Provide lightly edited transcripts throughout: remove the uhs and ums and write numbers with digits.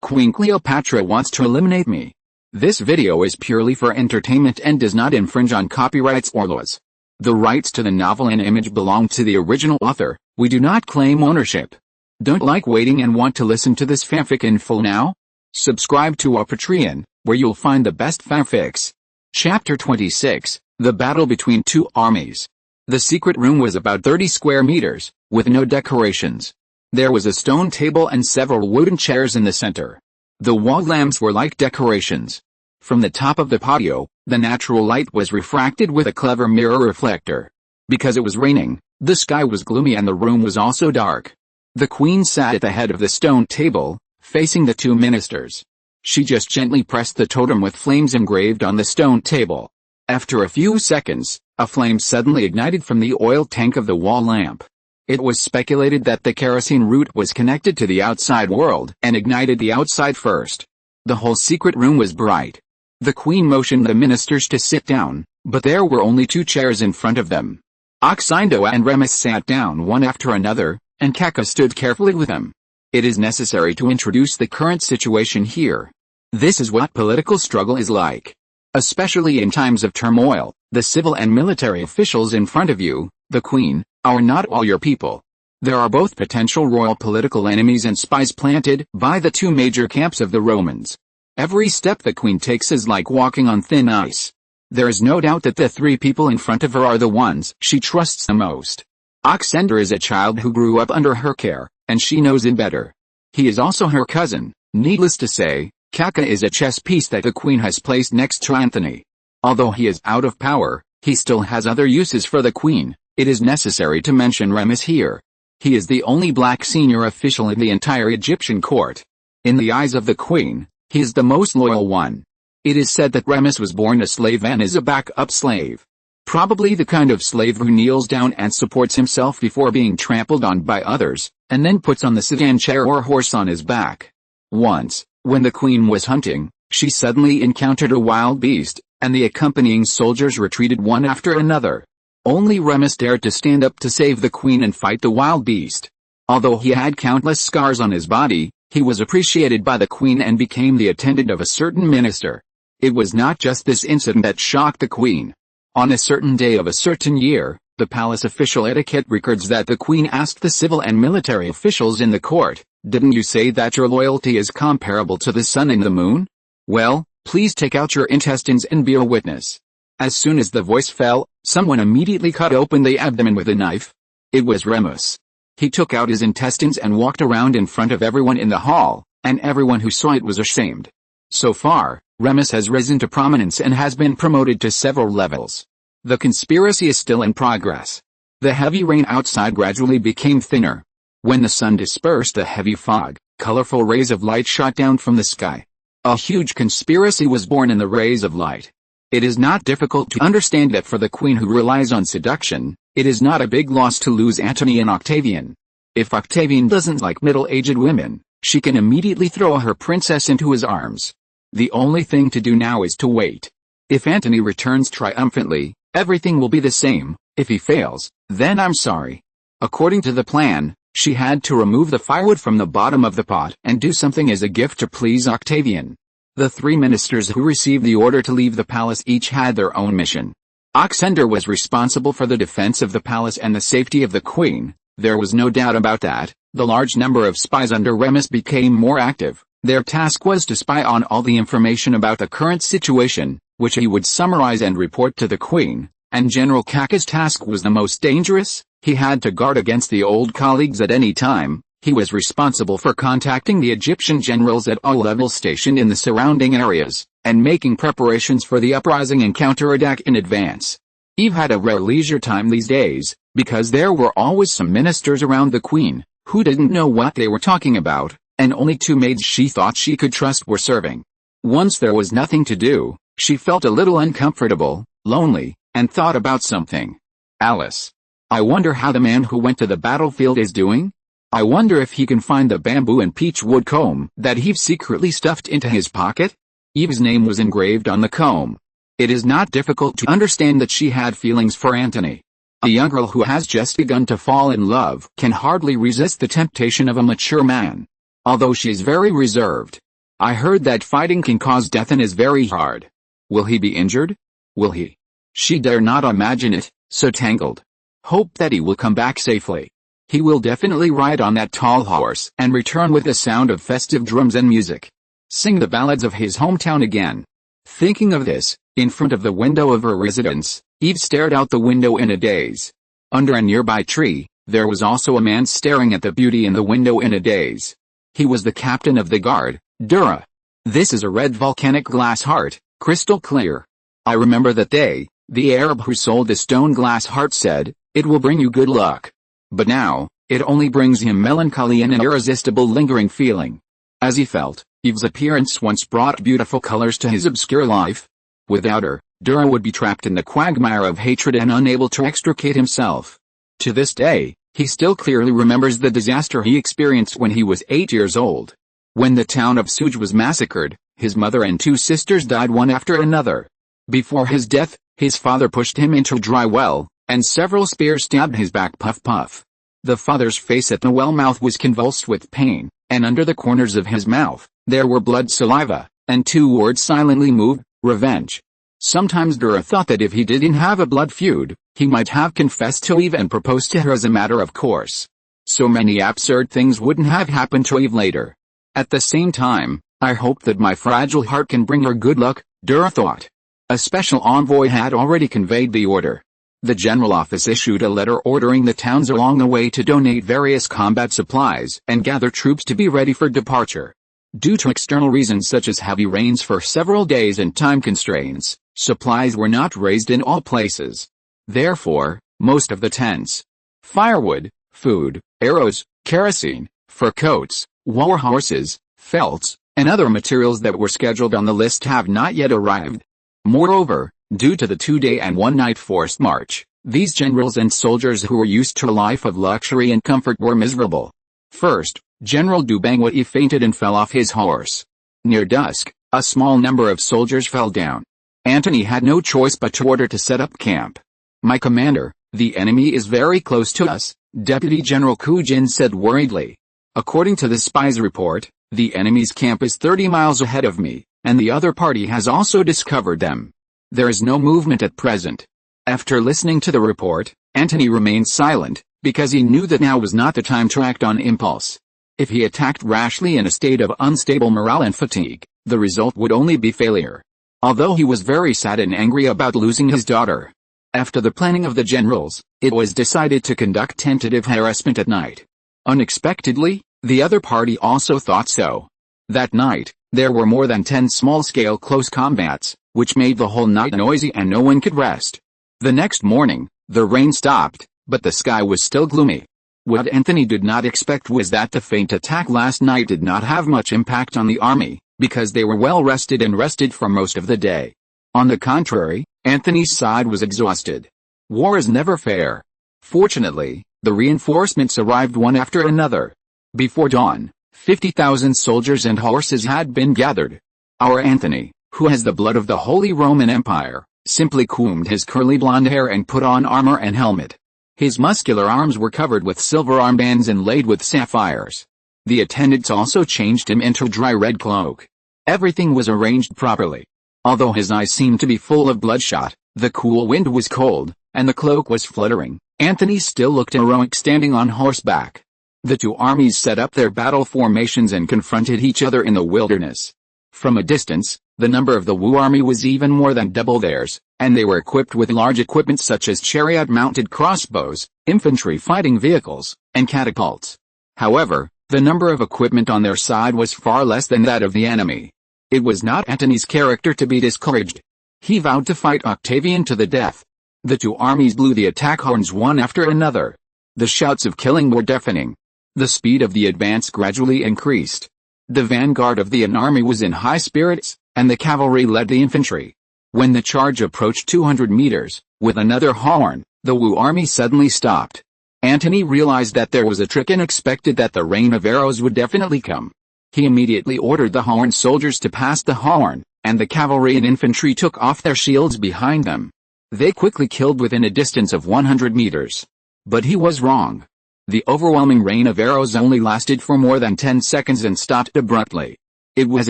Queen Cleopatra wants to eliminate me. This video is purely for entertainment and does not infringe on copyrights or laws. The rights to the novel and image belong to the original author. We do not claim ownership. Don't like waiting and want to listen to this fanfic in full now? Subscribe to our Patreon, where you'll find the best fanfics. Chapter 26, The Battle Between Two Armies. The secret room was about 30 square meters, with no decorations. There was a stone table and several wooden chairs in the center. The wall lamps were like decorations. From the top of the patio, the natural light was refracted with a clever mirror reflector. Because it was raining, the sky was gloomy and the room was also dark. The queen sat at the head of the stone table, facing the two ministers. She just gently pressed the totem with flames engraved on the stone table. After a few seconds, a flame suddenly ignited from the oil tank of the wall lamp. It was speculated that the kerosene route was connected to the outside world and ignited the outside first. The whole secret room was bright. The queen motioned the ministers to sit down, but there were only two chairs in front of them. Oxindo and Remus sat down one after another, and Kaka stood carefully with them. It is necessary to introduce the current situation here. This is what political struggle is like. Especially in times of turmoil, the civil and military officials in front of you, the queen, are not all your people. There are both potential royal political enemies and spies planted by the two major camps of the Romans. Every step the queen takes is like walking on thin ice. There is no doubt that the three people in front of her are the ones she trusts the most. Oxender is a child who grew up under her care, and she knows him better. He is also her cousin. Needless to say, Kaka is a chess piece that the queen has placed next to Anthony. Although he is out of power, he still has other uses for the queen. It is necessary to mention Remus here. He is the only black senior official in the entire Egyptian court. In the eyes of the queen, he is the most loyal one. It is said that Remus was born a slave and is a backup slave. Probably the kind of slave who kneels down and supports himself before being trampled on by others, and then puts on the sedan chair or horse on his back. Once, when the queen was hunting, she suddenly encountered a wild beast, and the accompanying soldiers retreated one after another. Only Remus dared to stand up to save the queen and fight the wild beast. Although he had countless scars on his body, he was appreciated by the queen and became the attendant of a certain minister. It was not just this incident that shocked the queen. On a certain day of a certain year, the palace official etiquette records that the queen asked the civil and military officials in the court, "Didn't you say that your loyalty is comparable to the sun and the moon? Well, please take out your intestines and be a witness." As soon as the voice fell, someone immediately cut open the abdomen with a knife. It was Remus. He took out his intestines and walked around in front of everyone in the hall, and everyone who saw it was ashamed. So far, Remus has risen to prominence and has been promoted to several levels. The conspiracy is still in progress. The heavy rain outside gradually became thinner. When the sun dispersed the heavy fog, colorful rays of light shot down from the sky. A huge conspiracy was born in the rays of light. It is not difficult to understand that for the queen who relies on seduction, it is not a big loss to lose Antony and Octavian. If Octavian doesn't like middle-aged women, she can immediately throw her princess into his arms. The only thing to do now is to wait. If Antony returns triumphantly, everything will be the same. If he fails, then I'm sorry. According to the plan, she had to remove the firewood from the bottom of the pot and do something as a gift to please Octavian. The three ministers who received the order to leave the palace each had their own mission. Oxender was responsible for the defense of the palace and the safety of the queen. There was no doubt about that. The large number of spies under Remus became more active. Their task was to spy on all the information about the current situation, which he would summarize and report to the queen. And General Kaka's task was the most dangerous. He had to guard against the old colleagues at any time. He was responsible for contacting the Egyptian generals at all levels stationed in the surrounding areas, and making preparations for the uprising and counterattack in advance. Eve had a rare leisure time these days, because there were always some ministers around the queen, who didn't know what they were talking about, and only two maids she thought she could trust were serving. Once there was nothing to do, she felt a little uncomfortable, lonely, and thought about something. Alice. I wonder how the man who went to the battlefield is doing? I wonder if he can find the bamboo and peach wood comb that Eve secretly stuffed into his pocket? Eve's name was engraved on the comb. It is not difficult to understand that she had feelings for Antony. A young girl who has just begun to fall in love can hardly resist the temptation of a mature man. Although she is very reserved, I heard that fighting can cause death and is very hard. Will he be injured? Will he? She dare not imagine it, so tangled. Hope that he will come back safely. He will definitely ride on that tall horse and return with the sound of festive drums and music. Sing the ballads of his hometown again. Thinking of this, in front of the window of her residence, Eve stared out the window in a daze. Under a nearby tree, there was also a man staring at the beauty in the window in a daze. He was the captain of the guard, Dura. This is a red volcanic glass heart, crystal clear. I remember that day, the Arab who sold the stone glass heart said, "It will bring you good luck." But now, it only brings him melancholy and an irresistible lingering feeling. As he felt, Eve's appearance once brought beautiful colors to his obscure life. Without her, Dura would be trapped in the quagmire of hatred and unable to extricate himself. To this day, he still clearly remembers the disaster he experienced when he was 8 years old. When the town of Suj was massacred, his mother and 2 sisters died one after another. Before his death, his father pushed him into a dry well, and several spears stabbed his back. Puff puff. The father's face at the well mouth was convulsed with pain, and under the corners of his mouth, there were blood, saliva, and 2 words silently moved: revenge. Sometimes Dura thought that if he didn't have a blood feud, he might have confessed to Eve and proposed to her as a matter of course. So many absurd things wouldn't have happened to Eve later. At the same time, I hope that my fragile heart can bring her good luck, Dura thought. A special envoy had already conveyed the order. The General Office issued a letter ordering the towns along the way to donate various combat supplies and gather troops to be ready for departure. Due to external reasons such as heavy rains for several days and time constraints, supplies were not raised in all places. Therefore, most of the tents, firewood, food, arrows, kerosene, fur coats, war horses, felts, and other materials that were scheduled on the list have not yet arrived. Moreover, due to the 2-day and 1-night forced march, these generals and soldiers who were used to a life of luxury and comfort were miserable. First, General Dubangwati fainted and fell off his horse. Near dusk, a small number of soldiers fell down. Antony had no choice but to order to set up camp. "My commander, the enemy is very close to us," Deputy General Kujin said worriedly. "According to the spy's report, the enemy's camp is 30 miles ahead of me, and the other party has also discovered them. There is no movement at present." After listening to the report, Antony remained silent, because he knew that now was not the time to act on impulse. If he attacked rashly in a state of unstable morale and fatigue, the result would only be failure. Although he was very sad and angry about losing his daughter. After the planning of the generals, it was decided to conduct tentative harassment at night. Unexpectedly, the other party also thought so. That night, there were more than 10 small-scale close combats, which made the whole night noisy and no one could rest. The next morning, the rain stopped, but the sky was still gloomy. What Antony did not expect was that the faint attack last night did not have much impact on the army, because they were well rested and rested for most of the day. On the contrary, Antony's side was exhausted. War is never fair. Fortunately, the reinforcements arrived one after another. Before dawn, 50,000 soldiers and horses had been gathered. Our Antony, who has the blood of the Holy Roman Empire, simply combed his curly blonde hair and put on armor and helmet. His muscular arms were covered with silver armbands inlaid with sapphires. The attendants also changed him into a dry red cloak. Everything was arranged properly. Although his eyes seemed to be full of bloodshot, the cool wind was cold, and the cloak was fluttering, Antony still looked heroic standing on horseback. The two armies set up their battle formations and confronted each other in the wilderness. From a distance, the number of the Wu army was even more than double theirs, and they were equipped with large equipment such as chariot-mounted crossbows, infantry fighting vehicles, and catapults. However, the number of equipment on their side was far less than that of the enemy. It was not Antony's character to be discouraged. He vowed to fight Octavian to the death. The two armies blew the attack horns one after another. The shouts of killing were deafening. The speed of the advance gradually increased. The vanguard of the army was in high spirits, and the cavalry led the infantry. When the charge approached 200 meters, with another horn, the Wu army suddenly stopped. Antony realized that there was a trick and expected that the rain of arrows would definitely come. He immediately ordered the horn soldiers to pass the horn, and the cavalry and infantry took off their shields behind them. They quickly killed within a distance of 100 meters. But he was wrong. The overwhelming rain of arrows only lasted for more than 10 seconds and stopped abruptly. It was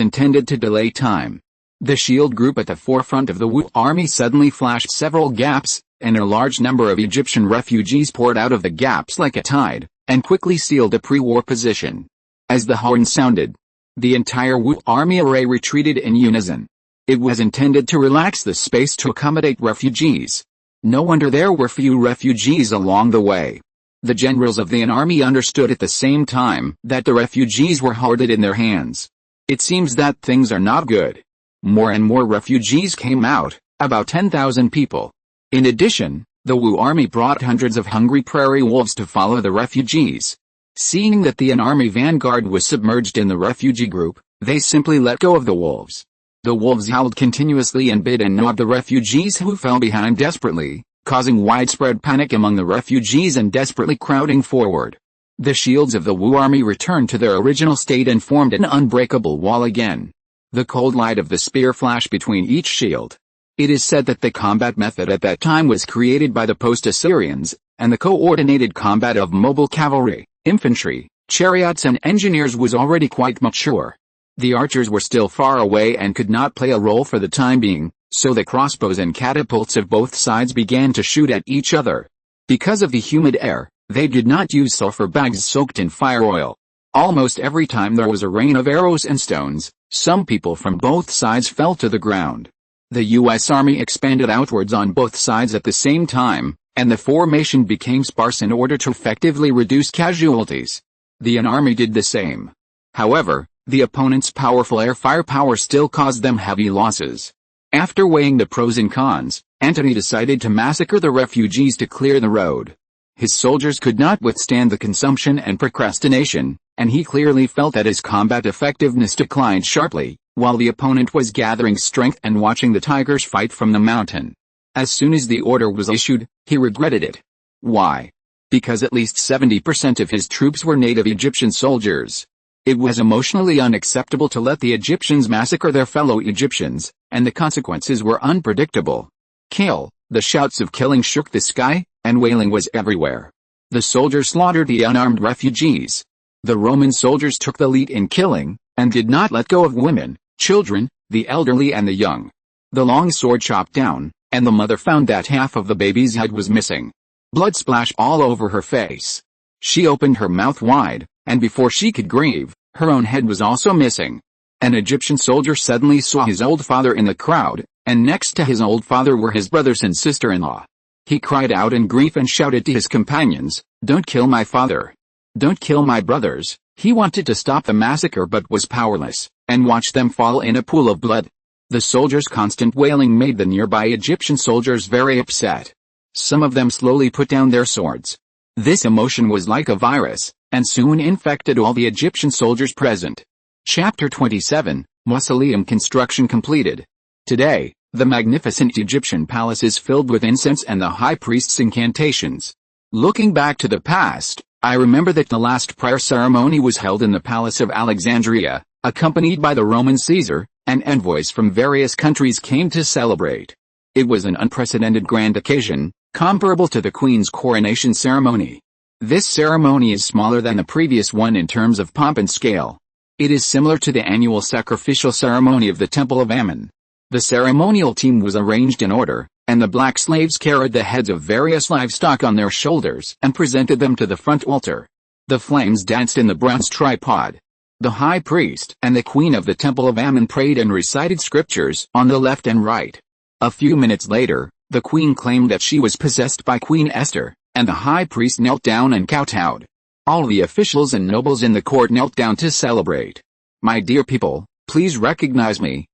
intended to delay time. The shield group at the forefront of the Wu army suddenly flashed several gaps, and a large number of Egyptian refugees poured out of the gaps like a tide, and quickly sealed a pre-war position. As the horn sounded, the entire Wu army array retreated in unison. It was intended to relax the space to accommodate refugees. No wonder there were few refugees along the way. The generals of the army understood at the same time that the refugees were hoarded in their hands. It seems that things are not good. More and more refugees came out, about 10,000 people. In addition, the Wu army brought hundreds of hungry prairie wolves to follow the refugees. Seeing that the army vanguard was submerged in the refugee group, they simply let go of the wolves. The wolves howled continuously and bit and gnawed the refugees who fell behind desperately, causing widespread panic among the refugees and desperately crowding forward. The shields of the Wu army returned to their original state and formed an unbreakable wall again. The cold light of the spear flashed between each shield. It is said that the combat method at that time was created by the post-Assyrians, and the coordinated combat of mobile cavalry, infantry, chariots and engineers was already quite mature. The archers were still far away and could not play a role for the time being, so the crossbows and catapults of both sides began to shoot at each other. Because of the humid air, they did not use sulfur bags soaked in fire oil. Almost every time there was a rain of arrows and stones, some people from both sides fell to the ground. The U.S. Army expanded outwards on both sides at the same time, and the formation became sparse in order to effectively reduce casualties. The army did the same. However, the opponent's powerful air firepower still caused them heavy losses. After weighing the pros and cons, Antony decided to massacre the refugees to clear the road. His soldiers could not withstand the consumption and procrastination, and he clearly felt that his combat effectiveness declined sharply, while the opponent was gathering strength and watching the tigers fight from the mountain. As soon as the order was issued, he regretted it. Why? Because at least 70% of his troops were native Egyptian soldiers. It was emotionally unacceptable to let the Egyptians massacre their fellow Egyptians, and the consequences were unpredictable. Kill! The shouts of killing shook the sky, and wailing was everywhere. The soldiers slaughtered the unarmed refugees. The Roman soldiers took the lead in killing, and did not let go of women, children, the elderly and the young. The long sword chopped down, and the mother found that half of the baby's head was missing. Blood splashed all over her face. She opened her mouth wide, and before she could grieve, her own head was also missing. An Egyptian soldier suddenly saw his old father in the crowd, and next to his old father were his brothers and sister-in-law. He cried out in grief and shouted to his companions, "Don't kill my father! Don't kill my brothers!" He wanted to stop the massacre but was powerless, and watched them fall in a pool of blood. The soldiers' constant wailing made the nearby Egyptian soldiers very upset. Some of them slowly put down their swords. This emotion was like a virus, and soon infected all the Egyptian soldiers present. Chapter 27, Mausoleum construction completed. Today, the magnificent Egyptian palace is filled with incense and the high priest's incantations. Looking back to the past, I remember that the last prayer ceremony was held in the Palace of Alexandria, accompanied by the Roman Caesar, and envoys from various countries came to celebrate. It was an unprecedented grand occasion, comparable to the Queen's coronation ceremony. This ceremony is smaller than the previous one in terms of pomp and scale. It is similar to the annual sacrificial ceremony of the Temple of Ammon. The ceremonial team was arranged in order, and the black slaves carried the heads of various livestock on their shoulders and presented them to the front altar. The flames danced in the bronze tripod. The high priest and the queen of the Temple of Ammon prayed and recited scriptures on the left and right. A few minutes later, the queen claimed that she was possessed by Queen Esther, and the high priest knelt down and kowtowed. All the officials and nobles in the court knelt down to celebrate. My dear people, please recognize me,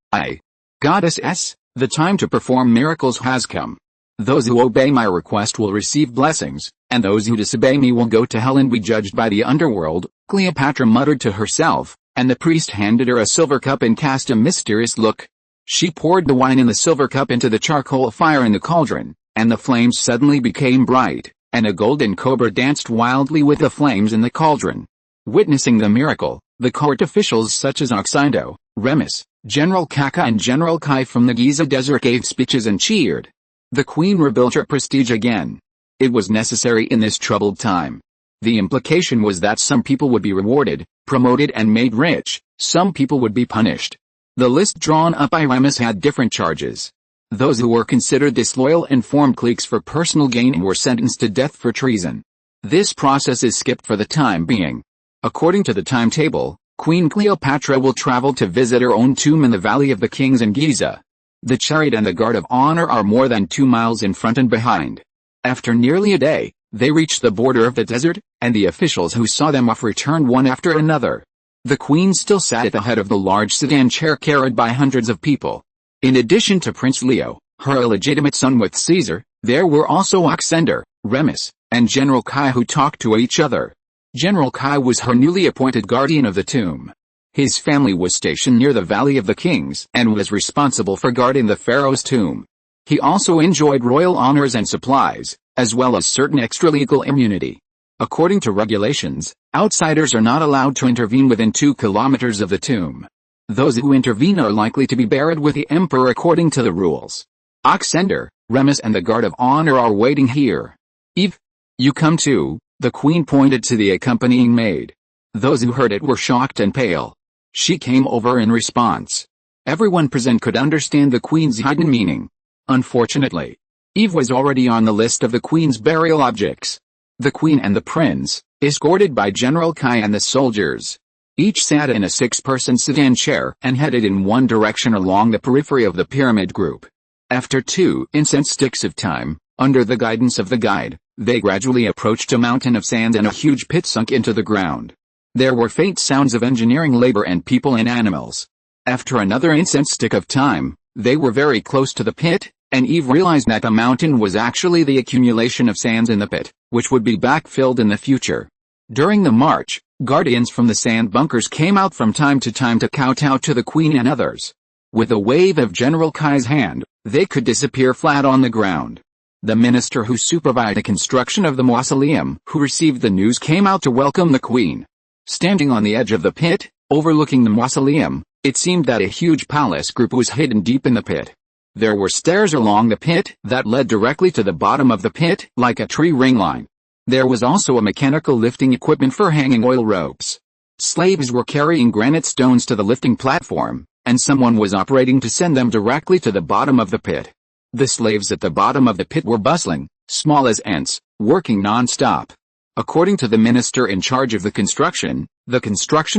Goddess S. The time to perform miracles has come. Those who obey my request will receive blessings, and those who disobey me will go to hell and be judged by the underworld, Cleopatra muttered to herself, and the priest handed her a silver cup and cast a mysterious look. She poured the wine in the silver cup into the charcoal fire in the cauldron, and the flames suddenly became bright, and a golden cobra danced wildly with the flames in the cauldron. Witnessing the miracle, the court officials such as Oxindo, Remus, General Kaka and General Kai from the Giza Desert gave speeches and cheered. The queen rebuilt her prestige again. It was necessary in this troubled time. The implication was that some people would be rewarded, promoted and made rich, some people would be punished. The list drawn up by Remus had different charges. Those who were considered disloyal and formed cliques for personal gain were sentenced to death for treason. This process is skipped for the time being. According to the timetable, Queen Cleopatra will travel to visit her own tomb in the Valley of the Kings in Giza. The chariot and the guard of honor are more than 2 miles in front and behind. After nearly a day, they reach the border of the desert, and the officials who saw them off returned one after another. The queen still sat at the head of the large sedan chair carried by hundreds of people. In addition to Prince Leo, her illegitimate son with Caesar, there were also Alexander, Remus, and General Kai who talked to each other. General Kai was her newly appointed guardian of the tomb. His family was stationed near the Valley of the Kings and was responsible for guarding the pharaoh's tomb. He also enjoyed royal honors and supplies, as well as certain extra-legal immunity. According to regulations, outsiders are not allowed to intervene within 2 kilometers of the tomb. Those who intervene are likely to be buried with the emperor according to the rules. Alexander, Remus and the guard of honor are waiting here. Eve, you come too, the queen pointed to the accompanying maid. Those who heard it were shocked and pale. She came over in response. Everyone present could understand the queen's hidden meaning. Unfortunately, Eve was already on the list of the queen's burial objects. The queen and the prince, escorted by General Kai and the soldiers, each sat in a 6-person sedan chair and headed in one direction along the periphery of the pyramid group. After 2 incense sticks of time, under the guidance of the guide, they gradually approached a mountain of sand and a huge pit sunk into the ground. There were faint sounds of engineering labor and people and animals. After another incense stick of time, they were very close to the pit, and Eve realized that the mountain was actually the accumulation of sands in the pit, which would be backfilled in the future. During the march, guardians from the sand bunkers came out from time to time to kowtow to the queen and others. With a wave of General Kai's hand, they could disappear flat on the ground. The minister who supervised the construction of the mausoleum, who received the news, came out to welcome the queen. Standing on the edge of the pit, overlooking the mausoleum, it seemed that a huge palace group was hidden deep in the pit. There were stairs along the pit that led directly to the bottom of the pit, like a tree ring line. There was also a mechanical lifting equipment for hanging oil ropes. Slaves were carrying granite stones to the lifting platform, and someone was operating to send them directly to the bottom of the pit. The slaves at the bottom of the pit were bustling, small as ants, working non-stop. According to the minister in charge of the construction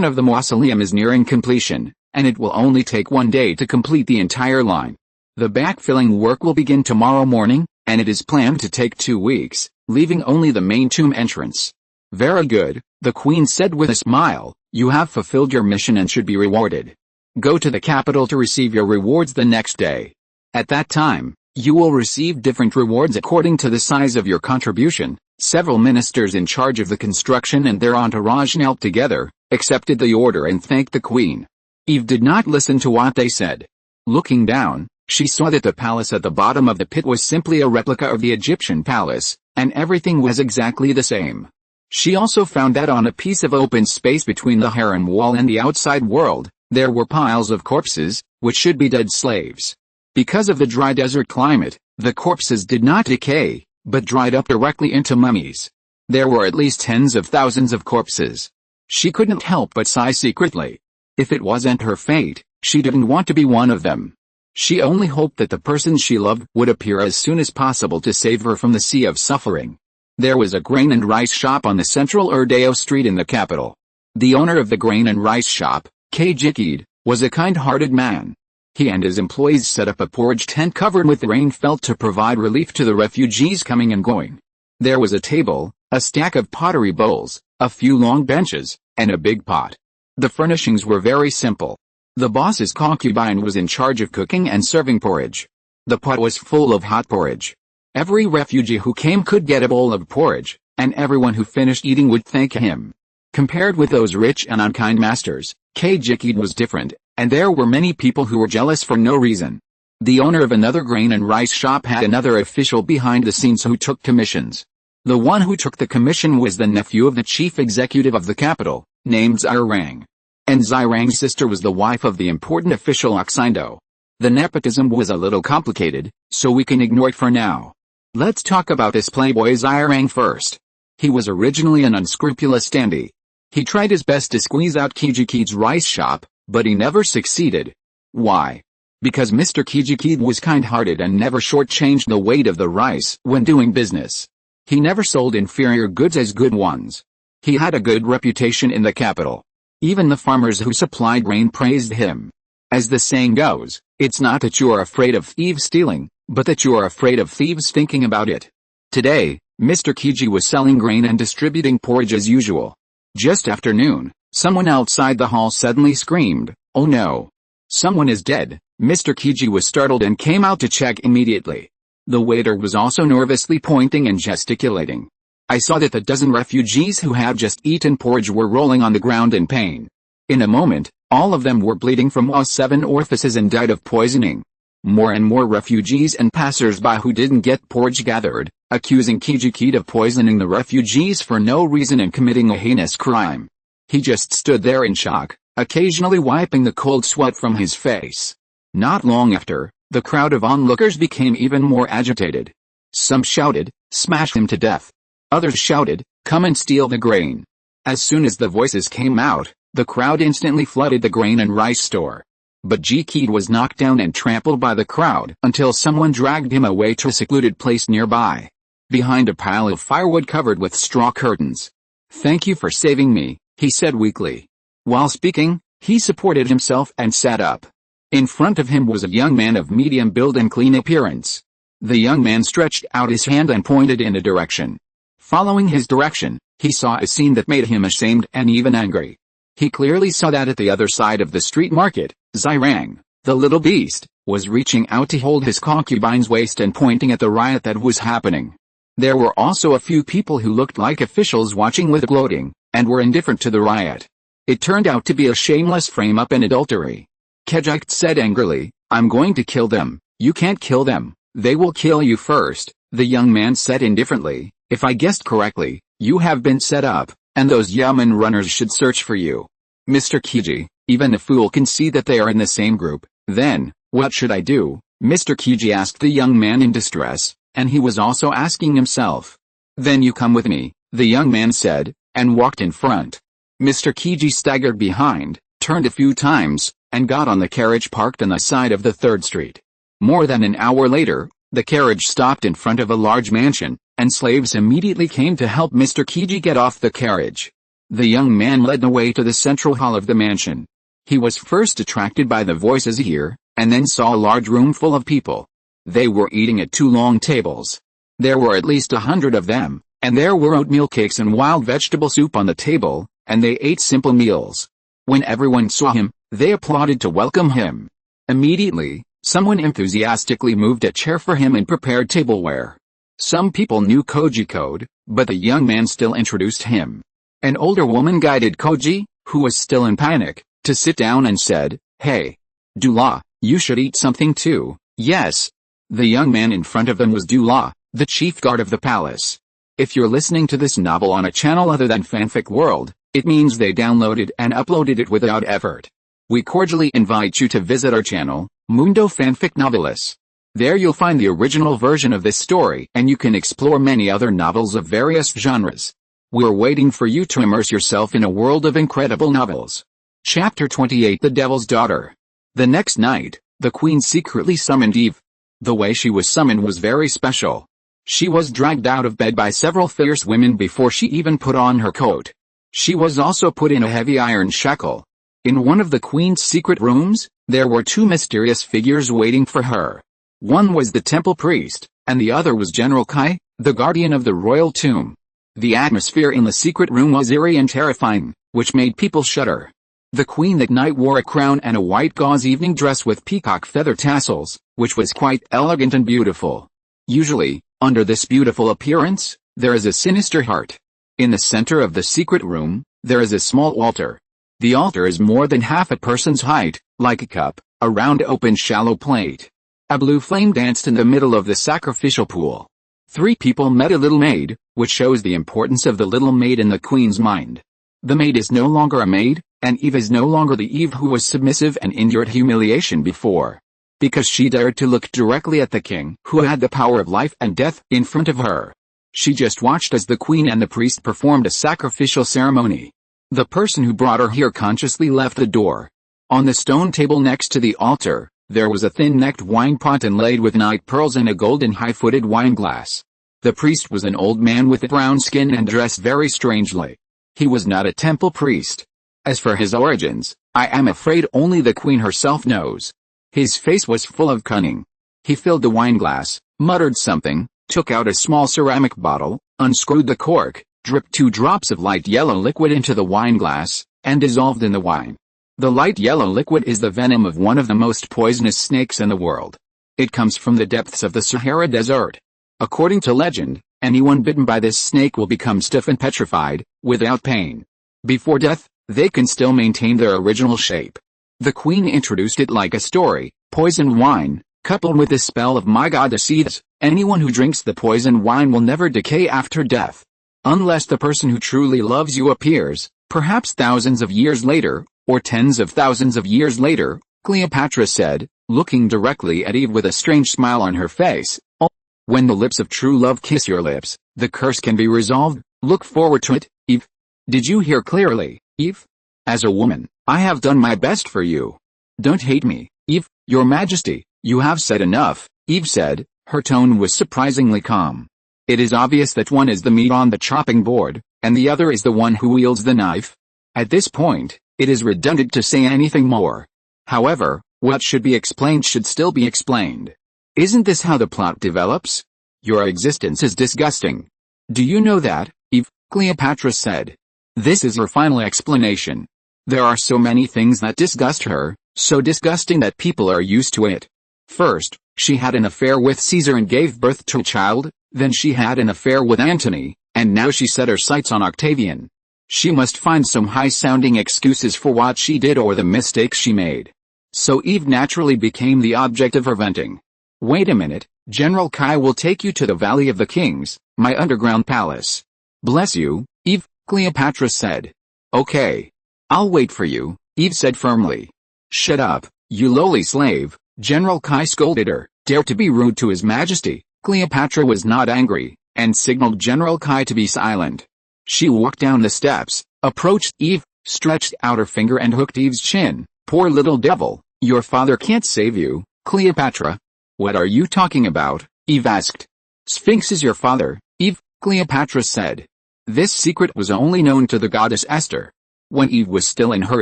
of the mausoleum is nearing completion, and it will only take 1 day to complete the entire line. The backfilling work will begin tomorrow morning, and it is planned to take 2 weeks, leaving only the main tomb entrance. Very good, the queen said with a smile, you have fulfilled your mission and should be rewarded. Go to the capital to receive your rewards the next day. At that time, you will receive different rewards according to the size of your contribution. Several ministers in charge of the construction and their entourage knelt together, accepted the order and thanked the queen. Eve did not listen to what they said. Looking down, she saw that the palace at the bottom of the pit was simply a replica of the Egyptian palace, and everything was exactly the same. She also found that on a piece of open space between the harem wall and the outside world, there were piles of corpses, which should be dead slaves. Because of the dry desert climate, the corpses did not decay, but dried up directly into mummies. There were at least tens of thousands of corpses. She couldn't help but sigh secretly. If it wasn't her fate, she didn't want to be one of them. She only hoped that the person she loved would appear as soon as possible to save her from the sea of suffering. There was a grain and rice shop on the central Urdeo street in the capital. The owner of the grain and rice shop, K. Jikid, was a kind-hearted man. He and his employees set up a porridge tent covered with rain felt to provide relief to the refugees coming and going. There was a table, a stack of pottery bowls, a few long benches, and a big pot. The furnishings were very simple. The boss's concubine was in charge of cooking and serving porridge. The pot was full of hot porridge. Every refugee who came could get a bowl of porridge, and everyone who finished eating would thank him. Compared with those rich and unkind masters, K. Jikid was different, and there were many people who were jealous for no reason. The owner of another grain and rice shop had another official behind the scenes who took commissions. The one who took the commission was the nephew of the chief executive of the capital, named Zirang. And Zirang's sister was the wife of the important official Oxindo. The nepotism was a little complicated, so we can ignore it for now. Let's talk about this playboy Zirang first. He was originally an unscrupulous dandy. He tried his best to squeeze out Kijikeed's rice shop, but he never succeeded. Why? Because Mr. Kijikeed was kind-hearted and never shortchanged the weight of the rice when doing business. He never sold inferior goods as good ones. He had a good reputation in the capital. Even the farmers who supplied grain praised him. As the saying goes, it's not that you are afraid of thieves stealing, but that you are afraid of thieves thinking about it. Today, Mr. Kiji was selling grain and distributing porridge as usual. Just after noon, someone outside the hall suddenly screamed, "Oh no! Someone is dead." Mr. Kiji was startled and came out to check immediately. The waiter was also nervously pointing and gesticulating. I saw that the dozen refugees who had just eaten porridge were rolling on the ground in pain. In a moment, all of them were bleeding from all 7 orifices and died of poisoning. More and more refugees and passers-by who didn't get porridge gathered, accusing Kijikeed of poisoning the refugees for no reason and committing a heinous crime. He just stood there in shock, occasionally wiping the cold sweat from his face. Not long after, the crowd of onlookers became even more agitated. Some shouted, "Smash him to death." Others shouted, "Come and steal the grain." As soon as the voices came out, the crowd instantly flooded the grain and rice store. But Kijikeed was knocked down and trampled by the crowd until someone dragged him away to a secluded place nearby, behind a pile of firewood covered with straw curtains. "Thank you for saving me," he said weakly. While speaking, he supported himself and sat up. In front of him was a young man of medium build and clean appearance. The young man stretched out his hand and pointed in a direction. Following his direction, he saw a scene that made him ashamed and even angry. He clearly saw that at the other side of the street market, Zirang, the little beast, was reaching out to hold his concubine's waist and pointing at the riot that was happening. There were also a few people who looked like officials watching with gloating, and were indifferent to the riot. It turned out to be a shameless frame-up and adultery. Kijikeed said angrily, "I'm going to kill them." "You can't kill them, they will kill you first," the young man said indifferently. "If I guessed correctly, you have been set up, and those Yaman runners should search for you." "Mr. Kiji, even a fool can see that they are in the same group." "Then, what should I do?" Mr. Kiji asked the young man in distress, and he was also asking himself. "Then you come with me," the young man said, and walked in front. Mr. Kiji staggered behind, turned a few times, and got on the carriage parked on the side of the 3rd Street. More than an hour later, the carriage stopped in front of a large mansion, and slaves immediately came to help Mr. Kiji get off the carriage. The young man led the way to the central hall of the mansion. He was first attracted by the voices here, and then saw a large room full of people. They were eating at 2 long tables. There were at least 100 of them, and there were oatmeal cakes and wild vegetable soup on the table, and they ate simple meals. When everyone saw him, they applauded to welcome him. Immediately, someone enthusiastically moved a chair for him and prepared tableware. Some people knew Koji code, but the young man still introduced him. An older woman guided Koji, who was still in panic, to sit down and said, "Hey, Dula, you should eat something too." "Yes." The young man in front of them was Dula, the chief guard of the palace. If you're listening to this novel on a channel other than Fanfic World, it means they downloaded and uploaded it without effort. We cordially invite you to visit our channel, Mundo Fanfic Novelis. There you'll find the original version of this story and you can explore many other novels of various genres. We're waiting for you to immerse yourself in a world of incredible novels. Chapter 28 The Devil's Daughter. The next night, the queen secretly summoned Eve. The way she was summoned was very special. She was dragged out of bed by several fierce women before she even put on her coat. She was also put in a heavy iron shackle. In one of the queen's secret rooms, there were 2 mysterious figures waiting for her. One was the temple priest, and the other was General Kai, the guardian of the royal tomb. The atmosphere in the secret room was eerie and terrifying, which made people shudder. The queen that night wore a crown and a white gauze evening dress with peacock feather tassels, which was quite elegant and beautiful. Usually, under this beautiful appearance, there is a sinister heart. In the center of the secret room, there is a small altar. The altar is more than half a person's height, like a cup, a round open shallow plate. A blue flame danced in the middle of the sacrificial pool. 3 people met a little maid, which shows the importance of the little maid in the queen's mind. The maid is no longer a maid, and Eve is no longer the Eve who was submissive and endured humiliation before. Because she dared to look directly at the king who had the power of life and death in front of her. She just watched as the queen and the priest performed a sacrificial ceremony. The person who brought her here consciously left the door. On the stone table next to the altar, there was a thin-necked wine pot inlaid with night pearls and a golden high-footed wine glass. The priest was an old man with brown skin and dressed very strangely. He was not a temple priest. As for his origins, I am afraid only the queen herself knows. His face was full of cunning. He filled the wine glass, muttered something, took out a small ceramic bottle, unscrewed the cork, dripped 2 drops of light yellow liquid into the wine glass, and dissolved in the wine. The light yellow liquid is the venom of one of the most poisonous snakes in the world. It comes from the depths of the Sahara Desert. According to legend, anyone bitten by this snake will become stiff and petrified, without pain. Before death, they can still maintain their original shape. The queen introduced it like a story: poisoned wine, coupled with the spell of my goddess Isis. Anyone who drinks the poisoned wine will never decay after death. Unless the person who truly loves you appears, perhaps thousands of years later, or tens of thousands of years later, Cleopatra said, looking directly at Eve with a strange smile on her face. Oh, when the lips of true love kiss your lips, the curse can be resolved. Look forward to it, Eve. Did you hear clearly, Eve? As a woman, I have done my best for you. Don't hate me, Eve. Your Majesty, you have said enough, Eve said. Her tone was surprisingly calm. It is obvious that one is the meat on the chopping board, and the other is the one who wields the knife. At this point, it is redundant to say anything more. However, what should be explained should still be explained. Isn't this how the plot develops? Your existence is disgusting. Do you know that, Eve? Cleopatra said. This is her final explanation. There are so many things that disgust her, so disgusting that people are used to it. First, she had an affair with Caesar and gave birth to a child, then she had an affair with Antony, and now she set her sights on Octavian. She must find some high-sounding excuses for what she did or the mistakes she made. So Eve naturally became the object of her venting. Wait a minute, General Kai will take you to the Valley of the Kings, my underground palace. Bless you, Eve, Cleopatra said. Okay. I'll wait for you, Eve said firmly. Shut up, you lowly slave, General Kai scolded her. Dare to be rude to His Majesty. Cleopatra was not angry, and signaled General Kai to be silent. She walked down the steps, approached Eve, stretched out her finger and hooked Eve's chin. Poor little devil, your father can't save you, Cleopatra. What are you talking about? Eve asked. Sphinx is your father, Eve, Cleopatra said. This secret was only known to the goddess Esther. When Eve was still in her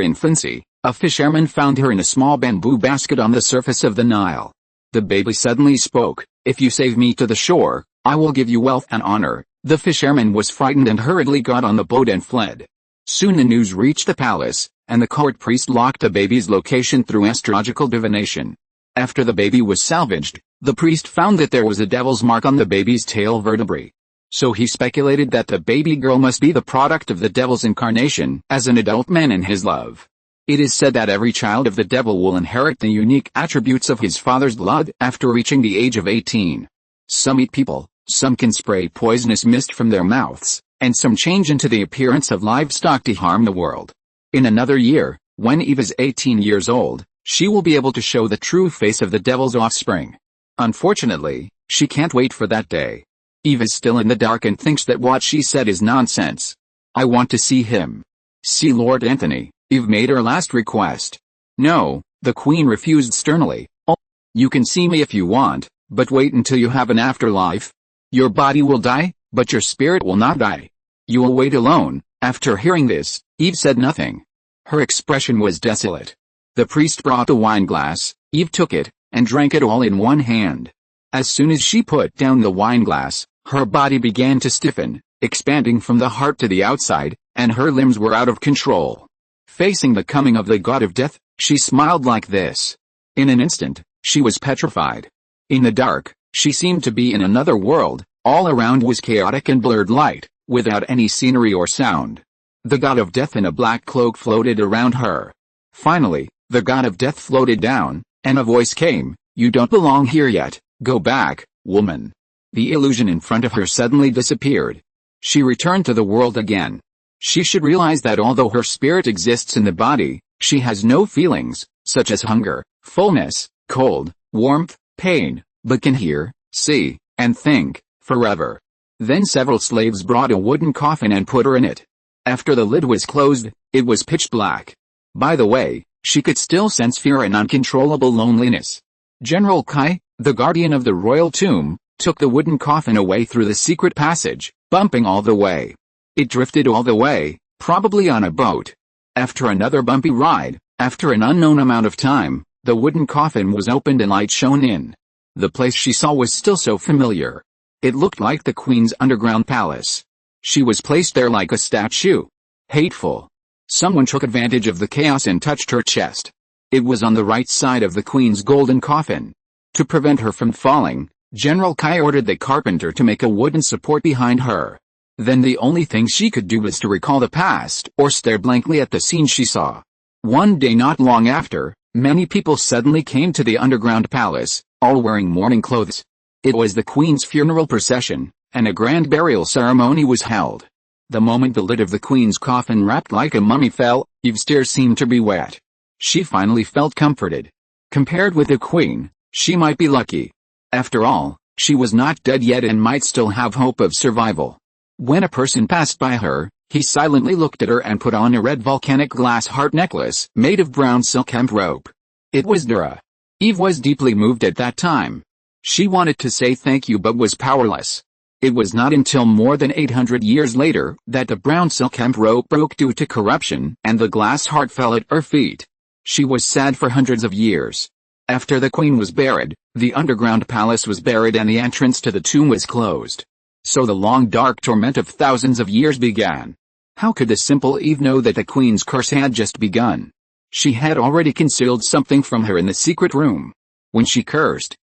infancy, a fisherman found her in a small bamboo basket on the surface of the Nile. The baby suddenly spoke, if you save me to the shore, I will give you wealth and honor. The fisherman was frightened and hurriedly got on the boat and fled. Soon the news reached the palace, and the court priest locked the baby's location through astrological divination. After the baby was salvaged, the priest found that there was a devil's mark on the baby's tail vertebrae. So he speculated that the baby girl must be the product of the devil's incarnation as an adult man in his love. It is said that every child of the devil will inherit the unique attributes of his father's blood after reaching the age of 18. Some eat people, some can spray poisonous mist from their mouths, and some change into the appearance of livestock to harm the world. In another year, when Eve is 18 years old, she will be able to show the true face of the devil's offspring. Unfortunately, she can't wait for that day. Eve is still in the dark and thinks that what she said is nonsense. I want to see him. See Lord Antony, Eve made her last request. No, the queen refused sternly. Oh, you can see me if you want, but wait until you have an afterlife. Your body will die, but your spirit will not die. You will wait alone. After hearing this, Eve said nothing. Her expression was desolate. The priest brought the wine glass. Eve took it, and drank it all in one hand. As soon as she put down the wine glass, her body began to stiffen, expanding from the heart to the outside, and her limbs were out of control. Facing the coming of the god of death, she smiled like this. In an instant, she was petrified. In the dark, she seemed to be in another world. All around was chaotic and blurred light, without any scenery or sound. The god of death in a black cloak floated around her. Finally, the god of death floated down, and a voice came, you don't belong here yet, go back, woman. The illusion in front of her suddenly disappeared. She returned to the world again. She should realize that although her spirit exists in the body, she has no feelings, such as hunger, fullness, cold, warmth, pain, but can hear, see, and think, forever. Then several slaves brought a wooden coffin and put her in it. After the lid was closed, it was pitch black. By the way, she could still sense fear and uncontrollable loneliness. General Kai, the guardian of the royal tomb, took the wooden coffin away through the secret passage, bumping all the way. It drifted all the way, probably on a boat. After another bumpy ride, after an unknown amount of time, the wooden coffin was opened and light shone in. The place she saw was still so familiar. It looked like the queen's underground palace. She was placed there like a statue. Hateful. Someone took advantage of the chaos and touched her chest. It was on the right side of the queen's golden coffin. To prevent her from falling, General Kai ordered the carpenter to make a wooden support behind her. Then the only thing she could do was to recall the past or stare blankly at the scene she saw. One day not long after, many people suddenly came to the underground palace, all wearing mourning clothes. It was the queen's funeral procession, and a grand burial ceremony was held. The moment the lid of the queen's coffin wrapped like a mummy fell, Eve's tears seemed to be wet. She finally felt comforted. Compared with the queen, she might be lucky. After all, she was not dead yet and might still have hope of survival. When a person passed by her, he silently looked at her and put on a red volcanic glass heart necklace made of brown silk hemp rope. It was Dura. Eve was deeply moved at that time. She wanted to say thank you but was powerless. It was not until more than 800 years later that the brown silk hemp rope broke due to corruption and the glass heart fell at her feet. She was sad for hundreds of years. After the queen was buried, the underground palace was buried and the entrance to the tomb was closed. So the long dark torment of thousands of years began. How could the simple Eve know that the queen's curse had just begun? She had already concealed something from her in the secret room. When she cursed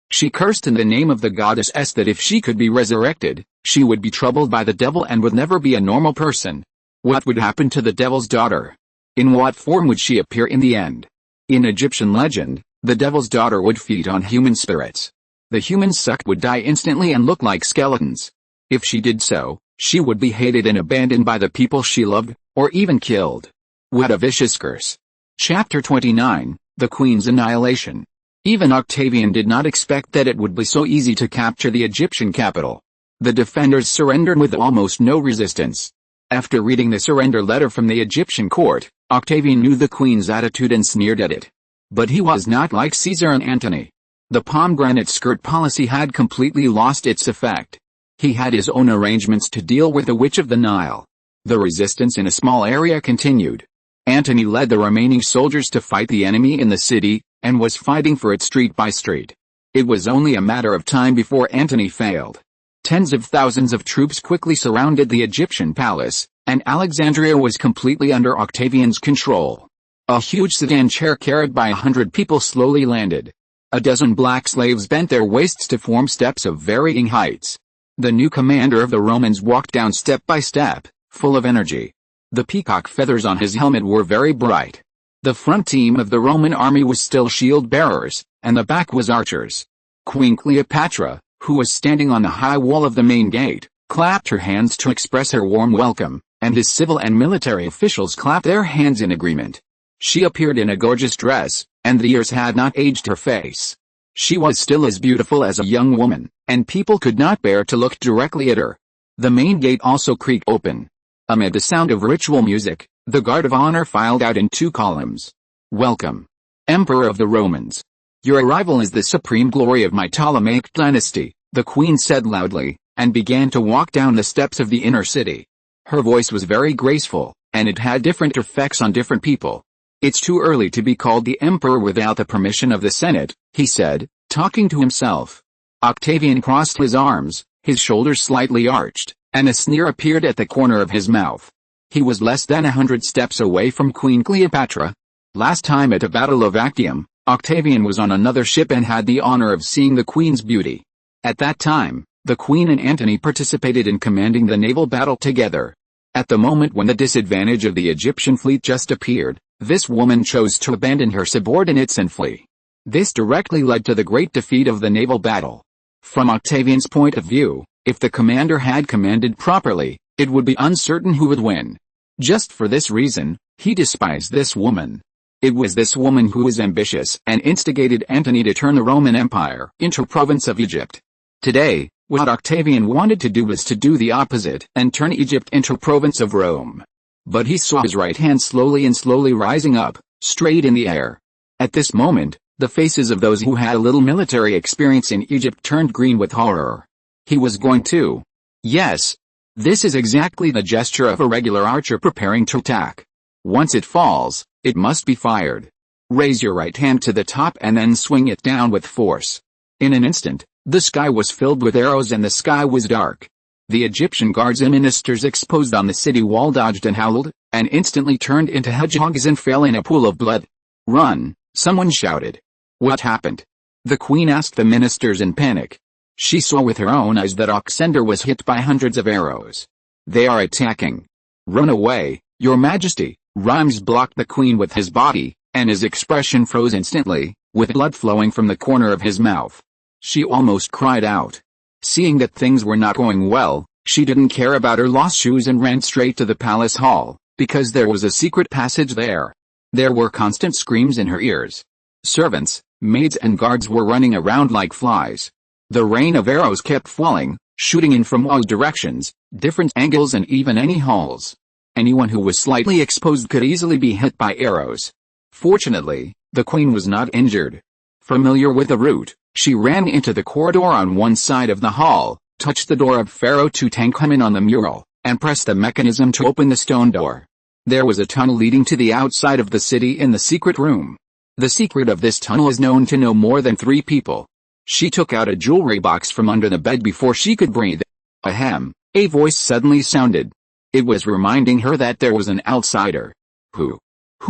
in the name of the goddess S that if she could be resurrected, she would be troubled by the devil and would never be a normal person. What would happen to the devil's daughter? In what form would she appear in the end? In Egyptian legend, the devil's daughter would feed on human spirits. The humans sucked would die instantly and look like skeletons. If she did so, she would be hated and abandoned by the people she loved, or even killed. What a vicious curse. Chapter 29, The Queen's Annihilation. Even Octavian did not expect that it would be so easy to capture the Egyptian capital. The defenders surrendered with almost no resistance. After reading the surrender letter from the Egyptian court, Octavian knew the queen's attitude and sneered at it. But he was not like Caesar and Antony. The pomegranate skirt policy had completely lost its effect. He had his own arrangements to deal with the Witch of the Nile. The resistance in a small area continued. Antony led the remaining soldiers to fight the enemy in the city, and was fighting for it street by street. It was only a matter of time before Antony failed. Tens of thousands of troops quickly surrounded the Egyptian palace, and Alexandria was completely under Octavian's control. A huge sedan chair carried by 100 people slowly landed. A dozen black slaves bent their waists to form steps of varying heights. The new commander of the Romans walked down step by step, full of energy. The peacock feathers on his helmet were very bright. The front team of the Roman army was still shield bearers, and the back was archers. Queen Cleopatra, who was standing on the high wall of the main gate, clapped her hands to express her warm welcome, and his civil and military officials clapped their hands in agreement. She appeared in a gorgeous dress, and the years had not aged her face. She was still as beautiful as a young woman, and people could not bear to look directly at her. The main gate also creaked open. Amid the sound of ritual music, the guard of honor filed out in 2 columns. Welcome, Emperor of the Romans. Your arrival is the supreme glory of my Ptolemaic dynasty, the queen said loudly, and began to walk down the steps of the inner city. Her voice was very graceful, and it had different effects on different people. It's too early to be called the emperor without the permission of the Senate, he said, talking to himself. Octavian crossed his arms, his shoulders slightly arched, and a sneer appeared at the corner of his mouth. He was less than 100 steps away from Queen Cleopatra. Last time at the Battle of Actium, Octavian was on another ship and had the honor of seeing the queen's beauty. At that time, the queen and Antony participated in commanding the naval battle together. At the moment when the disadvantage of the Egyptian fleet just appeared, this woman chose to abandon her subordinates and flee. This directly led to the great defeat of the naval battle. From Octavian's point of view, if the commander had commanded properly, it would be uncertain who would win. Just for this reason, he despised this woman. It was this woman who was ambitious and instigated Antony to turn the Roman Empire into a province of Egypt. Today, What Octavian wanted to do was to do the opposite and turn Egypt into a province of Rome. But he saw his right hand slowly rising up, straight in the air. At this moment, the faces of those who had a little military experience in Egypt turned green with horror. He was going to. Yes. This is exactly the gesture of a regular archer preparing to attack. Once it falls, it must be fired. Raise your right hand to the top and then swing it down with force. In an instant, the sky was filled with arrows and the sky was dark. The Egyptian guards and ministers exposed on the city wall dodged and howled, and instantly turned into hedgehogs and fell in a pool of blood. Run, someone shouted. What happened? The queen asked the ministers in panic. She saw with her own eyes that Oxender was hit by hundreds of arrows. They are attacking. Run away, your majesty. Rhymes blocked the queen with his body, and his expression froze instantly, with blood flowing from the corner of his mouth. She almost cried out. Seeing that things were not going well, she didn't care about her lost shoes and ran straight to the palace hall, because there was a secret passage there. There were constant screams in her ears. Servants, maids and guards were running around like flies. The rain of arrows kept falling, shooting in from all directions, different angles and even any holes. Anyone who was slightly exposed could easily be hit by arrows. Fortunately, the queen was not injured. Familiar with the route, she ran into the corridor on one side of the hall, touched the door of Pharaoh Tutankhamun on the mural, and pressed the mechanism to open the stone door. There was a tunnel leading to the outside of the city in the secret room. The secret of this tunnel is known to no more than 3 people. She took out a jewelry box from under the bed before she could breathe. Ahem, a voice suddenly sounded. It was reminding her that there was an outsider. Who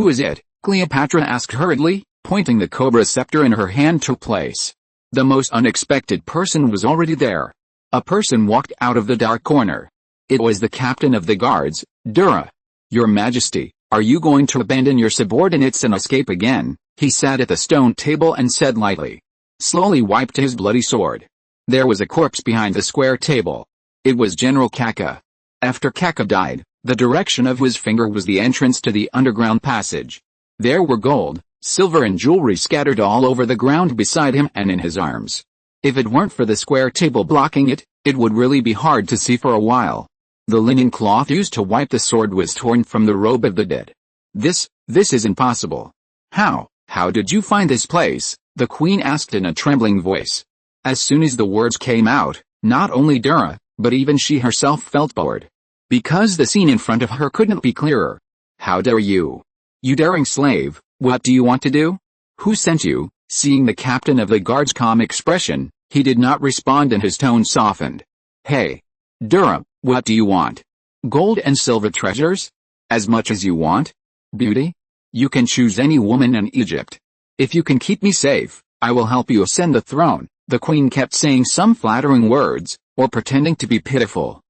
is it? Cleopatra asked hurriedly, pointing the cobra scepter in her hand to place. The most unexpected person was already there. A person walked out of the dark corner. It was the captain of the guards, Dura. Your Majesty, are you going to abandon your subordinates and escape again? He sat at the stone table and said lightly. Slowly wiped his bloody sword. There was a corpse behind the square table. It was General Kaka. After Kaka died, the direction of his finger was the entrance to the underground passage. There were gold, silver and jewelry scattered all over the ground beside him and in his arms. If it weren't for the square table blocking it, it would really be hard to see for a while. The linen cloth used to wipe the sword was torn from the robe of the dead. This is impossible. How did you find this place? The queen asked in a trembling voice. As soon as the words came out, not only Dura, but even she herself felt bored. Because the scene in front of her couldn't be clearer. How dare you? You daring slave, what do you want to do? Who sent you? Seeing the captain of the guard's calm expression, he did not respond and his tone softened. Hey, Dura, what do you want? Gold and silver treasures? As much as you want? Beauty? You can choose any woman in Egypt. If you can keep me safe, I will help you ascend the throne. The queen kept saying some flattering words, or pretending to be pitiful.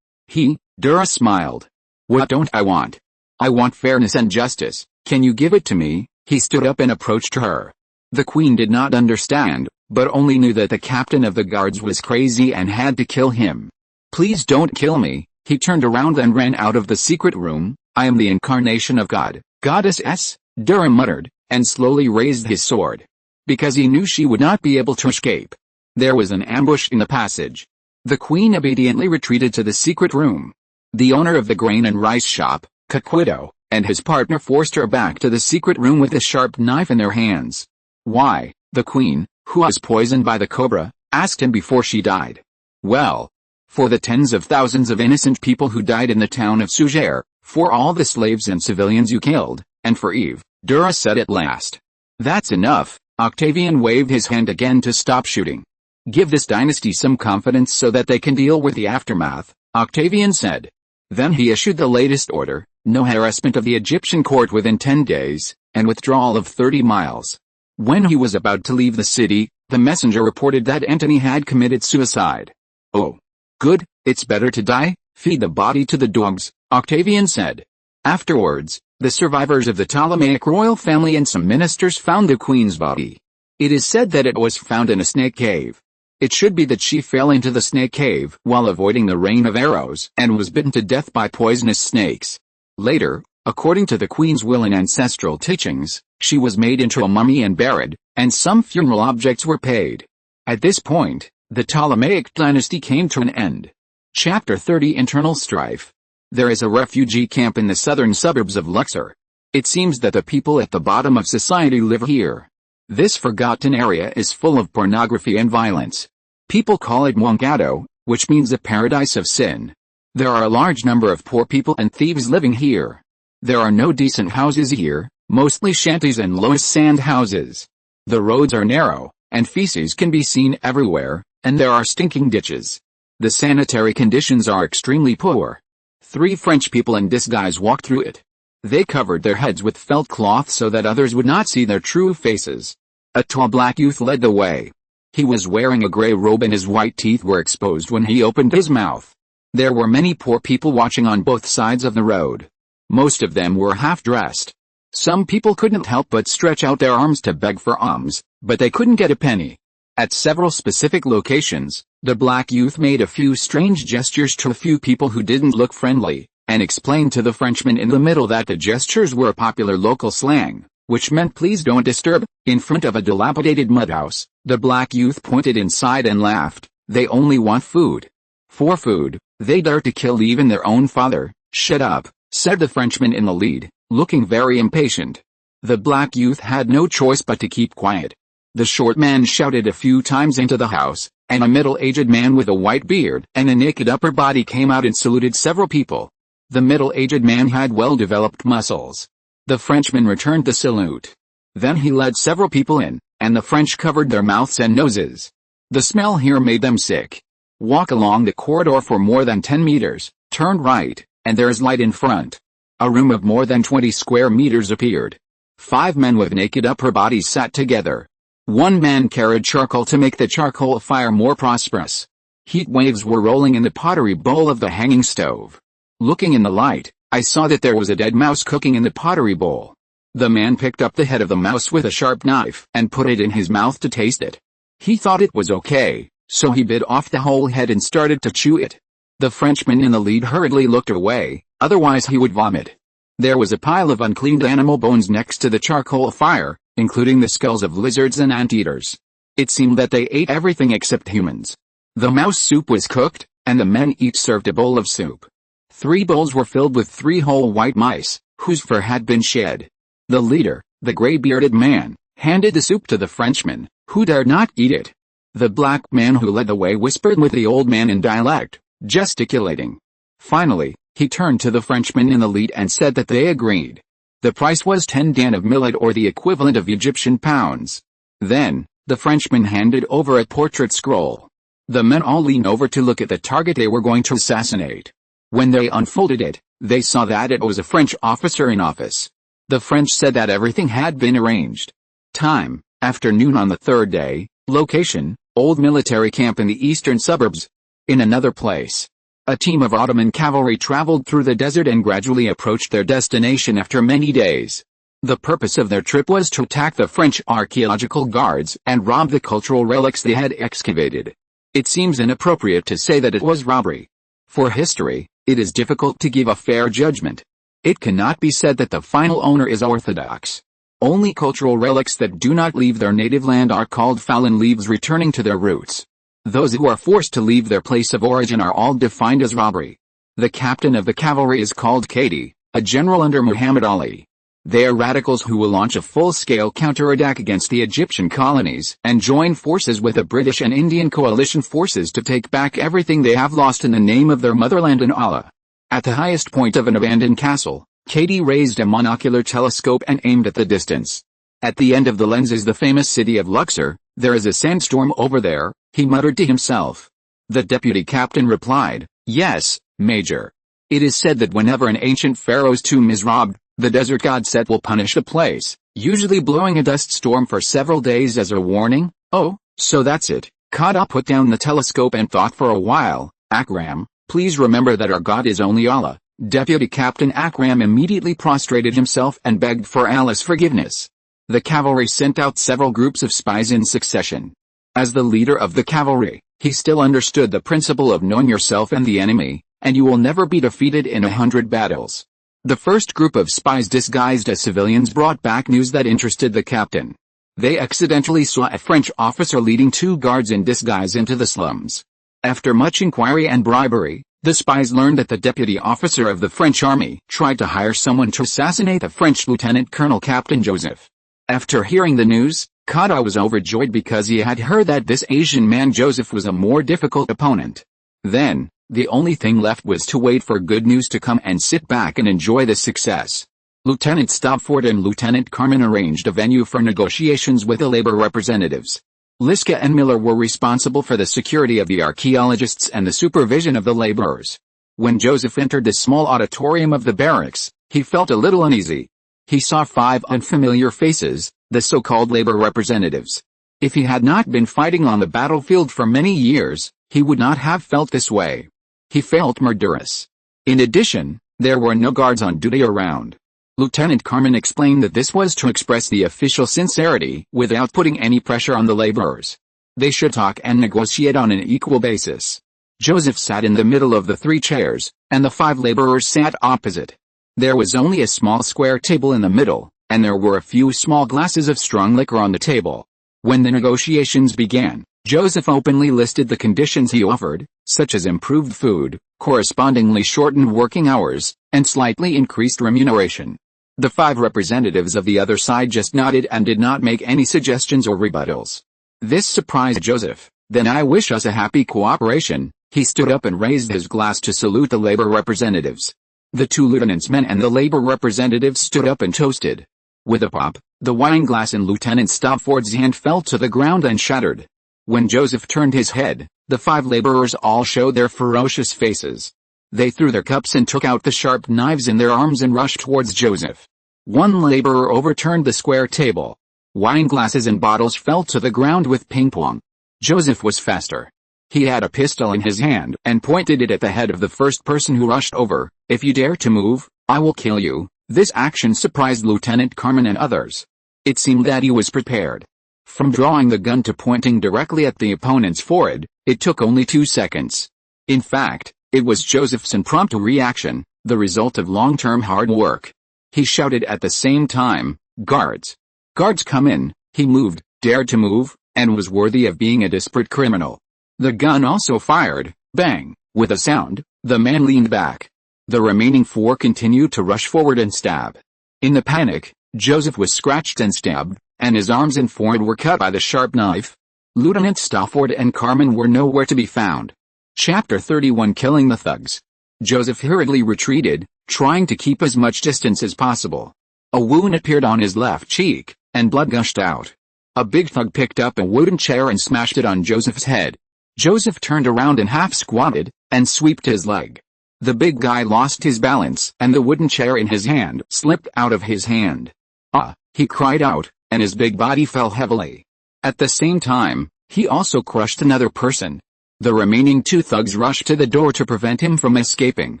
Dura smiled. What don't I want? I want fairness and justice. Can you give it to me? He stood up and approached her. The queen did not understand, but only knew that the captain of the guards was crazy and had to kill him. Please don't kill me. He turned around and ran out of the secret room. I am the incarnation of God, goddess, Dura muttered, and slowly raised his sword. Because he knew she would not be able to escape. There was an ambush in the passage. The queen obediently retreated to the secret room. The owner of the grain and rice shop, Kaquito, and his partner forced her back to the secret room with a sharp knife in their hands. Why? The queen, who was poisoned by the cobra, asked him before she died. Well, for the tens of thousands of innocent people who died in the town of Suger, for all the slaves and civilians you killed, and for Eve, Dura said at last. That's enough. Octavian waved his hand again to stop shooting. Give this dynasty some confidence so that they can deal with the aftermath, Octavian said. Then he issued the latest order, no harassment of the Egyptian court within 10 days, and withdrawal of 30 miles. When he was about to leave the city, the messenger reported that Antony had committed suicide. Oh. Good, it's better to die, feed the body to the dogs, Octavian said. Afterwards, the survivors of the Ptolemaic royal family and some ministers found the queen's body. It is said that it was found in a snake cave. It should be that she fell into the snake cave while avoiding the rain of arrows and was bitten to death by poisonous snakes. Later, according to the queen's will and ancestral teachings, she was made into a mummy and buried, and some funeral objects were paid. At this point, The Ptolemaic dynasty came to an end. Chapter 30 Internal Strife. There is a refugee camp in the southern suburbs of Luxor. It seems that the people at the bottom of society live here. This forgotten area is full of pornography and violence. People call it Mwangado, which means a paradise of sin. There are a large number of poor people and thieves living here. There are no decent houses here, mostly shanties and low sand houses. The roads are narrow, and feces can be seen everywhere, and there are stinking ditches. The sanitary conditions are extremely poor. 3 French people in disguise walked through it. They covered their heads with felt cloth so that others would not see their true faces. A tall black youth led the way. He was wearing a gray robe and his white teeth were exposed when he opened his mouth. There were many poor people watching on both sides of the road. Most of them were half-dressed. Some people couldn't help but stretch out their arms to beg for alms, but they couldn't get a penny. At several specific locations, the black youth made a few strange gestures to a few people who didn't look friendly, and explained to the Frenchman in the middle that the gestures were a popular local slang, which meant please don't disturb. In front of a dilapidated mud house, the black youth pointed inside and laughed. They only want food. For food, they dare to kill even their own father. Shut up, said the Frenchman in the lead, looking very impatient. The black youth had no choice but to keep quiet. The short man shouted a few times into the house, and a middle-aged man with a white beard and a naked upper body came out and saluted several people. The middle-aged man had well-developed muscles. The Frenchman returned the salute. Then he led several people in, and the French covered their mouths and noses. The smell here made them sick. Walk along the corridor for more than 10 meters, turn right, and there is light in front. A room of more than 20 square meters appeared. 5 men with naked upper bodies sat together. 1 man carried charcoal to make the charcoal fire more prosperous. Heat waves were rolling in the pottery bowl of the hanging stove. Looking in the light, I saw that there was a dead mouse cooking in the pottery bowl. The man picked up the head of the mouse with a sharp knife and put it in his mouth to taste it. He thought it was okay, so he bit off the whole head and started to chew it. The Frenchman in the lead hurriedly looked away, otherwise he would vomit. There was a pile of uncleaned animal bones next to the charcoal fire, including the skulls of lizards and anteaters. It seemed that they ate everything except humans. The mouse soup was cooked, and the men each served a bowl of soup. 3 bowls were filled with 3 whole white mice, whose fur had been shed. The leader, the gray-bearded man, handed the soup to the Frenchman, who dared not eat it. The black man who led the way whispered with the old man in dialect, gesticulating. Finally, he turned to the Frenchman in the lead and said that they agreed. The price was 10 dan of millet or the equivalent of Egyptian pounds. Then, the Frenchman handed over a portrait scroll. The men all leaned over to look at the target they were going to assassinate. When they unfolded it, they saw that it was a French officer in office. The French said that everything had been arranged. Time, afternoon on the 3rd day. Location, old military camp in the eastern suburbs. In another place, a team of Ottoman cavalry traveled through the desert and gradually approached their destination after many days. The purpose of their trip was to attack the French archaeological guards and rob the cultural relics they had excavated. It seems inappropriate to say that it was robbery. For history, it is difficult to give a fair judgment. It cannot be said that the final owner is orthodox. Only cultural relics that do not leave their native land are called fallen leaves returning to their roots. Those who are forced to leave their place of origin are all defined as robbery. The captain of the cavalry is called Qadi, a general under Muhammad Ali. They are radicals who will launch a full-scale counterattack against the Egyptian colonies and join forces with the British and Indian coalition forces to take back everything they have lost in the name of their motherland and Allah. At the highest point of an abandoned castle, Qadi raised a monocular telescope and aimed at the distance. At the end of the lens is the famous city of Luxor. There is a sandstorm over there, he muttered to himself. The deputy captain replied, yes, Major. It is said that whenever an ancient pharaoh's tomb is robbed, the desert god Set will punish the place, usually blowing a dust storm for several days as a warning. Oh, so that's it. Qadi put down the telescope and thought for a while. Akram, please remember that our God is only Allah. Deputy Captain Akram immediately prostrated himself and begged for Allah's forgiveness. The cavalry sent out several groups of spies in succession. As the leader of the cavalry, he still understood the principle of knowing yourself and the enemy, and you will never be defeated in 100 battles. The first group of spies disguised as civilians brought back news that interested the captain. They accidentally saw a French officer leading 2 guards in disguise into the slums. After much inquiry and bribery, the spies learned that the deputy officer of the French army tried to hire someone to assassinate the French Lieutenant Colonel Captain Joseph. After hearing the news, Kada was overjoyed because he had heard that this Asian man Joseph was a more difficult opponent. Then, the only thing left was to wait for good news to come and sit back and enjoy the success. Lieutenant Stopford and Lieutenant Carmen arranged a venue for negotiations with the labor representatives. Liska and Miller were responsible for the security of the archaeologists and the supervision of the laborers. When Joseph entered the small auditorium of the barracks, he felt a little uneasy. He saw 5 unfamiliar faces, the so-called labor representatives. If he had not been fighting on the battlefield for many years, he would not have felt this way. He felt murderous. In addition, there were no guards on duty around. Lieutenant Carmen explained that this was to express the official sincerity without putting any pressure on the laborers. They should talk and negotiate on an equal basis. Joseph sat in the middle of the 3 chairs, and the 5 laborers sat opposite. There was only a small square table in the middle, and there were a few small glasses of strong liquor on the table. When the negotiations began, Joseph openly listed the conditions he offered, such as improved food, correspondingly shortened working hours, and slightly increased remuneration. The 5 representatives of the other side just nodded and did not make any suggestions or rebuttals. This surprised Joseph. "Then I wish us a happy cooperation." He stood up and raised his glass to salute the labor representatives. The 2 lieutenants' men and the labor representatives stood up and toasted. With a pop, the wine glass in Lieutenant Stopford's hand fell to the ground and shattered. When Joseph turned his head, the 5 laborers all showed their ferocious faces. They threw their cups and took out the sharp knives in their arms and rushed towards Joseph. One laborer overturned the square table. Wine glasses and bottles fell to the ground with ping-pong. Joseph was faster. He had a pistol in his hand and pointed it at the head of the first person who rushed over. "If you dare to move, I will kill you." This action surprised Lieutenant Carmen and others. It seemed that he was prepared. From drawing the gun to pointing directly at the opponent's forehead, it took only 2 seconds. In fact, it was Joseph's impromptu reaction, the result of long-term hard work. He shouted at the same time, "Guards! Guards, come in!" He moved, dared to move, and was worthy of being a desperate criminal. The gun also fired. Bang! With a sound, the man leaned back. The remaining 4 continued to rush forward and stab. In the panic, Joseph was scratched and stabbed, and his arms and forehead were cut by the sharp knife. Lieutenant Stopford and Carmen were nowhere to be found. Chapter 31 Killing the Thugs. Joseph hurriedly retreated, trying to keep as much distance as possible. A wound appeared on his left cheek, and blood gushed out. A big thug picked up a wooden chair and smashed it on Joseph's head. Joseph turned around and half squatted, and swept his leg. The big guy lost his balance, and the wooden chair in his hand slipped out of his hand. "Ah!" he cried out, and his big body fell heavily. At the same time, he also crushed another person. The remaining 2 thugs rushed to the door to prevent him from escaping.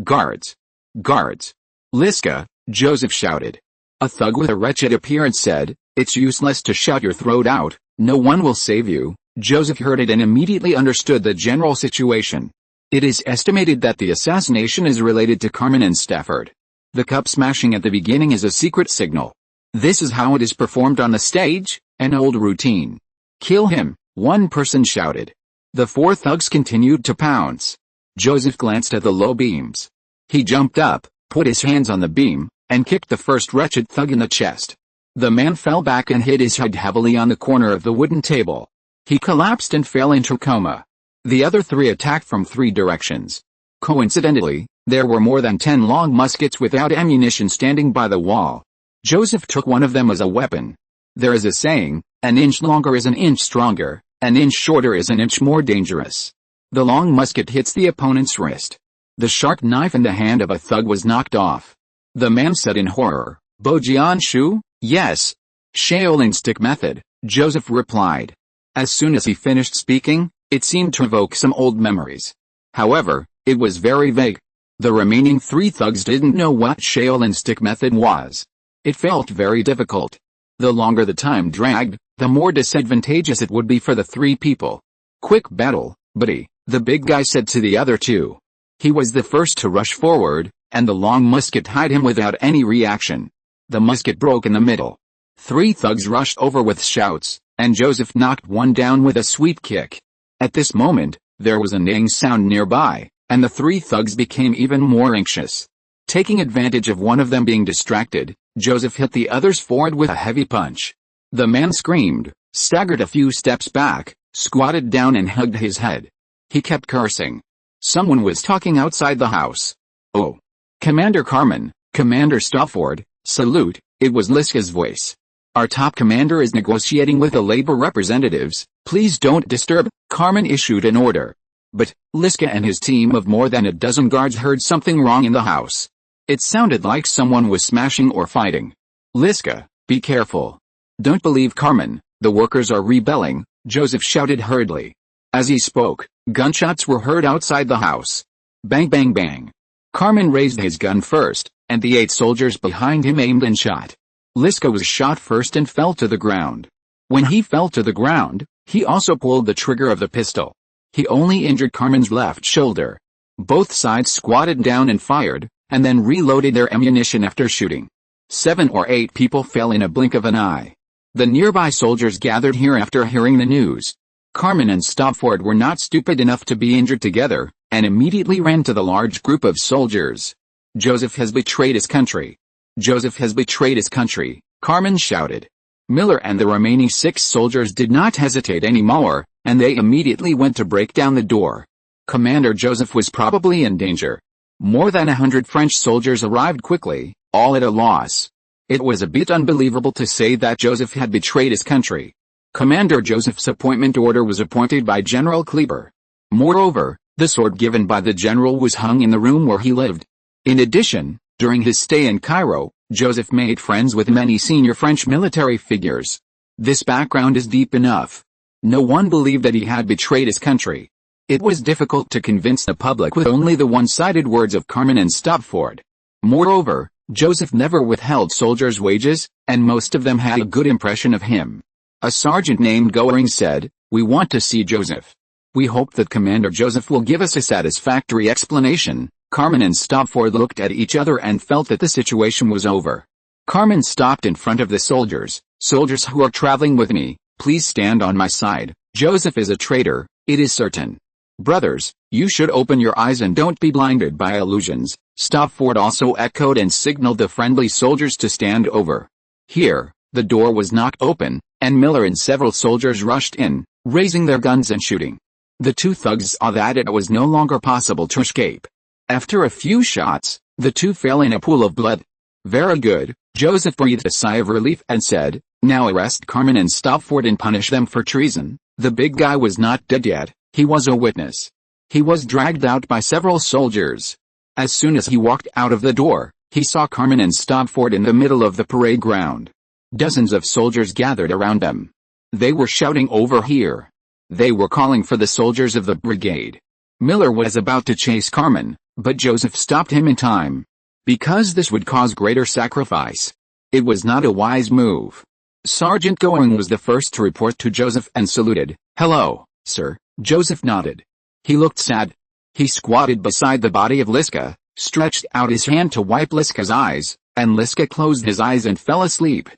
"Guards! Guards! Liska!" Joseph shouted. A thug with a wretched appearance said, "It's useless to shout your throat out, no one will save you." Joseph heard it and immediately understood the general situation. It is estimated that the assassination is related to Carmen and Stafford. The cup smashing at the beginning is a secret signal. This is how it is performed on the stage, an old routine. "Kill him," one person shouted. The 4 thugs continued to pounce. Joseph glanced at the low beams. He jumped up, put his hands on the beam, and kicked the first wretched thug in the chest. The man fell back and hit his head heavily on the corner of the wooden table. He collapsed and fell into coma. The other 3 attacked from 3 directions. Coincidentally, there were more than 10 long muskets without ammunition standing by the wall. Joseph took one of them as a weapon. There is a saying, "An inch longer is an inch stronger, an inch shorter is an inch more dangerous." The long musket hits the opponent's wrist. The sharp knife in the hand of a thug was knocked off. The man said in horror, "Bojian Shu?" "Yes. Shaolin stick method," Joseph replied. As soon as he finished speaking, it seemed to evoke some old memories. However, it was very vague. The remaining 3 thugs didn't know what Shaolin stick method was. It felt very difficult. The longer the time dragged, the more disadvantageous it would be for the 3 people. "Quick battle, buddy," the big guy said to the other 2. He was the first to rush forward, and the long musket hit him without any reaction. The musket broke in the middle. 3 thugs rushed over with shouts, and Joseph knocked one down with a sweep kick. At this moment, there was a neighing sound nearby, and the 3 thugs became even more anxious. Taking advantage of one of them being distracted, Joseph hit the other's forehead with a heavy punch. The man screamed, staggered a few steps back, squatted down and hugged his head. He kept cursing. Someone was talking outside the house. "Oh. Commander Carmen, Commander Stafford, salute," it was Liska's voice. "Our top commander is negotiating with the labor representatives, please don't disturb," Carmen issued an order. But, Liska and his team of more than a dozen guards heard something wrong in the house. It sounded like someone was smashing or fighting. "Liska, be careful. Don't believe Carmen, the workers are rebelling," Joseph shouted hurriedly. As he spoke, gunshots were heard outside the house. Bang bang bang. Carmen raised his gun first, and the 8 soldiers behind him aimed and shot. Liska was shot first and fell to the ground. When he fell to the ground, he also pulled the trigger of the pistol. He only injured Carmen's left shoulder. Both sides squatted down and fired, and then reloaded their ammunition after shooting. 7 or 8 people fell in a blink of an eye. The nearby soldiers gathered here after hearing the news. Carmen and Stafford were not stupid enough to be injured together, and immediately ran to the large group of soldiers. "Joseph has betrayed his country. Joseph has betrayed his country," Carmen shouted. Miller and the remaining 6 soldiers did not hesitate anymore, and they immediately went to break down the door. Commander Joseph was probably in danger. More than 100 French soldiers arrived quickly, all at a loss. It was a bit unbelievable to say that Joseph had betrayed his country. Commander Joseph's appointment order was appointed by General Cleopatra. Moreover, the sword given by the general was hung in the room where he lived. In addition, during his stay in Cairo, Joseph made friends with many senior French military figures. This background is deep enough. No one believed that he had betrayed his country. It was difficult to convince the public with only the one-sided words of Carmen and Stafford. Moreover, Joseph never withheld soldiers' wages, and most of them had a good impression of him. A sergeant named Goering said, "We want to see Joseph. We hope that Commander Joseph will give us a satisfactory explanation." Carmen and Stafford looked at each other and felt that the situation was over. Carmen stopped in front of the soldiers. "Soldiers who are traveling with me, please stand on my side. Joseph is a traitor, it is certain. Brothers, you should open your eyes and don't be blinded by illusions." Stafford also echoed and signaled the friendly soldiers to stand over. Here, the door was knocked open, and Miller and several soldiers rushed in, raising their guns and shooting. The 2 thugs saw that it was no longer possible to escape. After a few shots, the 2 fell in a pool of blood. "Very good," Joseph breathed a sigh of relief and said, "Now arrest Carmen and Stafford and punish them for treason." The big guy was not dead yet, he was a witness. He was dragged out by several soldiers. As soon as he walked out of the door, he saw Carmen and Stafford in the middle of the parade ground. Dozens of soldiers gathered around them. They were shouting, "Over here!" They were calling for the soldiers of the brigade. Miller was about to chase Carmen, but Joseph stopped him in time. Because this would cause greater sacrifice. It was not a wise move. Sergeant Goering was the first to report to Joseph and saluted. "Hello, sir." Joseph nodded. He looked sad. He squatted beside the body of Liska, stretched out his hand to wipe Liska's eyes, and Liska closed his eyes and fell asleep.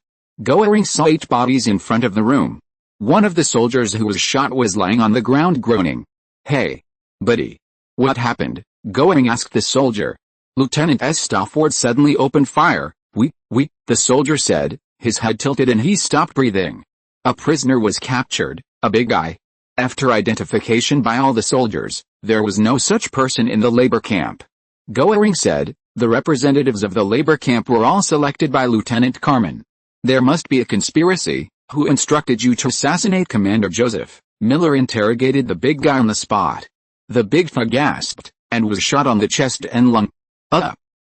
Goering saw 8 bodies in front of the room. One of the soldiers who was shot was lying on the ground groaning. "Hey, buddy. What happened?" Goering asked the soldier. Lieutenant S. Stafford suddenly opened fire. We, the soldier said, his head tilted and he stopped breathing. A prisoner was captured, a big guy. After identification by all the soldiers, there was no such person in the labor camp. Goering said, the representatives of the labor camp were all selected by Lieutenant Carmen. "There must be a conspiracy. Who instructed you to assassinate Commander Joseph?" Miller interrogated the big guy on the spot. The big thug gasped, and was shot on the chest and lung.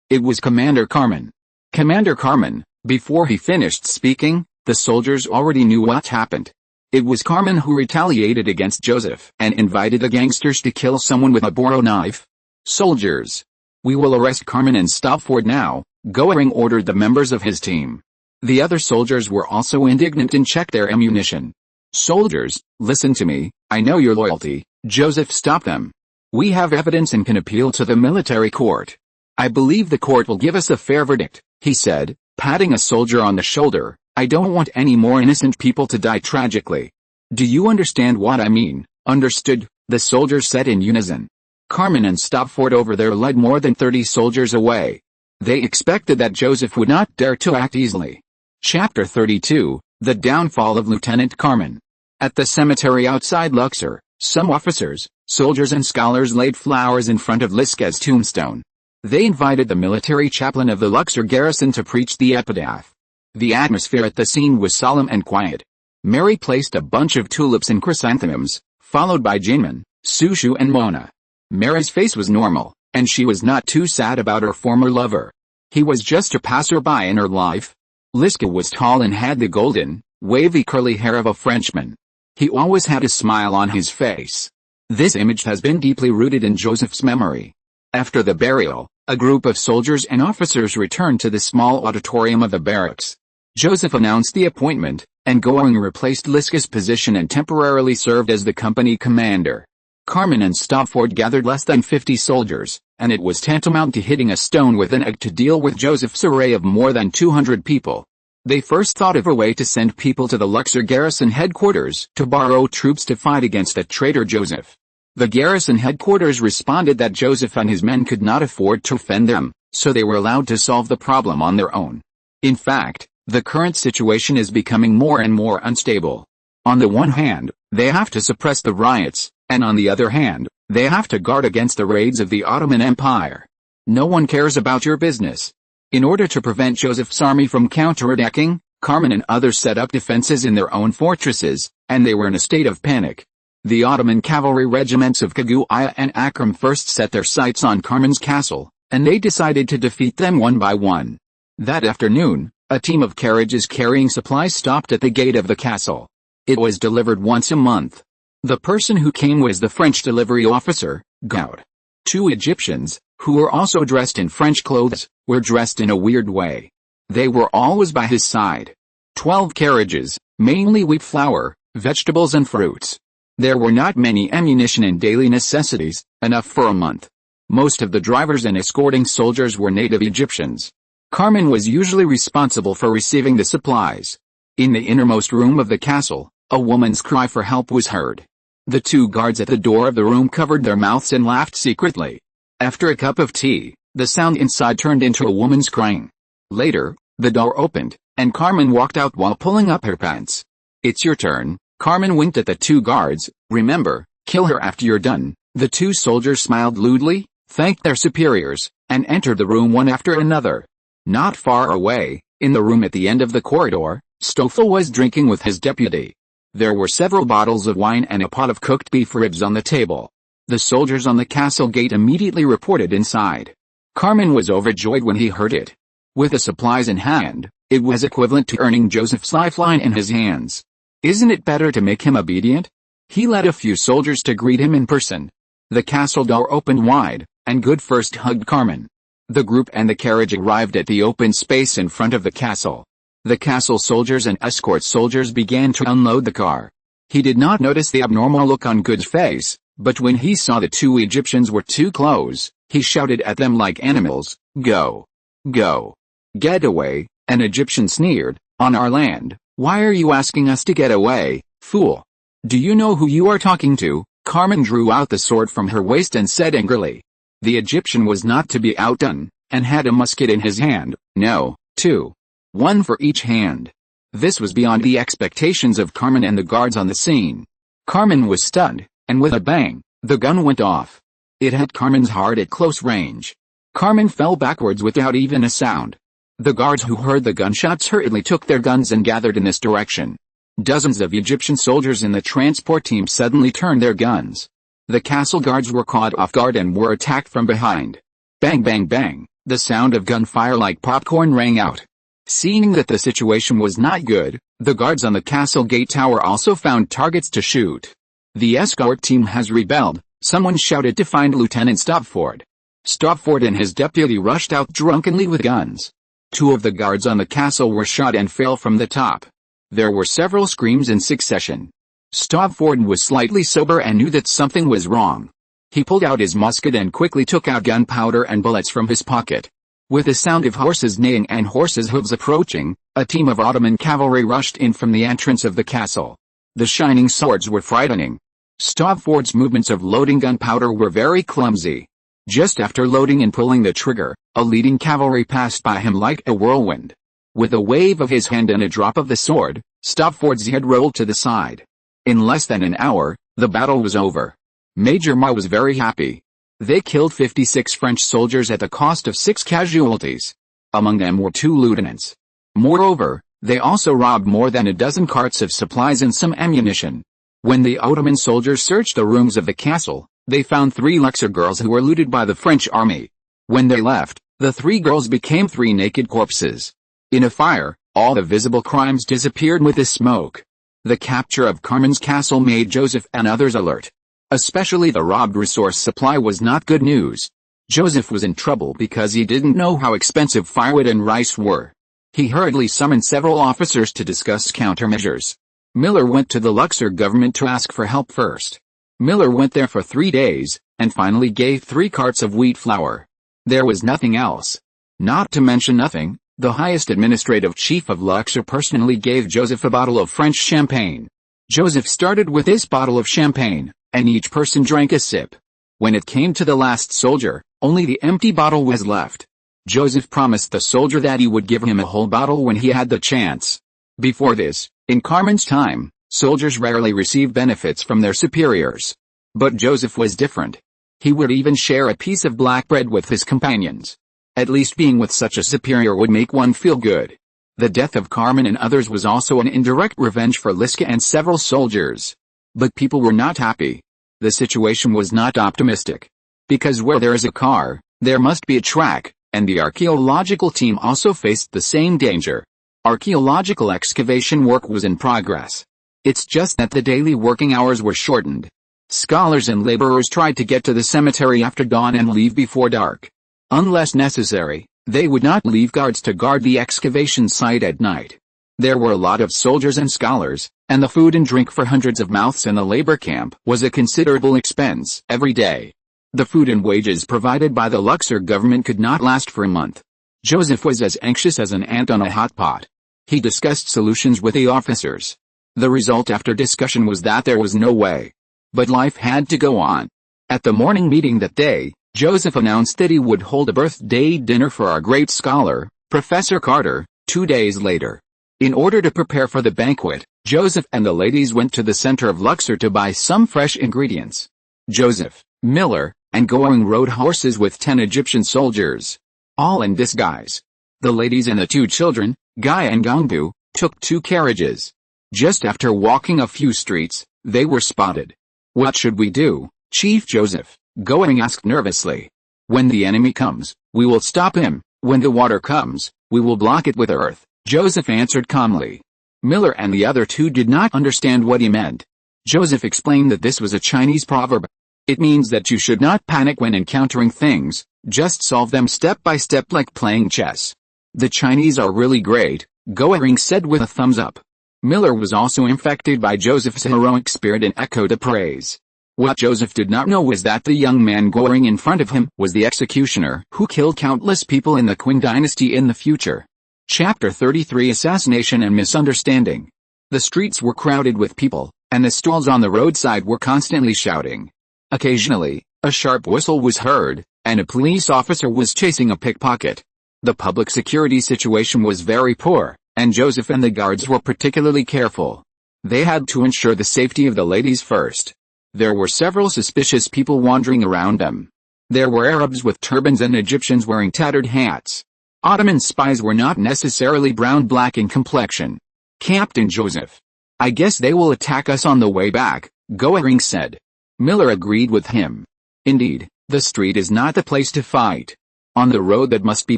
It was Commander Carmen. Commander Carmen. Before he finished speaking, the soldiers already knew what happened. It was Carmen who retaliated against Joseph and invited the gangsters to kill someone with a borrow knife. "Soldiers. We will arrest Carmen and Stafford now," Goering ordered the members of his team. The other soldiers were also indignant and checked their ammunition. "Soldiers, listen to me, I know your loyalty." Joseph stopped them. "We have evidence and can appeal to the military court. I believe the court will give us a fair verdict," he said, patting a soldier on the shoulder. I don't want any more innocent people to die tragically. Do you understand what I mean? Understood, the soldiers said in unison. Carmen and Stopford over there led more than 30 soldiers away. They expected that Joseph would not dare to act easily. Chapter 32, The Downfall of Lieutenant Carmen. At the cemetery outside Luxor, some officers, soldiers and scholars laid flowers in front of Liska's tombstone. They invited the military chaplain of the Luxor garrison to preach the epitaph. The atmosphere at the scene was solemn and quiet. Mary placed a bunch of tulips and chrysanthemums, followed by Jinman, Sushu and Mona. Mary's face was normal, and she was not too sad about her former lover. He was just a passerby in her life. Liska was tall and had the golden, wavy curly hair of a Frenchman. He always had a smile on his face. This image has been deeply rooted in Joseph's memory. After the burial, a group of soldiers and officers returned to the small auditorium of the barracks. Joseph announced the appointment, and Going replaced Liska's position and temporarily served as the company commander. Carmen and Stopford gathered less than 50 soldiers, and it was tantamount to hitting a stone with an egg to deal with Joseph's array of more than 200 people. They first thought of a way to send people to the Luxor garrison headquarters to borrow troops to fight against the traitor Joseph. The garrison headquarters responded that Joseph and his men could not afford to defend them, so they were allowed to solve the problem on their own. In fact, the current situation is becoming more and more unstable. On the one hand, they have to suppress the riots, and on the other hand, they have to guard against the raids of the Ottoman Empire. No one cares about your business. In order to prevent Joseph's army from counterattacking, Carmen and others set up defenses in their own fortresses, and they were in a state of panic. The Ottoman cavalry regiments of Kaguya and Akram first set their sights on Carmen's castle, and they decided to defeat them one by one. That afternoon, a team of carriages carrying supplies stopped at the gate of the castle. It was delivered once a month. The person who came was the French delivery officer, Goud. Two Egyptians, who were also dressed in French clothes, were dressed in a weird way. They were always by his side. 12 carriages, mainly wheat flour, vegetables and fruits. There were not many ammunition and daily necessities, enough for a month. Most of the drivers and escorting soldiers were native Egyptians. Carmen was usually responsible for receiving the supplies. In the innermost room of the castle, a woman's cry for help was heard. The two guards at the door of the room covered their mouths and laughed secretly. After a cup of tea, the sound inside turned into a woman's crying. Later, the door opened, and Carmen walked out while pulling up her pants. "It's your turn." Carmen winked at the two guards. "Remember, kill her after you're done." The two soldiers smiled lewdly, thanked their superiors, and entered the room one after another. Not far away, in the room at the end of the corridor, Stoffel was drinking with his deputy. There were several bottles of wine and a pot of cooked beef ribs on the table. The soldiers on the castle gate immediately reported inside. Carmen was overjoyed when he heard it. With the supplies in hand, it was equivalent to earning Joseph's lifeline in his hands. Isn't it better to make him obedient? He led a few soldiers to greet him in person. The castle door opened wide, and Good first hugged Carmen. The group and the carriage arrived at the open space in front of the castle. The castle soldiers and escort soldiers began to unload the car. He did not notice the abnormal look on Good's face, but when he saw the two Egyptians were too close, he shouted at them like animals, "Go! Go! Get away!" An Egyptian sneered, "On our land, why are you asking us to get away, fool? Do you know who you are talking to?" Carmen drew out the sword from her waist and said angrily. The Egyptian was not to be outdone, and had a musket in his hand. No, two. One for each hand. This was beyond the expectations of Carmen and the guards on the scene. Carmen was stunned, and with a bang, the gun went off. It hit Carmen's heart at close range. Carmen fell backwards without even a sound. The guards who heard the gunshots hurriedly took their guns and gathered in this direction. Dozens of Egyptian soldiers in the transport team suddenly turned their guns. The castle guards were caught off guard and were attacked from behind. Bang bang bang, the sound of gunfire like popcorn rang out. Seeing that the situation was not good, the guards on the castle gate tower also found targets to shoot. "The escort team has rebelled," someone shouted to find Lieutenant Stopford. Stopford and his deputy rushed out drunkenly with guns. Two of the guards on the castle were shot and fell from the top. There were several screams in succession. Stopford was slightly sober and knew that something was wrong. He pulled out his musket and quickly took out gunpowder and bullets from his pocket. With the sound of horses neighing and horses' hooves approaching, a team of Ottoman cavalry rushed in from the entrance of the castle. The shining swords were frightening. Stopford's movements of loading gunpowder were very clumsy. Just after loading and pulling the trigger, a leading cavalry passed by him like a whirlwind. With a wave of his hand and a drop of the sword, Stopford's head rolled to the side. In less than an hour, the battle was over. Major Ma was very happy. They killed 56 French soldiers at the cost of 6 casualties. Among them were 2 lieutenants. Moreover, they also robbed more than a dozen carts of supplies and some ammunition. When the Ottoman soldiers searched the rooms of the castle, they found 3 Luxor girls who were looted by the French army. When they left, the 3 girls became 3 naked corpses. In a fire, all the visible crimes disappeared with the smoke. The capture of Carmen's castle made Joseph and others alert. Especially the robbed resource supply was not good news. Joseph was in trouble because he didn't know how expensive firewood and rice were. He hurriedly summoned several officers to discuss countermeasures. Miller went to the Luxor government to ask for help first. Miller went there for 3 days, and finally gave 3 carts of wheat flour. There was nothing else. Not to mention nothing, the highest administrative chief of Luxor personally gave Joseph a bottle of French champagne. Joseph started with this bottle of champagne, and each person drank a sip. When it came to the last soldier, only the empty bottle was left. Joseph promised the soldier that he would give him a whole bottle when he had the chance. Before this, in Carmen's time, soldiers rarely received benefits from their superiors. But Joseph was different. He would even share a piece of black bread with his companions. At least being with such a superior would make one feel good. The death of Carmen and others was also an indirect revenge for Liska and several soldiers. But people were not happy. The situation was not optimistic. Because where there is a car, there must be a track, and the archaeological team also faced the same danger. Archaeological excavation work was in progress. It's just that the daily working hours were shortened. Scholars and laborers tried to get to the cemetery after dawn and leave before dark. Unless necessary, they would not leave guards to guard the excavation site at night. There were a lot of soldiers and scholars, and the food and drink for hundreds of mouths in the labor camp was a considerable expense every day. The food and wages provided by the Luxor government could not last for a month. Joseph was as anxious as an ant on a hot pot. He discussed solutions with the officers. The result after discussion was that there was no way. But life had to go on. At the morning meeting that day, Joseph announced that he would hold a birthday dinner for our great scholar, Professor Carter, 2 days later. In order to prepare for the banquet, Joseph and the ladies went to the center of Luxor to buy some fresh ingredients. Joseph, Miller, and Goering rode horses with 10 Egyptian soldiers. All in disguise. The ladies and the 2 children, Guy and Gangbu, took 2 carriages. Just after walking a few streets, they were spotted. "What should we do, Chief Joseph?" Goering asked nervously. "When the enemy comes, we will stop him. When the water comes, we will block it with earth," Joseph answered calmly. Miller and the other 2 did not understand what he meant. Joseph explained that this was a Chinese proverb. It means that you should not panic when encountering things, just solve them step by step like playing chess. "The Chinese are really great," Goering said with a thumbs up. Miller was also infected by Joseph's heroic spirit and echoed a praise. What Joseph did not know was that the young man Goering in front of him was the executioner who killed countless people in the Qing dynasty in the future. Chapter 33: Assassination and Misunderstanding. The streets were crowded with people, and the stalls on the roadside were constantly shouting. Occasionally, a sharp whistle was heard, and a police officer was chasing a pickpocket. The public security situation was very poor, and Joseph and the guards were particularly careful. They had to ensure the safety of the ladies first. There were several suspicious people wandering around them. There were Arabs with turbans and Egyptians wearing tattered hats. Ottoman spies were not necessarily brown-black in complexion. "Captain Joseph, I guess they will attack us on the way back," Goering said. Miller agreed with him. Indeed, the street is not the place to fight. On the road that must be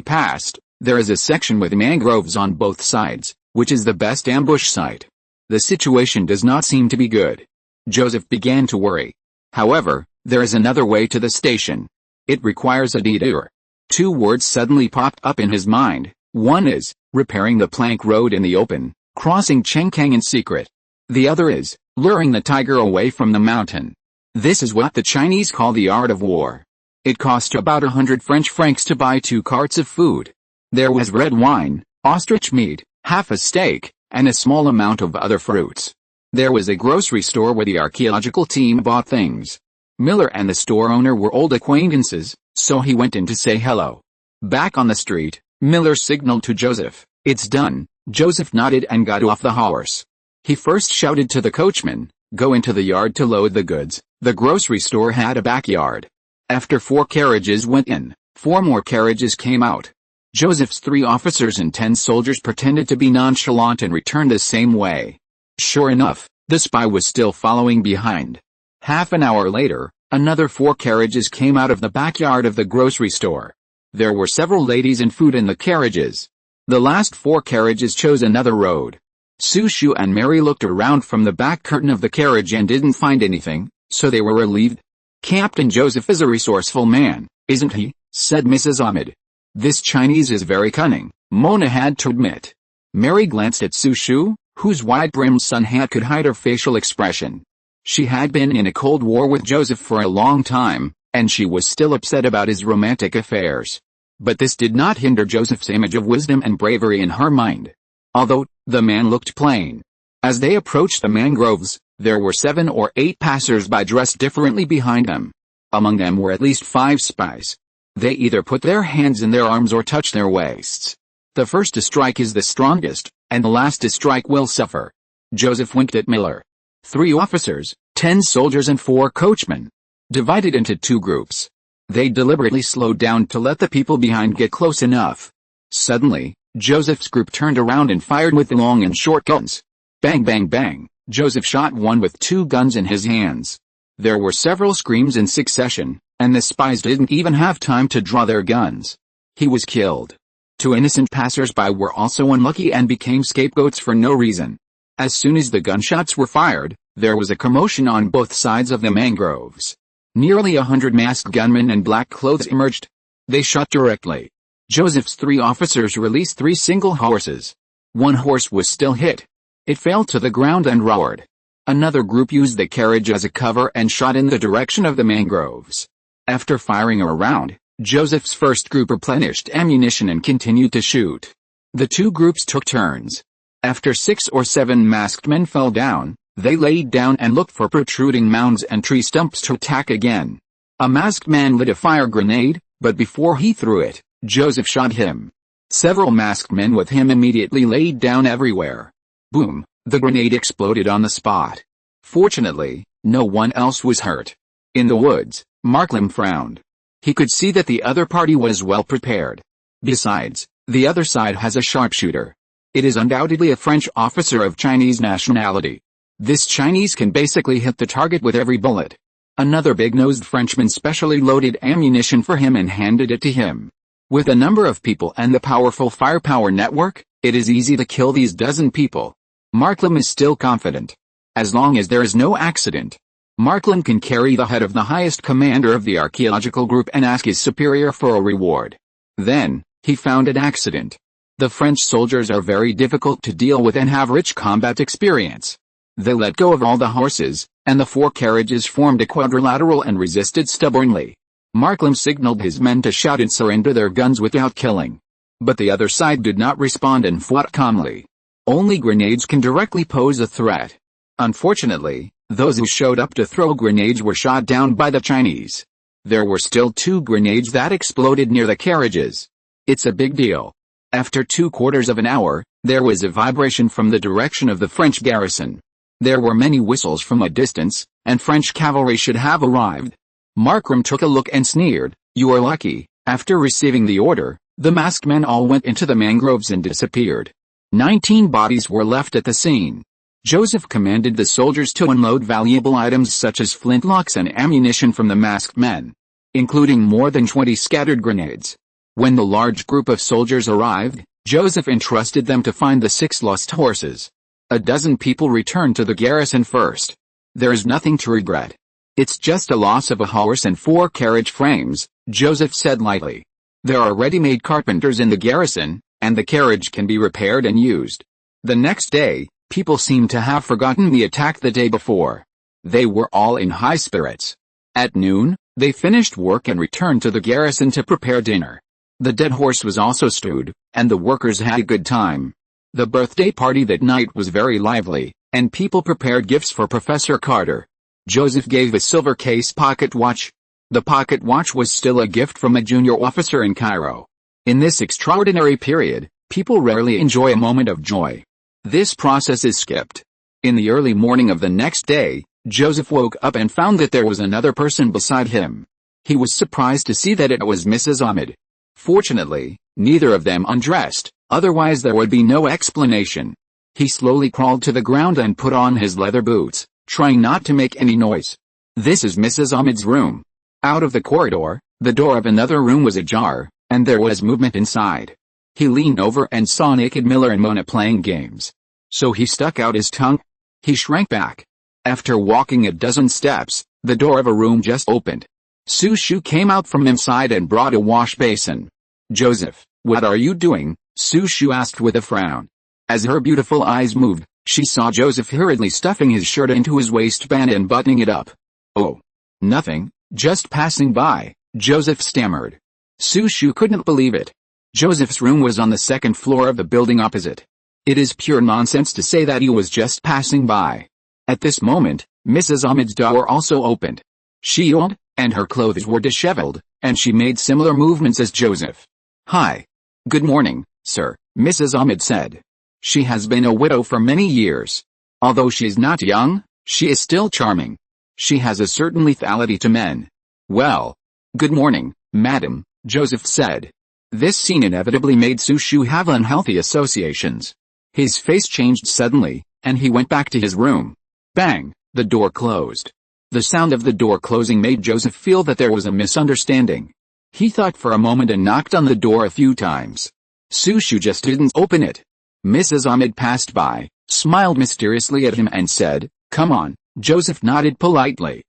passed, there is a section with mangroves on both sides, which is the best ambush site. The situation does not seem to be good. Joseph began to worry. However, there is another way to the station. It requires a detour. 2 words suddenly popped up in his mind. One is, repairing the plank road in the open, crossing Chenkang in secret. The other is, luring the tiger away from the mountain. This is what the Chinese call the art of war. It cost about 100 French francs to buy 2 carts of food. There was red wine, ostrich meat, half a steak, and a small amount of other fruits. There was a grocery store where the archaeological team bought things. Miller and the store owner were old acquaintances, so he went in to say hello. Back on the street, Miller signaled to Joseph. "It's done." Joseph nodded and got off the horse. He first shouted to the coachman, "Go into the yard to load the goods." The grocery store had a backyard. After 4 carriages went in, 4 more carriages came out. Joseph's 3 officers and 10 soldiers pretended to be nonchalant and returned the same way. Sure enough, the spy was still following behind. Half an hour later, another 4 carriages came out of the backyard of the grocery store. There were several ladies and food in the carriages. The last 4 carriages chose another road. Sushu and Mary looked around from the back curtain of the carriage and didn't find anything, so they were relieved. "Captain Joseph is a resourceful man, isn't he?" said Mrs. Ahmed. "This Chinese is very cunning," Mona had to admit. Mary glanced at Sushu, whose wide-brimmed sun hat could hide her facial expression. She had been in a cold war with Joseph for a long time, and she was still upset about his romantic affairs. But this did not hinder Joseph's image of wisdom and bravery in her mind. Although, the man looked plain. As they approached the mangroves, there were 7 or 8 passers-by dressed differently behind them. Among them were at least 5 spies. They either put their hands in their arms or touched their waists. The first to strike is the strongest, and the last to strike will suffer. Joseph winked at Miller. 3 officers, 10 soldiers and 4 coachmen. Divided into 2 groups. They deliberately slowed down to let the people behind get close enough. Suddenly, Joseph's group turned around and fired with the long and short guns. Bang bang bang, Joseph shot one with 2 guns in his hands. There were several screams in succession, and the spies didn't even have time to draw their guns. He was killed. 2 innocent passers-by were also unlucky and became scapegoats for no reason. As soon as the gunshots were fired, there was a commotion on both sides of the mangroves. Nearly 100 masked gunmen in black clothes emerged. They shot directly. Joseph's 3 officers released 3 single horses. 1 horse was still hit. It fell to the ground and roared. Another group used the carriage as a cover and shot in the direction of the mangroves. After firing a round, Joseph's first group replenished ammunition and continued to shoot. The 2 groups took turns. After 6 or 7 masked men fell down, they laid down and looked for protruding mounds and tree stumps to attack again. A masked man lit a fire grenade, but before he threw it, Joseph shot him. Several masked men with him immediately laid down everywhere. Boom, the grenade exploded on the spot. Fortunately, no one else was hurt. In the woods, Marklam frowned. He could see that the other party was well prepared. Besides, the other side has a sharpshooter. It is undoubtedly a French officer of Chinese nationality. This Chinese can basically hit the target with every bullet. Another big-nosed Frenchman specially loaded ammunition for him and handed it to him. With a number of people and the powerful firepower network, it is easy to kill these dozen people. Marklam is still confident. As long as there is no accident, Marklam can carry the head of the highest commander of the archaeological group and ask his superior for a reward. Then, he found an accident. The French soldiers are very difficult to deal with and have rich combat experience. They let go of all the horses, and the 4 carriages formed a quadrilateral and resisted stubbornly. Marklam signaled his men to shout and surrender their guns without killing. But the other side did not respond and fought calmly. Only grenades can directly pose a threat. Unfortunately, those who showed up to throw grenades were shot down by the Chinese. There were still 2 grenades that exploded near the carriages. It's a big deal. After 2/4 of an hour, there was a vibration from the direction of the French garrison. There were many whistles from a distance, and French cavalry should have arrived. Markram took a look and sneered, "You are lucky." After receiving the order, the masked men all went into the mangroves and disappeared. 19 bodies were left at the scene. Joseph commanded the soldiers to unload valuable items such as flintlocks and ammunition from the masked men, including more than 20 scattered grenades. When the large group of soldiers arrived, Joseph entrusted them to find the 6 lost horses. A dozen people returned to the garrison first. There is nothing to regret. It's just a loss of a horse and 4 carriage frames, Joseph said lightly. There are ready-made carpenters in the garrison, and the carriage can be repaired and used. The next day, people seemed to have forgotten the attack the day before. They were all in high spirits. At noon, They finished work and returned to the garrison to prepare dinner. The dead horse was also stewed, and the workers had a good time. The birthday party that night was very lively, and people prepared gifts for Professor Carter. Joseph gave a silver case pocket watch. The pocket watch was still a gift from a junior officer in Cairo. In this extraordinary period, people rarely enjoy a moment of joy. This process is skipped. In the early morning of the next day, Joseph woke up and found that there was another person beside him. He was surprised to see that it was Mrs. Ahmed. Fortunately, neither of them undressed, otherwise there would be no explanation. He slowly crawled to the ground and put on his leather boots, trying not to make any noise. This is Mrs. Ahmed's room. Out of the corridor, the door of another room was ajar, and there was movement inside. He leaned over and saw naked Miller and Mona playing games. So he stuck out his tongue. He shrank back. After walking a dozen steps, the door of a room just opened. Sushu came out from inside and brought a wash basin. "Joseph, what are you doing?" Sushu asked with a frown. As her beautiful eyes moved, she saw Joseph hurriedly stuffing his shirt into his waistband and buttoning it up. "Oh, nothing, just passing by," Joseph stammered. Sushu couldn't believe it. Joseph's room was on the second floor of the building opposite. It is pure nonsense to say that he was just passing by. At this moment, Mrs. Ahmed's door also opened. She yawned, and her clothes were disheveled, and she made similar movements as Joseph. "Hi. Good morning, sir," Mrs. Ahmed said. She has been a widow for many years. Although she is not young, she is still charming. She has a certain lethality to men. "Well, good morning, madam," Joseph said. This scene inevitably made Sushu have unhealthy associations. His face changed suddenly, and he went back to his room. Bang! The door closed. The sound of the door closing made Joseph feel that there was a misunderstanding. He thought for a moment and knocked on the door a few times. Sushu just didn't open it. Mrs. Ahmed passed by, smiled mysteriously at him and said, "Come on." Joseph nodded politely.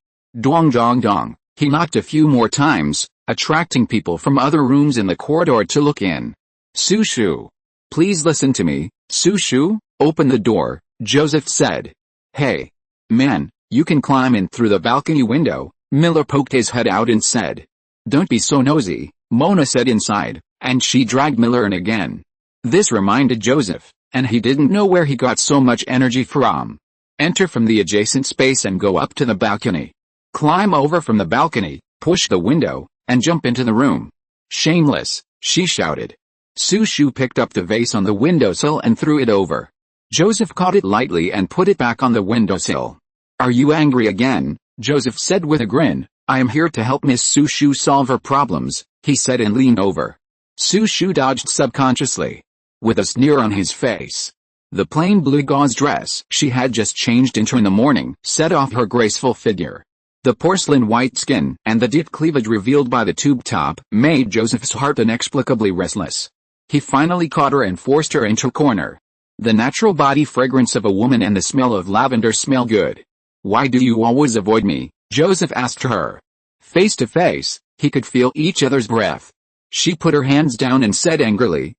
Dong dong dong. He knocked a few more times, attracting people from other rooms in the corridor to look in. "Sushu. Please listen to me, Sushu, open the door," Joseph said. "Hey. Man, you can climb in through the balcony window," Miller poked his head out and said. "Don't be so nosy," Mona said inside, and she dragged Miller in again. This reminded Joseph, and he didn't know where he got so much energy from. Enter from the adjacent space and go up to the balcony. Climb over from the balcony, push the window, and jump into the room. "Shameless," she shouted. Sushu picked up the vase on the windowsill and threw it over. Joseph caught it lightly and put it back on the windowsill. "Are you angry again?" Joseph said with a grin. "I am here to help Miss Sushu solve her problems," he said and leaned over. Sushu dodged subconsciously. With a sneer on his face. The plain blue gauze dress she had just changed into in the morning set off her graceful figure. The porcelain white skin and the deep cleavage revealed by the tube top made Joseph's heart inexplicably restless. He finally caught her and forced her into a corner. The natural body fragrance of a woman and the smell of lavender smell good. "Why do you always avoid me?" Joseph asked her. Face to face, he could feel each other's breath. She put her hands down and said angrily,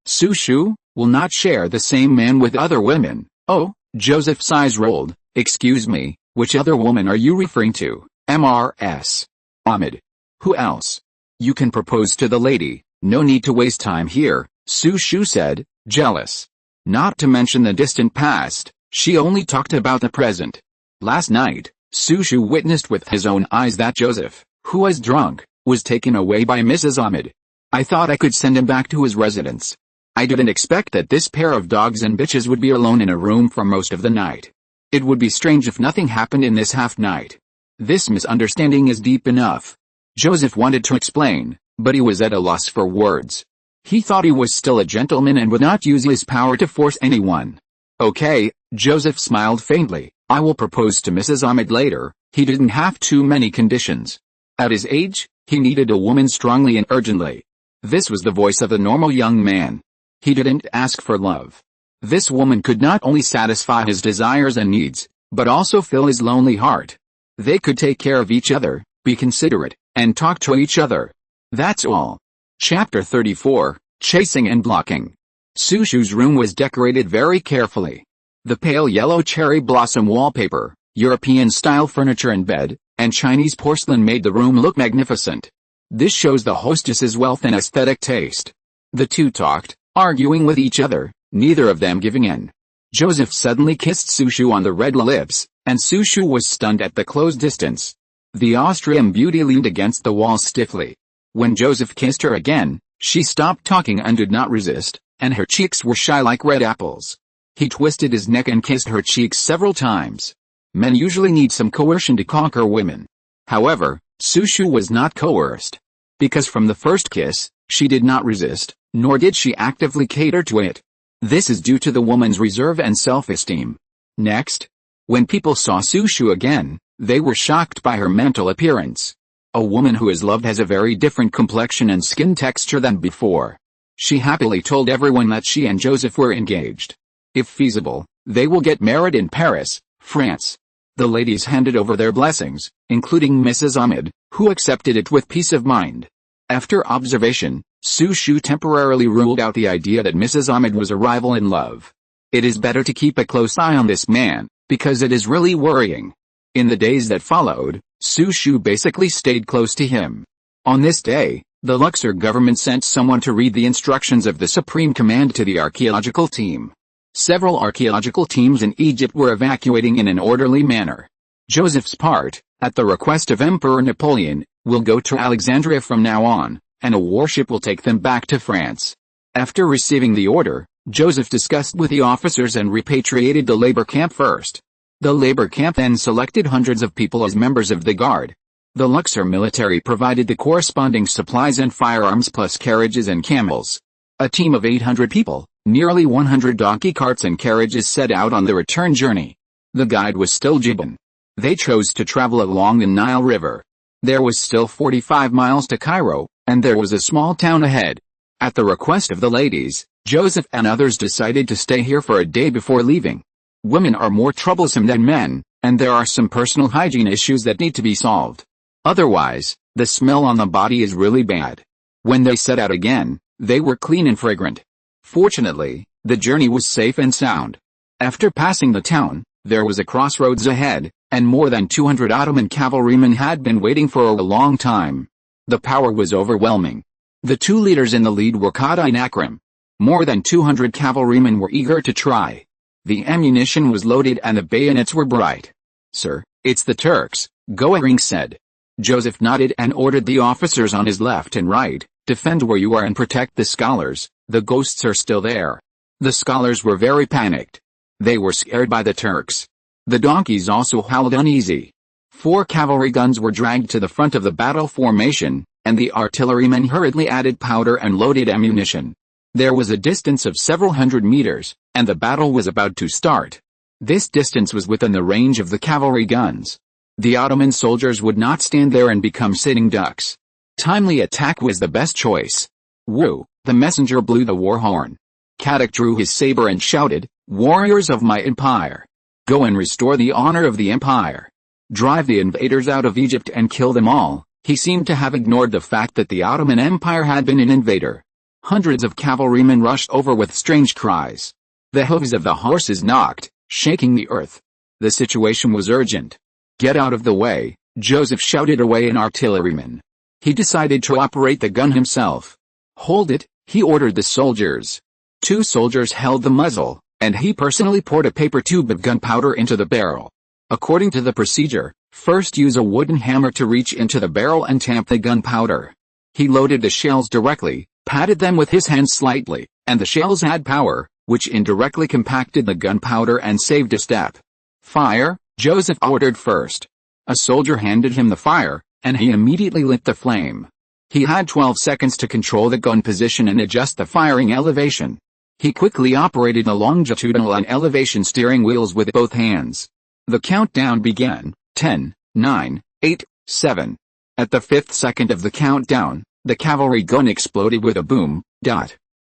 Sushu, will not share the same man with other women." "Oh," Joseph's eyes rolled. "Excuse me, which other woman are you referring to?" "Mrs. Ahmed. Who else?" "You can propose to the lady, no need to waste time here," Sushu said, jealous. Not to mention the distant past, she only talked about the present. Last night, Sushu witnessed with his own eyes that Joseph, who was drunk, was taken away by Mrs. Ahmed. "I thought I could send him back to his residence. I didn't expect that this pair of dogs and bitches would be alone in a room for most of the night. It would be strange if nothing happened in this half-night. This misunderstanding is deep enough." Joseph wanted to explain, but he was at a loss for words. He thought he was still a gentleman and would not use his power to force anyone. "Okay," Joseph smiled faintly, "I will propose to Mrs. Ahmed later." He didn't have too many conditions. At his age, he needed a woman strongly and urgently. This was the voice of a normal young man. He didn't ask for love. This woman could not only satisfy his desires and needs, but also fill his lonely heart. They could take care of each other, be considerate, and talk to each other. That's all. Chapter 34, Chasing and Blocking. Sushu's room was decorated very carefully. The pale yellow cherry blossom wallpaper, European-style furniture and bed, and Chinese porcelain made the room look magnificent. This shows the hostess's wealth and aesthetic taste. The two talked, arguing with each other, neither of them giving in. Joseph suddenly kissed Sushu on the red lips, and Sushu was stunned at the close distance. The Austrian beauty leaned against the wall stiffly. When Joseph kissed her again, she stopped talking and did not resist, and her cheeks were shy like red apples. He twisted his neck and kissed her cheeks several times. Men usually need some coercion to conquer women. However, Sushu was not coerced. Because from the first kiss, she did not resist, nor did she actively cater to it. This is due to the woman's reserve and self-esteem. Next, when people saw Sushu again, they were shocked by her mental appearance. A woman who is loved has a very different complexion and skin texture than before. She happily told everyone that she and Joseph were engaged. If feasible, they will get married in Paris, France. The ladies handed over their blessings, including Mrs. Ahmed, who accepted it with peace of mind. After observation, Sushu temporarily ruled out the idea that Mrs. Ahmed was a rival in love. It is better to keep a close eye on this man, because it is really worrying. In the days that followed, Sushu basically stayed close to him. On this day, the Luxor government sent someone to read the instructions of the Supreme Command to the archaeological team. Several archaeological teams in Egypt were evacuating in an orderly manner. Joseph's part, at the request of Emperor Napoleon, will go to Alexandria from now on, and a warship will take them back to France. After receiving the order, Joseph discussed with the officers and repatriated the labor camp first. The labor camp then selected hundreds of people as members of the guard. The Luxor military provided the corresponding supplies and firearms plus carriages and camels. A team of 800 people, nearly 100 donkey carts and carriages set out on the return journey. The guide was still Gibbon. They chose to travel along the Nile River. There was still 45 miles to Cairo, and there was a small town ahead. At the request of the ladies, Joseph and others decided to stay here for a day before leaving. Women are more troublesome than men, and there are some personal hygiene issues that need to be solved. Otherwise, the smell on the body is really bad. When they set out again, they were clean and fragrant. Fortunately, the journey was safe and sound. After passing the town, there was a crossroads ahead, and more than 200 Ottoman cavalrymen had been waiting for a long time. The power was overwhelming. The two leaders in the lead were Qadi and Akram. More than 200 cavalrymen were eager to try. The ammunition was loaded and the bayonets were bright. "Sir, it's the Turks," Goering said. Joseph nodded and ordered the officers on his left and right, "Defend where you are and protect the scholars, the ghosts are still there." The scholars were very panicked. They were scared by the Turks. The donkeys also howled uneasy. 4 cavalry guns were dragged to the front of the battle formation, and the artillerymen hurriedly added powder and loaded ammunition. There was a distance of several hundred meters, and the battle was about to start. This distance was within the range of the cavalry guns. The Ottoman soldiers would not stand there and become sitting ducks. Timely attack was the best choice. Wu, the messenger, blew the war horn. Kadak drew his saber and shouted, "Warriors of my empire! Go and restore the honor of the empire. Drive the invaders out of Egypt and kill them all." He seemed to have ignored the fact that the Ottoman Empire had been an invader. Hundreds of cavalrymen rushed over with strange cries. The hooves of the horses knocked, shaking the earth. The situation was urgent. "Get out of the way," Joseph shouted away an artilleryman. He decided to operate the gun himself. "Hold it," he ordered the soldiers. 2 soldiers held the muzzle, and he personally poured a paper tube of gunpowder into the barrel. According to the procedure, first use a wooden hammer to reach into the barrel and tamp the gunpowder. He loaded the shells directly, patted them with his hands slightly, and the shells had power, which indirectly compacted the gunpowder and saved a step. "Fire," Joseph ordered first. A soldier handed him the fire, and he immediately lit the flame. He had 12 seconds to control the gun position and adjust the firing elevation. He quickly operated the longitudinal and elevation steering wheels with both hands. The countdown began. 10, 9, 8, 7. At the 5th second of the countdown, the cavalry gun exploded with a boom.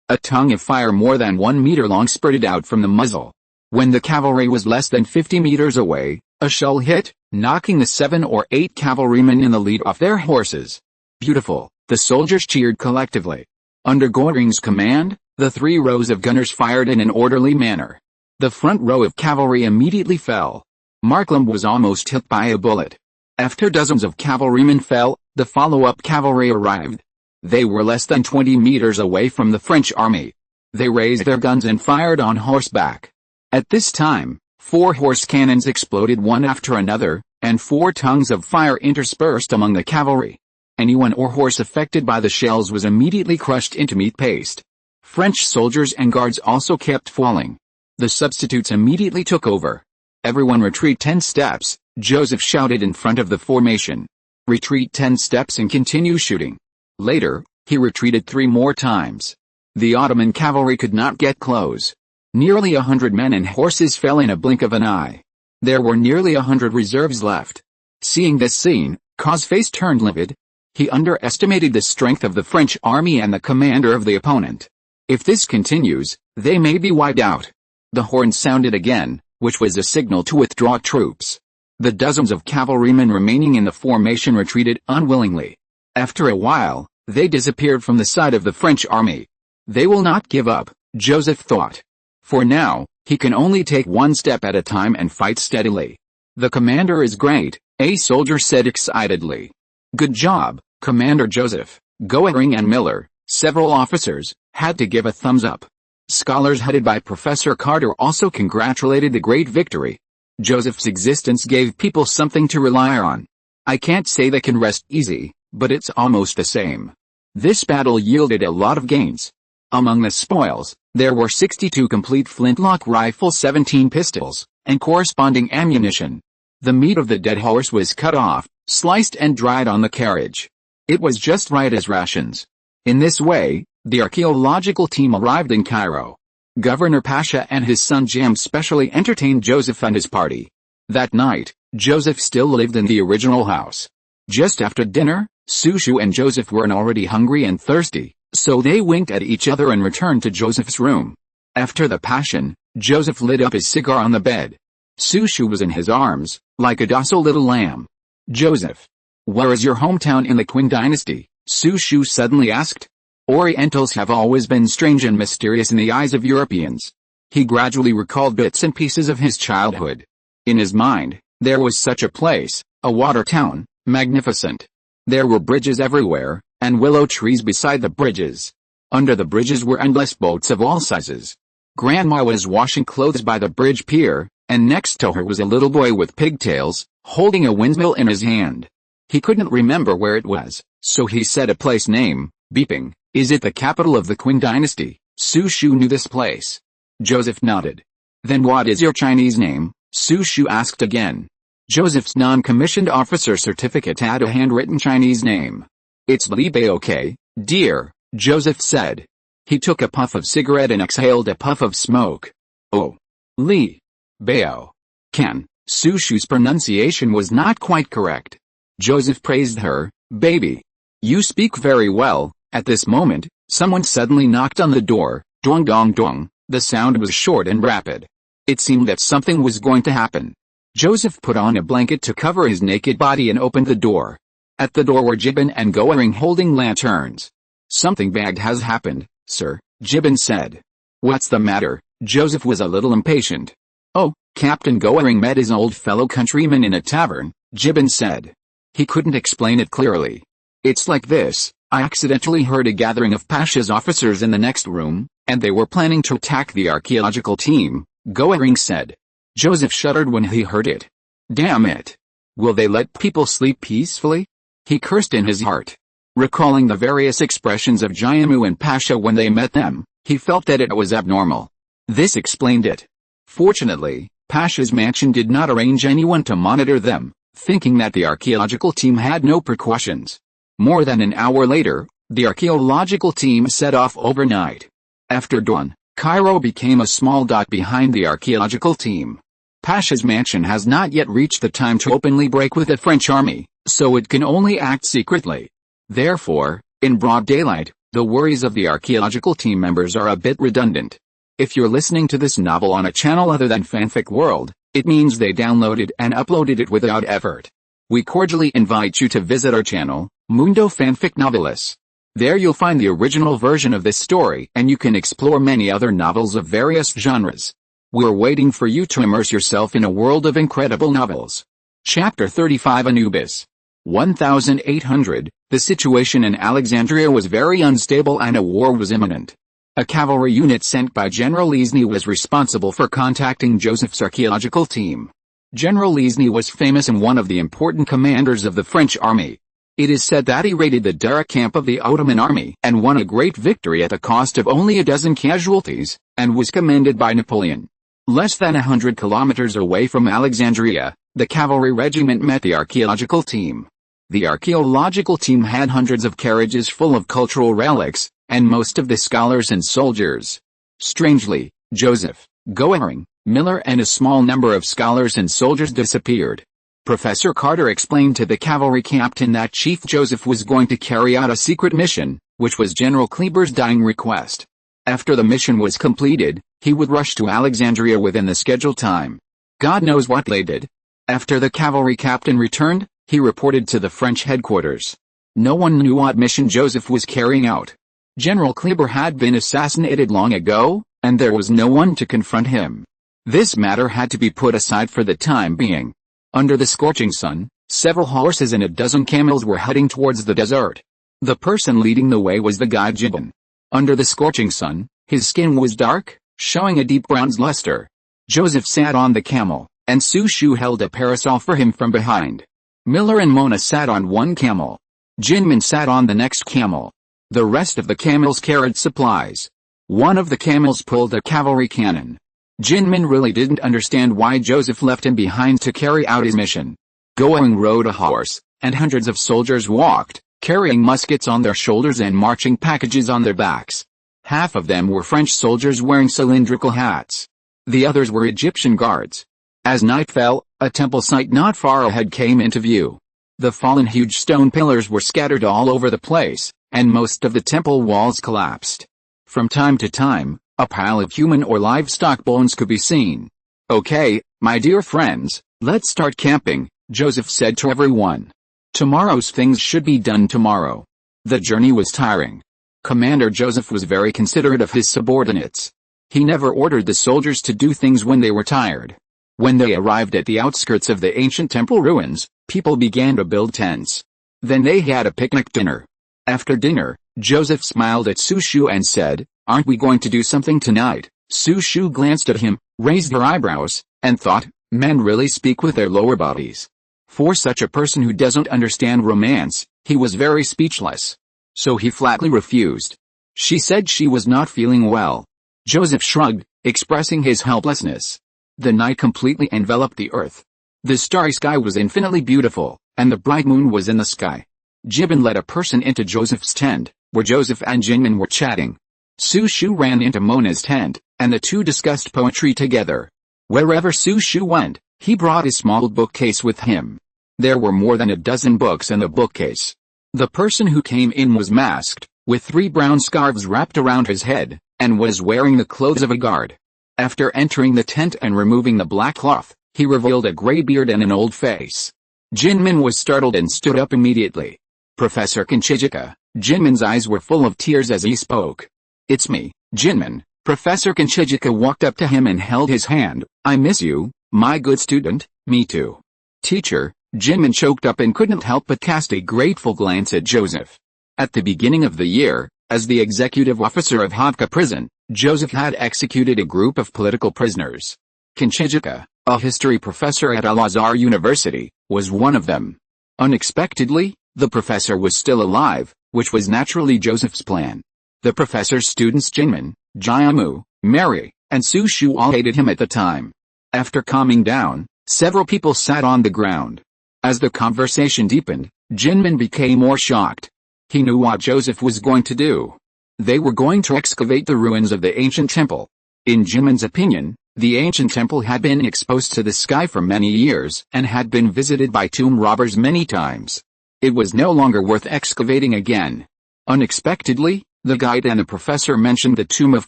A tongue of fire more than 1 meter long spurted out from the muzzle. When the cavalry was less than 50 meters away, a shell hit, knocking the 7 or 8 cavalrymen in the lead off their horses. "Beautiful," the soldiers cheered collectively. Under Goring's command, the 3 rows of gunners fired in an orderly manner. The front row of cavalry immediately fell. Marklam was almost hit by a bullet. After dozens of cavalrymen fell, the follow-up cavalry arrived. They were less than 20 meters away from the French army. They raised their guns and fired on horseback. At this time, 4 horse cannons exploded one after another, and 4 tongues of fire interspersed among the cavalry. Anyone or horse affected by the shells was immediately crushed into meat paste. French soldiers and guards also kept falling. The substitutes immediately took over. "Everyone retreat 10 steps, Joseph shouted in front of the formation. "Retreat 10 steps and continue shooting." Later, he retreated 3 more times. The Ottoman cavalry could not get close. Nearly 100 men and horses fell in a blink of an eye. There were nearly 100 reserves left. Seeing this scene, Cau's face turned livid. He underestimated the strength of the French army and the commander of the opponent. If this continues, they may be wiped out. The horn sounded again, which was a signal to withdraw troops. The dozens of cavalrymen remaining in the formation retreated unwillingly. After a while, they disappeared from the sight of the French army. They will not give up, Joseph thought. For now, he can only take one step at a time and fight steadily. "The commander is great," a soldier said excitedly. "Good job, Commander Joseph." Goering and Miller, several officers, had to give a thumbs up. Scholars headed by Professor Carter also congratulated the great victory. Joseph's existence gave people something to rely on. "I can't say they can rest easy, but it's almost the same." This battle yielded a lot of gains. Among the spoils, there were 62 complete flintlock rifles, 17 pistols, and corresponding ammunition. The meat of the dead horse was cut off, sliced and dried on the carriage. It was just right as rations. In this way, the archaeological team arrived in Cairo. Governor Pasha and his son Jam specially entertained Joseph and his party. That night, Joseph still lived in the original house. Just after dinner, Sushu and Joseph were already hungry and thirsty, so they winked at each other and returned to Joseph's room. After the passion, Joseph lit up his cigar on the bed. Sushu was in his arms, like a docile little lamb. "Joseph, where is your hometown in the Qin dynasty?" Sushu suddenly asked. Orientals have always been strange and mysterious in the eyes of Europeans. He gradually recalled bits and pieces of his childhood. In his mind, there was such a place, a water town, magnificent. There were bridges everywhere, and willow trees beside the bridges. Under the bridges were endless boats of all sizes. Grandma was washing clothes by the bridge pier, and next to her was a little boy with pigtails, holding a windmill in his hand. He couldn't remember where it was, so he said a place name, Beeping. "Is it the capital of the Qin dynasty?" Sushu knew this place. Joseph nodded. "Then what is your Chinese name?" Sushu asked again. Joseph's non-commissioned officer certificate had a handwritten Chinese name. "It's Li Baok, dear," Joseph said. He took a puff of cigarette and exhaled a puff of smoke. "Oh. Li Bao. Can." Sushu's pronunciation was not quite correct. Joseph praised her. "Baby. You speak very well." At this moment, someone suddenly knocked on the door. Dong dong dong. The sound was short and rapid. It seemed that something was going to happen. Joseph put on a blanket to cover his naked body and opened the door. At the door were Gibbon and Goering holding lanterns. "Something bad has happened, sir," Gibbon said. "What's the matter?" Joseph was a little impatient. "Oh, Captain Goering met his old fellow countryman in a tavern," Gibbon said. He couldn't explain it clearly. "It's like this. I accidentally heard a gathering of Pasha's officers in the next room, and they were planning to attack the archaeological team," Goering said. Joseph shuddered when he heard it. "Damn it. Will they let people sleep peacefully?" He cursed in his heart. Recalling the various expressions of Jiamu and Pasha when they met them, he felt that it was abnormal. This explained it. Fortunately, Pasha's mansion did not arrange anyone to monitor them, thinking that the archaeological team had no precautions. More than an hour later, the archaeological team set off overnight. After dawn, Cairo became a small dot behind the archaeological team. Pasha's mansion has not yet reached the time to openly break with the French army, so it can only act secretly. Therefore, in broad daylight, the worries of the archaeological team members are a bit redundant. If you're listening to this novel on a channel other than Fanfic World, it means they downloaded and uploaded it without effort. We cordially invite you to visit our channel, Mundo Fanfic Novelis. There you'll find the original version of this story and you can explore many other novels of various genres. We're waiting for you to immerse yourself in a world of incredible novels. Chapter 35 Anubis. 1800, the situation in Alexandria was very unstable and a war was imminent. A cavalry unit sent by General Leesny was responsible for contacting Joseph's archaeological team. General Leesny was famous and one of the important commanders of the French army. It is said that he raided the Dara camp of the Ottoman army and won a great victory at the cost of only a dozen casualties, and was commended by Napoleon. Less than 100 kilometers away from Alexandria, the cavalry regiment met the archaeological team. The archaeological team had hundreds of carriages full of cultural relics, and most of the scholars and soldiers. Strangely, Joseph, Goering, Miller and a small number of scholars and soldiers disappeared. Professor Carter explained to the cavalry captain that Chief Joseph was going to carry out a secret mission, which was General Kleber's dying request. After the mission was completed, he would rush to Alexandria within the scheduled time. God knows what they did. After the cavalry captain returned, he reported to the French headquarters. No one knew what mission Joseph was carrying out. General Kleber had been assassinated long ago, and there was no one to confront him. This matter had to be put aside for the time being. Under the scorching sun, several horses and a dozen camels were heading towards the desert. The person leading the way was the guide Gibbon. Under the scorching sun, his skin was dark, showing a deep bronze luster. Joseph sat on the camel, and Sushu held a parasol for him from behind. Miller and Mona sat on one camel. Jinmin sat on the next camel. The rest of the camels carried supplies. One of the camels pulled a cavalry cannon. Jinmin really didn't understand why Joseph left him behind to carry out his mission. Goering rode a horse, and hundreds of soldiers walked, carrying muskets on their shoulders and marching packages on their backs. Half of them were French soldiers wearing cylindrical hats. The others were Egyptian guards. As night fell, a temple site not far ahead came into view. The fallen huge stone pillars were scattered all over the place, and most of the temple walls collapsed. From time to time, a pile of human or livestock bones could be seen. "Okay, my dear friends, let's start camping," Joseph said to everyone. "Tomorrow's things should be done tomorrow." The journey was tiring. Commander Joseph was very considerate of his subordinates. He never ordered the soldiers to do things when they were tired. When they arrived at the outskirts of the ancient temple ruins, people began to build tents. Then they had a picnic dinner. After dinner, Joseph smiled at Sushu and said, "Aren't we going to do something tonight?" Sushu glanced at him, raised her eyebrows, and thought, men really speak with their lower bodies. For such a person who doesn't understand romance, he was very speechless. So he flatly refused. She said she was not feeling well. Joseph shrugged, expressing his helplessness. The night completely enveloped the earth. The starry sky was infinitely beautiful, and the bright moon was in the sky. Gibbon led a person into Joseph's tent, where Joseph and Jinmin were chatting. Sushu ran into Mona's tent, and the two discussed poetry together. Wherever Sushu went, he brought a small bookcase with him. There were more than a dozen books in the bookcase. The person who came in was masked, with 3 brown scarves wrapped around his head, and was wearing the clothes of a guard. After entering the tent and removing the black cloth, he revealed a gray beard and an old face. Jinmin was startled and stood up immediately. "Professor Kinchijika." Jinmin's eyes were full of tears as he spoke. "It's me, Jinmin." Professor Kinchijika walked up to him and held his hand. "I miss you, my good student." "Me too, teacher." Jinmin choked up and couldn't help but cast a grateful glance at Joseph. At the beginning of the year, as the executive officer of Havka prison, Joseph had executed a group of political prisoners. Kinchijika, a history professor at Al-Azhar University, was one of them. Unexpectedly, the professor was still alive, which was naturally Joseph's plan. The professor's students Jinmin, Jiamu, Mary, and Sushu all hated him at the time. After calming down, several people sat on the ground. As the conversation deepened, Jinmin became more shocked. He knew what Joseph was going to do. They were going to excavate the ruins of the ancient temple. In Jinmin's opinion, the ancient temple had been exposed to the sky for many years and had been visited by tomb robbers many times. It was no longer worth excavating again. Unexpectedly, the guide and the professor mentioned the tomb of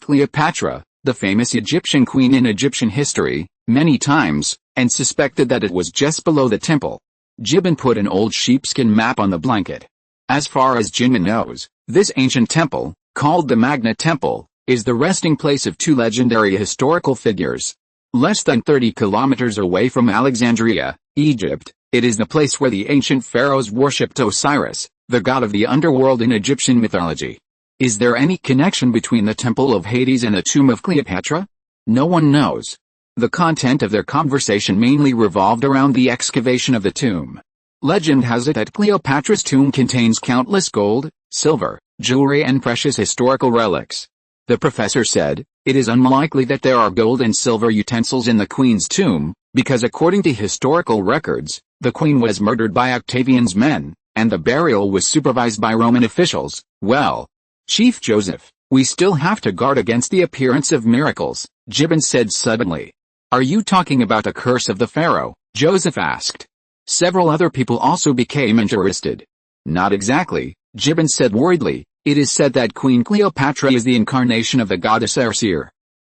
Cleopatra, the famous Egyptian queen in Egyptian history, many times, and suspected that it was just below the temple. Gibbon put an old sheepskin map on the blanket. As far as Jinmin knows, this ancient temple, called the Magna Temple, is the resting place of 2 legendary historical figures. Less than 30 kilometers away from Alexandria, Egypt, It is the place where the ancient pharaohs worshipped Osiris, the god of the underworld in Egyptian mythology. Is there any connection between the Temple of Hades and the tomb of Cleopatra? No one knows. The content of their conversation mainly revolved around the excavation of the tomb. Legend has it that Cleopatra's tomb contains countless gold, silver, jewelry and precious historical relics. The professor said, it is unlikely that there are gold and silver utensils in the queen's tomb, because according to historical records, the queen was murdered by Octavian's men, and the burial was supervised by Roman officials. Well, Chief Joseph, we still have to guard against the appearance of miracles, Gibbons said suddenly. Are you talking about the curse of the pharaoh? Joseph asked. Several other people also became interested. Not exactly, Gibbons said worriedly. It is said that Queen Cleopatra is the incarnation of the goddess Circe.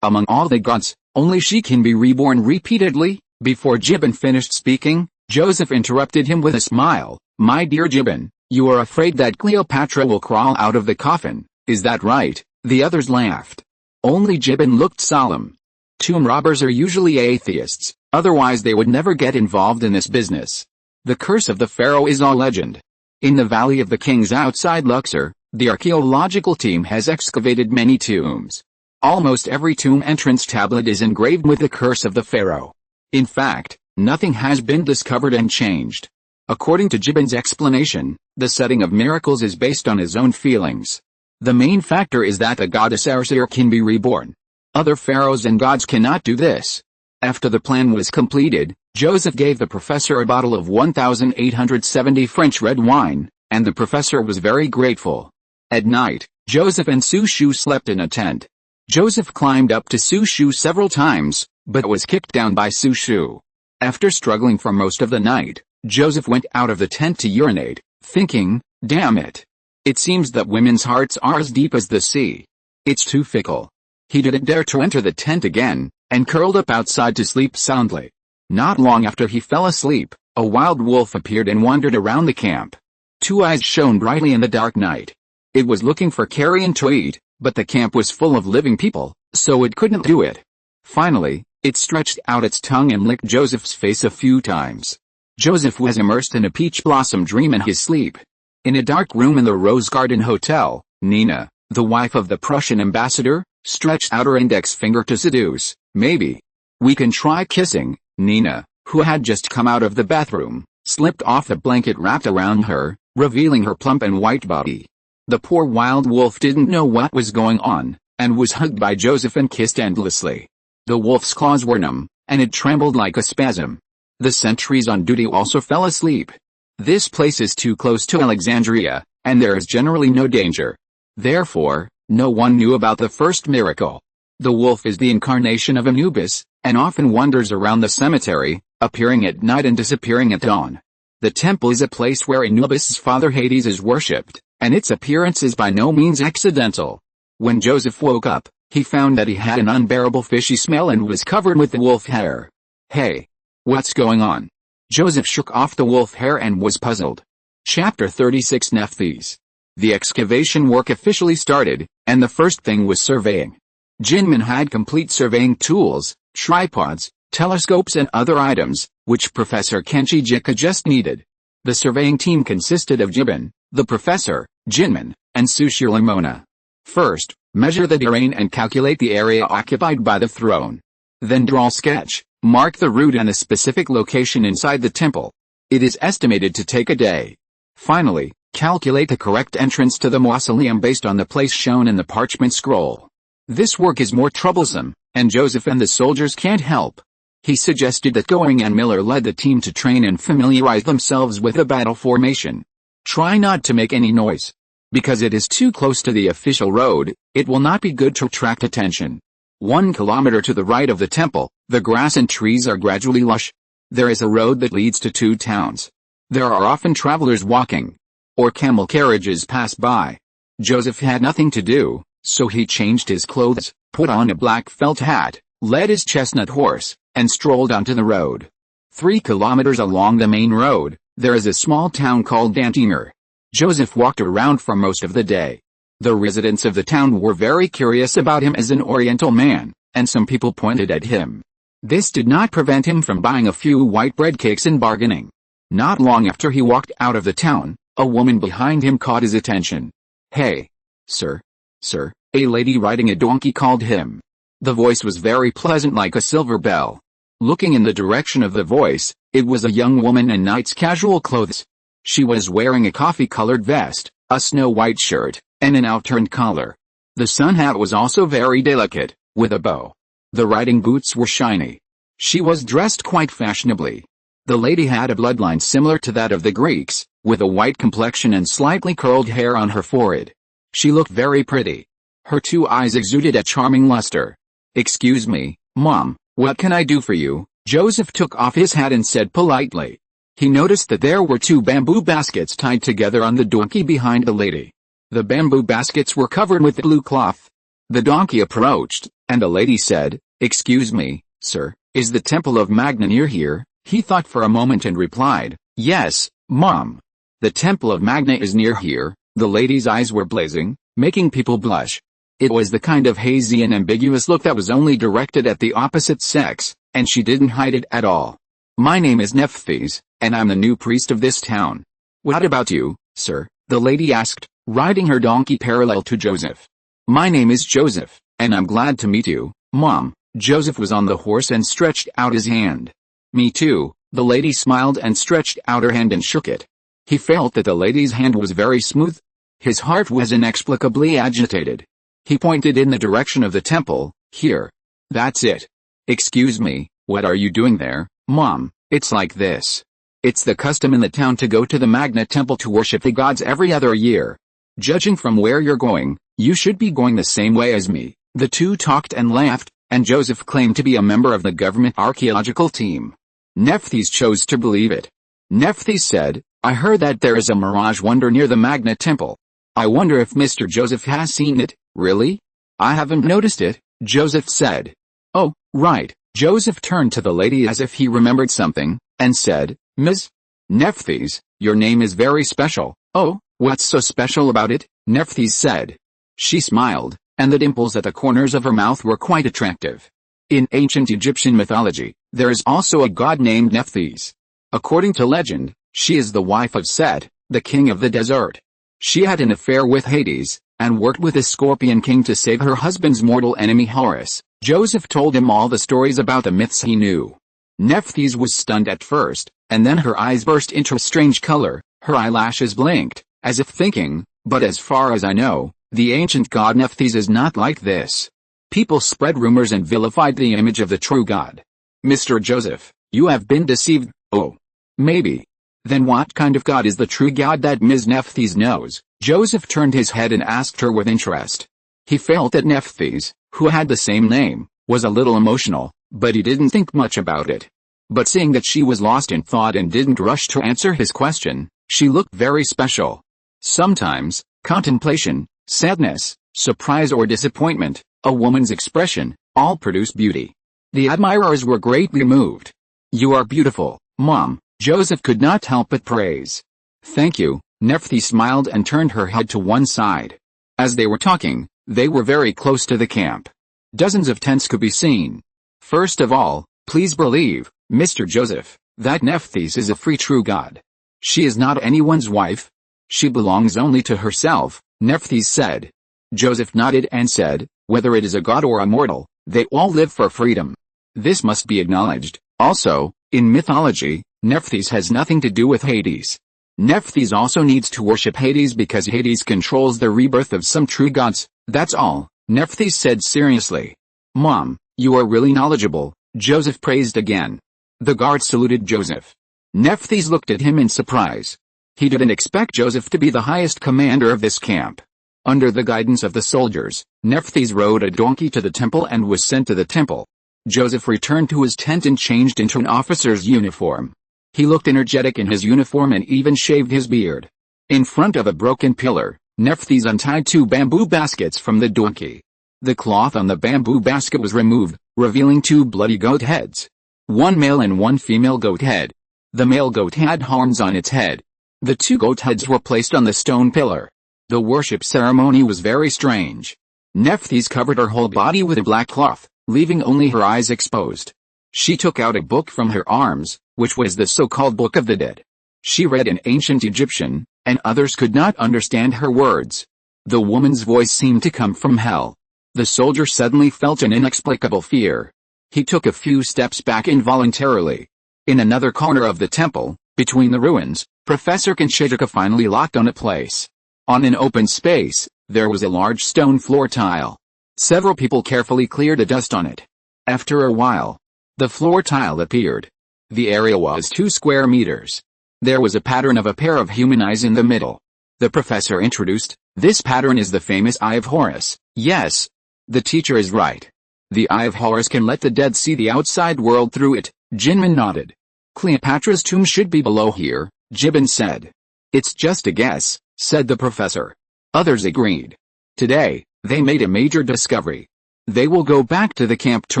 Among all the gods, only she can be reborn repeatedly. Before Gibbon finished speaking, Joseph interrupted him with a smile. My dear Gibbon, you are afraid that Cleopatra will crawl out of the coffin, is that right? The others laughed. Only Gibbon looked solemn. Tomb robbers are usually atheists, otherwise they would never get involved in this business. The curse of the pharaoh is all legend. In the Valley of the Kings outside Luxor, the archaeological team has excavated many tombs. Almost every tomb entrance tablet is engraved with the curse of the pharaoh. In fact, nothing has been discovered and changed. According to Gibbon's explanation, the setting of miracles is based on his own feelings. The main factor is that the goddess Circe can be reborn. Other pharaohs and gods cannot do this. After the plan was completed, Joseph gave the professor a bottle of 1870 French red wine, and the professor was very grateful. At night, Joseph and Su Shu slept in a tent. Joseph climbed up to Su Shu several times, but was kicked down by Su Shu. After struggling for most of the night, Joseph went out of the tent to urinate, thinking, damn it. It seems that women's hearts are as deep as the sea. It's too fickle. He didn't dare to enter the tent again, and curled up outside to sleep soundly. Not long after he fell asleep, a wild wolf appeared and wandered around the camp. Two eyes shone brightly in the dark night. It was looking for carrion to eat, but the camp was full of living people, so it couldn't do it. Finally, it stretched out its tongue and licked Joseph's face a few times. Joseph was immersed in a peach blossom dream in his sleep. In a dark room in the Rose Garden Hotel, Nina, the wife of the Prussian ambassador, stretched out her index finger to seduce. Maybe we can try kissing. Nina, who had just come out of the bathroom, slipped off the blanket wrapped around her, revealing her plump and white body. The poor wild wolf didn't know what was going on, and was hugged by Joseph and kissed endlessly. The wolf's claws were numb, and it trembled like a spasm. The sentries on duty also fell asleep. This place is too close to Alexandria, and there is generally no danger. Therefore, no one knew about the first miracle. The wolf is the incarnation of Anubis, and often wanders around the cemetery, appearing at night and disappearing at dawn. The temple is a place where Anubis' father Hades is worshipped, and its appearance is by no means accidental. When Joseph woke up, he found that he had an unbearable fishy smell and was covered with the wolf hair. Hey! What's going on? Joseph shook off the wolf hair and was puzzled. Chapter 36 Nephthys. The excavation work officially started, and the first thing was surveying. Jinmin had complete surveying tools, tripods, telescopes and other items, which Professor Kenshi Jika just needed. The surveying team consisted of Gibbon, the professor, Jinmin, and Sushir Lamona. First, measure the terrain and calculate the area occupied by the throne. Then draw a sketch, mark the route and the specific location inside the temple. It is estimated to take a day. Finally, calculate the correct entrance to the mausoleum based on the place shown in the parchment scroll. This work is more troublesome, and Joseph and the soldiers can't help. He suggested that Going and Miller led the team to train and familiarize themselves with the battle formation. Try not to make any noise. Because it is too close to the official road, it will not be good to attract attention. 1 kilometer to the right of the temple, the grass and trees are gradually lush. There is a road that leads to 2 towns. There are often travelers walking, or camel carriages pass by. Joseph had nothing to do, so he changed his clothes, put on a black felt hat, led his chestnut horse, and strolled onto the road. 3 kilometers along the main road, there is a small town called Dantimer. Joseph walked around for most of the day. The residents of the town were very curious about him as an Oriental man, and some people pointed at him. This did not prevent him from buying a few white bread cakes and bargaining. Not long after he walked out of the town, a woman behind him caught his attention. "Hey! Sir! Sir!" a lady riding a donkey called him. The voice was very pleasant like a silver bell. Looking in the direction of the voice, it was a young woman in knight's casual clothes. She was wearing a coffee-colored vest, a snow-white shirt, and an outturned collar. The sun hat was also very delicate, with a bow. The riding boots were shiny. She was dressed quite fashionably. The lady had a bloodline similar to that of the Greeks, with a white complexion and slightly curled hair on her forehead. She looked very pretty. Her 2 eyes exuded a charming luster. "Excuse me, Mom, what can I do for you?" Joseph took off his hat and said politely. He noticed that there were 2 bamboo baskets tied together on the donkey behind the lady. The bamboo baskets were covered with blue cloth. The donkey approached, and the lady said, "Excuse me, sir, is the Temple of Magna near here?" He thought for a moment and replied, "Yes, Mom. The Temple of Magna is near here." The lady's eyes were blazing, making people blush. It was the kind of hazy and ambiguous look that was only directed at the opposite sex, and she didn't hide it at all. "My name is Nephthys, and I'm the new priest of this town." "What about you, sir?" the lady asked, riding her donkey parallel to Joseph. "My name is Joseph, and I'm glad to meet you, Mom." Joseph was on the horse and stretched out his hand. "Me too." The lady smiled and stretched out her hand and shook it. He felt that the lady's hand was very smooth. His heart was inexplicably agitated. He pointed in the direction of the temple. "Here. That's it." "Excuse me, what are you doing there, Mom?" "It's like this. It's the custom in the town to go to the Magna Temple to worship the gods every other year. Judging from where you're going, you should be going the same way as me." The 2 talked and laughed, and Joseph claimed to be a member of the government archaeological team. Nephthys chose to believe it. Nephthys said, "I heard that there is a mirage wonder near the Magna Temple. I wonder if Mr. Joseph has seen it." "Really? I haven't noticed it," Joseph said. "Oh, right." Joseph turned to the lady as if he remembered something, and said, "Ms. Nephthys, your name is very special." "Oh, what's so special about it?" Nephthys said. She smiled, and the dimples at the corners of her mouth were quite attractive. In ancient Egyptian mythology, there is also a god named Nephthys. According to legend, she is the wife of Set, the king of the desert. She had an affair with Hades, and worked with the Scorpion King to save her husband's mortal enemy Horus. Joseph told him all the stories about the myths he knew. Nephthys was stunned at first, and then her eyes burst into a strange color, her eyelashes blinked, as if thinking, "But as far as I know, the ancient god Nephthys is not like this." People spread rumors and vilified the image of the true god. "Mr. Joseph, you have been deceived." "Oh. Maybe. Then what kind of god is the true god that Ms. Nephthys knows?" Joseph turned his head and asked her with interest. He felt that Nephthys, who had the same name, was a little emotional, but he didn't think much about it. But seeing that she was lost in thought and didn't rush to answer his question, she looked very special. Sometimes, contemplation, sadness, surprise or disappointment, a woman's expression, all produce beauty. The admirers were greatly moved. "You are beautiful, Mom," Joseph could not help but praise. "Thank you." Nephthys smiled and turned her head to one side. As they were talking, they were very close to the camp. Dozens of tents could be seen. "First of all, please believe, Mr. Joseph, that Nephthys is a free true god. She is not anyone's wife. She belongs only to herself," Nephthys said. Joseph nodded and said, "Whether it is a god or a mortal, they all live for freedom. This must be acknowledged." Also, in mythology, Nephthys has nothing to do with Hades. Nephthys also needs to worship Hades because Hades controls the rebirth of some true gods. "That's all," Nephthys said seriously. "Mom, you are really knowledgeable," Joseph praised again. The guard saluted Joseph. Nephthys looked at him in surprise. He didn't expect Joseph to be the highest commander of this camp. Under the guidance of the soldiers, Nephthys rode a donkey to the temple and was sent to the temple. Joseph returned to his tent and changed into an officer's uniform. He looked energetic in his uniform and even shaved his beard. In front of a broken pillar, Nephthys untied 2 bamboo baskets from the donkey. The cloth on the bamboo basket was removed, revealing 2 bloody goat heads. One male and one female goat head. The male goat had horns on its head. The 2 goat heads were placed on the stone pillar. The worship ceremony was very strange. Nephthys covered her whole body with a black cloth, leaving only her eyes exposed. She took out a book from her arms, which was the so-called Book of the Dead. She read in ancient Egyptian, and others could not understand her words. The woman's voice seemed to come from hell. The soldier suddenly felt an inexplicable fear. He took a few steps back involuntarily. In another corner of the temple, between the ruins, Professor Kinshijika finally locked on a place. On an open space, there was a large stone floor tile. Several people carefully cleared the dust on it. After a while, the floor tile appeared. The area was 2 square meters. There was a pattern of a pair of human eyes in the middle. The professor introduced, "This pattern is the famous Eye of Horus." "Yes. The teacher is right. The Eye of Horus can let the dead see the outside world through it." Jinmin nodded. "Cleopatra's tomb should be below here," Jibin said. "It's just a guess," said the professor. Others agreed. Today, they made a major discovery. They will go back to the camp to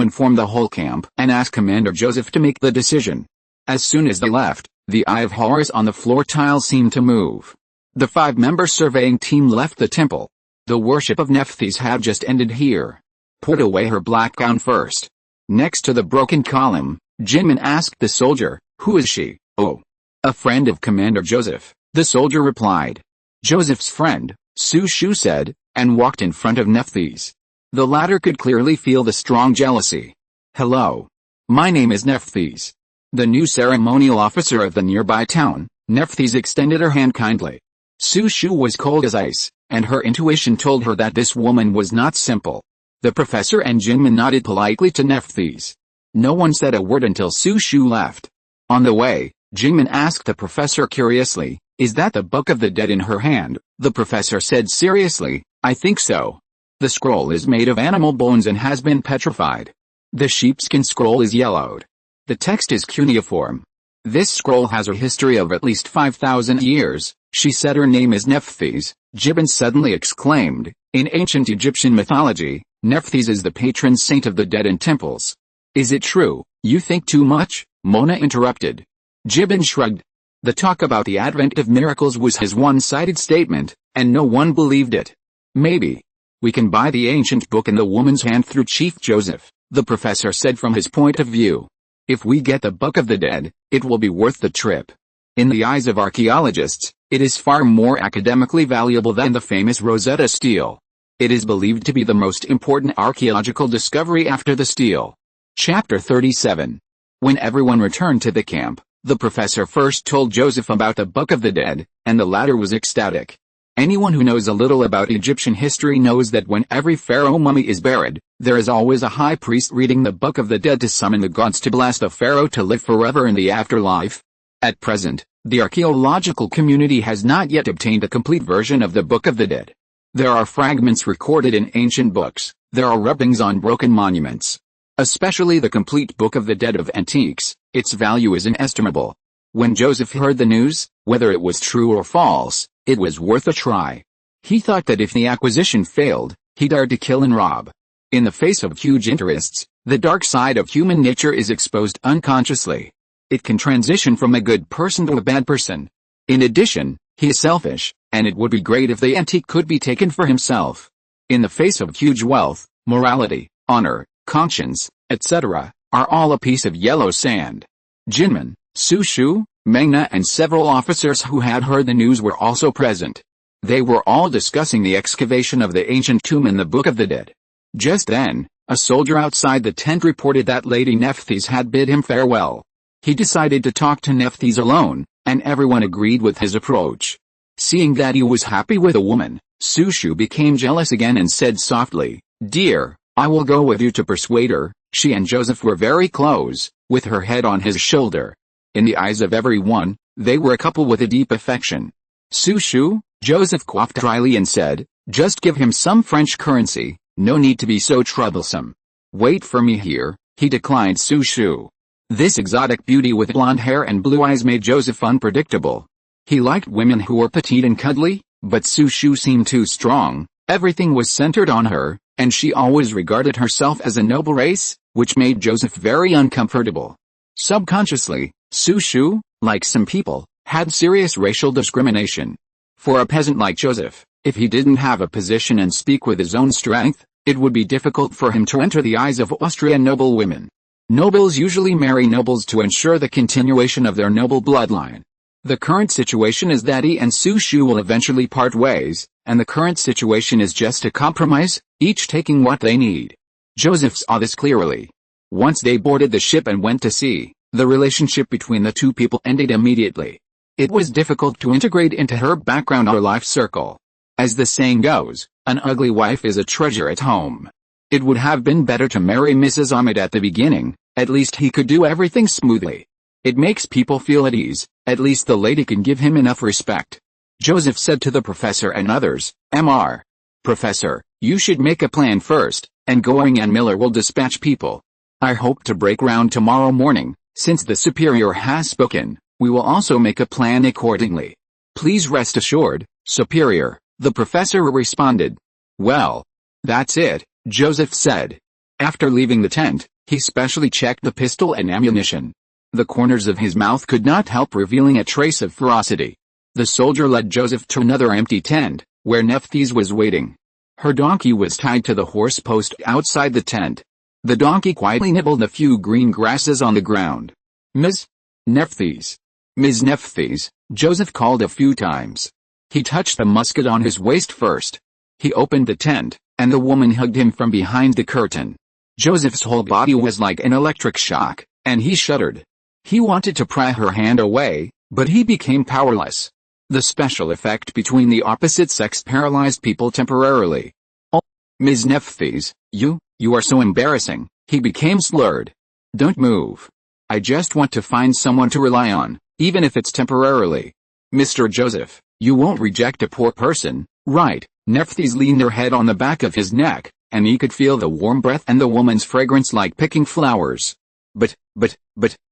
inform the whole camp and ask Commander Joseph to make the decision. As soon as they left, the Eye of Horus on the floor tile seemed to move. The 5-member surveying team left the temple. The worship of Nephthys had just ended here. Put away her black gown first. Next to the broken column, Jinmin asked the soldier, "Who is she?" "Oh, a friend of Commander Joseph," the soldier replied. "Joseph's friend," Su Shu said, and walked in front of Nephthys. The latter could clearly feel the strong jealousy. "Hello. My name is Nephthys." The new ceremonial officer of the nearby town, Nephthys extended her hand kindly. Su Shu was cold as ice, and her intuition told her that this woman was not simple. The professor and Jinmin nodded politely to Nephthys. No one said a word until Su Shu left. On the way, Jinmin asked the professor curiously, "Is that the Book of the Dead in her hand?" The professor said seriously, "I think so. The scroll is made of animal bones and has been petrified. The sheepskin scroll is yellowed. The text is cuneiform. This scroll has a history of at least 5,000 years. She said her name is Nephthys." Jibin suddenly exclaimed, "In ancient Egyptian mythology, Nephthys is the patron saint of the dead in temples." "Is it true?" "You think too much," Mona interrupted. Jibin shrugged. The talk about the advent of miracles was his one-sided statement, and no one believed it. "Maybe we can buy the ancient book in the woman's hand through Chief Joseph," the professor said from his point of view. "If we get the Book of the Dead, it will be worth the trip. In the eyes of archaeologists, it is far more academically valuable than the famous Rosetta Stele. It is believed to be the most important archaeological discovery after the stele." Chapter 37. When everyone returned to the camp, the professor first told Joseph about the Book of the Dead, and the latter was ecstatic. Anyone who knows a little about Egyptian history knows that when every pharaoh mummy is buried, there is always a high priest reading the Book of the Dead to summon the gods to bless the pharaoh to live forever in the afterlife. At present, the archaeological community has not yet obtained a complete version of the Book of the Dead. There are fragments recorded in ancient books, there are rubbings on broken monuments. Especially the complete Book of the Dead of Antiques, its value is inestimable. When Joseph heard the news, whether it was true or false, it was worth a try. He thought that if the acquisition failed, he dared to kill and rob. In the face of huge interests, the dark side of human nature is exposed unconsciously. It can transition from a good person to a bad person. In addition, he is selfish, and it would be great if the antique could be taken for himself. In the face of huge wealth, morality, honor, conscience, etc., are all a piece of yellow sand. Jinmin, Su Shu, Mengna and several officers who had heard the news were also present. They were all discussing the excavation of the ancient tomb in the Book of the Dead. Just then, a soldier outside the tent reported that Lady Nephthys had bid him farewell. He decided to talk to Nephthys alone, and everyone agreed with his approach. Seeing that he was happy with a woman, Su Shu became jealous again and said softly, "Dear, I will go with you to persuade her." She and Joseph were very close, with her head on his shoulder. In the eyes of everyone, they were a couple with a deep affection. "Su Shu," Joseph coughed dryly and said, "just give him some French currency, no need to be so troublesome." "Wait for me here," he declined Su Shu. This exotic beauty with blonde hair and blue eyes made Joseph unpredictable. He liked women who were petite and cuddly, but Su Shu seemed too strong. Everything was centered on her, and she always regarded herself as a noble race, which made Joseph very uncomfortable. Subconsciously, Su Shu, like some people, had serious racial discrimination. For a peasant like Joseph, if he didn't have a position and speak with his own strength, it would be difficult for him to enter the eyes of Austrian noble women. Nobles usually marry nobles to ensure the continuation of their noble bloodline. The current situation is that he and Su Shu will eventually part ways, and the current situation is just a compromise, each taking what they need. Joseph saw this clearly. Once they boarded the ship and went to sea, the relationship between the two people ended immediately. It was difficult to integrate into her background or life circle. As the saying goes, an ugly wife is a treasure at home. It would have been better to marry Mrs. Ahmed at the beginning, at least he could do everything smoothly. It makes people feel at ease, at least the lady can give him enough respect. Joseph said to the professor and others, Mr. Professor, you should make a plan first, and Going and Miller will dispatch people. I hope to break ground tomorrow morning. Since the superior has spoken, we will also make a plan accordingly. Please rest assured, superior, the professor responded. Well, that's it, Joseph said. After leaving the tent, he specially checked the pistol and ammunition. The corners of his mouth could not help revealing a trace of ferocity. The soldier led Joseph to another empty tent, where Nephthys was waiting. Her donkey was tied to the horse post outside the tent. The donkey quietly nibbled a few green grasses on the ground. Ms. Nephthys. Ms. Nephthys, Joseph called a few times. He touched the musket on his waist first. He opened the tent, and the woman hugged him from behind the curtain. Joseph's whole body was like an electric shock, and he shuddered. He wanted to pry her hand away, but he became powerless. The special effect between the opposite sex paralyzed people temporarily. Oh, Ms. Nephthys, you are so embarrassing, he became slurred. Don't move. I just want to find someone to rely on, even if it's temporarily. Mr. Joseph, you won't reject a poor person, right? Nephthys leaned her head on the back of his neck, and he could feel the warm breath and the woman's fragrance like picking flowers. But,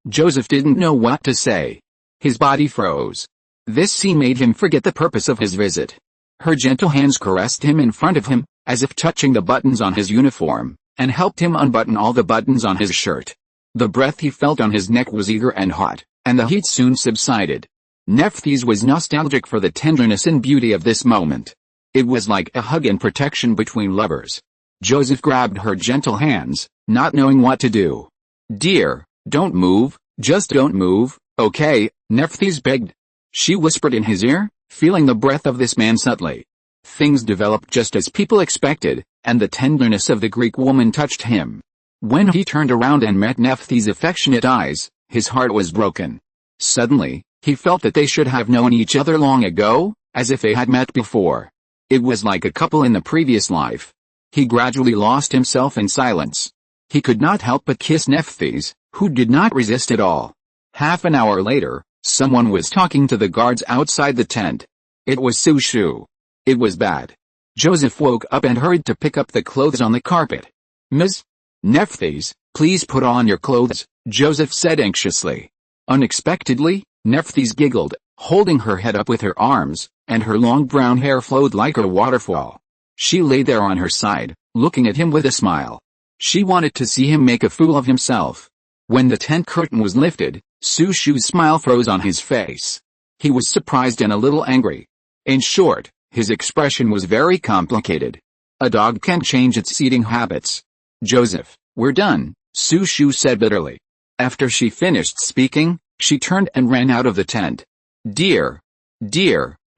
Joseph didn't know what to say. His body froze. This scene made him forget the purpose of his visit. Her gentle hands caressed him in front of him, as if touching the buttons on his uniform, and helped him unbutton all the buttons on his shirt. The breath he felt on his neck was eager and hot, and the heat soon subsided. Nephthys was nostalgic for the tenderness and beauty of this moment. It was like a hug and protection between lovers. Joseph grabbed her gentle hands, not knowing what to do. Dear, don't move, just don't move, okay, Nephthys begged. She whispered in his ear, feeling the breath of this man subtly. Things developed just as people expected, and the tenderness of the Greek woman touched him. When he turned around and met Nephthys' affectionate eyes, his heart was broken. Suddenly, he felt that they should have known each other long ago, as if they had met before. It was like a couple in the previous life. He gradually lost himself in silence. He could not help but kiss Nephthys, who did not resist at all. Half an hour later, someone was talking to the guards outside the tent. It was Su Shu. It was bad. Joseph woke up and hurried to pick up the clothes on the carpet. Ms. Nephthys, please put on your clothes, Joseph said anxiously. Unexpectedly, Nephthys giggled, holding her head up with her arms, and her long brown hair flowed like a waterfall. She lay there on her side, looking at him with a smile. She wanted to see him make a fool of himself. When the tent curtain was lifted, Su Shu's smile froze on his face. He was surprised and a little angry. In short, his expression was very complicated. A dog can change its eating habits. Joseph, we're done, Su Shu said bitterly. After she finished speaking, she turned and ran out of the tent. Dear,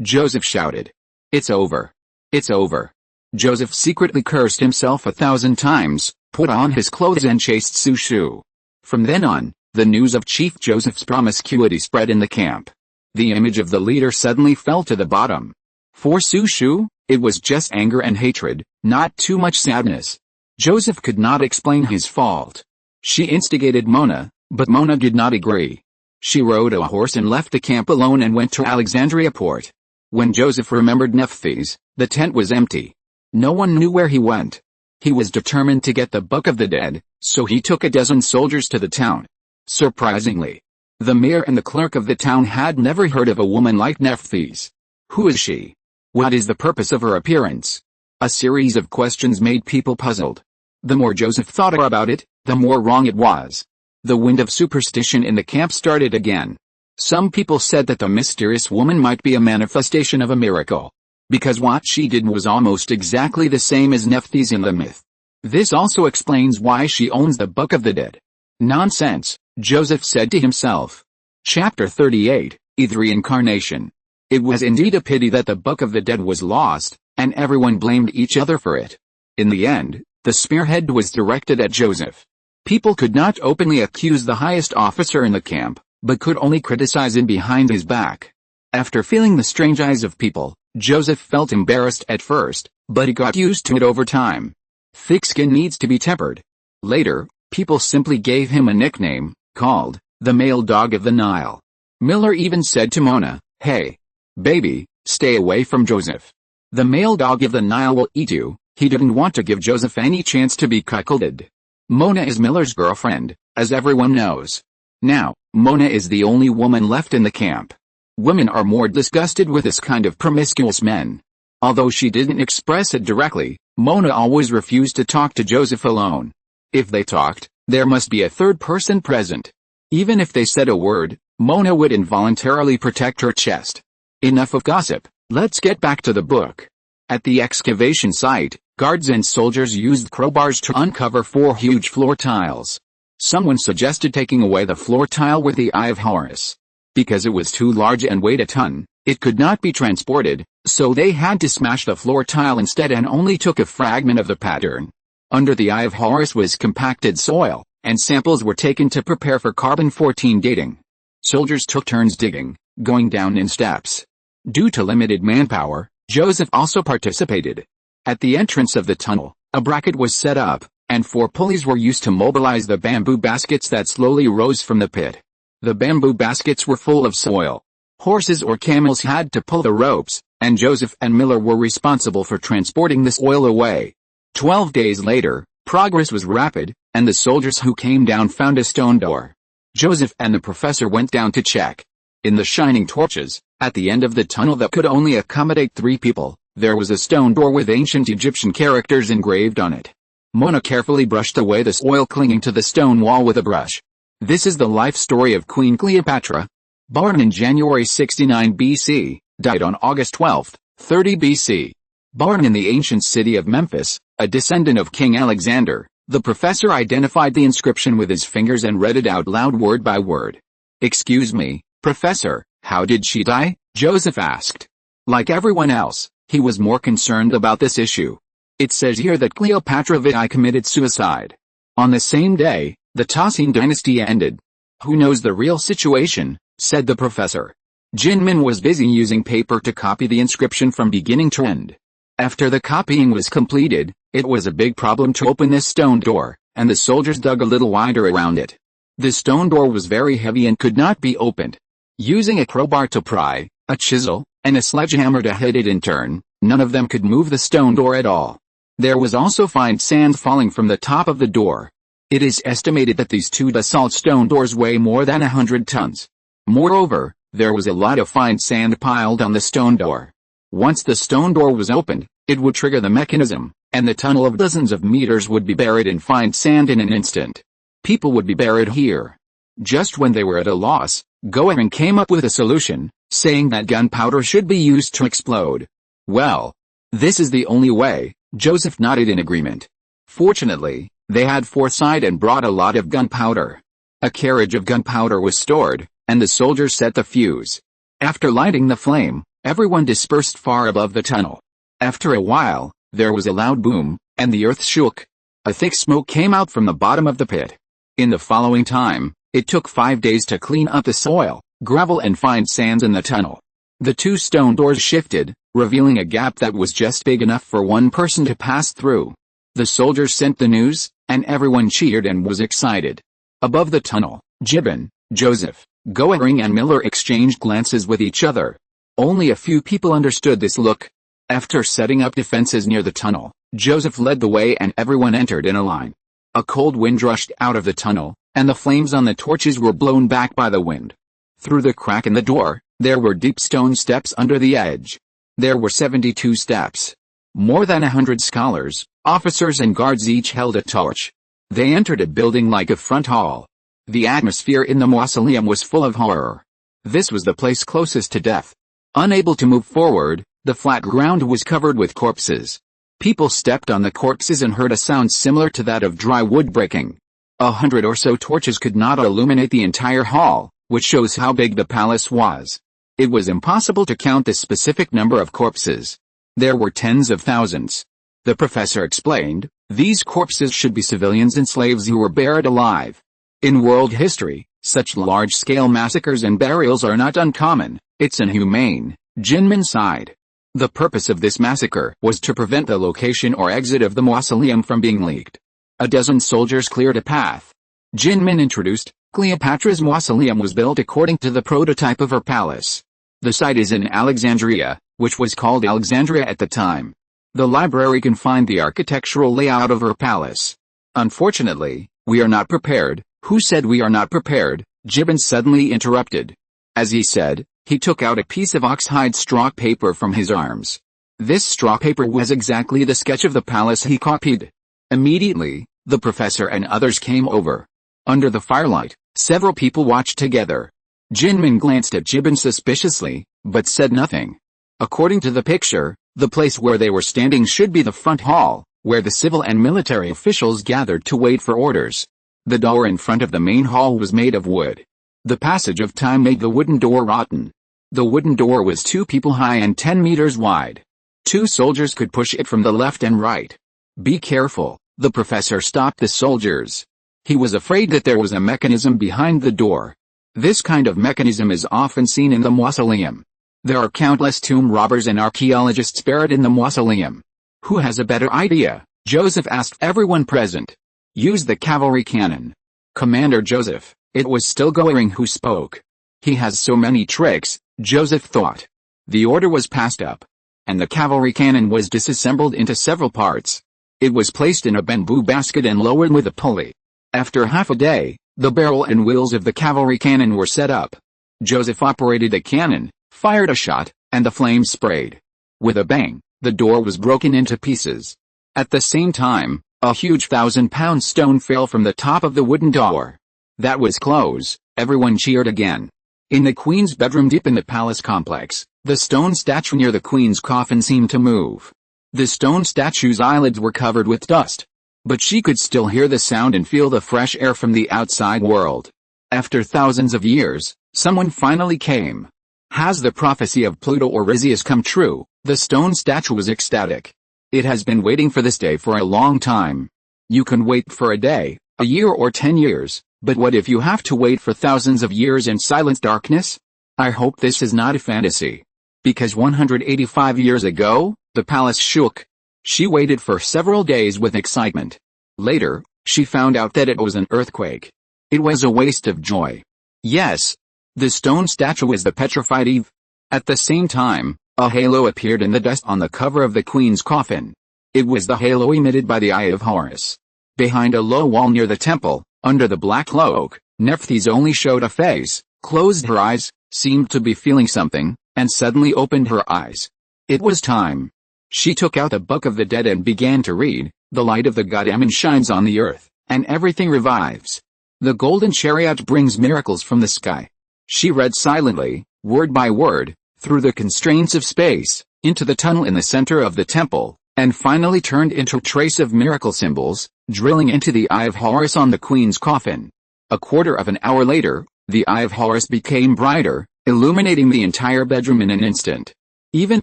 Joseph shouted. It's over. It's over. Joseph secretly cursed himself 1,000 times, put on his clothes and chased Su Shu. From then on, the news of Chief Joseph's promiscuity spread in the camp. The image of the leader suddenly fell to the bottom. For Su Shu, it was just anger and hatred, not too much sadness. Joseph could not explain his fault. She instigated Mona, but Mona did not agree. She rode a horse and left the camp alone and went to Alexandria port. When Joseph remembered Nephthys, the tent was empty. No one knew where he went. He was determined to get the Book of the Dead, so he took a dozen soldiers to the town. Surprisingly, the mayor and the clerk of the town had never heard of a woman like Nephthys. Who is she? What is the purpose of her appearance? A series of questions made people puzzled. The more Joseph thought about it, the more wrong it was. The wind of superstition in the camp started again. Some people said that the mysterious woman might be a manifestation of a miracle, because what she did was almost exactly the same as Nephthys in the myth. This also explains why she owns the Book of the Dead. Nonsense, Joseph said to himself. Chapter 38, either reincarnation. It was indeed a pity that the Book of the Dead was lost, and everyone blamed each other for it. In the end, the spearhead was directed at Joseph. People could not openly accuse the highest officer in the camp, but could only criticize him behind his back. After feeling the strange eyes of people, Joseph felt embarrassed at first, but he got used to it over time. Thick skin needs to be tempered. Later, people simply gave him a nickname, called the male dog of the Nile. Miller even said to Mona, "Hey, baby, stay away from Joseph. The male dog of the Nile will eat you." He didn't want to give Joseph any chance to be cuckolded. Mona is Miller's girlfriend, as everyone knows. Now, Mona is the only woman left in the camp. Women are more disgusted with this kind of promiscuous men. Although she didn't express it directly, Mona always refused to talk to Joseph alone. If they talked, there must be a third person present. Even if they said a word, Mona would involuntarily protect her chest. Enough of gossip, let's get back to the book. At the excavation site, guards and soldiers used crowbars to uncover 4 huge floor tiles. Someone suggested taking away the floor tile with the Eye of Horus. Because it was too large and weighed a ton, it could not be transported, so they had to smash the floor tile instead and only took a fragment of the pattern. Under the Eye of Horus was compacted soil, and samples were taken to prepare for carbon-14 dating. Soldiers took turns digging, going down in steps. Due to limited manpower, Joseph also participated. At the entrance of the tunnel, a bracket was set up, and 4 pulleys were used to mobilize the bamboo baskets that slowly rose from the pit. The bamboo baskets were full of soil. Horses or camels had to pull the ropes, and Joseph and Miller were responsible for transporting this oil away. 12 days later, progress was rapid, and the soldiers who came down found a stone door. Joseph and the professor went down to check. In the shining torches, at the end of the tunnel that could only accommodate 3 people, there was a stone door with ancient Egyptian characters engraved on it. Mona carefully brushed away the soil clinging to the stone wall with a brush. This is the life story of Queen Cleopatra. Born in January 69 BC, died on August 12, 30 BC. Born in the ancient city of Memphis, a descendant of King Alexander, the professor identified the inscription with his fingers and read it out loud word by word. "Excuse me, Professor, how did she die?" Joseph asked. Like everyone else, he was more concerned about this issue. "It says here that Cleopatra VI committed suicide. On the same day, the Tosin dynasty ended." "Who knows the real situation?" said the professor. Jinmin was busy using paper to copy the inscription from beginning to end. After the copying was completed, it was a big problem to open this stone door, and the soldiers dug a little wider around it. The stone door was very heavy and could not be opened. Using a crowbar to pry, a chisel, and a sledgehammer to hit it in turn, none of them could move the stone door at all. There was also fine sand falling from the top of the door. It is estimated that these 2 basalt stone doors weigh more than 100 tons. Moreover, there was a lot of fine sand piled on the stone door. Once the stone door was opened, it would trigger the mechanism, and the tunnel of dozens of meters would be buried in fine sand in an instant. People would be buried here. Just when they were at a loss, Goering came up with a solution, saying that gunpowder should be used to explode. "Well, this is the only way," Joseph nodded in agreement. Fortunately, they had foresight and brought a lot of gunpowder. A carriage of gunpowder was stored, and the soldiers set the fuse. After lighting the flame, everyone dispersed far above the tunnel. After a while, there was a loud boom, and the earth shook. A thick smoke came out from the bottom of the pit. In the following time, it took 5 days to clean up the soil, gravel and fine sands in the tunnel. The 2 stone doors shifted, revealing a gap that was just big enough for 1 person to pass through. The soldiers sent the news, and everyone cheered and was excited. Above the tunnel, Gibbon, Joseph, Goering and Miller exchanged glances with each other. Only a few people understood this look. After setting up defenses near the tunnel, Joseph led the way and everyone entered in a line. A cold wind rushed out of the tunnel, and the flames on the torches were blown back by the wind. Through the crack in the door, there were deep stone steps under the edge. There were 72 steps. More than 100 scholars, officers and guards each held a torch. They entered a building like a front hall. The atmosphere in the mausoleum was full of horror. This was the place closest to death. Unable to move forward, the flat ground was covered with corpses. People stepped on the corpses and heard a sound similar to that of dry wood breaking. 100 or so torches could not illuminate the entire hall, which shows how big the palace was. It was impossible to count the specific number of corpses. There were tens of thousands. The professor explained, these corpses should be civilians and slaves who were buried alive. In world history, such large-scale massacres and burials are not uncommon. It's inhumane, Jinmin sighed. The purpose of this massacre was to prevent the location or exit of the mausoleum from being leaked. A dozen soldiers cleared a path. Jinmin introduced, Cleopatra's mausoleum was built according to the prototype of her palace. The site is in Alexandria, which was called Alexandria at the time. The library can find the architectural layout of her palace. Unfortunately, we are not prepared. Who said we are not prepared? Gibbons suddenly interrupted. As he said, he took out a piece of oxhide straw paper from his arms. This straw paper was exactly the sketch of the palace he copied. Immediately, the professor and others came over. Under the firelight, several people watched together. Jinmin glanced at Gibbons suspiciously, but said nothing. According to the picture, the place where they were standing should be the front hall, where the civil and military officials gathered to wait for orders. The door in front of the main hall was made of wood. The passage of time made the wooden door rotten. The wooden door was 2 people high and 10 meters wide. 2 soldiers could push it from the left and right. Be careful, the professor stopped the soldiers. He was afraid that there was a mechanism behind the door. This kind of mechanism is often seen in the mausoleum. There are countless tomb robbers and archaeologists buried in the mausoleum. Who has a better idea? Joseph asked everyone present. Use the cavalry cannon. Commander Joseph, it was still Goering who spoke. He has so many tricks, Joseph thought. The order was passed up. And the cavalry cannon was disassembled into several parts. It was placed in a bamboo basket and lowered with a pulley. After half a day, the barrel and wheels of the cavalry cannon were set up. Joseph operated the cannon, fired a shot, and the flames sprayed. With a bang, the door was broken into pieces. At the same time, a huge 1,000-pound stone fell from the top of the wooden door. That was close, everyone cheered again. In the Queen's bedroom deep in the palace complex, the stone statue near the Queen's coffin seemed to move. The stone statue's eyelids were covered with dust. But she could still hear the sound and feel the fresh air from the outside world. After thousands of years, someone finally came. Has the prophecy of Pluto or Risius come true? The stone statue was ecstatic. It has been waiting for this day for a long time. You can wait for a day, a year or 10 years, but what if you have to wait for thousands of years in silent darkness? I hope this is not a fantasy. Because 185 years ago, the palace shook. She waited for several days with excitement. Later, she found out that it was an earthquake. It was a waste of joy. Yes. The stone statue was the petrified Eve. At the same time, a halo appeared in the dust on the cover of the Queen's coffin. It was the halo emitted by the Eye of Horus. Behind a low wall near the temple, under the black cloak, Nephthys only showed a face, closed her eyes, seemed to be feeling something, and suddenly opened her eyes. It was time. She took out the Book of the Dead and began to read. The light of the god Ammon shines on the earth, and everything revives. The golden chariot brings miracles from the sky. She read silently, word by word, through the constraints of space, into the tunnel in the center of the temple, and finally turned into a trace of miracle symbols, drilling into the Eye of Horus on the Queen's coffin. A quarter of an hour later, the Eye of Horus became brighter, illuminating the entire bedroom in an instant. Even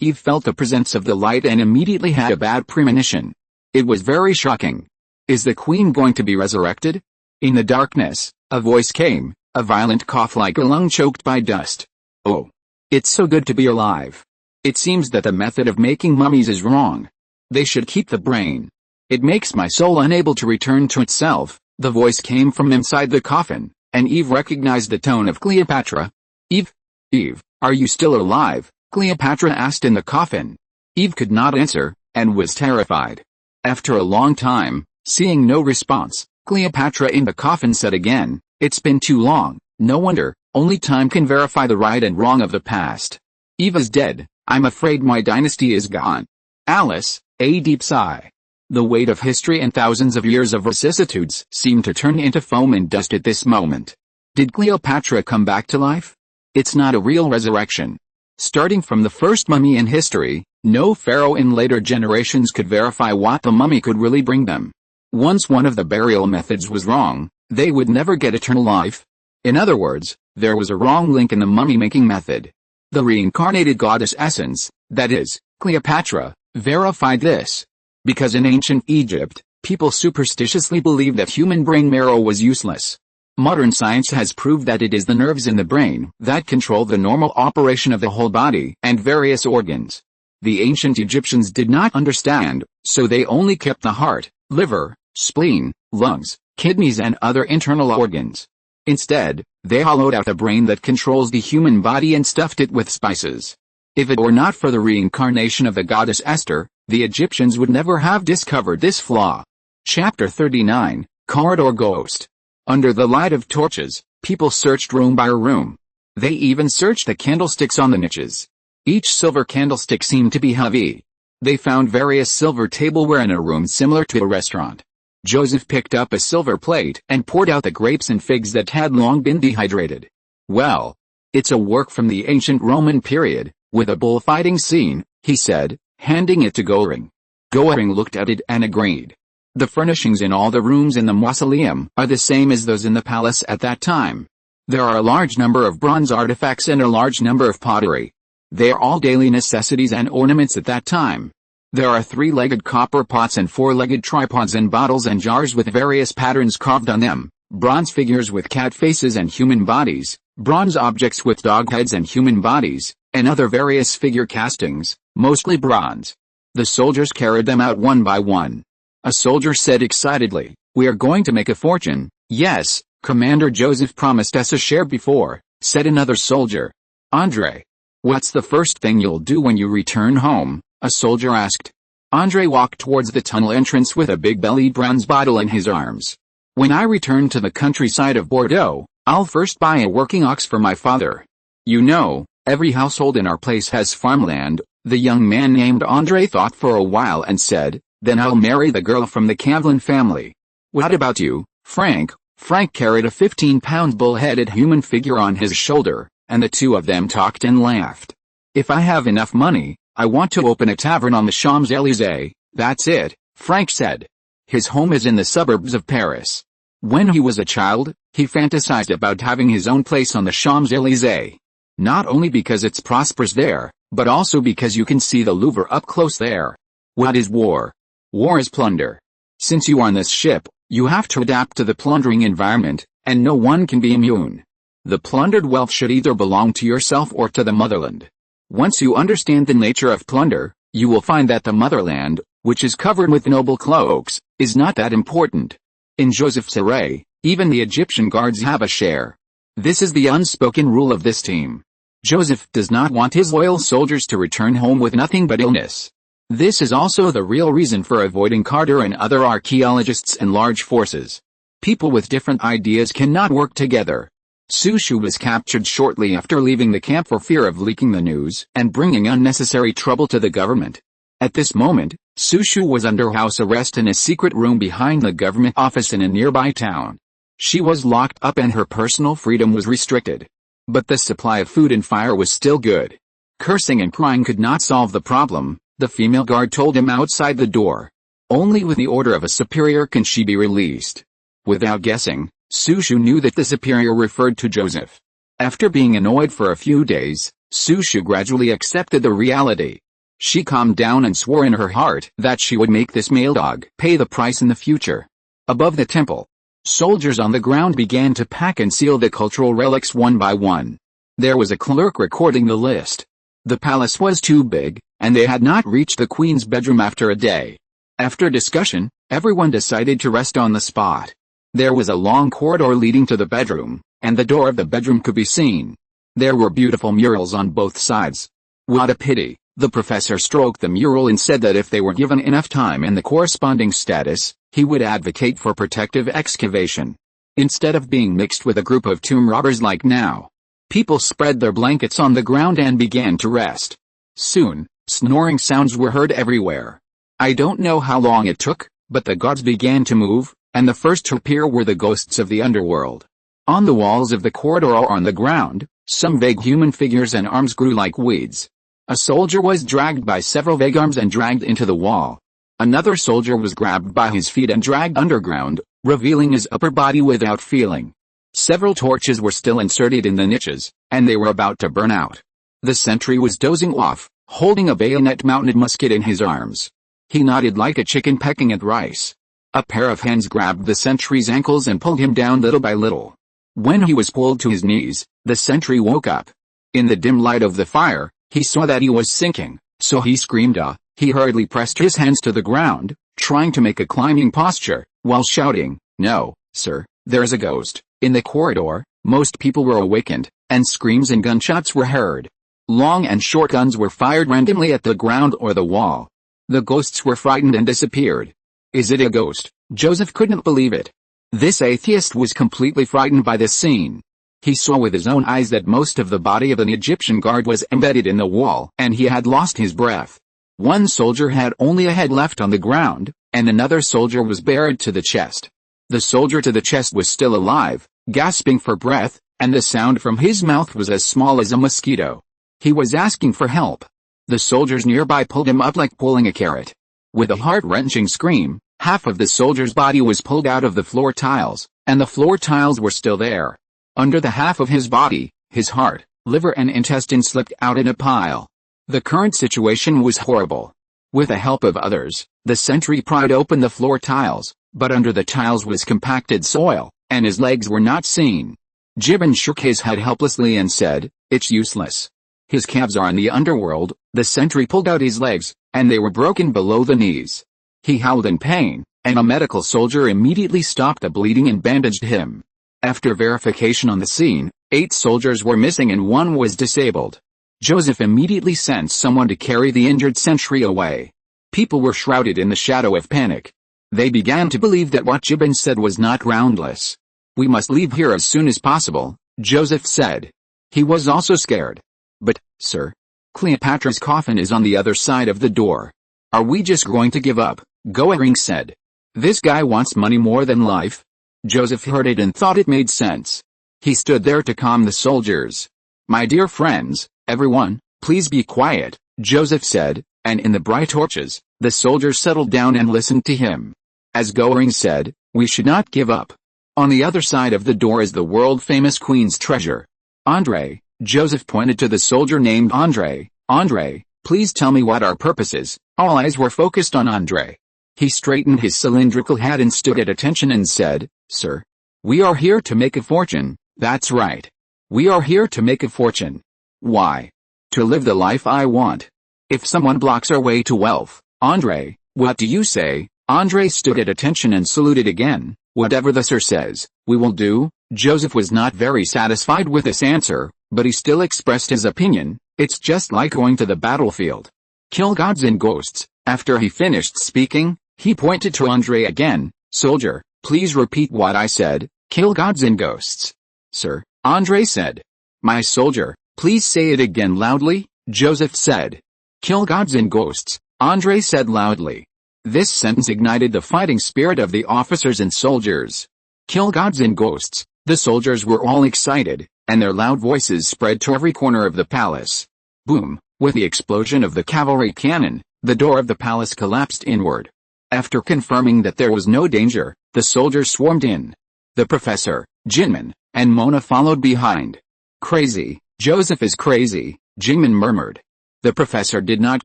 Eve felt the presence of the light and immediately had a bad premonition. It was very shocking. Is the Queen going to be resurrected? In the darkness, a voice came, a violent cough like a lung choked by dust. Oh. It's so good to be alive. It seems that the method of making mummies is wrong. They should keep the brain. It makes my soul unable to return to itself. The voice came from inside the coffin, and Eve recognized the tone of Cleopatra. Eve? Eve, are you still alive? Cleopatra asked in the coffin. Eve could not answer, and was terrified. After a long time, seeing no response, Cleopatra in the coffin said again, "It's been too long, no wonder, only time can verify the right and wrong of the past. Eve is dead, I'm afraid my dynasty is gone." Alice, a deep sigh. The weight of history and thousands of years of vicissitudes seemed to turn into foam and dust at this moment. Did Cleopatra come back to life? It's not a real resurrection. Starting from the first mummy in history, no pharaoh in later generations could verify what the mummy could really bring them. Once one of the burial methods was wrong, they would never get eternal life. In other words, there was a wrong link in the mummy-making method. The reincarnated goddess essence, that is, Cleopatra, verified this. Because in ancient Egypt, people superstitiously believed that human brain marrow was useless. Modern science has proved that it is the nerves in the brain that control the normal operation of the whole body and various organs. The ancient Egyptians did not understand, so they only kept the heart, liver, spleen, lungs, kidneys and other internal organs. Instead, they hollowed out the brain that controls the human body and stuffed it with spices. If it were not for the reincarnation of the goddess Esther, the Egyptians would never have discovered this flaw. Chapter 39, Corridor Ghost. Under the light of torches, people searched room by room. They even searched the candlesticks on the niches. Each silver candlestick seemed to be heavy. They found various silver tableware in a room similar to a restaurant. Joseph picked up a silver plate and poured out the grapes and figs that had long been dehydrated. Well, it's a work from the ancient Roman period, with a bullfighting scene, he said, handing it to Goring. Goring looked at it and agreed. The furnishings in all the rooms in the mausoleum are the same as those in the palace at that time. There are a large number of bronze artifacts and a large number of pottery. They are all daily necessities and ornaments at that time. There are 3-legged copper pots and 4-legged tripods and bottles and jars with various patterns carved on them, bronze figures with cat faces and human bodies, bronze objects with dog heads and human bodies, and other various figure castings, mostly bronze. The soldiers carried them out one by one. A soldier said excitedly, "We are going to make a fortune." "Yes, Commander Joseph promised us a share before," said another soldier. "Andre, what's the first thing you'll do when you return home?" a soldier asked. Andre walked towards the tunnel entrance with a big-bellied bronze bottle in his arms. "When I return to the countryside of Bordeaux, I'll first buy a working ox for my father. You know, every household in our place has farmland." The young man named Andre thought for a while and said, "Then I'll marry the girl from the Cavlin family." "What about you, Frank?" Frank carried a 15-pound bull-headed human figure on his shoulder, and the two of them talked and laughed. "If I have enough money, I want to open a tavern on the Champs-Élysées." "That's it," Frank said. His home is in the suburbs of Paris. When he was a child, he fantasized about having his own place on the Champs-Élysées. Not only because it's prosperous there, but also because you can see the Louvre up close there. What is war? War is plunder. Since you are on this ship, you have to adapt to the plundering environment, and no one can be immune. The plundered wealth should either belong to yourself or to the motherland. Once you understand the nature of plunder, you will find that the motherland, which is covered with noble cloaks, is not that important. In Joseph's array, even the Egyptian guards have a share. This is the unspoken rule of this team. Joseph does not want his loyal soldiers to return home with nothing but illness. This is also the real reason for avoiding Carter and other archaeologists and large forces. People with different ideas cannot work together. Sushu was captured shortly after leaving the camp for fear of leaking the news and bringing unnecessary trouble to the government. At this moment, Sushu was under house arrest in a secret room behind the government office in a nearby town. She was locked up and her personal freedom was restricted. But the supply of food and fire was still good. Cursing and crying could not solve the problem, the female guard told him outside the door. Only with the order of a superior can she be released. Without guessing, Sushu knew that the superior referred to Joseph. After being annoyed for a few days, Sushu gradually accepted the reality. She calmed down and swore in her heart that she would make this male dog pay the price in the future. Above the temple, soldiers on the ground began to pack and seal the cultural relics one by one. There was a clerk recording the list. The palace was too big, and they had not reached the queen's bedroom after a day. After discussion, everyone decided to rest on the spot. There was a long corridor leading to the bedroom, and the door of the bedroom could be seen. There were beautiful murals on both sides. "What a pity," the professor stroked the mural and said that if they were given enough time and the corresponding status, he would advocate for protective excavation. Instead of being mixed with a group of tomb robbers like now. People spread their blankets on the ground and began to rest. Soon, snoring sounds were heard everywhere. I don't know how long it took, but the gods began to move, and the first to appear were the ghosts of the underworld. On the walls of the corridor or on the ground, some vague human figures and arms grew like weeds. A soldier was dragged by several vague arms and dragged into the wall. Another soldier was grabbed by his feet and dragged underground, revealing his upper body without feeling. Several torches were still inserted in the niches, and they were about to burn out. The sentry was dozing off, holding a bayonet-mounted musket in his arms. He nodded like a chicken pecking at rice. A pair of hands grabbed the sentry's ankles and pulled him down little by little. When he was pulled to his knees, the sentry woke up. In the dim light of the fire, he saw that he was sinking, so he screamed. He hurriedly pressed his hands to the ground, trying to make a climbing posture, while shouting, "No, sir, there's a ghost." In the corridor, most people were awakened, and screams and gunshots were heard. Long and short guns were fired randomly at the ground or the wall. The ghosts were frightened and disappeared. Is it a ghost? Joseph couldn't believe it. This atheist was completely frightened by this scene. He saw with his own eyes that most of the body of an Egyptian guard was embedded in the wall, and he had lost his breath. One soldier had only a head left on the ground, and another soldier was buried to the chest. The soldier to the chest was still alive, gasping for breath, and the sound from his mouth was as small as a mosquito. He was asking for help. The soldiers nearby pulled him up like pulling a carrot. With a heart-wrenching scream, half of the soldier's body was pulled out of the floor tiles, and the floor tiles were still there. Under the half of his body, his heart, liver and intestine slipped out in a pile. The current situation was horrible. With the help of others, the sentry pried open the floor tiles, but under the tiles was compacted soil, and his legs were not seen. Gibbon shook his head helplessly and said, "It's useless. His calves are in the underworld." The sentry pulled out his legs, and they were broken below the knees. He howled in pain, and a medical soldier immediately stopped the bleeding and bandaged him. After verification on the scene, 8 soldiers were missing and 1 was disabled. Joseph immediately sent someone to carry the injured sentry away. People were shrouded in the shadow of panic. They began to believe that what Gibbon said was not groundless. "We must leave here as soon as possible," Joseph said. He was also scared. "But, sir, Cleopatra's coffin is on the other side of the door. Are we just going to give up?" Goering said. "This guy wants money more than life." Joseph heard it and thought it made sense. He stood there to calm the soldiers. "My dear friends, everyone, please be quiet," Joseph said, and in the bright torches, the soldiers settled down and listened to him. As Goering said, "We should not give up. On the other side of the door is the world-famous Queen's treasure. Andre," Joseph pointed to the soldier named Andre, "Andre, please tell me what our purpose is." All eyes were focused on Andre. He straightened his cylindrical hat and stood at attention and said, "Sir, we are here to make a fortune." "That's right. We are here to make a fortune." "Why?" "To live the life I want. If someone blocks our way to wealth, Andre, what do you say?" Andre stood at attention and saluted again. "Whatever the sir says, we will do." Joseph was not very satisfied with this answer, but he still expressed his opinion. "It's just like going to the battlefield. Kill gods and ghosts." After he finished speaking, he pointed to Andre again. "Soldier, please repeat what I said. Kill gods and ghosts." "Sir," Andre said. "My soldier, please say it again loudly," Joseph said. "Kill gods and ghosts," Andre said loudly. This sentence ignited the fighting spirit of the officers and soldiers. "Kill gods and ghosts." The soldiers were all excited, and their loud voices spread to every corner of the palace. Boom! With the explosion of the cavalry cannon, the door of the palace collapsed inward. After confirming that there was no danger, the soldiers swarmed in. The professor, Jinman, and Mona followed behind. "Crazy, Joseph is crazy," Jinman murmured. The professor did not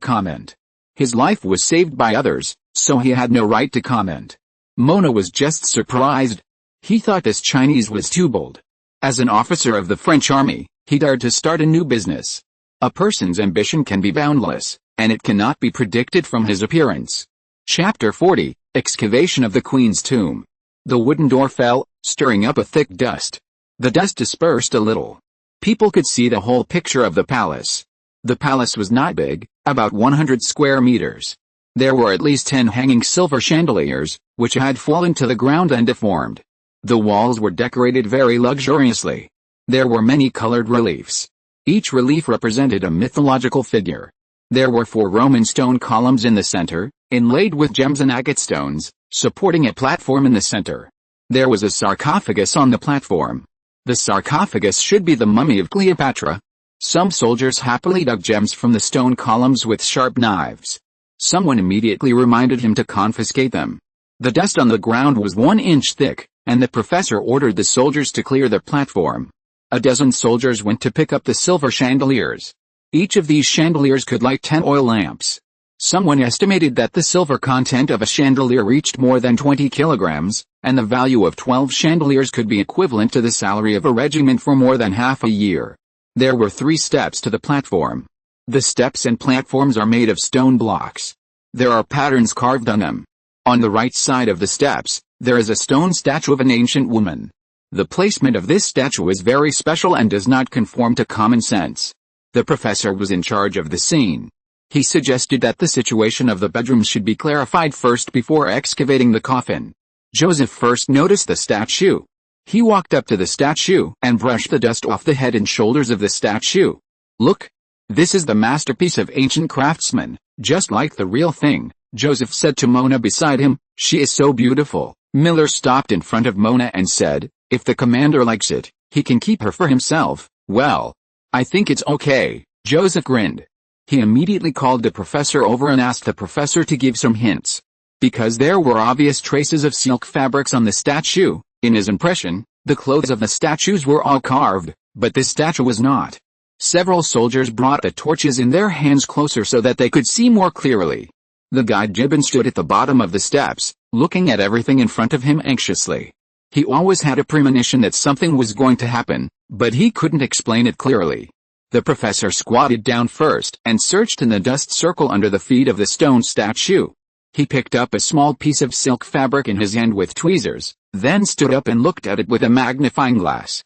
comment. His life was saved by others, so he had no right to comment. Mona was just surprised. He thought this Chinese was too bold. As an officer of the French army, he dared to start a new business. A person's ambition can be boundless, and it cannot be predicted from his appearance. Chapter 40, Excavation of the Queen's Tomb. The wooden door fell, stirring up a thick dust. The dust dispersed a little. People could see the whole picture of the palace. The palace was not big, about 100 square meters. There were at least 10 hanging silver chandeliers, which had fallen to the ground and deformed. The walls were decorated very luxuriously. There were many colored reliefs. Each relief represented a mythological figure. There were 4 Roman stone columns in the center, inlaid with gems and agate stones, supporting a platform in the center. There was a sarcophagus on the platform. The sarcophagus should be the mummy of Cleopatra. Some soldiers happily dug gems from the stone columns with sharp knives. Someone immediately reminded him to confiscate them. The dust on the ground was 1 inch thick, and the professor ordered the soldiers to clear the platform. A dozen soldiers went to pick up the silver chandeliers. Each of these chandeliers could light 10 oil lamps. Someone estimated that the silver content of a chandelier reached more than 20 kilograms, and the value of 12 chandeliers could be equivalent to the salary of a regiment for more than half a year. There were 3 steps to the platform. The steps and platforms are made of stone blocks. There are patterns carved on them. On the right side of the steps, there is a stone statue of an ancient woman. The placement of this statue is very special and does not conform to common sense. The professor was in charge of the scene. He suggested that the situation of the bedrooms should be clarified first before excavating the coffin. Joseph first noticed the statue. He walked up to the statue and brushed the dust off the head and shoulders of the statue. "Look! This is the masterpiece of ancient craftsmen, just like the real thing," Joseph said to Mona beside him. "She is so beautiful." Miller stopped in front of Mona and said, "If the commander likes it, he can keep her for himself." "Well, I think it's okay," Joseph grinned. He immediately called the professor over and asked the professor to give some hints. Because there were obvious traces of silk fabrics on the statue, in his impression, the clothes of the statues were all carved, but this statue was not. Several soldiers brought the torches in their hands closer so that they could see more clearly. The guide Gibbon stood at the bottom of the steps, looking at everything in front of him anxiously. He always had a premonition that something was going to happen, but he couldn't explain it clearly. The professor squatted down first and searched in the dust circle under the feet of the stone statue. He picked up a small piece of silk fabric in his hand with tweezers, then stood up and looked at it with a magnifying glass.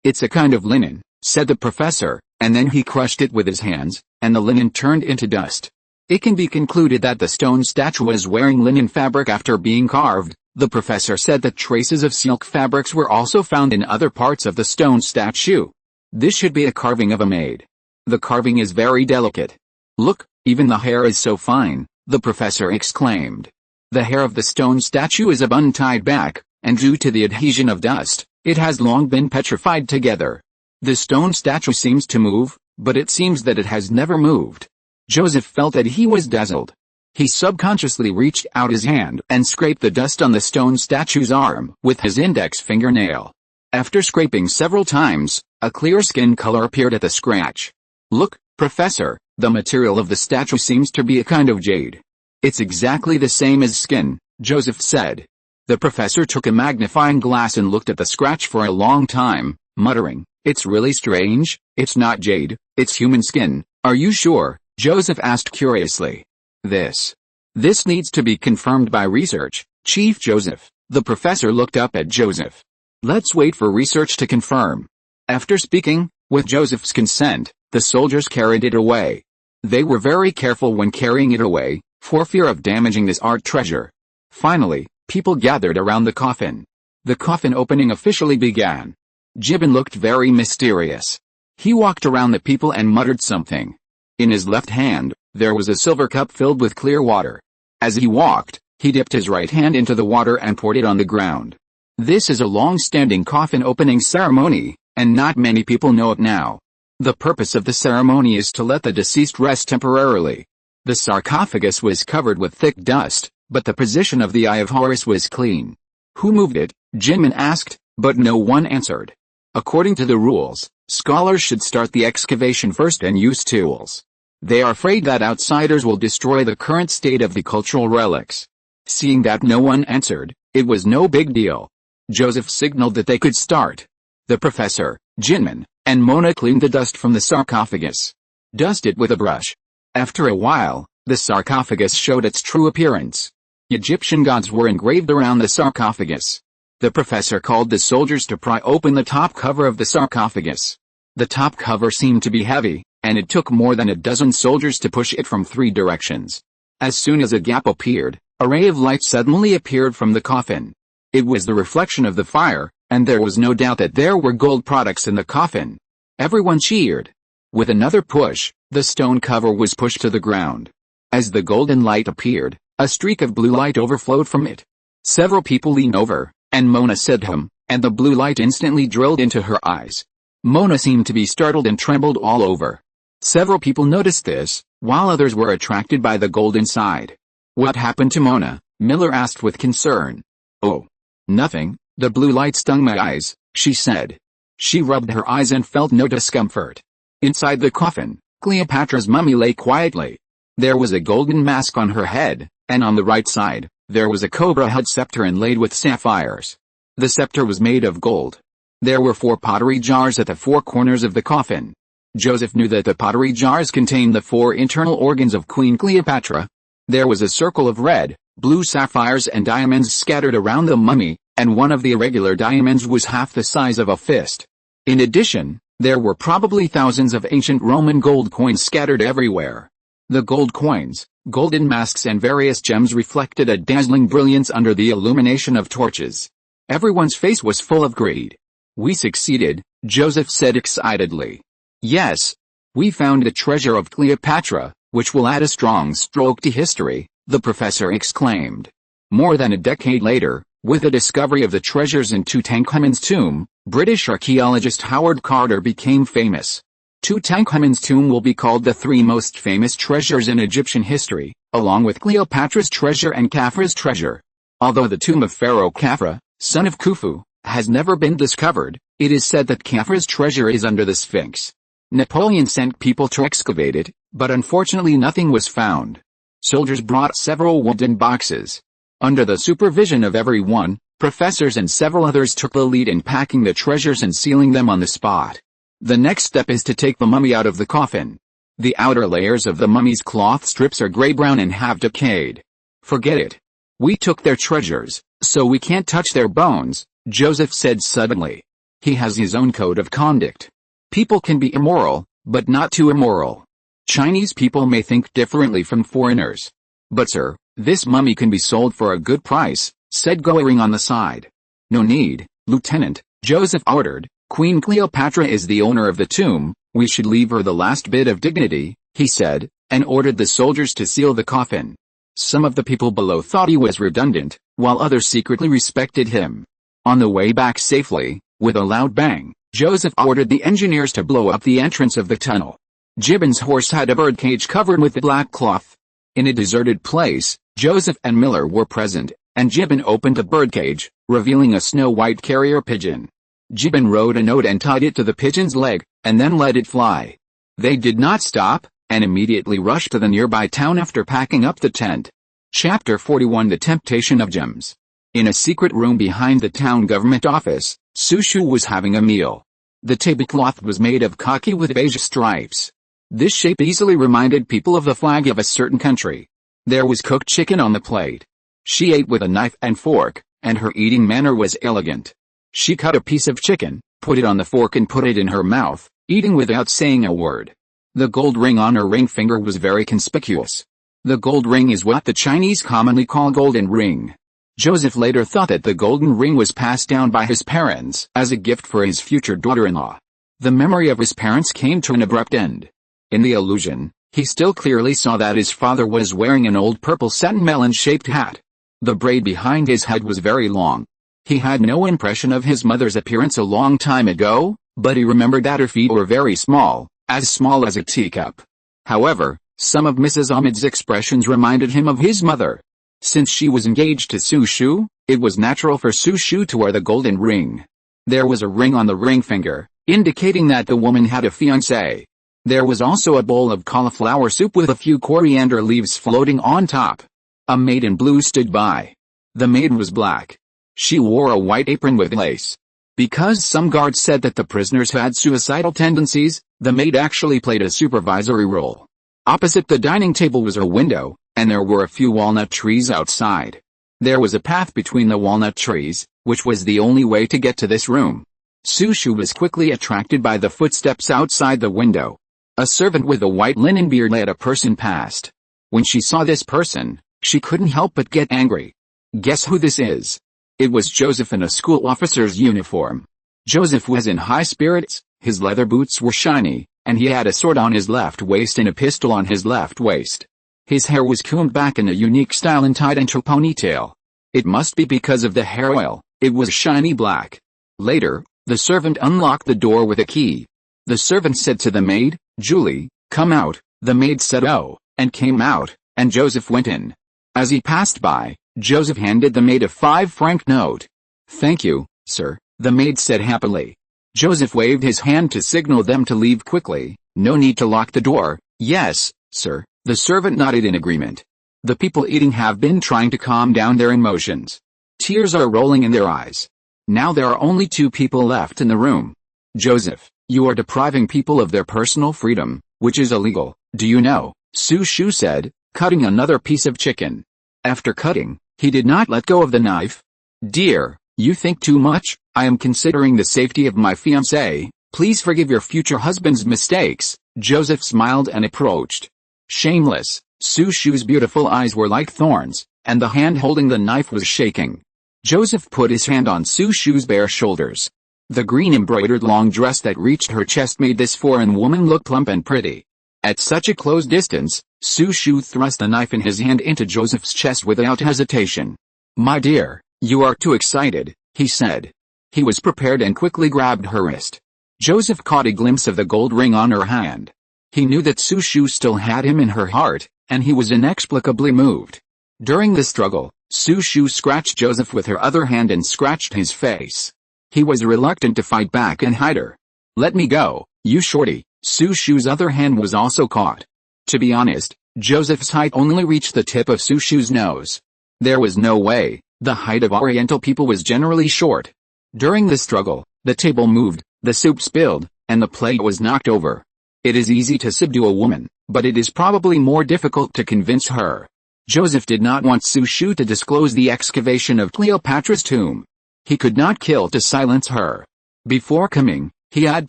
"It's a kind of linen," said the professor, and then he crushed it with his hands, and the linen turned into dust. "It can be concluded that the stone statue was wearing linen fabric after being carved." The professor said that traces of silk fabrics were also found in other parts of the stone statue. "This should be a carving of a maid. The carving is very delicate. Look, even the hair is so fine," the professor exclaimed. The hair of the stone statue is of untied back, and due to the adhesion of dust, it has long been petrified together. The stone statue seems to move, but it seems that it has never moved. Joseph felt that he was dazzled. He subconsciously reached out his hand and scraped the dust on the stone statue's arm with his index fingernail. After scraping several times, a clear skin color appeared at the scratch. "Look, Professor, the material of the statue seems to be a kind of jade." "It's exactly the same as skin," Joseph said. The professor took a magnifying glass and looked at the scratch for a long time, muttering, "It's really strange. It's not jade, it's human skin." "Are you sure?" Joseph asked curiously. This needs to be confirmed by research, Chief Joseph." The professor looked up at Joseph. "Let's wait for research to confirm." After speaking, with Joseph's consent, the soldiers carried it away. They were very careful when carrying it away, for fear of damaging this art treasure. Finally, people gathered around the coffin. The coffin opening officially began. Gibbon looked very mysterious. He walked around the people and muttered something. In his left hand, there was a silver cup filled with clear water. As he walked, he dipped his right hand into the water and poured it on the ground. This is a long-standing coffin opening ceremony, and not many people know it now. The purpose of the ceremony is to let the deceased rest temporarily. The sarcophagus was covered with thick dust, but the position of the Eye of Horus was clean. "Who moved it?" Jinman asked, but no one answered. According to the rules, scholars should start the excavation first and use tools. They are afraid that outsiders will destroy the current state of the cultural relics. Seeing that no one answered, it was no big deal. Joseph signaled that they could start. The professor, Jinman, and Mona cleaned the dust from the sarcophagus. Dust it with a brush. After a while, the sarcophagus showed its true appearance. Egyptian gods were engraved around the sarcophagus. The professor called the soldiers to pry open the top cover of the sarcophagus. The top cover seemed to be heavy, and it took more than a dozen soldiers to push it from 3 directions. As soon as a gap appeared, a ray of light suddenly appeared from the coffin. It was the reflection of the fire, and there was no doubt that there were gold products in the coffin. Everyone cheered. With another push, the stone cover was pushed to the ground. As the golden light appeared, a streak of blue light overflowed from it. Several people leaned over, and Mona said hum, and the blue light instantly drilled into her eyes. Mona seemed to be startled and trembled all over. Several people noticed this, while others were attracted by the gold inside. "What happened to Mona?" Miller asked with concern. "Oh, nothing, the blue light stung my eyes," she said. She rubbed her eyes and felt no discomfort. Inside the coffin, Cleopatra's mummy lay quietly. There was a golden mask on her head, and on the right side, there was a cobra-head scepter inlaid with sapphires. The scepter was made of gold. There were 4 pottery jars at the 4 corners of the coffin. Joseph knew that the pottery jars contained the 4 internal organs of Queen Cleopatra. There was a circle of red, blue sapphires and diamonds scattered around the mummy, and one of the irregular diamonds was half the size of a fist. In addition, there were probably thousands of ancient Roman gold coins scattered everywhere. The gold coins, golden masks and various gems reflected a dazzling brilliance under the illumination of torches. Everyone's face was full of greed. "We succeeded," Joseph said excitedly. "Yes. We found the treasure of Cleopatra, which will add a strong stroke to history," the professor exclaimed. More than a decade later, with the discovery of the treasures in Tutankhamun's tomb, British archaeologist Howard Carter became famous. Tutankhamun's tomb will be called the 3 most famous treasures in Egyptian history, along with Cleopatra's treasure and Khafra's treasure. Although the tomb of Pharaoh Khafra, son of Khufu, has never been discovered, it is said that Khafra's treasure is under the Sphinx. Napoleon sent people to excavate it, but unfortunately nothing was found. Soldiers brought several wooden boxes. Under the supervision of everyone, professors and several others took the lead in packing the treasures and sealing them on the spot. The next step is to take the mummy out of the coffin. The outer layers of the mummy's cloth strips are gray-brown and have decayed. "Forget it. We took their treasures, so we can't touch their bones," Joseph said suddenly. He has his own code of conduct. People can be immoral, but not too immoral. Chinese people may think differently from foreigners. "But sir, this mummy can be sold for a good price," said Goering on the side. "No need, Lieutenant," Joseph ordered. "Queen Cleopatra is the owner of the tomb, we should leave her the last bit of dignity," he said, and ordered the soldiers to seal the coffin. Some of the people below thought he was redundant, while others secretly respected him. On the way back safely, with a loud bang, Joseph ordered the engineers to blow up the entrance of the tunnel. Gibbon's horse had a birdcage covered with black cloth. In a deserted place, Joseph and Miller were present, and Gibbon opened the birdcage, revealing a snow-white carrier pigeon. Gibbon wrote a note and tied it to the pigeon's leg, and then let it fly. They did not stop, and immediately rushed to the nearby town after packing up the tent. Chapter 41 The Temptation of Gems. In a secret room behind the town government office, Su Shu was having a meal. The tablecloth was made of khaki with beige stripes. This shape easily reminded people of the flag of a certain country. There was cooked chicken on the plate. She ate with a knife and fork, and her eating manner was elegant. She cut a piece of chicken, put it on the fork and put it in her mouth, eating without saying a word. The gold ring on her ring finger was very conspicuous. The gold ring is what the Chinese commonly call golden ring. Joseph later thought that the golden ring was passed down by his parents as a gift for his future daughter-in-law. The memory of his parents came to an abrupt end. In the illusion, he still clearly saw that his father was wearing an old purple satin melon-shaped hat. The braid behind his head was very long. He had no impression of his mother's appearance a long time ago, but he remembered that her feet were very small as a teacup. However, some of Mrs. Ahmed's expressions reminded him of his mother. Since she was engaged to Su Shu, it was natural for Su Shu to wear the golden ring. There was a ring on the ring finger, indicating that the woman had a fiancé. There was also a bowl of cauliflower soup with a few coriander leaves floating on top. A maid in blue stood by. The maid was black. She wore a white apron with lace. Because some guards said that the prisoners had suicidal tendencies, the maid actually played a supervisory role. Opposite the dining table was a window, and there were a few walnut trees outside. There was a path between the walnut trees, which was the only way to get to this room. Su Shu was quickly attracted by the footsteps outside the window. A servant with a white linen beard led a person past. When she saw this person, she couldn't help but get angry. Guess who this is? It was Joseph in a school officer's uniform. Joseph was in high spirits, his leather boots were shiny, and he had a sword on his left waist and a pistol on his left waist. His hair was combed back in a unique style and tied into a ponytail. It must be because of the hair oil, it was shiny black. Later, the servant unlocked the door with a key. The servant said to the maid, "Julie, come out." The maid said "Oh," and came out, and Joseph went in. As he passed by, Joseph handed the maid a 5-franc note. "Thank you, sir," the maid said happily. Joseph waved his hand to signal them to leave quickly. "No need to lock the door." "Yes, sir," the servant nodded in agreement. The people eating have been trying to calm down their emotions. Tears are rolling in their eyes. Now there are only 2 people left in the room. "Joseph, you are depriving people of their personal freedom, which is illegal, do you know?" Su Shu said, cutting another piece of chicken. After cutting, he did not let go of the knife. "Dear, you think too much. I am considering the safety of my fiancée. Please forgive your future husband's mistakes." Joseph smiled and approached. Shameless, Su Shu's beautiful eyes were like thorns, and the hand holding the knife was shaking. Joseph put his hand on Su Shu's bare shoulders. The green embroidered long dress that reached her chest made this foreign woman look plump and pretty. At such a close distance, Su Shu thrust the knife in his hand into Joseph's chest without hesitation. "My dear, you are too excited," he said. He was prepared and quickly grabbed her wrist. Joseph caught a glimpse of the gold ring on her hand. He knew that Su Shu still had him in her heart, and he was inexplicably moved. During the struggle, Su Shu scratched Joseph with her other hand and scratched his face. He was reluctant to fight back and hide her. "Let me go, you shorty." Su Shu's other hand was also caught. To be honest, Joseph's height only reached the tip of Su Shu's nose. There was no way. The height of Oriental people was generally short. During the struggle, the table moved, the soup spilled, and the plate was knocked over. It is easy to subdue a woman, but it is probably more difficult to convince her. Joseph did not want Su Shu to disclose the excavation of Cleopatra's tomb. He could not kill to silence her. Before coming, he had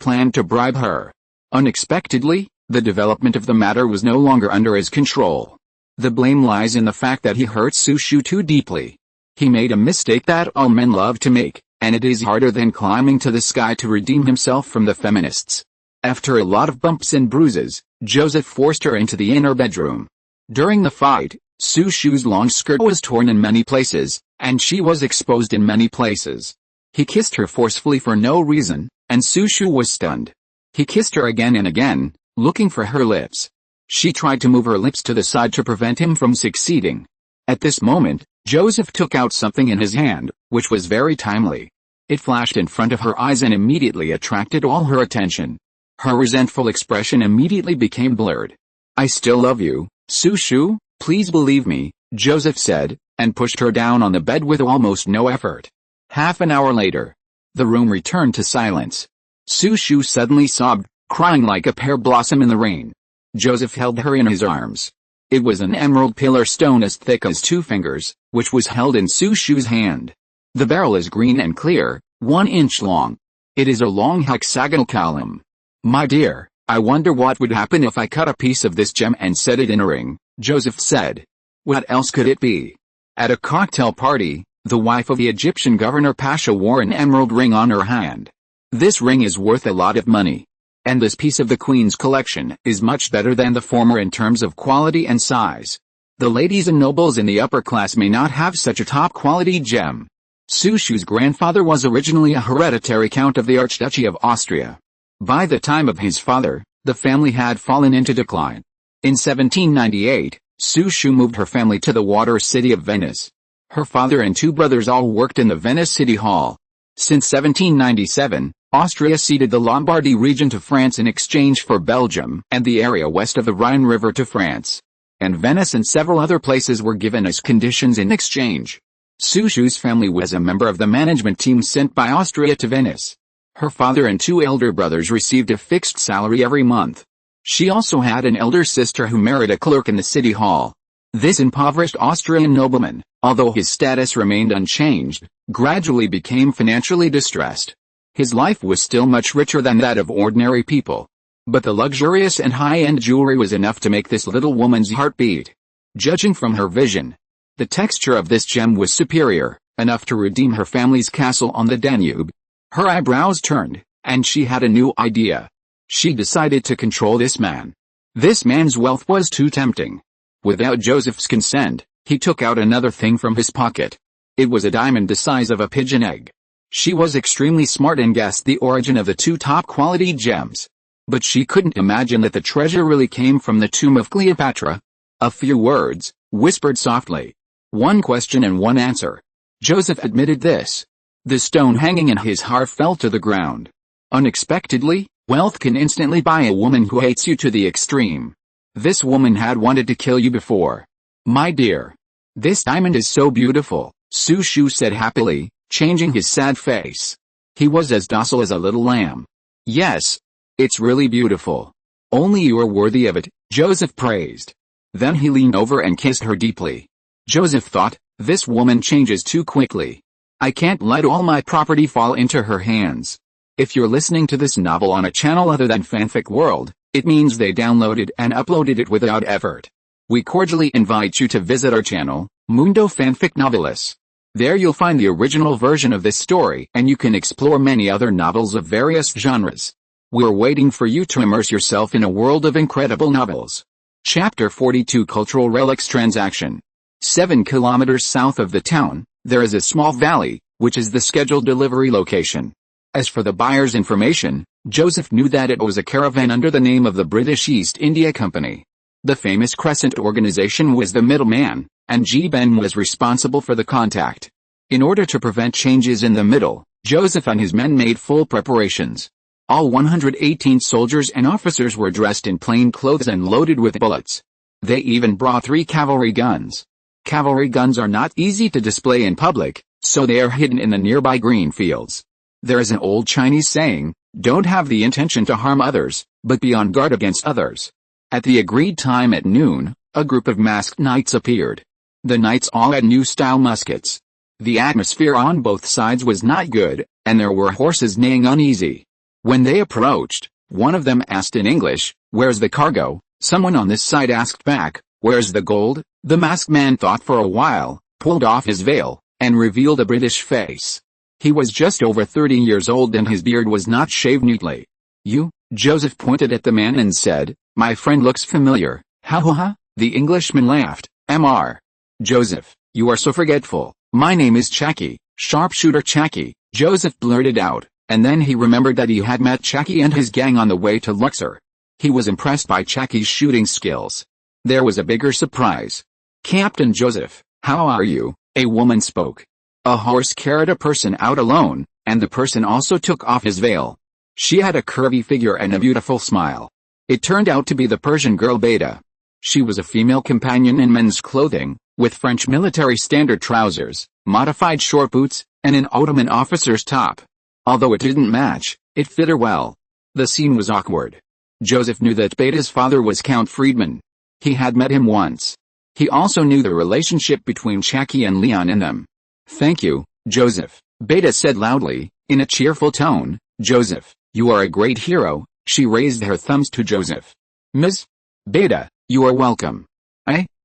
planned to bribe her. Unexpectedly, the development of the matter was no longer under his control. The blame lies in the fact that he hurt Su Shu too deeply. He made a mistake that all men love to make, and it is harder than climbing to the sky to redeem himself from the feminists. After a lot of bumps and bruises, Joseph forced her into the inner bedroom. During the fight, Su Shu's long skirt was torn in many places, and she was exposed in many places. He kissed her forcefully for no reason, and Su Shu was stunned. He kissed her again and again, looking for her lips. She tried to move her lips to the side to prevent him from succeeding. At this moment, Joseph took out something in his hand, which was very timely. It flashed in front of her eyes and immediately attracted all her attention. Her resentful expression immediately became blurred. "I still love you, Su Shu, please believe me," Joseph said, and pushed her down on the bed with almost no effort. Half an hour later, the room returned to silence. Su Shu suddenly sobbed, crying like a pear blossom in the rain. Joseph held her in his arms. It was an emerald pillar stone as thick as 2 fingers, which was held in Su Shu's hand. The barrel is green and clear, 1 inch long. It is a long hexagonal column. "My dear, I wonder what would happen if I cut a piece of this gem and set it in a ring," Joseph said. What else could it be? At a cocktail party, the wife of the Egyptian governor Pasha wore an emerald ring on her hand. This ring is worth a lot of money. And this piece of the Queen's collection is much better than the former in terms of quality and size. The ladies and nobles in the upper class may not have such a top-quality gem. Su Shu's grandfather was originally a hereditary count of the Archduchy of Austria. By the time of his father, the family had fallen into decline. In 1798, Su Shu moved her family to the water city of Venice. Her father and 2 brothers all worked in the Venice City Hall. Since 1797, Austria ceded the Lombardy region to France in exchange for Belgium and the area west of the Rhine River to France. And Venice and several other places were given as conditions in exchange. Su Shu's family was a member of the management team sent by Austria to Venice. Her father and 2 elder brothers received a fixed salary every month. She also had an elder sister who married a clerk in the city hall. This impoverished Austrian nobleman, although his status remained unchanged, gradually became financially distressed. His life was still much richer than that of ordinary people. But the luxurious and high-end jewelry was enough to make this little woman's heart beat. Judging from her vision, the texture of this gem was superior, enough to redeem her family's castle on the Danube. Her eyebrows turned, and she had a new idea. She decided to control this man. This man's wealth was too tempting. Without Joseph's consent, he took out another thing from his pocket. It was a diamond the size of a pigeon egg. She was extremely smart and guessed the origin of the 2 top-quality gems. But she couldn't imagine that the treasure really came from the tomb of Cleopatra. A few words, whispered softly. 1 question and 1 answer. Joseph admitted this. The stone hanging in his heart fell to the ground. Unexpectedly, wealth can instantly buy a woman who hates you to the extreme. This woman had wanted to kill you before. My dear. This diamond is so beautiful, Su Shu said happily, changing his sad face. He was as docile as a little lamb. Yes. It's really beautiful. Only you are worthy of it, Joseph praised. Then he leaned over and kissed her deeply. Joseph thought, this woman changes too quickly. I can't let all my property fall into her hands. If you're listening to this novel on a channel other than Fanfic World, it means they downloaded and uploaded it without effort. We cordially invite you to visit our channel, Mundo Fanfic Novelis. There you'll find the original version of this story and you can explore many other novels of various genres. We're waiting for you to immerse yourself in a world of incredible novels. Chapter 42 Cultural Relics Transaction. 7 kilometers south of the town, there is a small valley, which is the scheduled delivery location. As for the buyer's information, Joseph knew that it was a caravan under the name of the British East India Company. The famous Crescent organization was the middleman, and G-Ben was responsible for the contact. In order to prevent changes in the middle, Joseph and his men made full preparations. All 118 soldiers and officers were dressed in plain clothes and loaded with bullets. They even brought 3 cavalry guns. Cavalry guns are not easy to display in public, so they are hidden in the nearby green fields. There is an old Chinese saying, don't have the intention to harm others, but be on guard against others. At the agreed time at noon, a group of masked knights appeared. The knights all had new-style muskets. The atmosphere on both sides was not good, and there were horses neighing uneasy. When they approached, one of them asked in English, where's the cargo? Someone on this side asked back, where's the gold? The masked man thought for a while, pulled off his veil, and revealed a British face. He was just over 30 years old and his beard was not shaved neatly. You? Joseph pointed at the man and said, my friend looks familiar. Ha ha ha, the Englishman laughed. Mr. Joseph, you are so forgetful. My name is Chaki, sharpshooter Chaki, Joseph blurted out, and then he remembered that he had met Chaki and his gang on the way to Luxor. He was impressed by Chaki's shooting skills. There was a bigger surprise. Captain Joseph, how are you? A woman spoke. A horse carried a person out alone, and the person also took off his veil. She had a curvy figure and a beautiful smile. It turned out to be the Persian girl Beta. She was a female companion in men's clothing, with French military standard trousers, modified short boots, and an Ottoman officer's top. Although it didn't match, it fit her well. The scene was awkward. Joseph knew that Beta's father was Count Friedman. He had met him once. He also knew the relationship between Chaki and Leon in them. Thank you, Joseph, Beta said loudly, in a cheerful tone. Joseph, you are a great hero. She raised her thumbs to Joseph. Ms. Beta, you are welcome.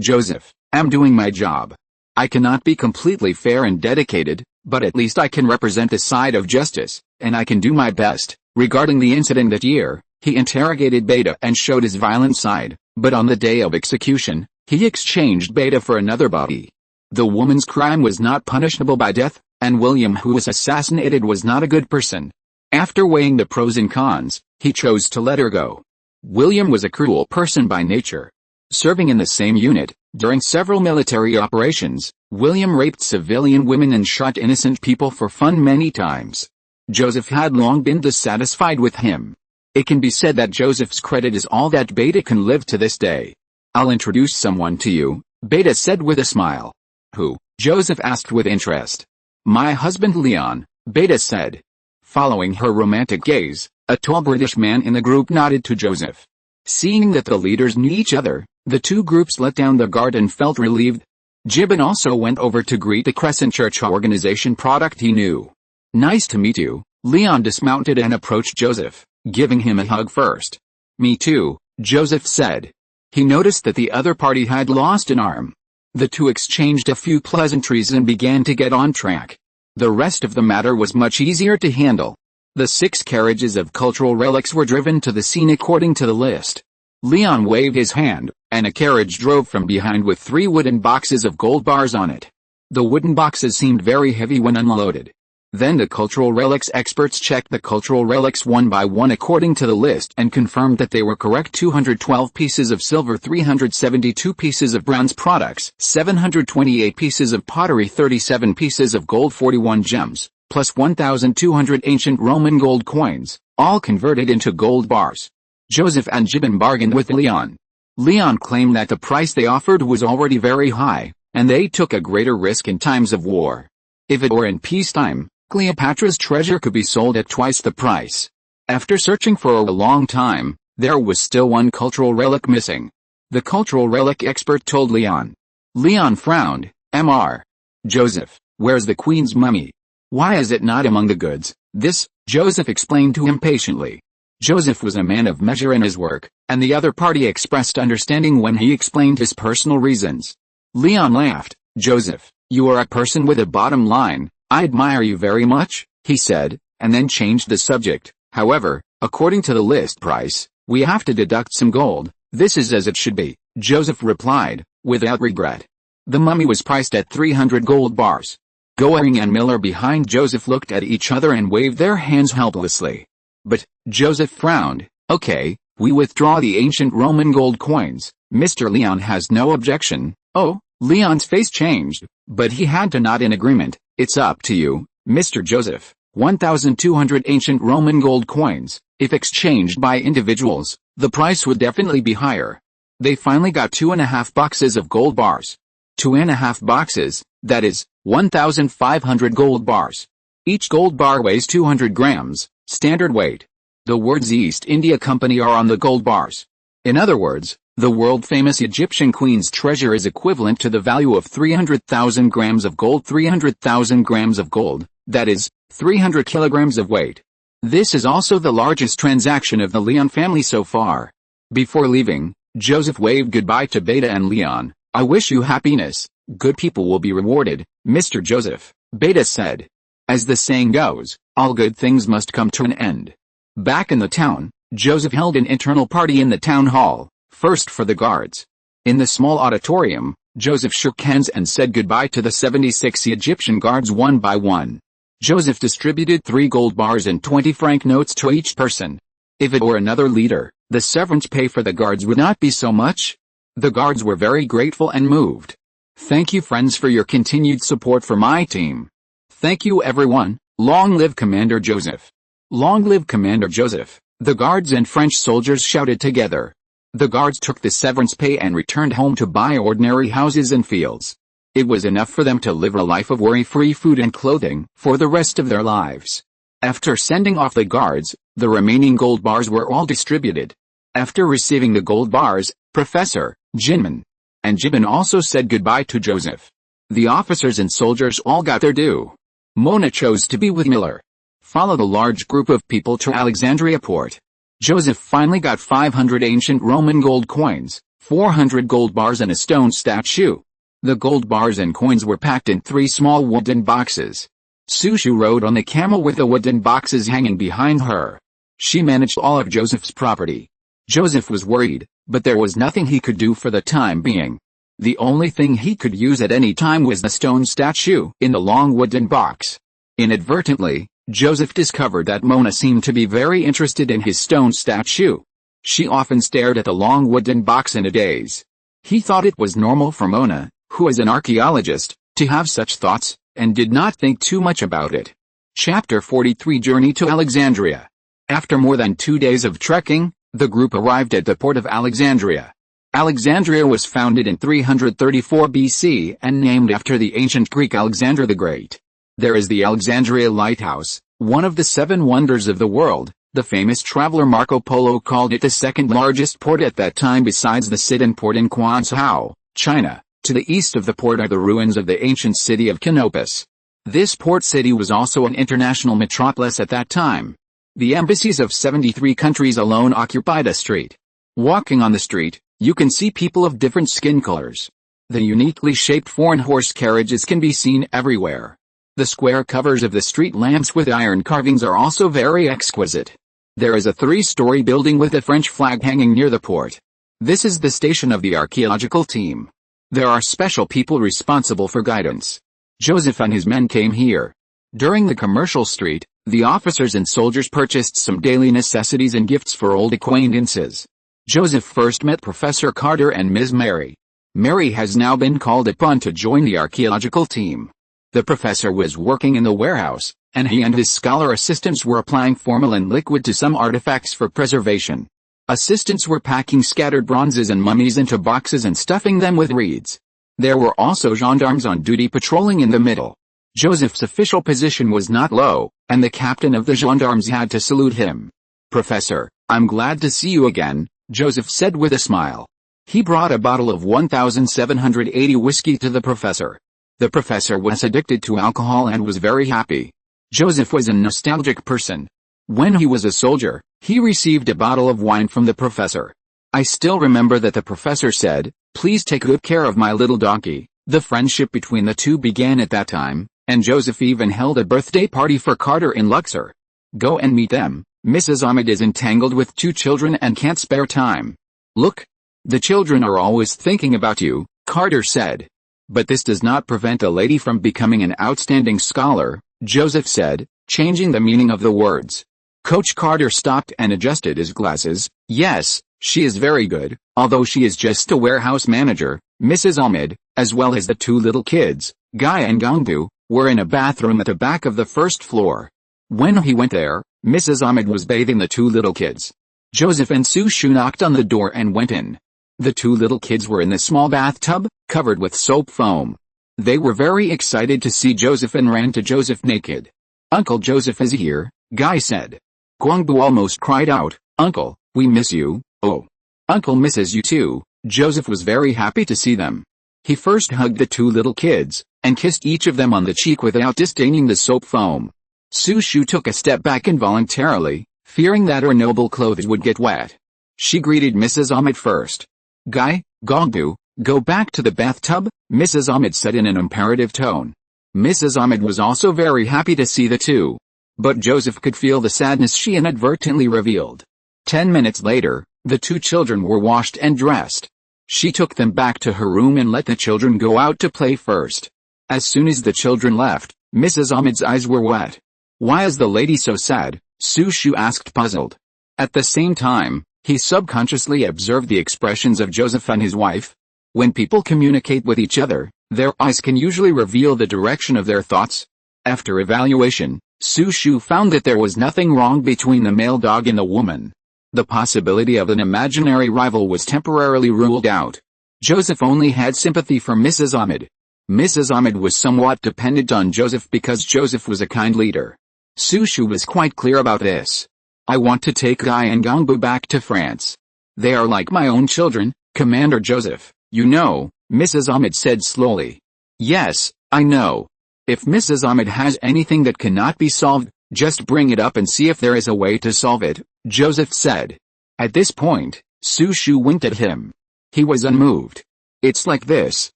Joseph, am doing my job. I cannot be completely fair and dedicated, but at least I can represent the side of justice, and I can do my best. Regarding the incident that year, he interrogated Beta and showed his violent side, but on the day of execution, he exchanged Beta for another body. The woman's crime was not punishable by death, and William, who was assassinated, was not a good person. After weighing the pros and cons, he chose to let her go. William was a cruel person by nature. Serving in the same unit, during several military operations, William raped civilian women and shot innocent people for fun many times. Joseph had long been dissatisfied with him. It can be said that Joseph's credit is all that Beta can live to this day. I'll introduce someone to you, Beta said with a smile. Who? Joseph asked with interest. My husband Leon, Beta said. Following her romantic gaze, a tall British man in the group nodded to Joseph. Seeing that the leaders knew each other, the two groups let down their guard and felt relieved. Gibbon also went over to greet the Crescent Church organization product he knew. Nice to meet you. Leon dismounted and approached Joseph, giving him a hug first. Me too, Joseph said. He noticed that the other party had lost an arm. The two exchanged a few pleasantries and began to get on track. The rest of the matter was much easier to handle. The 6 carriages of cultural relics were driven to the scene according to the list. Leon waved his hand, and a carriage drove from behind with 3 wooden boxes of gold bars on it. The wooden boxes seemed very heavy when unloaded. Then the cultural relics experts checked the cultural relics one by one according to the list and confirmed that they were correct. 212 pieces of silver, 372 pieces of bronze products, 728 pieces of pottery, 37 pieces of gold, 41 gems, plus 1,200 ancient Roman gold coins, all converted into gold bars. Joseph and Gibbon bargained with Leon. Leon claimed that the price they offered was already very high, and they took a greater risk in times of war. If it were in peacetime, Cleopatra's treasure could be sold at twice the price. After searching for a long time, there was still one cultural relic missing. The cultural relic expert told Leon. Leon frowned. Mr. Joseph, where's the queen's mummy? Why is it not among the goods? This, Joseph explained to him patiently. Joseph was a man of measure in his work, and the other party expressed understanding when he explained his personal reasons. Leon laughed. Joseph, you are a person with a bottom line. I admire you very much, he said, and then changed the subject. However, according to the list price, we have to deduct some gold. This is as it should be, Joseph replied, without regret. The mummy was priced at 300 gold bars. Goering and Miller behind Joseph looked at each other and waved their hands helplessly. But, Joseph frowned. Okay, we withdraw the ancient Roman gold coins. Mr. Leon has no objection. Oh, Leon's face changed, but he had to nod in agreement. It's up to you, Mr. Joseph. 1,200 ancient Roman gold coins. If exchanged by individuals, the price would definitely be higher. They finally got 2.5 boxes of gold bars. 2.5 boxes, that is, 1,500 gold bars. Each gold bar weighs 200 grams, standard weight. The words East India Company are on the gold bars. In other words, the world-famous Egyptian queen's treasure is equivalent to the value of 300,000 grams of gold. 300,000 grams of gold, that is, 300 kilograms of weight. This is also the largest transaction of the Leon family so far. Before leaving, Joseph waved goodbye to Beta and Leon. I wish you happiness. Good people will be rewarded, Mr. Joseph, Beta said. As the saying goes, all good things must come to an end. Back in the town, Joseph held an internal party in the town hall, first for the guards. In the small auditorium, Joseph shook hands and said goodbye to the 76 Egyptian guards one by one. Joseph distributed 3 gold bars and 20 franc notes to each person. If it were another leader, the severance pay for the guards would not be so much. The guards were very grateful and moved. Thank you friends for your continued support for my team. Thank you everyone. Long live Commander Joseph. Long live Commander Joseph, the guards and French soldiers shouted together. The guards took the severance pay and returned home to buy ordinary houses and fields. It was enough for them to live a life of worry-free food and clothing for the rest of their lives. After sending off the guards, the remaining gold bars were all distributed. After receiving the gold bars, Professor Ginman and Gibbon also said goodbye to Joseph. The officers and soldiers all got their due. Mona chose to be with Miller. Followed a large group of people to Alexandria port. Joseph finally got 500 ancient Roman gold coins, 400 gold bars and a stone statue. The gold bars and coins were packed in 3 small wooden boxes. Sushu rode on the camel with the wooden boxes hanging behind her. She managed all of Joseph's property. Joseph was worried, but there was nothing he could do for the time being. The only thing he could use at any time was the stone statue in the long wooden box. Inadvertently, Joseph discovered that Mona seemed to be very interested in his stone statue. She often stared at the long wooden box in a daze. He thought it was normal for Mona, who is an archaeologist, to have such thoughts, and did not think too much about it. Chapter 43 Journey to Alexandria. After more than 2 days of trekking, the group arrived at the port of Alexandria. Alexandria was founded in 334 BC and named after the ancient Greek Alexander the Great. There is the Alexandria Lighthouse, one of the 7 wonders of the world. The famous traveler Marco Polo called it the second largest port at that time besides the Sidon port in Quanzhou, China. To the east of the port are the ruins of the ancient city of Canopus. This port city was also an international metropolis at that time. The embassies of 73 countries alone occupied a street. Walking on the street, you can see people of different skin colors. The uniquely shaped foreign horse carriages can be seen everywhere. The square covers of the street lamps with iron carvings are also very exquisite. There is a 3-story building with a French flag hanging near the port. This is the station of the archaeological team. There are special people responsible for guidance. Joseph and his men came here. During the commercial street, the officers and soldiers purchased some daily necessities and gifts for old acquaintances. Joseph first met Professor Carter and Ms. Mary. Mary has now been called upon to join the archaeological team. The professor was working in the warehouse, and he and his scholar assistants were applying formalin liquid to some artifacts for preservation. Assistants were packing scattered bronzes and mummies into boxes and stuffing them with reeds. There were also gendarmes on duty patrolling in the middle. Joseph's official position was not low, and the captain of the gendarmes had to salute him. "Professor, I'm glad to see you again," Joseph said with a smile. He brought a bottle of 1780 whiskey to the professor. The professor was addicted to alcohol and was very happy. Joseph was a nostalgic person. When he was a soldier, he received a bottle of wine from the professor. I still remember that the professor said, "Please take good care of my little donkey." The friendship between the two began at that time, and Joseph even held a birthday party for Carter in Luxor. "Go and meet them. Mrs. Ahmed is entangled with 2 children and can't spare time." "Look. The children are always thinking about you," Carter said. "But this does not prevent a lady from becoming an outstanding scholar," Joseph said, changing the meaning of the words. Coach Carter stopped and adjusted his glasses. "Yes, she is very good, although she is just a warehouse manager." Mrs. Ahmed, as well as the 2 little kids, Guy and Gangbu, were in a bathroom at the back of the first floor. When he went there, Mrs. Ahmed was bathing the 2 little kids. Joseph and Sushu knocked on the door and went in. The 2 little kids were in the small bathtub, covered with soap foam. They were very excited to see Joseph and ran to Joseph naked. "Uncle Joseph is here," Guy said. Guangbu almost cried out, "Uncle, we miss you." "Oh. Uncle misses you too." Joseph was very happy to see them. He first hugged the 2 little kids, and kissed each of them on the cheek without disdaining the soap foam. Sushu took a step back involuntarily, fearing that her noble clothes would get wet. She greeted Mrs. Ahmed first. "Guy, Gangbu, go back to the bathtub," Mrs. Ahmed said in an imperative tone. Mrs. Ahmed was also very happy to see the 2. But Joseph could feel the sadness she inadvertently revealed. 10 minutes later, the 2 children were washed and dressed. She took them back to her room and let the children go out to play first. As soon as the children left, Mrs. Ahmed's eyes were wet. "Why is the lady so sad?" Sushu asked, puzzled. At the same time, he subconsciously observed the expressions of Joseph and his wife. When people communicate with each other, their eyes can usually reveal the direction of their thoughts. After evaluation, Sushu found that there was nothing wrong between the male dog and the woman. The possibility of an imaginary rival was temporarily ruled out. Joseph only had sympathy for Mrs. Ahmed. Mrs. Ahmed was somewhat dependent on Joseph because Joseph was a kind leader. Sushu was quite clear about this. "I want to take Guy and Gangbu back to France. They are like my own children, Commander Joseph, you know," Mrs. Ahmed said slowly. "Yes, I know. If Mrs. Ahmed has anything that cannot be solved, just bring it up and see if there is a way to solve it," Joseph said. At this point, Sushu winked at him. He was unmoved. "It's like this,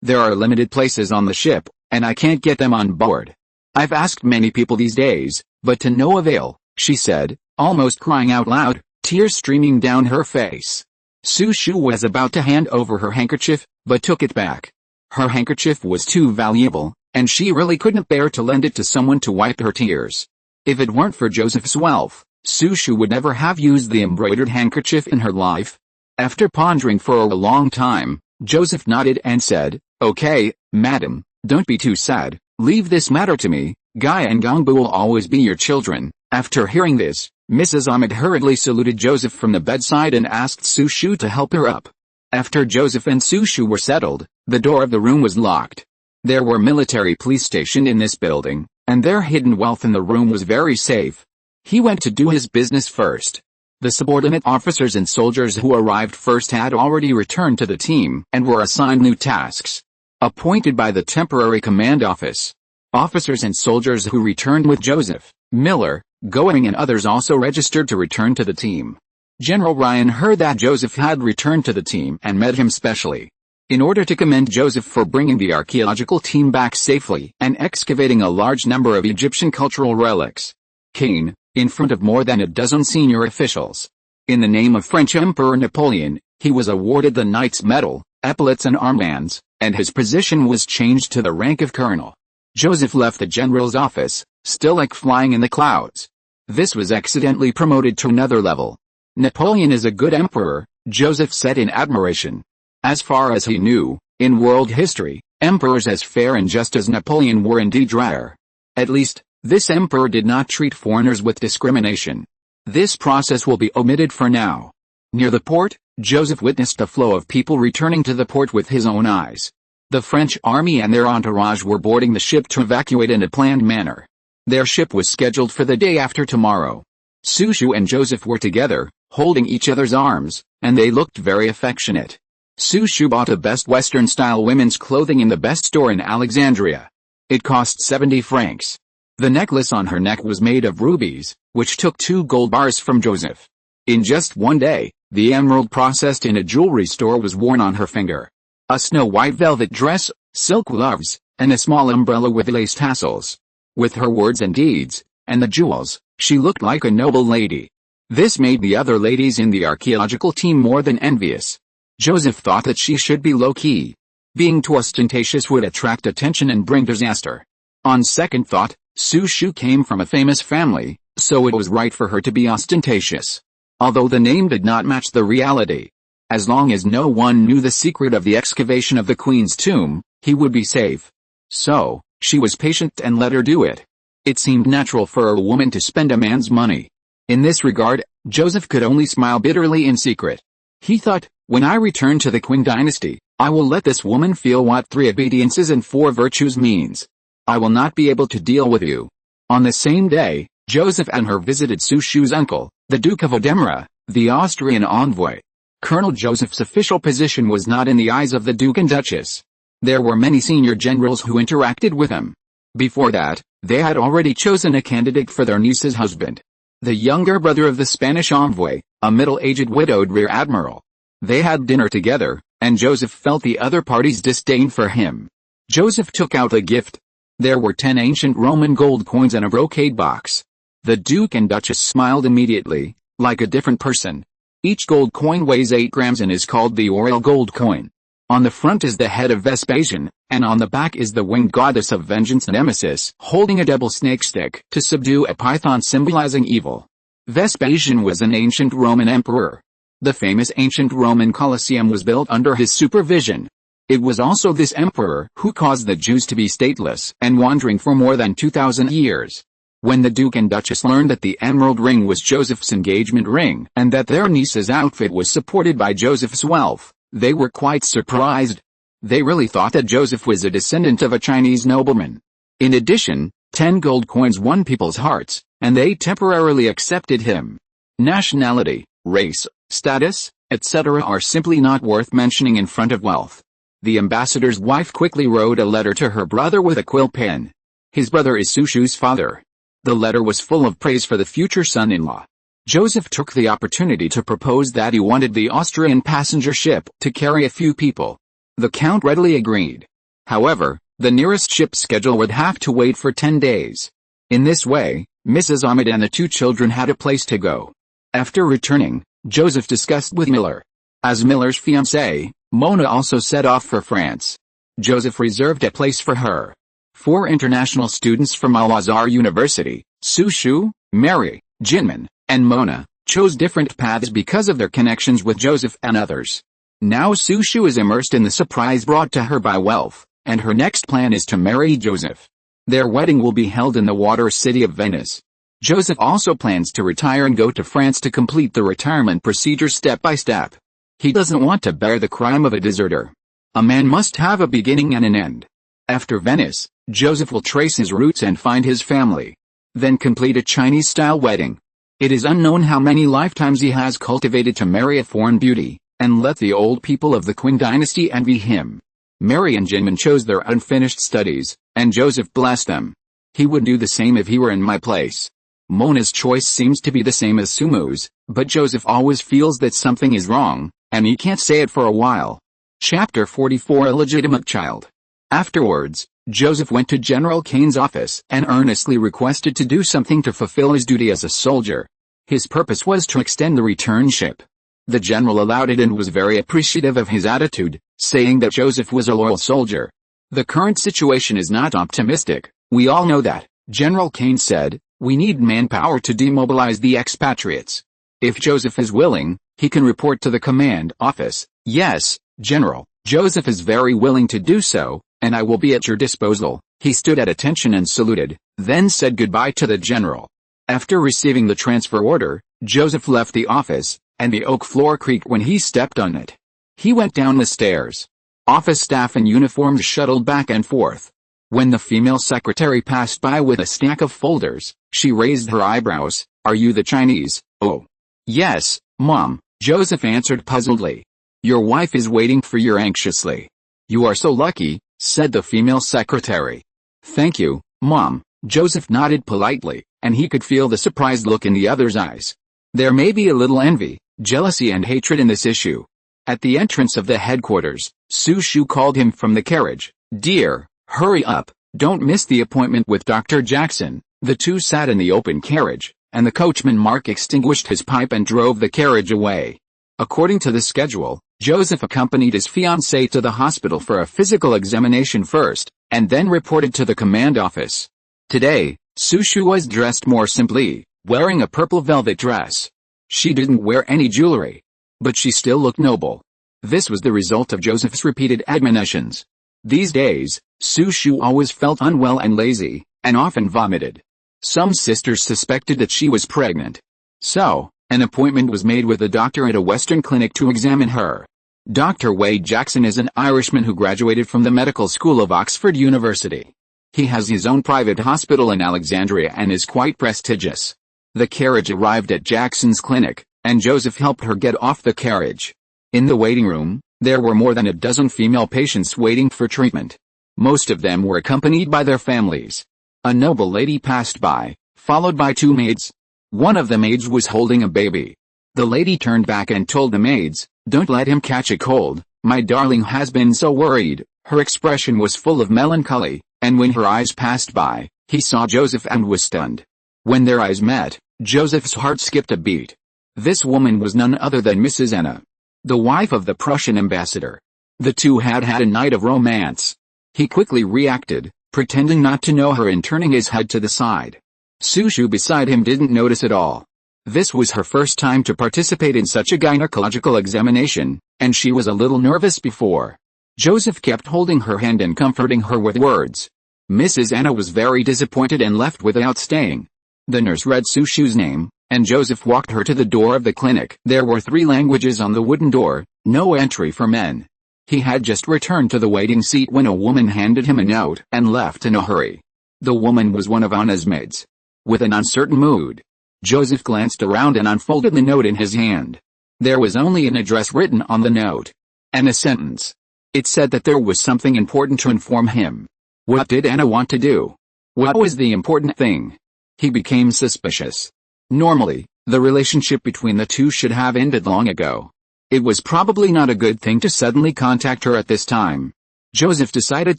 there are limited places on the ship, and I can't get them on board. I've asked many people these days, but to no avail," she said, almost crying out loud, tears streaming down her face. Sushu was about to hand over her handkerchief, but took it back. Her handkerchief was too valuable, and she really couldn't bear to lend it to someone to wipe her tears. If it weren't for Joseph's wealth, Sushu would never have used the embroidered handkerchief in her life. After pondering for a long time, Joseph nodded and said, "Okay, madam, don't be too sad, leave this matter to me, Guy and Gangbu will always be your children." After hearing this, Mrs. Ahmed hurriedly saluted Joseph from the bedside and asked Sushu to help her up. After Joseph and Sushu were settled, the door of the room was locked. There were military police stationed in this building, and their hidden wealth in the room was very safe. He went to do his business first. The subordinate officers and soldiers who arrived first had already returned to the team and were assigned new tasks. Appointed by the temporary command office. Officers and soldiers who returned with Joseph, Miller, Going and others also registered to return to the team. General Ryan heard that Joseph had returned to the team and met him specially. In order to commend Joseph for bringing the archaeological team back safely and excavating a large number of Egyptian cultural relics. Kane, in front of more than a dozen senior officials. In the name of French Emperor Napoleon, he was awarded the Knight's Medal, epaulets and armbands, and his position was changed to the rank of colonel. Joseph left the general's office, still like flying in the clouds. This was accidentally promoted to another level. Napoleon is a good emperor, Joseph said in admiration. As far as he knew, in world history, emperors as fair and just as Napoleon were indeed rare. At least, This emperor did not treat foreigners with discrimination. This process will be omitted for now. Near the port, Joseph witnessed a flow of people returning to the port with his own eyes. The French army and their entourage were boarding the ship to evacuate in a planned manner. Their ship was scheduled for the day after tomorrow. Su Shu and Joseph were together, holding each other's arms, and they looked very affectionate. Su Shu bought a best Western-style women's clothing in the best store in Alexandria. It cost 70 francs. The necklace on her neck was made of rubies, which took 2 gold bars from Joseph. In just one day, the emerald processed in a jewelry store was worn on her finger. A snow-white velvet dress, silk gloves, and a small umbrella with lace tassels. With her words and deeds, and the jewels, she looked like a noble lady. This made the other ladies in the archaeological team more than envious. Joseph thought that she should be low-key. Being too ostentatious would attract attention and bring disaster. On second thought, Su Shu came from a famous family, so it was right for her to be ostentatious. Although the name did not match the reality. As long as no one knew the secret of the excavation of the queen's tomb, he would be safe. So, she was patient and let her do it. It seemed natural for a woman to spend a man's money. In this regard, Joseph could only smile bitterly in secret. He thought, when I return to the Qin dynasty, I will let this woman feel what 3 obediences and 4 virtues means. I will not be able to deal with you. On the same day, Joseph and her visited Su Shu's uncle, the Duke of Odemira, the Austrian envoy. Colonel Joseph's official position was not in the eyes of the Duke and Duchess. There were many senior generals who interacted with him. Before that, they had already chosen a candidate for their niece's husband. The younger brother of the Spanish envoy, a middle-aged widowed rear admiral. They had dinner together, and Joseph felt the other party's disdain for him. Joseph took out a gift. There were 10 ancient Roman gold coins in a brocade box. The Duke and Duchess smiled immediately, like a different person. Each gold coin weighs 8 grams and is called the Oriel gold coin. On the front is the head of Vespasian, and on the back is the winged goddess of vengeance Nemesis holding a double snake stick to subdue a python symbolizing evil. Vespasian was an ancient Roman emperor. The famous ancient Roman Colosseum was built under his supervision. It was also this emperor who caused the Jews to be stateless and wandering for more than 2,000 years. When the Duke and Duchess learned that the emerald ring was Joseph's engagement ring and that their niece's outfit was supported by Joseph's wealth, they were quite surprised. They really thought that Joseph was a descendant of a Chinese nobleman. In addition, 10 gold coins won people's hearts, and they temporarily accepted him. Nationality, race, status, etc. are simply not worth mentioning in front of wealth. The ambassador's wife quickly wrote a letter to her brother with a quill pen. His brother is Su Shu's father. The letter was full of praise for the future son-in-law. Joseph took the opportunity to propose that he wanted the Austrian passenger ship to carry a few people. The Count readily agreed. However, the nearest ship schedule would have to wait for 10 days. In this way, Mrs. Ahmed and the 2 children had a place to go. After returning, Joseph discussed with Miller. As Miller's fiancée, Mona also set off for France. Joseph reserved a place for her. 4 international students from Al-Azhar University, Su Shu, Mary, Jinmin, and Mona, chose different paths because of their connections with Joseph and others. Now Su Shu is immersed in the surprise brought to her by wealth, and her next plan is to marry Joseph. Their wedding will be held in the water city of Venice. Joseph also plans to retire and go to France to complete the retirement procedure step by step. He doesn't want to bear the crime of a deserter. A man must have a beginning and an end. After Venice, Joseph will trace his roots and find his family. Then complete a Chinese-style wedding. It is unknown how many lifetimes he has cultivated to marry a foreign beauty, and let the old people of the Qin dynasty envy him. Mary and Jinmin chose their unfinished studies, and Joseph blessed them. He would do the same if he were in my place. Mona's choice seems to be the same as Sumu's, but Joseph always feels that something is wrong, and he can't say it for a while. Chapter 44 Illegitimate Child. Afterwards, Joseph went to General Kane's office and earnestly requested to do something to fulfill his duty as a soldier. His purpose was to extend the return ship. The general allowed it and was very appreciative of his attitude, saying that Joseph was a loyal soldier. The current situation is not optimistic, we all know that, General Kane said. We need manpower to demobilize the expatriates. If Joseph is willing, he can report to the command office. Yes, General, Joseph is very willing to do so, and I will be at your disposal." He stood at attention and saluted, then said goodbye to the general. After receiving the transfer order, Joseph left the office, and the oak floor creaked when he stepped on it. He went down the stairs. Office staff in uniforms shuttled back and forth. When the female secretary passed by with a stack of folders, she raised her eyebrows. "Are you the Chinese?" "Oh. Yes, Mom," Joseph answered puzzledly. "Your wife is waiting for you anxiously." "You are so lucky," said the female secretary. "Thank you, Mom," Joseph nodded politely, and he could feel the surprised look in the other's eyes. There may be a little envy, jealousy and hatred in this issue. At the entrance of the headquarters, Su Shu called him from the carriage. "Dear, hurry up, don't miss the appointment with Dr. Jackson." The two sat in the open carriage, and the coachman Mark extinguished his pipe and drove the carriage away. According to the schedule, Joseph accompanied his fiancée to the hospital for a physical examination first, and then reported to the command office. Today, Su Shu was dressed more simply, wearing a purple velvet dress. She didn't wear any jewelry, but she still looked noble. This was the result of Joseph's repeated admonitions. These days, Su Shu always felt unwell and lazy, and often vomited. Some sisters suspected that she was pregnant. So, an appointment was made with a doctor at a Western clinic to examine her. Dr. Wade Jackson is an Irishman who graduated from the medical school of Oxford University. He has his own private hospital in Alexandria and is quite prestigious. The carriage arrived at Jackson's clinic, and Joseph helped her get off the carriage. In the waiting room, there were more than a dozen female patients waiting for treatment. Most of them were accompanied by their families. A noble lady passed by, followed by two maids. One of the maids was holding a baby. The lady turned back and told the maids, "Don't let him catch a cold, my darling has been so worried." Her expression was full of melancholy, and when her eyes passed by, he saw Joseph and was stunned. When their eyes met, Joseph's heart skipped a beat. This woman was none other than Mrs. Anna, the wife of the Prussian ambassador. The two had had a night of romance. He quickly reacted, pretending not to know her and turning his head to the side. Su Shu beside him didn't notice at all. This was her first time to participate in such a gynecological examination, and she was a little nervous before. Joseph kept holding her hand and comforting her with words. Mrs. Anna was very disappointed and left without staying. The nurse read Su Shu's name, and Joseph walked her to the door of the clinic. There were 3 languages on the wooden door, no entry for men. He had just returned to the waiting seat when a woman handed him a note and left in a hurry. The woman was one of Anna's maids. With an uncertain mood, Joseph glanced around and unfolded the note in his hand. There was only an address written on the note, and a sentence. It said that there was something important to inform him. What did Anna want to do? What was the important thing? He became suspicious. Normally, the relationship between the two should have ended long ago. It was probably not a good thing to suddenly contact her at this time. Joseph decided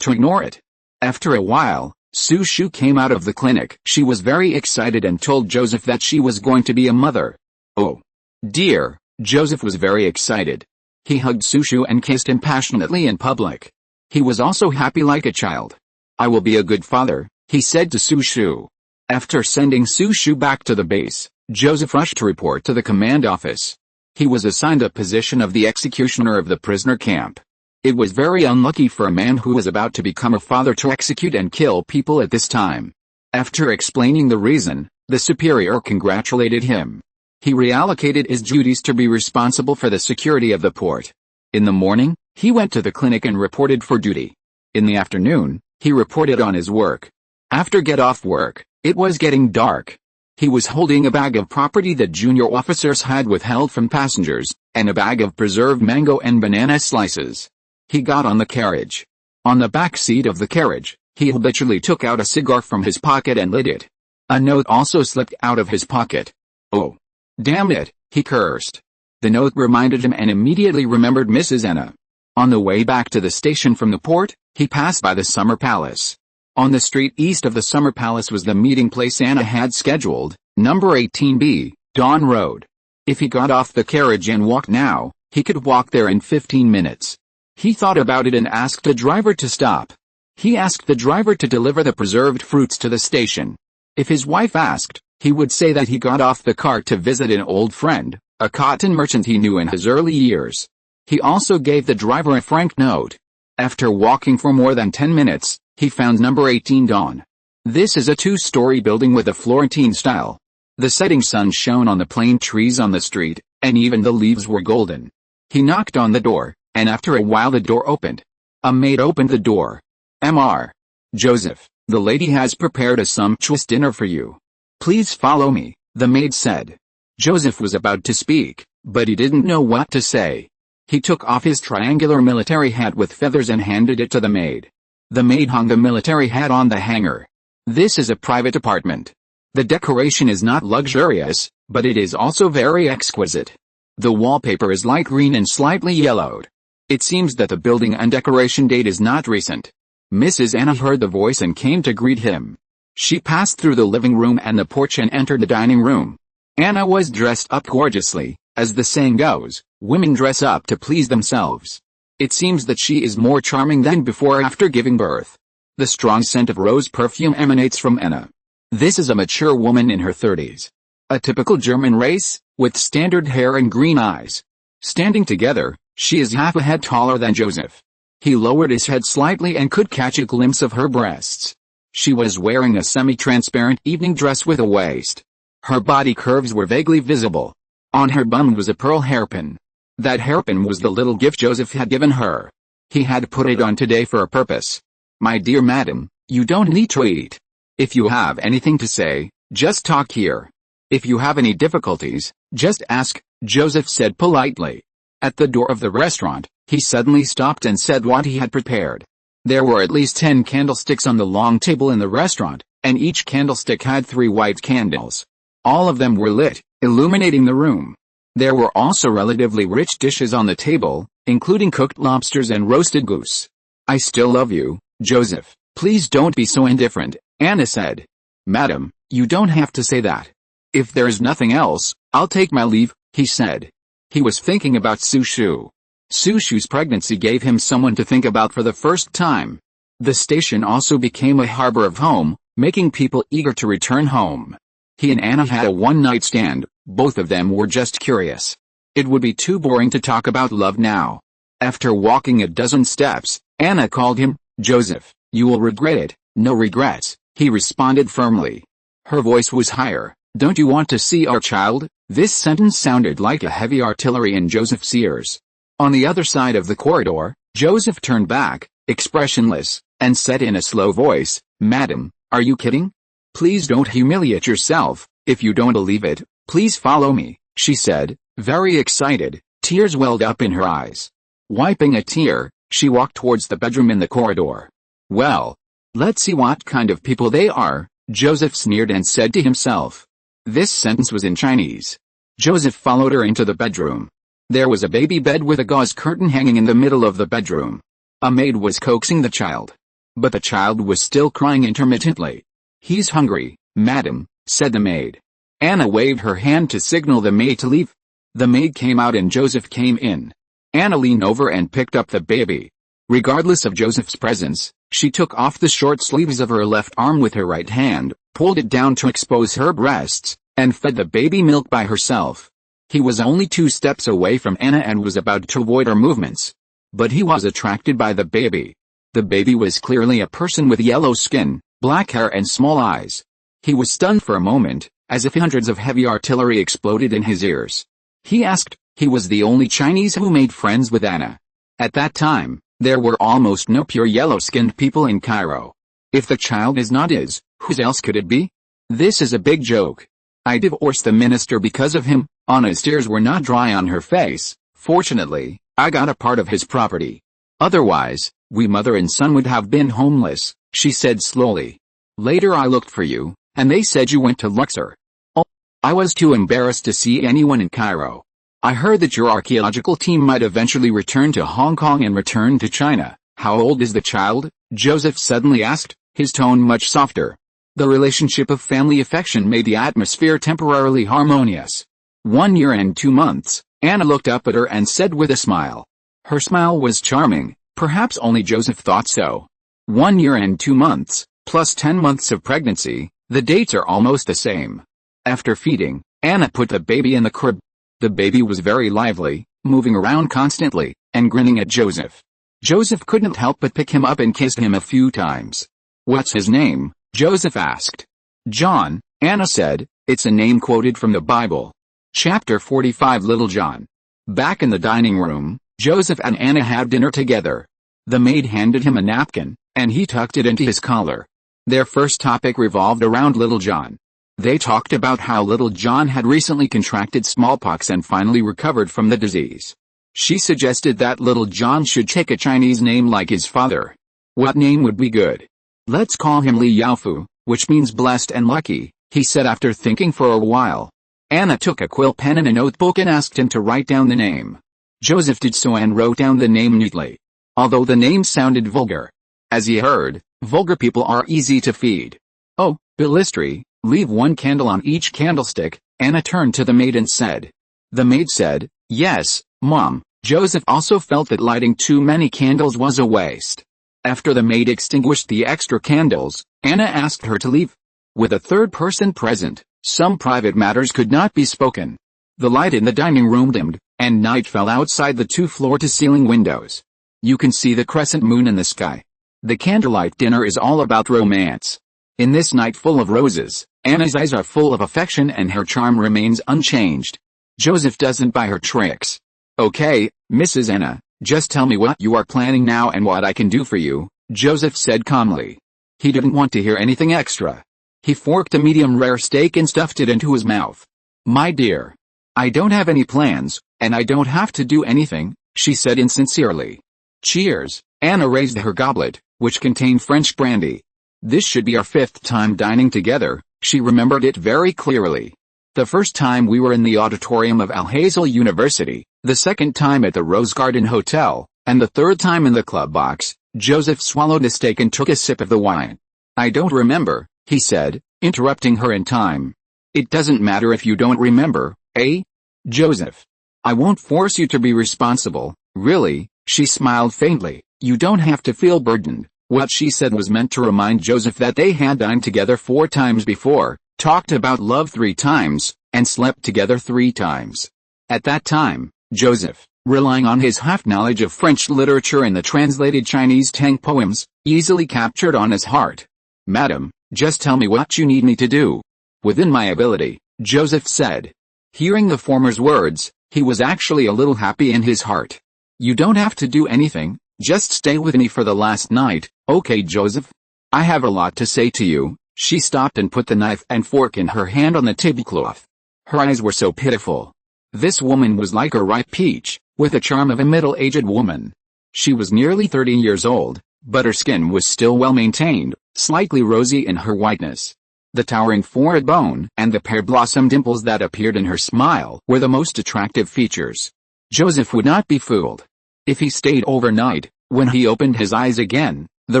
to ignore it. After a while, Su Shu came out of the clinic. She was very excited and told Joseph that she was going to be a mother. Oh, dear, Joseph was very excited. He hugged Su Shu and kissed him passionately in public. He was also happy like a child. "I will be a good father," he said to Su Shu. After sending Su Shu back to the base, Joseph rushed to report to the command office. He was assigned the position of the executioner of the prisoner camp. It was very unlucky for a man who was about to become a father to execute and kill people at this time. After explaining the reason, the superior congratulated him. He reallocated his duties to be responsible for the security of the port. In the morning, he went to the clinic and reported for duty. In the afternoon, he reported on his work. After get off work, it was getting dark. He was holding a bag of property that junior officers had withheld from passengers, and a bag of preserved mango and banana slices. He got on the carriage. On the back seat of the carriage, he habitually took out a cigar from his pocket and lit it. A note also slipped out of his pocket. "Oh, damn it," he cursed. The note reminded him and immediately remembered Mrs. Anna. On the way back to the station from the port, he passed by the Summer Palace. On the street east of the Summer Palace was the meeting place Anna had scheduled, number 18B, Dawn Road. If he got off the carriage and walked now, he could walk there in 15 minutes. He thought about it and asked the driver to stop. He asked the driver to deliver the preserved fruits to the station. If his wife asked, he would say that he got off the car to visit an old friend, a cotton merchant he knew in his early years. He also gave the driver a franc note. After walking for more than 10 minutes, he found number 18 Dawn. This is a two-story building with a Florentine style. The setting sun shone on the plane trees on the street, and even the leaves were golden. He knocked on the door, and after a while the door opened. A maid opened the door. Mr. Joseph, the lady has prepared a sumptuous dinner for you. Please follow me, the maid said. Joseph was about to speak, but he didn't know what to say. He took off his triangular military hat with feathers and handed it to the maid. The maid hung the military hat on the hanger. This is a private apartment. The decoration is not luxurious, but it is also very exquisite. The wallpaper is light green and slightly yellowed. It seems that the building and decoration date is not recent. Mrs. Anna heard the voice and came to greet him. She passed through the living room and the porch and entered the dining room. Anna was dressed up gorgeously. As the saying goes, women dress up to please themselves. It seems that she is more charming than before after giving birth. The strong scent of rose perfume emanates from Anna. This is a mature woman in her 30s. A typical German race, with standard hair and green eyes. Standing together, she is half a head taller than Joseph. He lowered his head slightly and could catch a glimpse of her breasts. She was wearing a semi-transparent evening dress with a waist. Her body curves were vaguely visible. On her bum was a pearl hairpin. That hairpin was the little gift Joseph had given her. He had put it on today for a purpose. My dear madam, you don't need to eat. If you have anything to say, just talk here. If you have any difficulties, just ask, Joseph said politely. At the door of the restaurant, he suddenly stopped and said what he had prepared. There were at least 10 candlesticks on the long table in the restaurant, and each candlestick had 3 white candles. All of them were lit, illuminating the room. There were also relatively rich dishes on the table, including cooked lobsters and roasted goose. I still love you, Joseph. Please don't be so indifferent, Anna said. Madam, you don't have to say that. If there is nothing else, I'll take my leave, he said. He was thinking about Sushu. Sushu's pregnancy gave him someone to think about for the first time. The station also became a harbor of home, making people eager to return home. He and Anna had a one-night stand, both of them were just curious. It would be too boring to talk about love now. After walking a dozen steps, Anna called him, Joseph, you will regret it, no regrets, he responded firmly. Her voice was higher. Don't you want to see our child? This sentence sounded like a heavy artillery in Joseph's ears. On the other side of the corridor, Joseph turned back, expressionless, and said in a slow voice, Madam, are you kidding? Please don't humiliate yourself. If you don't believe it, please follow me, she said, very excited. Tears welled up in her eyes. Wiping a tear, she walked towards the bedroom in the corridor. Well, let's see what kind of people they are, Joseph sneered and said to himself. This sentence was in Chinese. Joseph followed her into the bedroom. There was a baby bed with a gauze curtain hanging in the middle of the bedroom. A maid was coaxing the child. But the child was still crying intermittently. He's hungry, madam, said the maid. Anna waved her hand to signal the maid to leave. The maid came out and Joseph came in. Anna leaned over and picked up the baby. Regardless of Joseph's presence, she took off the short sleeves of her left arm with her right hand, pulled it down to expose her breasts, and fed the baby milk by herself. He was only 2 steps away from Anna and was about to avoid her movements. But he was attracted by the baby. The baby was clearly a person with yellow skin, black hair and small eyes. He was stunned for a moment, as if hundreds of heavy artillery exploded in his ears. He asked. He was the only Chinese who made friends with Anna. At that time, there were almost no pure yellow-skinned people in Cairo. If the child is not his, whose else could it be? This is a big joke. I divorced the minister because of him. Anna's tears were not dry on her face. Fortunately, I got a part of his property. Otherwise, we mother and son would have been homeless, she said slowly. Later I looked for you, and they said you went to Luxor. Oh, I was too embarrassed to see anyone in Cairo. I heard that your archaeological team might eventually return to Hong Kong and return to China. How old is the child? Joseph suddenly asked, his tone much softer. The relationship of family affection made the atmosphere temporarily harmonious. 1 year and 2 months, Anna looked up at her and said with a smile. Her smile was charming, perhaps only Joseph thought so. 1 year and 2 months, plus 10 months of pregnancy, the dates are almost the same. After feeding, Anna put the baby in the crib. The baby was very lively, moving around constantly, and grinning at Joseph. Joseph couldn't help but pick him up and kiss him a few times. "What's his name?" Joseph asked. "John," Anna said. "It's a name quoted from the Bible." Chapter 45 Little John. Back in the dining room, Joseph and Anna had dinner together. The maid handed him a napkin, and he tucked it into his collar. Their first topic revolved around Little John. They talked about how Little John had recently contracted smallpox and finally recovered from the disease. She suggested that Little John should take a Chinese name like his father. "What name would be good?" "Let's call him Li Yaofu, which means blessed and lucky," he said after thinking for a while. Anna took a quill pen and a notebook and asked him to write down the name. Joseph did so and wrote down the name neatly. Although the name sounded vulgar. As he heard, vulgar people are easy to feed. "Oh, Billistry, leave one candle on each candlestick," Anna turned to the maid and said. The maid said, "Yes, Mom." Joseph also felt that lighting too many candles was a waste. After the maid extinguished the extra candles, Anna asked her to leave. With a third person present, some private matters could not be spoken. The light in the dining room dimmed, and night fell outside the two floor-to-ceiling windows. You can see the crescent moon in the sky. The candlelight dinner is all about romance. In this night full of roses, Anna's eyes are full of affection and her charm remains unchanged. Joseph doesn't buy her tricks. "Okay, Mrs. Anna, just tell me what you are planning now and what I can do for you," Joseph said calmly. He didn't want to hear anything extra. He forked a medium-rare steak and stuffed it into his mouth. "My dear, I don't have any plans, and I don't have to do anything," she said insincerely. "Cheers." Anna raised her goblet, which contained French brandy. "This should be our 5th time dining together," she remembered it very clearly. "The first time we were in the auditorium of Al Hazel University, the second time at the Rose Garden Hotel, and the third time in the club box." Joseph swallowed the steak and took a sip of the wine. "I don't remember," he said, interrupting her in time. "It doesn't matter if you don't remember, eh? Joseph. I won't force you to be responsible, really." She smiled faintly. "You don't have to feel burdened." What she said was meant to remind Joseph that they had dined together 4 times before, talked about love 3 times, and slept together 3 times. At that time, Joseph, relying on his half-knowledge of French literature and the translated Chinese Tang poems, easily captured Anna's heart. "Madam, just tell me what you need me to do." "Within my ability," Joseph said. Hearing the former's words, he was actually a little happy in his heart. "You don't have to do anything, just stay with me for the last night, okay Joseph? I have a lot to say to you." She stopped and put the knife and fork in her hand on the tablecloth. Her eyes were so pitiful. This woman was like a ripe peach, with the charm of a middle-aged woman. She was nearly 30 years old, but her skin was still well-maintained, slightly rosy in her whiteness. The towering forehead bone and the pear-blossom dimples that appeared in her smile were the most attractive features. Joseph would not be fooled. If he stayed overnight, when he opened his eyes again, the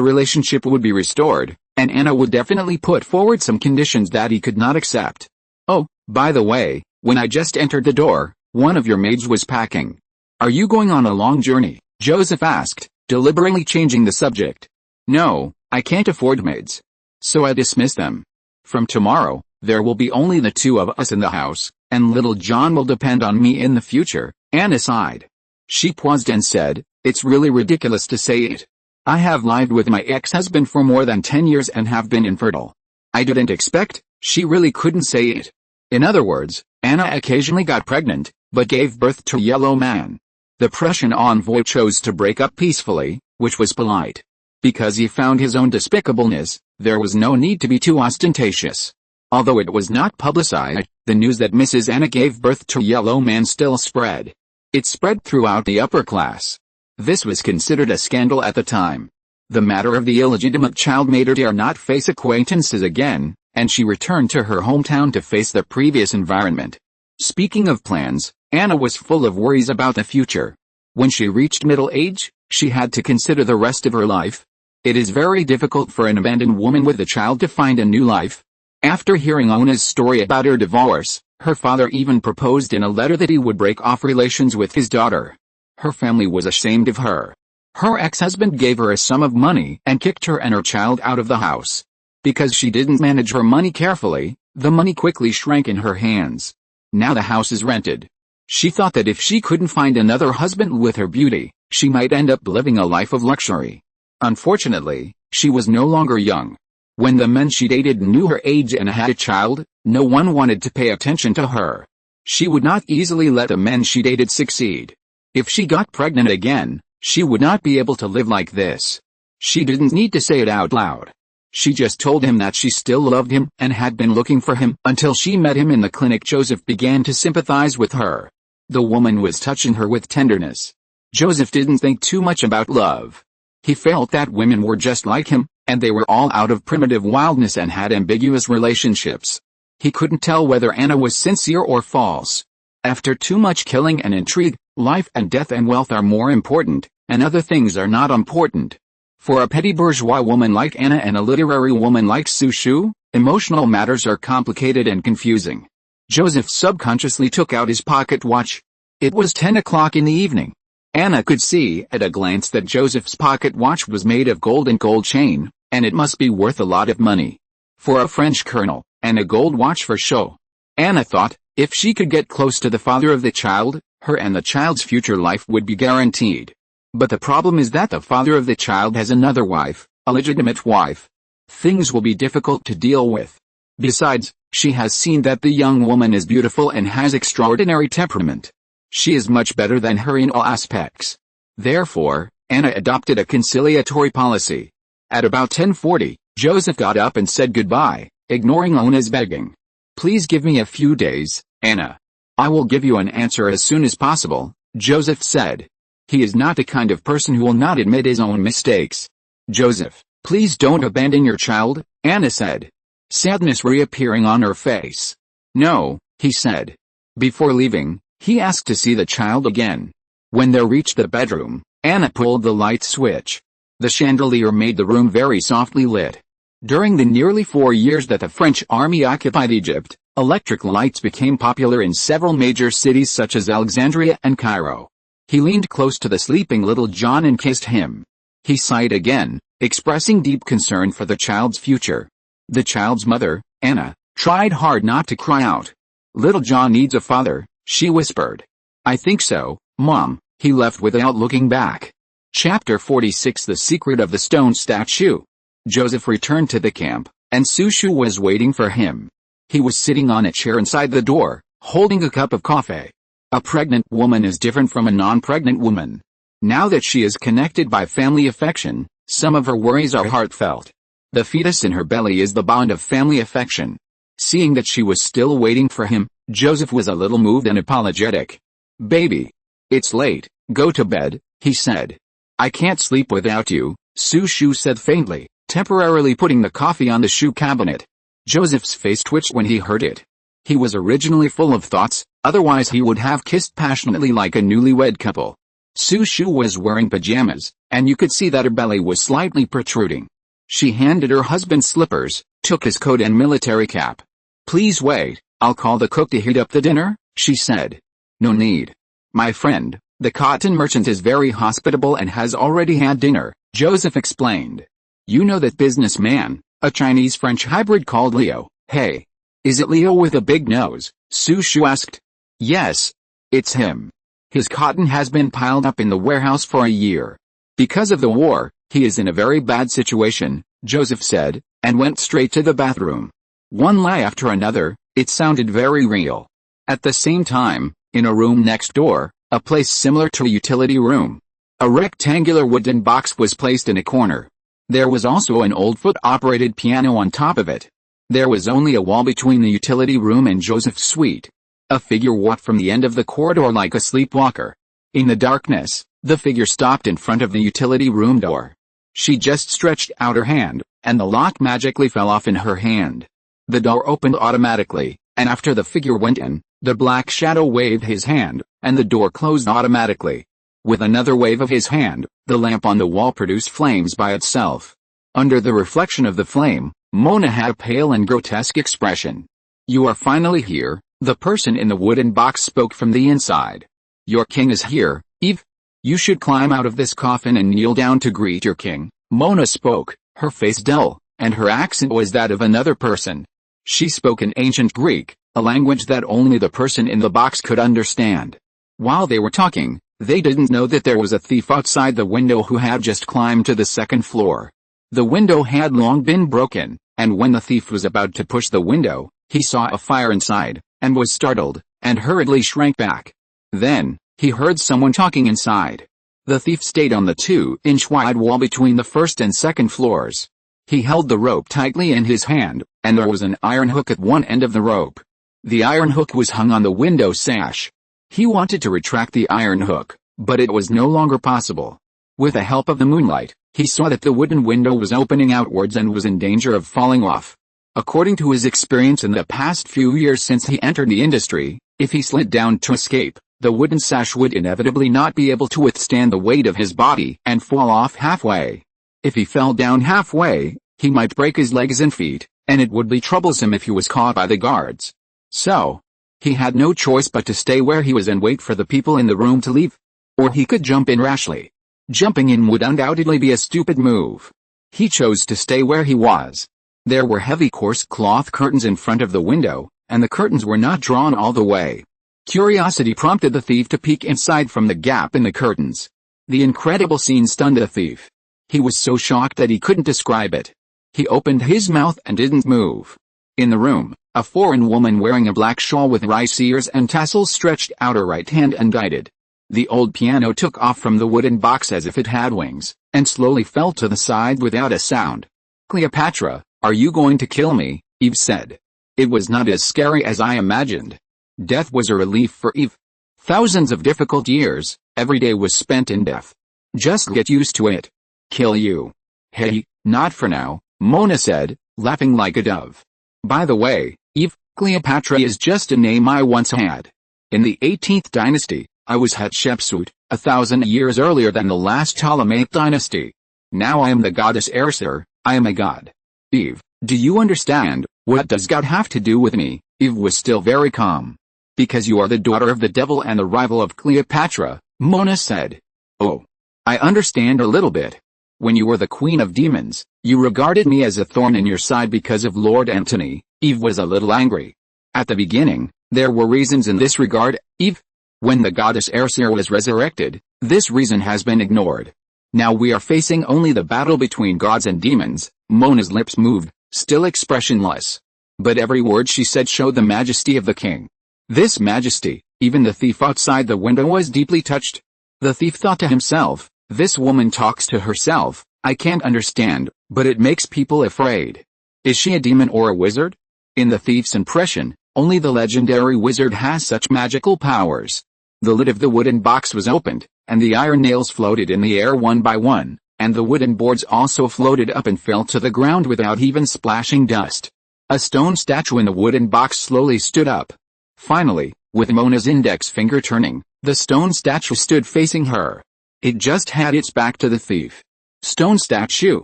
relationship would be restored, and Anna would definitely put forward some conditions that he could not accept. "Oh, by the way, when I just entered the door, one of your maids was packing. Are you going on a long journey?" Joseph asked, deliberately changing the subject. "No, I can't afford maids. So I dismissed them. From tomorrow, there will be only the 2 of us in the house, and little John will depend on me in the future." Anna sighed. She paused and said, "It's really ridiculous to say it. I have lived with my ex-husband for more than 10 years and have been infertile." I didn't expect, she really couldn't say it. In other words, Anna occasionally got pregnant, but gave birth to a yellow man. The Prussian envoy chose to break up peacefully, which was polite. Because he found his own despicableness, there was no need to be too ostentatious. Although it was not publicized, the news that Mrs. Anna gave birth to a yellow man still spread. It spread throughout the upper class. This was considered a scandal at the time. The matter of the illegitimate child made her dare not face acquaintances again, and she returned to her hometown to face the previous environment. Speaking of plans, Anna was full of worries about the future. When she reached middle age, she had to consider the rest of her life. It is very difficult for an abandoned woman with a child to find a new life. After hearing Anna's story about her divorce, her father even proposed in a letter that he would break off relations with his daughter. Her family was ashamed of her. Her ex-husband gave her a sum of money and kicked her and her child out of the house. Because she didn't manage her money carefully, the money quickly shrank in her hands. Now the house is rented. She thought that if she couldn't find another husband with her beauty, she might end up living a life of luxury. Unfortunately, she was no longer young. When the men she dated knew her age and had a child, no one wanted to pay attention to her. She would not easily let the men she dated succeed. If she got pregnant again, she would not be able to live like this. She didn't need to say it out loud. She just told him that she still loved him and had been looking for him until she met him in the clinic. Joseph began to sympathize with her. The woman was touching her with tenderness. Joseph didn't think too much about love. He felt that women were just like him, and they were all out of primitive wildness and had ambiguous relationships. He couldn't tell whether Anna was sincere or false. After too much killing and intrigue, life and death and wealth are more important, and other things are not important. For a petty bourgeois woman like Anna and a literary woman like Su Shu, emotional matters are complicated and confusing. Joseph subconsciously took out his pocket watch. It was 10 o'clock in the evening. Anna could see at a glance that Joseph's pocket watch was made of gold and gold chain, and it must be worth a lot of money. For a French colonel, and a gold watch for show. Anna thought, if she could get close to the father of the child, her and the child's future life would be guaranteed. But the problem is that the father of the child has another wife, a legitimate wife. Things will be difficult to deal with. Besides, she has seen that the young woman is beautiful and has extraordinary temperament. She is much better than her in all aspects. Therefore, Anna adopted a conciliatory policy. At about 10:40, Joseph got up and said goodbye, ignoring Anna's begging. Please give me a few days, Anna. I will give you an answer as soon as possible, Joseph said. He is not the kind of person who will not admit his own mistakes. Joseph, please don't abandon your child, Anna said. Sadness reappearing on her face. No, he said. Before leaving, he asked to see the child again. When they reached the bedroom, Anna pulled the light switch. The chandelier made the room very softly lit. During the nearly 4 years that the French army occupied Egypt, electric lights became popular in several major cities such as Alexandria and Cairo. He leaned close to the sleeping little John and kissed him. He sighed again, expressing deep concern for the child's future. The child's mother, Anna, tried hard not to cry out. Little John needs a father, she whispered. I think so, Mom, he left without looking back. Chapter 46 The Secret of the Stone Statue. Joseph returned to the camp, and Su Shu was waiting for him. He was sitting on a chair inside the door, holding a cup of coffee. A pregnant woman is different from a non-pregnant woman. Now that she is connected by family affection, some of her worries are heartfelt. The fetus in her belly is the bond of family affection. Seeing that she was still waiting for him, Joseph was a little moved and apologetic. Baby. It's late, go to bed, he said. I can't sleep without you, Su Shu said faintly, temporarily putting the coffee on the shoe cabinet. Joseph's face twitched when he heard it. He was originally full of thoughts, otherwise he would have kissed passionately like a newlywed couple. Su Shu was wearing pajamas, and you could see that her belly was slightly protruding. She handed her husband slippers, took his coat and military cap. Please wait, I'll call the cook to heat up the dinner, she said. No need. My friend, the cotton merchant is very hospitable and has already had dinner, Joseph explained. You know that businessman, a Chinese-French hybrid called Leo, hey. Is it Leo with a big nose? Su Shu asked. Yes. It's him. His cotton has been piled up in the warehouse for a year. Because of the war, he is in a very bad situation, Joseph said, and went straight to the bathroom. One lie after another, it sounded very real. At the same time, in a room next door, a place similar to a utility room, a rectangular wooden box was placed in a corner. There was also an old foot-operated piano on top of it. There was only a wall between the utility room and Joseph's suite. A figure walked from the end of the corridor like a sleepwalker. In the darkness, the figure stopped in front of the utility room door. She just stretched out her hand, and the lock magically fell off in her hand. The door opened automatically, and after the figure went in, the black shadow waved his hand, and the door closed automatically. With another wave of his hand, the lamp on the wall produced flames by itself. Under the reflection of the flame, Mona had a pale and grotesque expression. You are finally here, the person in the wooden box spoke from the inside. Your king is here, Eve. You should climb out of this coffin and kneel down to greet your king. Mona spoke, her face dull, and her accent was that of another person. She spoke in ancient Greek, a language that only the person in the box could understand. While they were talking, they didn't know that there was a thief outside the window who had just climbed to the second floor. The window had long been broken, and when the thief was about to push the window, he saw a fire inside, and was startled, and hurriedly shrank back. Then, he heard someone talking inside. The thief stayed on the 2-inch wide wall between the first and second floors. He held the rope tightly in his hand, and there was an iron hook at one end of the rope. The iron hook was hung on the window sash. He wanted to retract the iron hook, but it was no longer possible. With the help of the moonlight, he saw that the wooden window was opening outwards and was in danger of falling off. According to his experience in the past few years since he entered the industry, if he slid down to escape, the wooden sash would inevitably not be able to withstand the weight of his body and fall off halfway. If he fell down halfway, he might break his legs and feet, and it would be troublesome if he was caught by the guards. So, he had no choice but to stay where he was and wait for the people in the room to leave. Or he could jump in rashly. Jumping in would undoubtedly be a stupid move. He chose to stay where he was. There were heavy coarse cloth curtains in front of the window, and the curtains were not drawn all the way. Curiosity prompted the thief to peek inside from the gap in the curtains. The incredible scene stunned the thief. He was so shocked that he couldn't describe it. He opened his mouth and didn't move. In the room, a foreign woman wearing a black shawl with rice ears and tassels stretched out her right hand and guided. The old piano took off from the wooden box as if it had wings, and slowly fell to the side without a sound. "Cleopatra, are you going to kill me?" Eve said. It was not as scary as I imagined. Death was a relief for Eve. Thousands of difficult years, every day was spent in death. Just get used to it. Kill you? Hey, not for now, Mona said, laughing like a dove. By the way, Eve, Cleopatra is just a name I once had. In the 18th dynasty, I was Hatshepsut, 1,000 years earlier than the last Ptolemaic dynasty. Now I am the goddess Ersir, I am a god. Eve, do you understand? What does God have to do with me? Eve was still very calm. Because you are the daughter of the devil and the rival of Cleopatra, Mona said. Oh. I understand a little bit. When you were the queen of demons, you regarded me as a thorn in your side because of Lord Antony. Eve was a little angry. At the beginning, there were reasons in this regard, Eve. When the goddess Ersir was resurrected, this reason has been ignored. Now we are facing only the battle between gods and demons. Mona's lips moved, still expressionless. But every word she said showed the majesty of the king. This majesty, even the thief outside the window was deeply touched. The thief thought to himself, this woman talks to herself, I can't understand, but it makes people afraid. Is she a demon or a wizard? In the thief's impression, only the legendary wizard has such magical powers. The lid of the wooden box was opened, and the iron nails floated in the air one by one, and the wooden boards also floated up and fell to the ground without even splashing dust. A stone statue in the wooden box slowly stood up. Finally, with Mona's index finger turning, the stone statue stood facing her. It just had its back to the thief. Stone statue.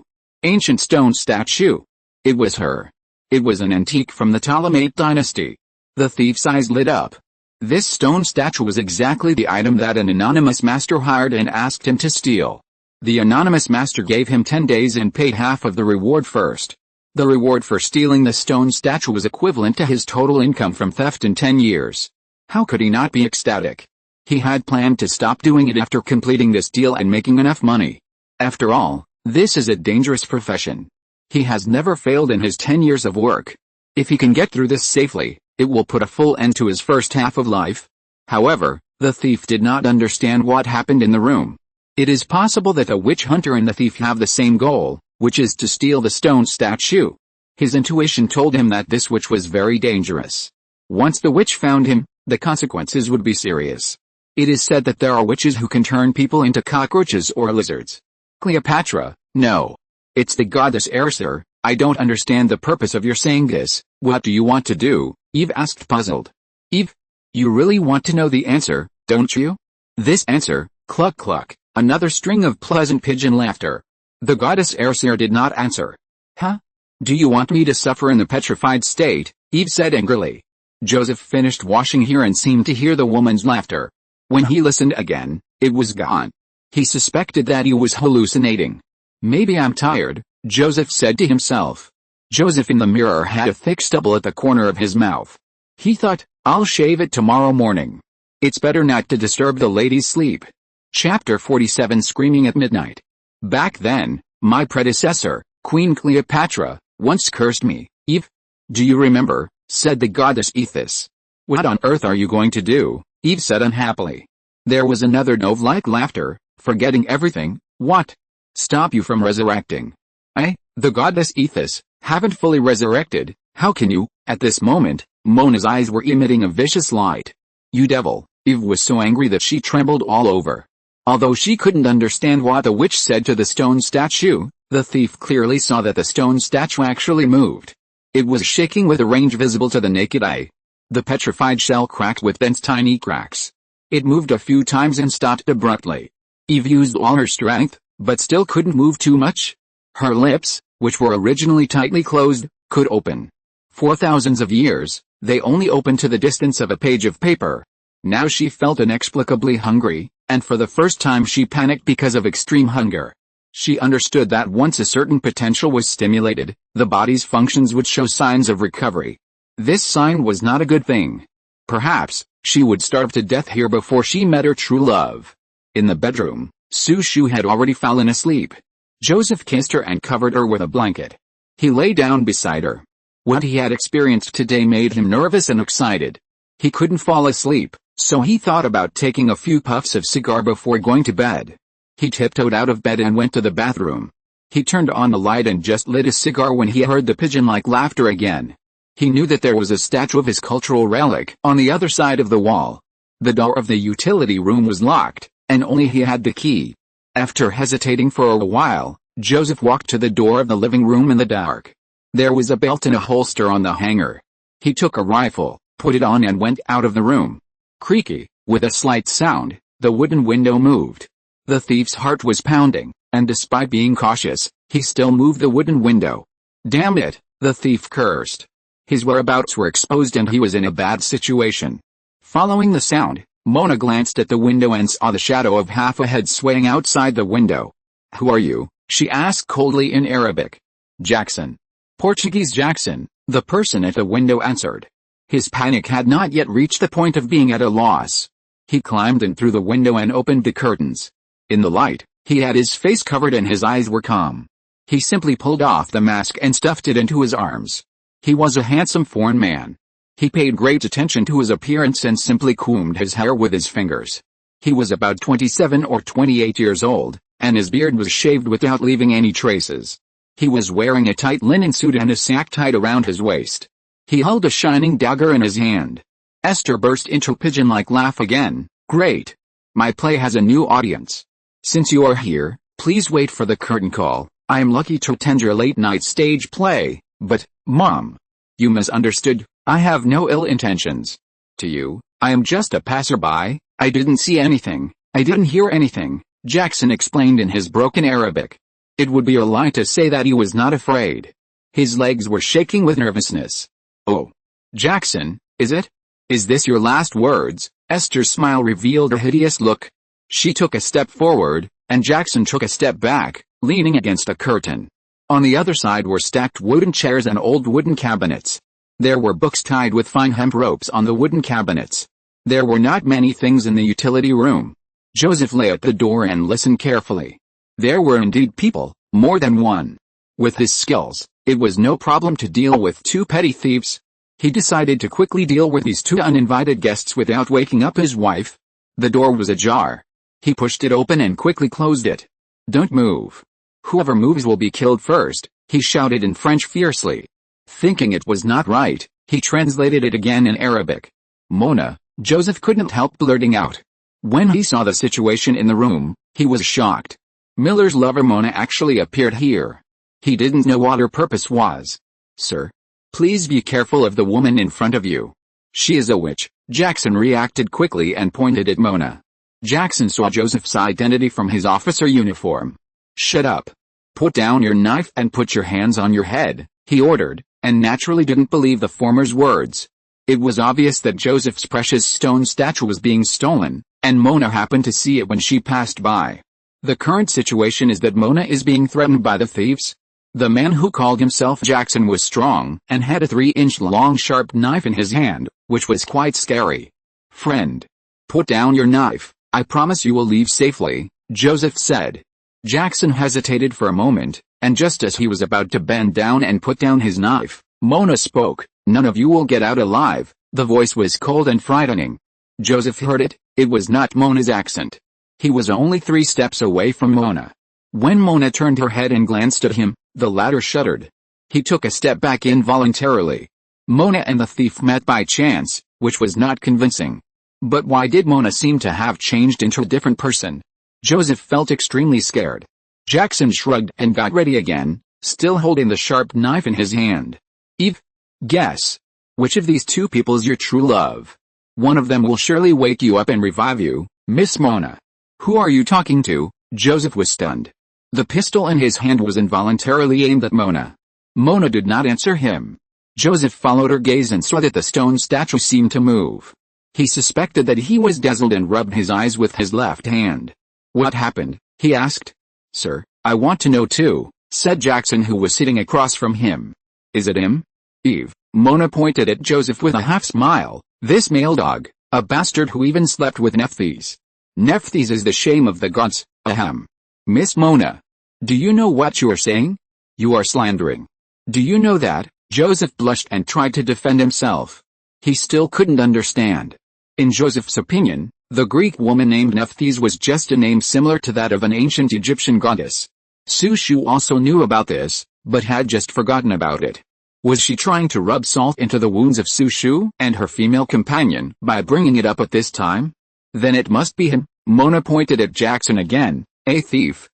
Ancient stone statue. It was her. It was an antique from the Ptolemaic dynasty. The thief's eyes lit up. This stone statue was exactly the item that an anonymous master hired and asked him to steal. The anonymous master gave him 10 days and paid half of the reward first. The reward for stealing the stone statue was equivalent to his total income from theft in 10 years. How could he not be ecstatic? He had planned to stop doing it after completing this deal and making enough money. After all, this is a dangerous profession. He has never failed in his 10 years of work. If he can get through this safely, it will put a full end to his first half of life. However, the thief did not understand what happened in the room. It is possible that the witch hunter and the thief have the same goal, which is to steal the stone statue. His intuition told him that this witch was very dangerous. Once the witch found him, the consequences would be serious. It is said that there are witches who can turn people into cockroaches or lizards. Cleopatra, no. It's the goddess Ersir. I don't understand the purpose of your saying this. What do you want to do? Eve asked, puzzled. Eve, you really want to know the answer, don't you? This answer, cluck cluck, another string of pleasant pigeon laughter. The goddess Ersir did not answer. Huh? Do you want me to suffer in the petrified state? Eve said angrily. Joseph finished washing here and seemed to hear the woman's laughter. When he listened again, it was gone. He suspected that he was hallucinating. Maybe I'm tired, Joseph said to himself. Joseph in the mirror had a thick stubble at the corner of his mouth. He thought, I'll shave it tomorrow morning. It's better not to disturb the lady's sleep. Chapter 47 Screaming at Midnight. Back then, my predecessor, Queen Cleopatra, once cursed me. Eve? Do you remember? Said the goddess Ethis. What on earth are you going to do? Eve said unhappily. There was another dove-like laughter. Forgetting everything? What? Stop you from resurrecting. I, the goddess Ethis, haven't fully resurrected. How can you? At this moment, Mona's eyes were emitting a vicious light. You devil. Eve was so angry that she trembled all over. Although she couldn't understand what the witch said to the stone statue, the thief clearly saw that the stone statue actually moved. It was shaking with a range visible to the naked eye. The petrified shell cracked with dense tiny cracks. It moved a few times and stopped abruptly. Eve used all her strength, but still couldn't move too much. Her lips, which were originally tightly closed, could open. For thousands of years, they only opened to the distance of a page of paper. Now she felt inexplicably hungry, and for the first time she panicked because of extreme hunger. She understood that once a certain potential was stimulated, the body's functions would show signs of recovery. This sign was not a good thing. Perhaps, she would starve to death here before she met her true love. In the bedroom, Su Shu had already fallen asleep. Joseph kissed her and covered her with a blanket. He lay down beside her. What he had experienced today made him nervous and excited. He couldn't fall asleep, so he thought about taking a few puffs of cigar before going to bed. He tiptoed out of bed and went to the bathroom. He turned on the light and just lit a cigar when he heard the pigeon-like laughter again. He knew that there was a statue of his cultural relic on the other side of the wall. The door of the utility room was locked, and only he had the key. After hesitating for a while, Joseph walked to the door of the living room in the dark. There was a belt and a holster on the hanger. He took a rifle, put it on and went out of the room. Creaky, with a slight sound, the wooden window moved. The thief's heart was pounding, and despite being cautious, he still moved the wooden window. Damn it, the thief cursed. His whereabouts were exposed and he was in a bad situation. Following the sound, Mona glanced at the window and saw the shadow of half a head swaying outside the window. Who are you? She asked coldly in Arabic. Jackson. Portuguese Jackson, the person at the window answered. His panic had not yet reached the point of being at a loss. He climbed in through the window and opened the curtains. In the light, he had his face covered and his eyes were calm. He simply pulled off the mask and stuffed it into his arms. He was a handsome foreign man. He paid great attention to his appearance and simply combed his hair with his fingers. He was about 27 or 28 years old, and his beard was shaved without leaving any traces. He was wearing a tight linen suit and a sack tied around his waist. He held a shining dagger in his hand. Esther burst into a pigeon-like laugh again. Great. My play has a new audience. Since you are here, please wait for the curtain call. I am lucky to attend your late-night stage play, but, Mom, you misunderstood. I have no ill intentions. To you, I am just a passerby. I didn't see anything. I didn't hear anything, Jackson explained in his broken Arabic. It would be a lie to say that he was not afraid. His legs were shaking with nervousness. Oh. Jackson, is it? Is this your last words? Esther's smile revealed a hideous look. She took a step forward, and Jackson took a step back, leaning against a curtain. On the other side were stacked wooden chairs and old wooden cabinets. There were books tied with fine hemp ropes on the wooden cabinets. There were not many things in the utility room. Joseph lay at the door and listened carefully. There were indeed people, more than one. With his skills, it was no problem to deal with two petty thieves. He decided to quickly deal with these two uninvited guests without waking up his wife. The door was ajar. He pushed it open and quickly closed it. Don't move. Whoever moves will be killed first, he shouted in French fiercely. Thinking it was not right, he translated it again in Arabic. Mona, Joseph couldn't help blurting out. When he saw the situation in the room, he was shocked. Miller's lover Mona actually appeared here. He didn't know what her purpose was. Sir, please be careful of the woman in front of you. She is a witch. Jackson reacted quickly and pointed at Mona. Jackson saw Joseph's identity from his officer uniform. Shut up. Put down your knife and put your hands on your head, he ordered, and naturally didn't believe the former's words. It was obvious that Joseph's precious stone statue was being stolen, and Mona happened to see it when she passed by. The current situation is that Mona is being threatened by the thieves. The man who called himself Jackson was strong and had a 3-inch long sharp knife in his hand, which was quite scary. "Friend, put down your knife, I promise you will leave safely," Joseph said. Jackson hesitated for a moment, and just as he was about to bend down and put down his knife, Mona spoke. "None of you will get out alive." The voice was cold and frightening. Joseph heard it. It was not Mona's accent. He was only 3 steps away from Mona. When Mona turned her head and glanced at him, the latter shuddered. He took a step back involuntarily. Mona and the thief met by chance, which was not convincing. But why did Mona seem to have changed into a different person? Joseph felt extremely scared. Jackson shrugged and got ready again, still holding the sharp knife in his hand. "Eve, guess. Which of these 2 people's your true love? One of them will surely wake you up and revive you, Miss Mona." "Who are you talking to?" Joseph was stunned. The pistol in his hand was involuntarily aimed at Mona. Mona did not answer him. Joseph followed her gaze and saw that the stone statue seemed to move. He suspected that he was dazzled and rubbed his eyes with his left hand. "What happened?" he asked. "Sir, I want to know too," said Jackson, who was sitting across from him. "Is it him?" "Eve." Mona pointed at Joseph with a half-smile. "This male dog, a bastard who even slept with Nephthys. Nephthys is the shame of the gods, ahem. Miss Mona, do you know what you are saying? You are slandering. Do you know that?" Joseph blushed and tried to defend himself. He still couldn't understand. In Joseph's opinion, the Greek woman named Nephthys was just a name similar to that of an ancient Egyptian goddess. Sushu also knew about this, but had just forgotten about it. Was she trying to rub salt into the wounds of Sushu and her female companion by bringing it up at this time? Then it must be him. Mona pointed at Jackson again. A thief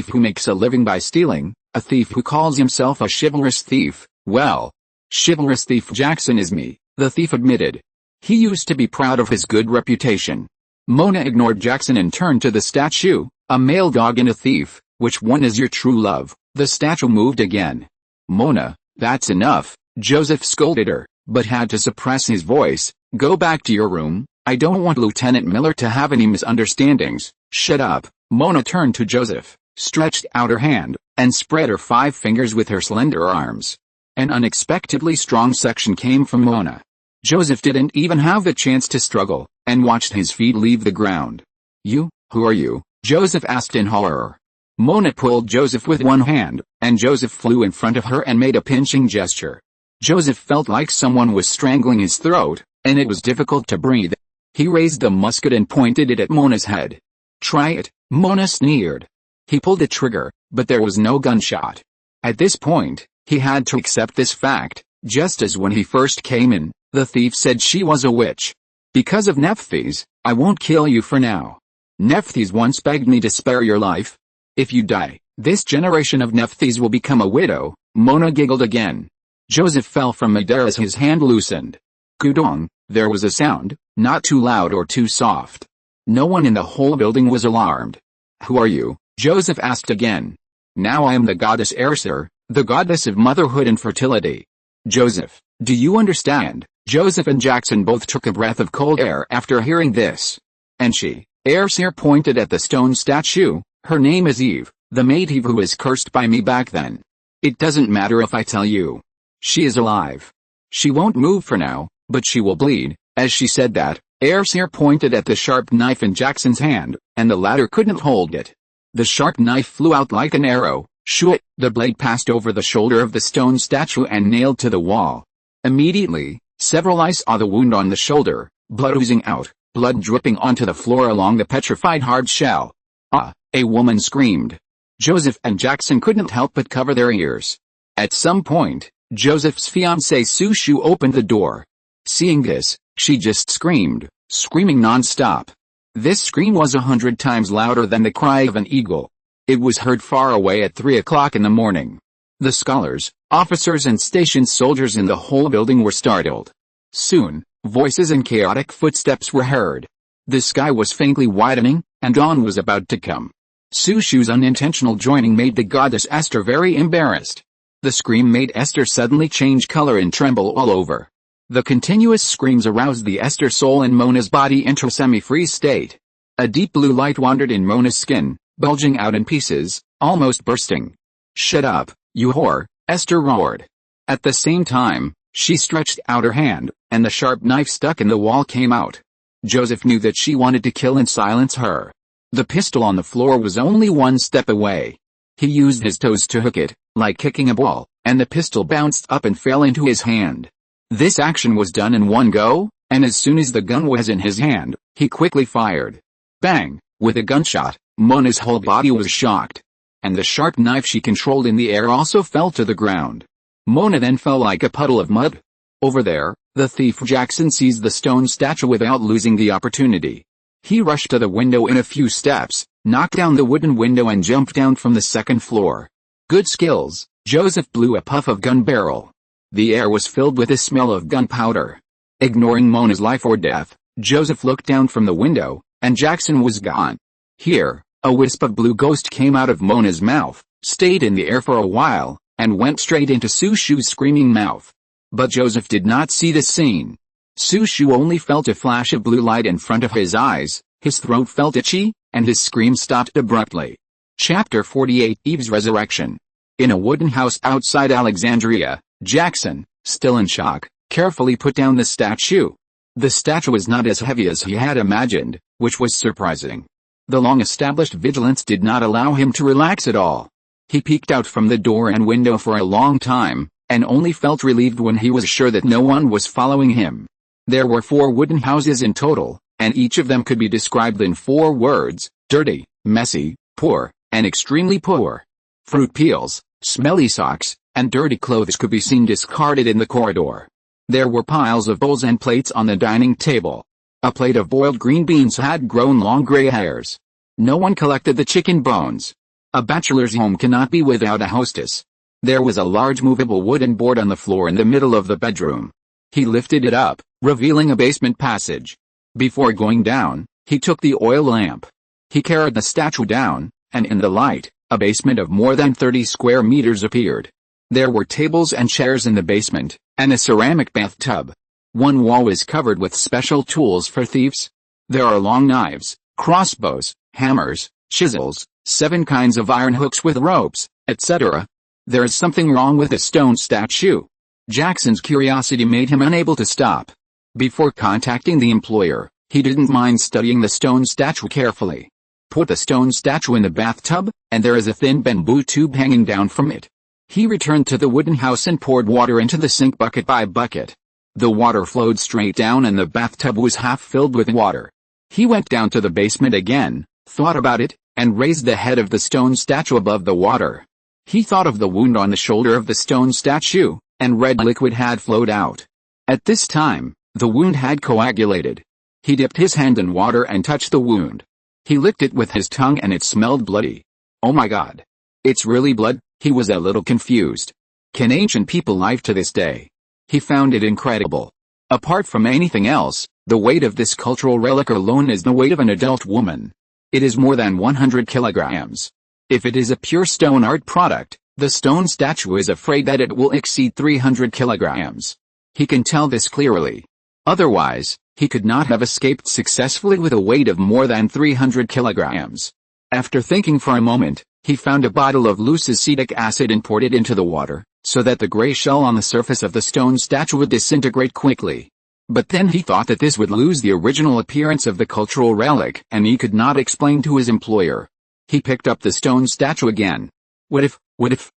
who makes a living by stealing, a thief who calls himself a chivalrous thief. Well, chivalrous thief Jackson is me, the thief admitted. He used to be proud of his good reputation. Mona ignored Jackson and turned to the statue. "A male dog and a thief, which one is your true love?" The statue moved again. "Mona, that's enough," Joseph scolded her, but had to suppress his voice. "Go back to your room. I don't want Lieutenant Miller to have any misunderstandings." "Shut up." Mona turned to Joseph, stretched out her hand, and spread her 5 fingers with her slender arms. An unexpectedly strong suction came from Mona. Joseph didn't even have the chance to struggle, and watched his feet leave the ground. Who are you?" Joseph asked in horror. Mona pulled Joseph with one hand, and Joseph flew in front of her and made a pinching gesture. Joseph felt like someone was strangling his throat, and it was difficult to breathe. He raised the musket and pointed it at Mona's head. "Try it," Mona sneered. He pulled the trigger, but there was no gunshot. At this point, he had to accept this fact. Just as when he first came in, the thief said she was a witch. "Because of Nephthys, I won't kill you for now. Nephthys once begged me to spare your life. If you die, this generation of Nephthys will become a widow." Mona giggled again. Joseph fell from midair as his hand loosened. Gudong, there was a sound, not too loud or too soft. No one in the whole building was alarmed. "Who are you?" Joseph asked again. "Now I am the goddess Arsir, the goddess of motherhood and fertility." "Joseph, do you understand?" Joseph and Jackson both took a breath of cold air after hearing this. "And she," Arsir pointed at the stone statue, "her name is Eve, the maid Eve who was cursed by me back then. It doesn't matter if I tell you. She is alive. She won't move for now, but she will bleed." As she said that, Arsir pointed at the sharp knife in Jackson's hand, and the latter couldn't hold it. The sharp knife flew out like an arrow. Shoot! The blade passed over the shoulder of the stone statue and nailed to the wall. Immediately, several eyes saw the wound on the shoulder, blood oozing out, blood dripping onto the floor along the petrified hard shell. "Ah!" a woman screamed. Joseph and Jackson couldn't help but cover their ears. At some point, Joseph's fiancée Sushu opened the door. Seeing this, she just screamed, screaming non-stop. This scream was 100 times louder than the cry of an eagle. It was heard far away at 3 o'clock in the morning. The scholars, officers and station soldiers in the whole building were startled. Soon, voices and chaotic footsteps were heard. The sky was faintly widening, and dawn was about to come. Sushu's unintentional joining made the goddess Esther very embarrassed. The scream made Esther suddenly change color and tremble all over. The continuous screams aroused the Esther soul in Mona's body into a semi-freeze state. A deep blue light wandered in Mona's skin, bulging out in pieces, almost bursting. "Shut up, you whore," Esther roared. At the same time, She stretched out her hand, and the sharp knife stuck in the wall came out. Joseph knew that she wanted to kill and silence her. The pistol on the floor was only one step away. He used his toes to hook it, like kicking a ball, and the pistol bounced up and fell into his hand. This action was done in one go, and as soon as the gun was in his hand, he quickly fired. Bang! With a gunshot, Mona's whole body was shocked. And the sharp knife she controlled in the air also fell to the ground. Mona then fell like a puddle of mud. Over there, the thief Jackson seized the stone statue without losing the opportunity. He rushed to the window in a few steps, knocked down the wooden window and jumped down from the second floor. Good skills. Joseph blew a puff of gun barrel. The air was filled with the smell of gunpowder. Ignoring Mona's life or death, Joseph looked down from the window, and Jackson was gone. Here, a wisp of blue ghost came out of Mona's mouth, stayed in the air for a while, and went straight into Su Shu's screaming mouth. But Joseph did not see this scene. Su Shu only felt a flash of blue light in front of his eyes, his throat felt itchy, and his scream stopped abruptly. Chapter 48 Eve's Resurrection. In a wooden house outside Alexandria, Jackson, still in shock, carefully put down the statue. The statue was not as heavy as he had imagined, which was surprising. The long-established vigilance did not allow him to relax at all. He peeked out from the door and window for a long time, and only felt relieved when he was sure that no one was following him. There were 4 wooden houses in total, and each of them could be described in 4 words: dirty, messy, poor, and extremely poor. Fruit peels, smelly socks, and dirty clothes could be seen discarded in the corridor. There were piles of bowls and plates on the dining table. A plate of boiled green beans had grown long gray hairs. No one collected the chicken bones. A bachelor's home cannot be without a hostess. There was a large movable wooden board on the floor in the middle of the bedroom. He lifted it up, revealing a basement passage. Before going down, he took the oil lamp. He carried the statue down, and in the light, a basement of more than 30 square meters appeared. There were tables and chairs in the basement, and a ceramic bathtub. One wall was covered with special tools for thieves. There are long knives, crossbows, hammers, chisels, 7 kinds of iron hooks with ropes, etc. There is something wrong with the stone statue. Jackson's curiosity made him unable to stop. Before contacting the employer, he didn't mind studying the stone statue carefully. Put the stone statue in the bathtub, and there is a thin bamboo tube hanging down from it. He returned to the wooden house and poured water into the sink bucket by bucket. The water flowed straight down and the bathtub was half filled with water. He went down to the basement again, thought about it, and raised the head of the stone statue above the water. He thought of the wound on the shoulder of the stone statue, and red liquid had flowed out. At this time, the wound had coagulated. He dipped his hand in water and touched the wound. He licked it with his tongue and it smelled bloody. Oh my God. It's really blood? He was a little confused. Can ancient people live to this day? He found it incredible. Apart from anything else, the weight of this cultural relic alone is the weight of an adult woman. It is more than 100 kilograms. If it is a pure stone art product, the stone statue is afraid that it will exceed 300 kilograms. He can tell this clearly. Otherwise, he could not have escaped successfully with a weight of more than 300 kilograms. After thinking for a moment, he found a bottle of loose acetic acid and poured it into the water, so that the gray shell on the surface of the stone statue would disintegrate quickly. But then he thought that this would lose the original appearance of the cultural relic, and he could not explain to his employer. He picked up the stone statue again. What if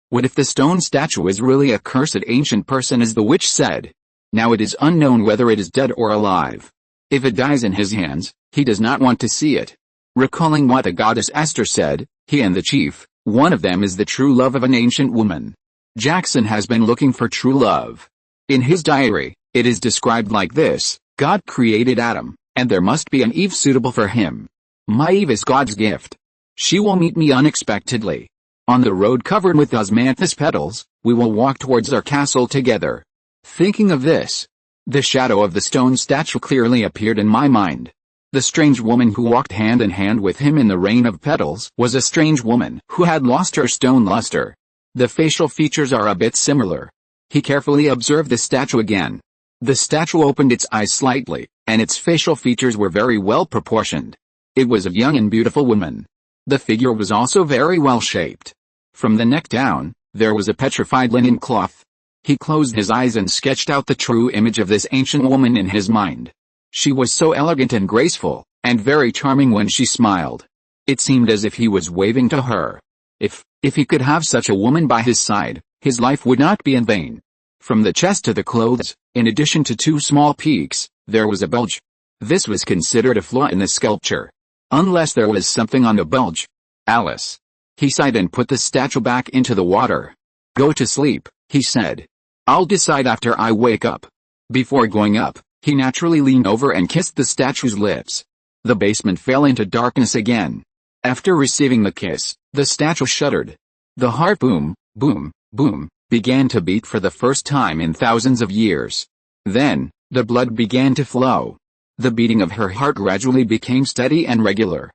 the stone statue is really a cursed ancient person, as the witch said? Now it is unknown whether it is dead or alive. If it dies in his hands, he does not want to see it. Recalling what the goddess Esther said, he and the chief, one of them is the true love of an ancient woman. Jackson has been looking for true love. In his diary, it is described like this: God created Adam, and there must be an Eve suitable for him. My Eve is God's gift. She will meet me unexpectedly. On the road covered with osmanthus petals, we will walk towards our castle together. Thinking of this, the shadow of the stone statue clearly appeared in my mind. The strange woman who walked hand in hand with him in the rain of petals was a strange woman who had lost her stone luster. The facial features are a bit similar. He carefully observed the statue again. The statue opened its eyes slightly, and its facial features were very well proportioned. It was a young and beautiful woman. The figure was also very well shaped. From the neck down, there was a petrified linen cloth. He closed his eyes and sketched out the true image of this ancient woman in his mind. She was so elegant and graceful, and very charming when she smiled. It seemed as if he was waving to her. If he could have such a woman by his side, his life would not be in vain. From the chest to the clothes, in addition to two small peaks, there was a bulge. This was considered a flaw in the sculpture. Unless there was something on the bulge. Alice. He sighed and put the statue back into the water. Go to sleep, he said. I'll decide after I wake up. Before going up, he naturally leaned over and kissed the statue's lips. The basement fell into darkness again. After receiving the kiss, the statue shuddered. The heart boom, boom, boom, began to beat for the first time in thousands of years. Then, the blood began to flow. The beating of her heart gradually became steady and regular.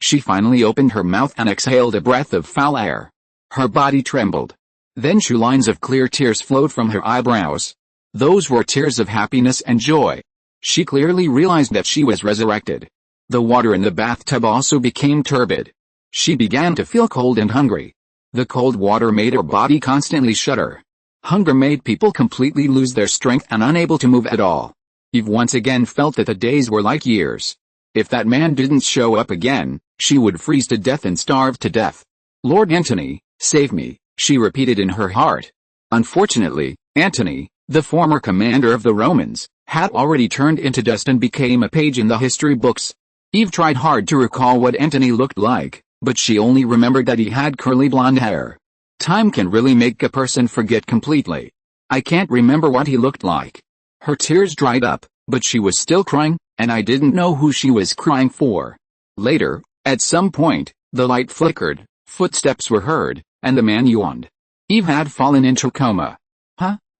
She finally opened her mouth and exhaled a breath of foul air. Her body trembled. Then 2 lines of clear tears flowed from her eyebrows. Those were tears of happiness and joy. She clearly realized that she was resurrected. The water in the bathtub also became turbid. She began to feel cold and hungry. The cold water made her body constantly shudder. Hunger made people completely lose their strength and unable to move at all. Eve once again felt that the days were like years. If that man didn't show up again, she would freeze to death and starve to death. Lord Antony, save me, she repeated in her heart. Unfortunately, Antony, the former commander of the Romans, had already turned into dust and became a page in the history books. Eve tried hard to recall what Antony looked like, but she only remembered that he had curly blonde hair. Time can really make a person forget completely. I can't remember what he looked like. Her tears dried up, but she was still crying, and I didn't know who she was crying for. Later, at some point, the light flickered, footsteps were heard, and the man yawned. Eve had fallen into coma.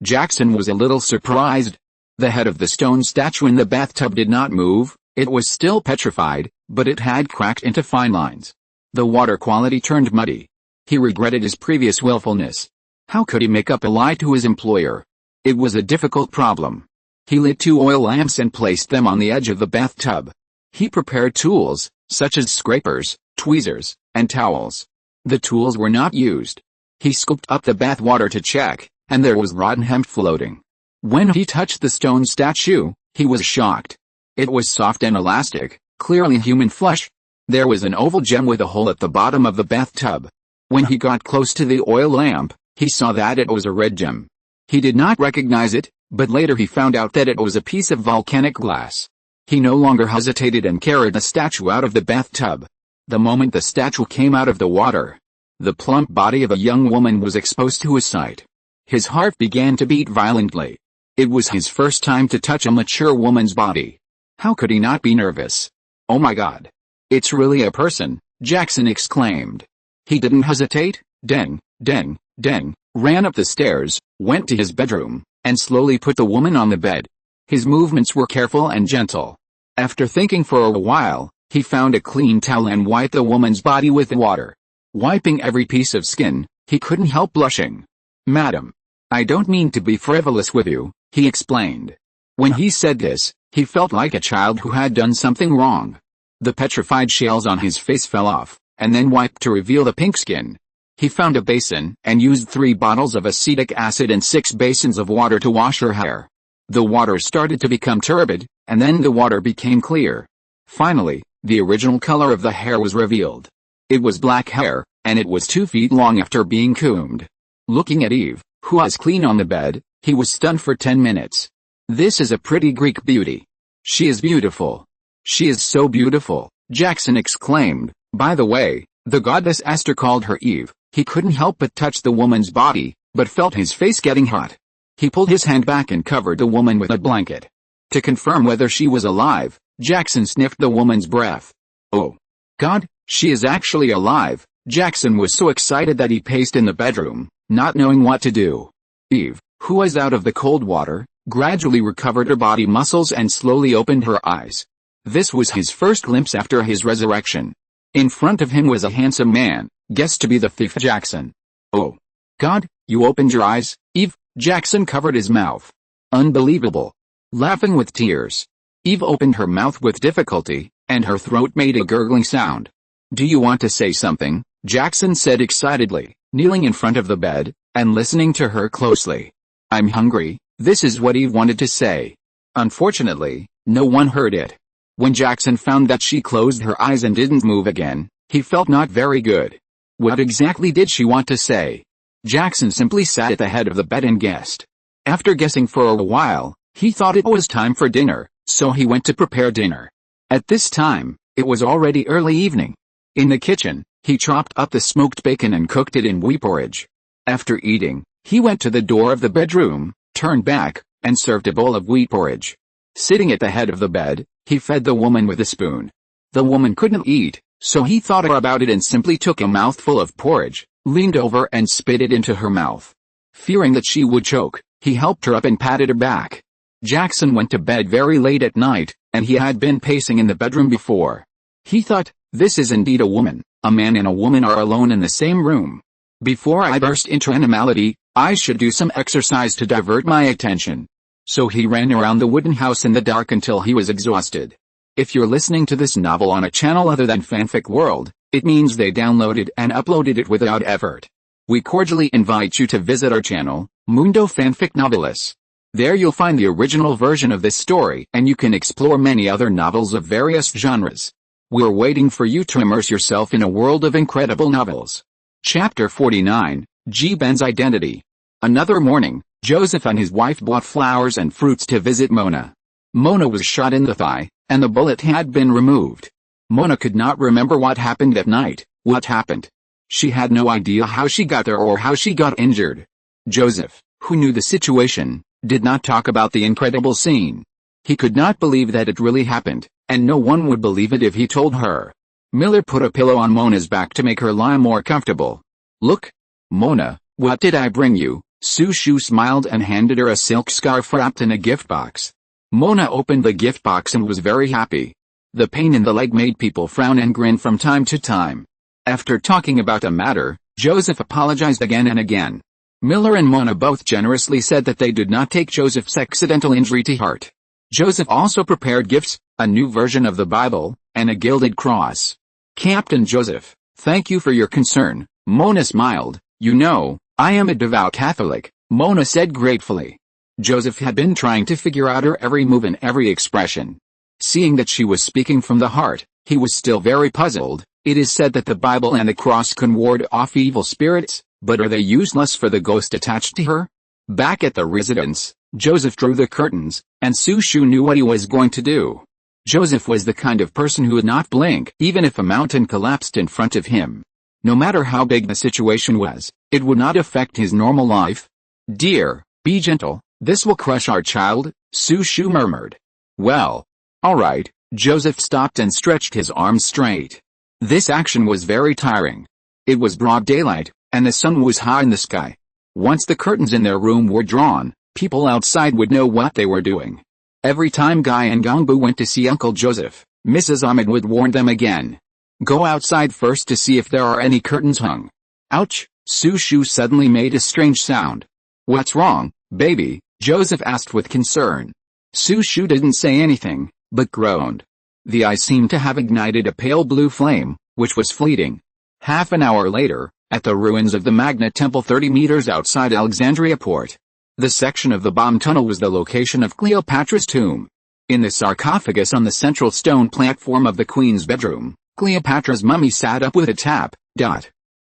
Jackson was a little surprised. The head of the stone statue in the bathtub did not move. It was still petrified, but it had cracked into fine lines. The water quality turned muddy. He regretted his previous willfulness. How could he make up a lie to his employer? It was a difficult problem. He lit 2 oil lamps and placed them on the edge of the bathtub. He prepared tools, such as scrapers, tweezers, and towels. The tools were not used. He scooped up the bath water to check, and there was rotten hemp floating. When he touched the stone statue, he was shocked. It was soft and elastic, clearly human flesh. There was an oval gem with a hole at the bottom of the bathtub. When he got close to the oil lamp, he saw that it was a red gem. He did not recognize it, but later he found out that it was a piece of volcanic glass. He no longer hesitated and carried the statue out of the bathtub. The moment the statue came out of the water, the plump body of a young woman was exposed to his sight. His heart began to beat violently. It was his first time to touch a mature woman's body. How could he not be nervous? Oh my God. It's really a person, Jackson exclaimed. He didn't hesitate, ran up the stairs, went to his bedroom, and slowly put the woman on the bed. His movements were careful and gentle. After thinking for a while, he found a clean towel and wiped the woman's body with water. Wiping every piece of skin, he couldn't help blushing. Madam, I don't mean to be frivolous with you, he explained. When he said this, he felt like a child who had done something wrong. The petrified scales on his face fell off, and then wiped to reveal the pink skin. He found a basin and used 3 bottles of acetic acid and 6 basins of water to wash her hair. The water started to become turbid, and then the water became clear. Finally, the original color of the hair was revealed. It was black hair, and it was 2 feet long after being combed. Looking at Eve, who was clean on the bed, he was stunned for 10 minutes. This is a pretty Greek beauty. She is beautiful. She is so beautiful, Jackson exclaimed. By the way, the goddess Esther called her Eve. He couldn't help but touch the woman's body, but felt his face getting hot. He pulled his hand back and covered the woman with a blanket. To confirm whether she was alive, Jackson sniffed the woman's breath. Oh, God, she is actually alive. Jackson was so excited that he paced in the bedroom, not knowing what to do. Eve, who was out of the cold water, gradually recovered her body muscles and slowly opened her eyes. This was his first glimpse after his resurrection. In front of him was a handsome man, guessed to be the thief Jackson. Oh, God, you opened your eyes, Eve? Jackson covered his mouth. Unbelievable. Laughing with tears. Eve opened her mouth with difficulty, and her throat made a gurgling sound. Do you want to say something? Jackson said excitedly, kneeling in front of the bed, and listening to her closely. "I'm hungry," this is what he wanted to say. Unfortunately, no one heard it. When Jackson found that she closed her eyes and didn't move again, he felt not very good. What exactly did she want to say? Jackson simply sat at the head of the bed and guessed. After guessing for a while, he thought it was time for dinner, so he went to prepare dinner. At this time, it was already early evening. In the kitchen, he chopped up the smoked bacon and cooked it in wheat porridge. After eating, he went to the door of the bedroom, turned back, and served a bowl of wheat porridge. Sitting at the head of the bed, he fed the woman with a spoon. The woman couldn't eat, so he thought about it and simply took a mouthful of porridge, leaned over and spit it into her mouth. Fearing that she would choke, he helped her up and patted her back. Jackson went to bed very late at night, and he had been pacing in the bedroom before. He thought, this is indeed a woman. A man and a woman are alone in the same room. Before I burst into animality, I should do some exercise to divert my attention. So he ran around the wooden house in the dark until he was exhausted. If you're listening to this novel on a channel other than Fanfic World, it means they downloaded and uploaded it without effort. We cordially invite you to visit our channel, Mundo Fanfic Novelis. There you'll find the original version of this story and you can explore many other novels of various genres. We're waiting for you to immerse yourself in a world of incredible novels. Chapter 49, G. Ben's Identity. Another morning, Joseph and his wife bought flowers and fruits to visit Mona. Mona was shot in the thigh, and the bullet had been removed. Mona could not remember what happened that night. What happened? She had no idea how she got there or how she got injured. Joseph, who knew the situation, did not talk about the incredible scene. He could not believe that it really happened, and no one would believe it if he told her. Miller put a pillow on Mona's back to make her lie more comfortable. Look, Mona, what did I bring you? Sushu smiled and handed her a silk scarf wrapped in a gift box. Mona opened the gift box and was very happy. The pain in the leg made people frown and grin from time to time. After talking about the matter, Joseph apologized again and again. Miller and Mona both generously said that they did not take Joseph's accidental injury to heart. Joseph also prepared gifts, a new version of the Bible, and a gilded cross. Captain Joseph, thank you for your concern, Mona smiled. You know, I am a devout Catholic, Mona said gratefully. Joseph had been trying to figure out her every move and every expression. Seeing that she was speaking from the heart, he was still very puzzled. It is said that the Bible and the cross can ward off evil spirits, but are they useless for the ghost attached to her? Back at the residence, Joseph drew the curtains, and Sushu knew what he was going to do. Joseph was the kind of person who would not blink even if a mountain collapsed in front of him. No matter how big the situation was, it would not affect his normal life. Dear, be gentle, this will crush our child, Sushu murmured. Well, alright, Joseph stopped and stretched his arms straight. This action was very tiring. It was broad daylight, and the sun was high in the sky. Once the curtains in their room were drawn, people outside would know what they were doing. Every time Guy and Gangbu went to see Uncle Joseph, Mrs. Ahmed would warn them again. Go outside first to see if there are any curtains hung. Ouch, Sushu suddenly made a strange sound. What's wrong, baby? Joseph asked with concern. Sushu didn't say anything, but groaned. The eye seemed to have ignited a pale blue flame, which was fleeting. Half an hour later, at the ruins of the Magna Temple 30 meters outside Alexandria port. The section of the bomb tunnel was the location of Cleopatra's tomb. In the sarcophagus on the central stone platform of the queen's bedroom, Cleopatra's mummy sat up with a tap.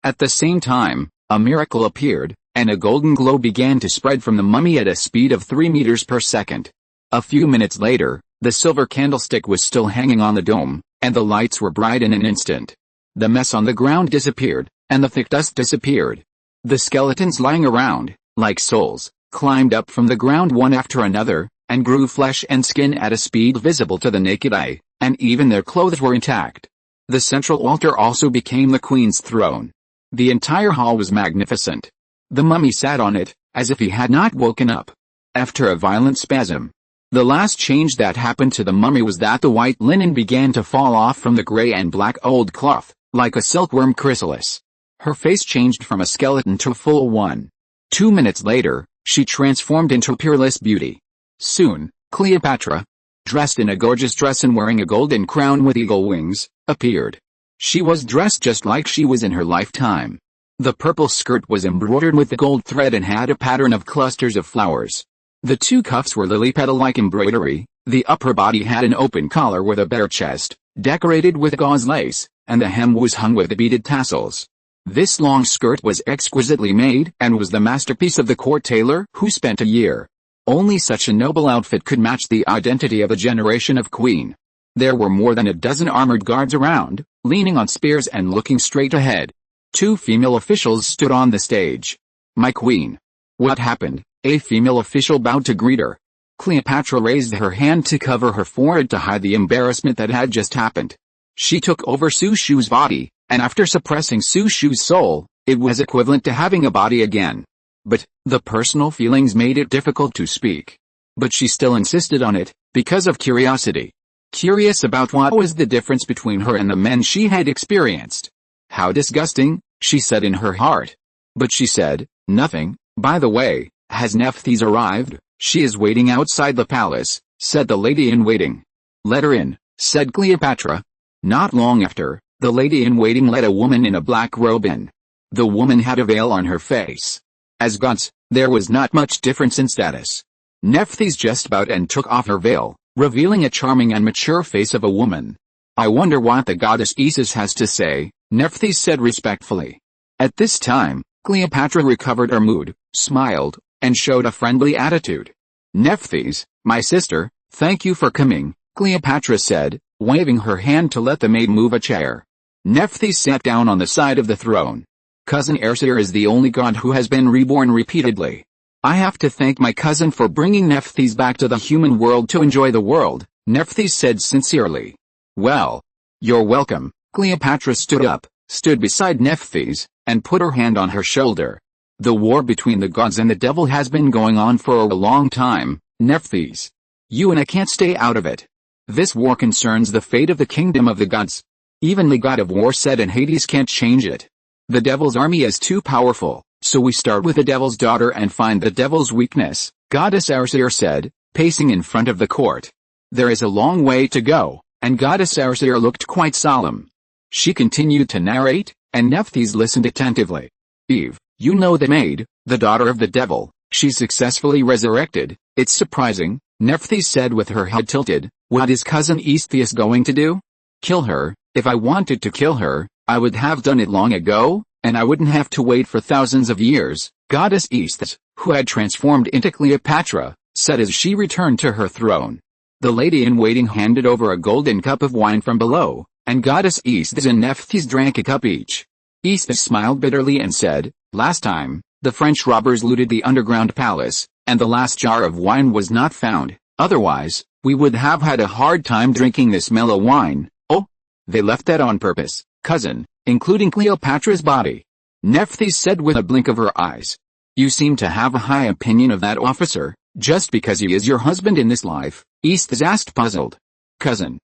At the same time, a miracle appeared, and a golden glow began to spread from the mummy at a speed of 3 meters per second. A few minutes later, the silver candlestick was still hanging on the dome, and the lights were bright in an instant. The mess on the ground disappeared, and the thick dust disappeared. The skeletons lying around, like souls, climbed up from the ground one after another, and grew flesh and skin at a speed visible to the naked eye, and even their clothes were intact. The central altar also became the queen's throne. The entire hall was magnificent. The mummy sat on it, as if he had not woken up. After a violent spasm, the last change that happened to the mummy was that the white linen began to fall off from the gray and black old cloth, like a silkworm chrysalis. Her face changed from a skeleton to a full one. 2 minutes later, she transformed into peerless beauty. Soon, Cleopatra, dressed in a gorgeous dress and wearing a golden crown with eagle wings, appeared. She was dressed just like she was in her lifetime. The purple skirt was embroidered with the gold thread and had a pattern of clusters of flowers. The two cuffs were lily petal-like embroidery, the upper body had an open collar with a bare chest, decorated with gauze lace, and the hem was hung with beaded tassels. This long skirt was exquisitely made and was the masterpiece of the court tailor who spent a year. Only such a noble outfit could match the identity of a generation of queen. There were more than a dozen armored guards around, leaning on spears and looking straight ahead. Two female officials stood on the stage. "My queen." "What happened?" A female official bowed to greet her. Cleopatra raised her hand to cover her forehead to hide the embarrassment that had just happened. She took over Su Shu's body, and after suppressing Su Shu's soul, it was equivalent to having a body again. But, the personal feelings made it difficult to speak. But she still insisted on it, because of curiosity. Curious about what was the difference between her and the men she had experienced. "How disgusting," she said in her heart. But she said, "Nothing. By the way, has Nephthys arrived?" "She is waiting outside the palace," said the lady-in-waiting. "Let her in," said Cleopatra. Not long after, the lady-in-waiting let a woman in a black robe in. The woman had a veil on her face. As gods, there was not much difference in status. Nephthys just bowed and took off her veil, revealing a charming and mature face of a woman. "I wonder what the goddess Isis has to say," Nephthys said respectfully. At this time, Cleopatra recovered her mood, smiled, and showed a friendly attitude. "Nephthys, my sister, thank you for coming," Cleopatra said, waving her hand to let the maid move a chair. Nephthys sat down on the side of the throne. "Cousin Arsir is the only god who has been reborn repeatedly. I have to thank my cousin for bringing Nephthys back to the human world to enjoy the world," Nephthys said sincerely. "Well, you're welcome." Cleopatra stood up, stood beside Nephthys, and put her hand on her shoulder. "The war between the gods and the devil has been going on for a long time, Nephthys. You and I can't stay out of it. This war concerns the fate of the kingdom of the gods. Even the god of war said and Hades can't change it. The devil's army is too powerful, so we start with the devil's daughter and find the devil's weakness," Goddess Arsir said, pacing in front of the court. "There is a long way to go," and Goddess Arsir looked quite solemn. She continued to narrate, and Nephthys listened attentively. "Eve, you know the maid, the daughter of the devil, she's successfully resurrected." "It's surprising," Nephthys said with her head tilted. "What is cousin Aestheus going to do? Kill her?" "If I wanted to kill her, I would have done it long ago, and I wouldn't have to wait for thousands of years," Goddess Aestheus, who had transformed into Cleopatra, said as she returned to her throne. The lady-in-waiting handed over a golden cup of wine from below, and Goddess Aestheus and Nephthys drank a cup each. Aestheus smiled bitterly and said, "Last time, the French robbers looted the underground palace, and the last jar of wine was not found. Otherwise, we would have had a hard time drinking this mellow wine." "Oh, they left that on purpose, cousin, including Cleopatra's body," Nephthys said with a blink of her eyes. "You seem to have a high opinion of that officer, just because he is your husband in this life," Aestheus asked puzzled. "Cousin.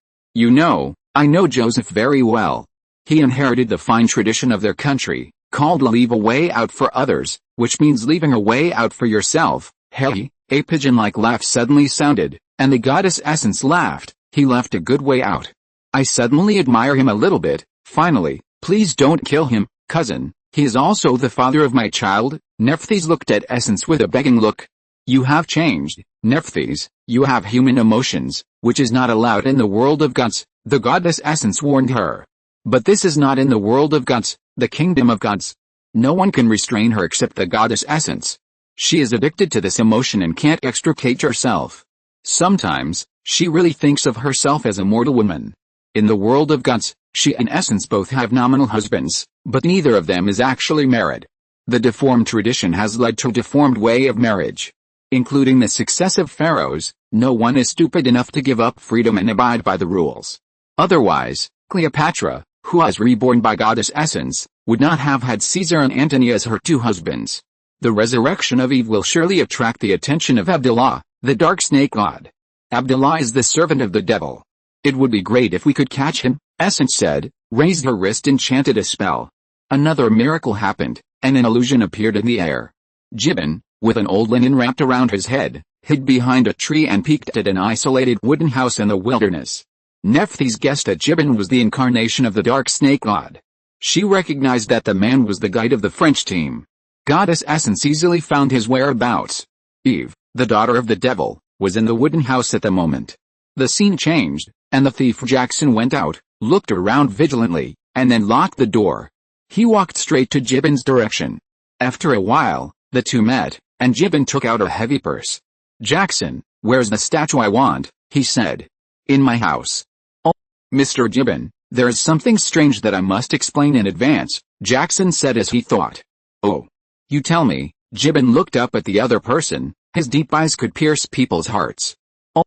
I know Joseph very well. He inherited the fine tradition of their country, called leave a way out for others, which means leaving a way out for yourself." "Hey," a pigeon-like laugh suddenly sounded, and the goddess Essence laughed. "He left a good way out. I suddenly admire him a little bit. Finally, please don't kill him, cousin. He is also the father of my child." Nephthys looked at Essence with a begging look. "You have changed, Nephthys. You have human emotions, which is not allowed in the world of gods," the goddess Essence warned her. "But this is not in the world of gods, the kingdom of gods. No one can restrain her except the goddess Essence. She is addicted to this emotion and can't extricate herself. Sometimes, she really thinks of herself as a mortal woman. In the world of gods, she and Essence both have nominal husbands, but neither of them is actually married. The deformed tradition has led to a deformed way of marriage. Including the successive pharaohs, no one is stupid enough to give up freedom and abide by the rules. Otherwise, Cleopatra, who was reborn by goddess Essence, would not have had Caesar and Antony as her two husbands. The resurrection of Eve will surely attract the attention of Abdullah, the dark snake god. Abdullah is the servant of the devil. It would be great if we could catch him," Essence said, raised her wrist and chanted a spell. Another miracle happened, and an illusion appeared in the air. Gibbon, with an old linen wrapped around his head, hid behind a tree and peeked at an isolated wooden house in the wilderness. Nephthys guessed that Gibbon was the incarnation of the dark snake god. She recognized that the man was the guide of the French team. Goddess Essence easily found his whereabouts. Eve, the daughter of the devil, was in the wooden house at the moment. The scene changed, and the thief Jackson went out, looked around vigilantly, and then locked the door. He walked straight to Gibbon's direction. After a while, the two met, and Gibbon took out a heavy purse. "Jackson, where's the statue I want?" he said. "In my house." "Oh, Mr. Gibbon, there is something strange that I must explain in advance," Jackson said as he thought. "Oh. You tell me." Gibbon looked up at the other person. His deep eyes could pierce people's hearts. "Oh,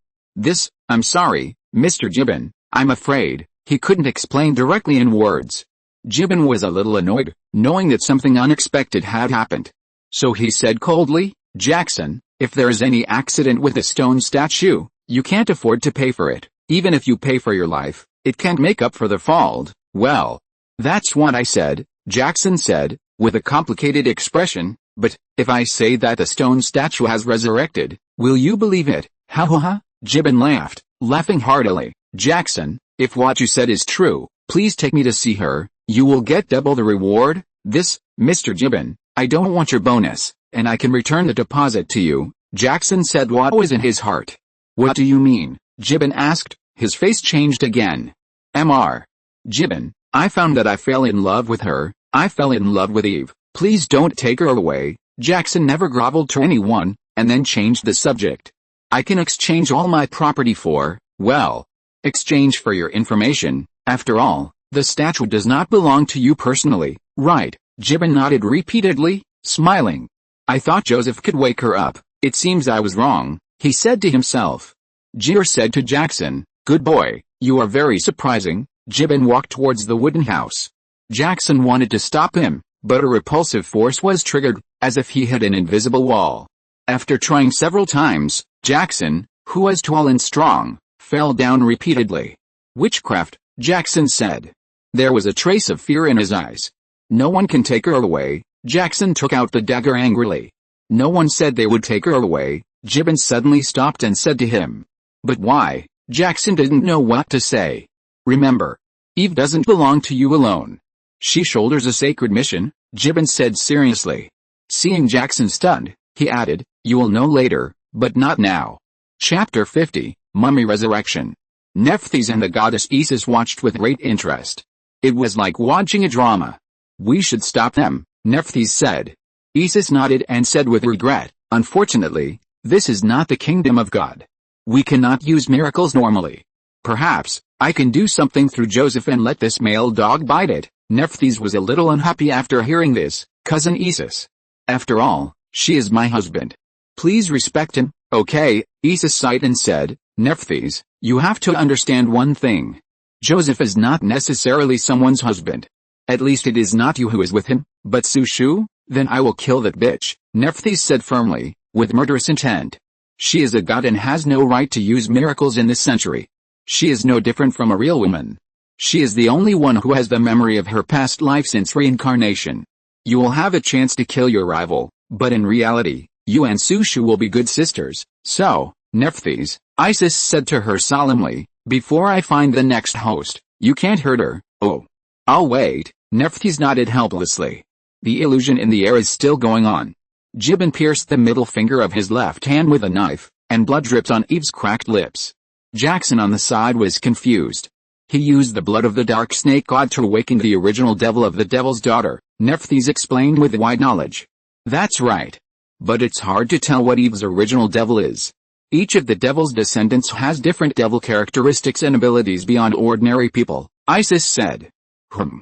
I'm sorry, Mr. Gibbon, I'm afraid," he couldn't explain directly in words. Gibbon was a little annoyed, knowing that something unexpected had happened. So he said coldly, "Jackson, if there is any accident with the stone statue, you can't afford to pay for it. Even if you pay for your life, it can't make up for the fault." "Well, that's what I said," Jackson said, with a complicated expression, "but, if I say that the stone statue has resurrected, will you believe it?" "Ha ha ha," Gibbon laughed, laughing heartily. "Jackson, if what you said is true, please take me to see her. You will get double the reward." Mr. Gibbon, I don't want your bonus, and I can return the deposit to you," Jackson said what was in his heart. "What do you mean?" Gibbon asked, his face changed again. Mr. Gibbon, I found that I fell in love with her. I fell in love with Eve. Please don't take her away." Jackson never groveled to anyone, and then changed the subject. "I can exchange all my property for, well, exchange for your information. After all, the statue does not belong to you personally, right?" Gibbon nodded repeatedly, smiling. "I thought Joseph could wake her up. It seems I was wrong," he said to himself. Gibbon said to Jackson, "Good boy, you are very surprising." Gibbon walked towards the wooden house. Jackson wanted to stop him, but a repulsive force was triggered, as if he hit an invisible wall. After trying several times, Jackson, who was tall and strong, fell down repeatedly. "Witchcraft," Jackson said. There was a trace of fear in his eyes. "No one can take her away." Jackson took out the dagger angrily. "No one said they would take her away." Gibbon suddenly stopped and said to him. "But why?" Jackson didn't know what to say. "Remember, Eve doesn't belong to you alone. She shoulders a sacred mission," Gibbon said seriously. Seeing Jackson stunned, he added, "You will know later, but not now." Chapter 50, Mummy Resurrection. Nephthys and the goddess Isis watched with great interest. It was like watching a drama. "We should stop them," Nephthys said. Isis nodded and said with regret, "Unfortunately, this is not the kingdom of God. We cannot use miracles normally. Perhaps, I can do something through Joseph and let this male dog bite it." Nephthys was a little unhappy after hearing this. "Cousin Isis. After all, she is my husband. Please respect him." "Okay," Isis sighed and said, "Nephthys, you have to understand one thing. Joseph is not necessarily someone's husband. At least it is not you who is with him, but Sushu." "Then I will kill that bitch," Nephthys said firmly, with murderous intent. "She is a god and has no right to use miracles in this century. She is no different from a real woman. She is the only one who has the memory of her past life since reincarnation. You will have a chance to kill your rival, but in reality, you and Sushu will be good sisters. So, Nephthys," Isis said to her solemnly, "before I find the next host, you can't hurt her." "Oh. I'll wait," Nephthys nodded helplessly. The illusion in the air is still going on. Gibbon pierced the middle finger of his left hand with a knife, and blood dripped on Eve's cracked lips. Jackson on the side was confused. He used the blood of the dark snake god to awaken the original devil of the devil's daughter, Nephthys explained with wide knowledge. "That's right. But it's hard to tell what Eve's original devil is. Each of the devil's descendants has different devil characteristics and abilities beyond ordinary people," Isis said. Hum.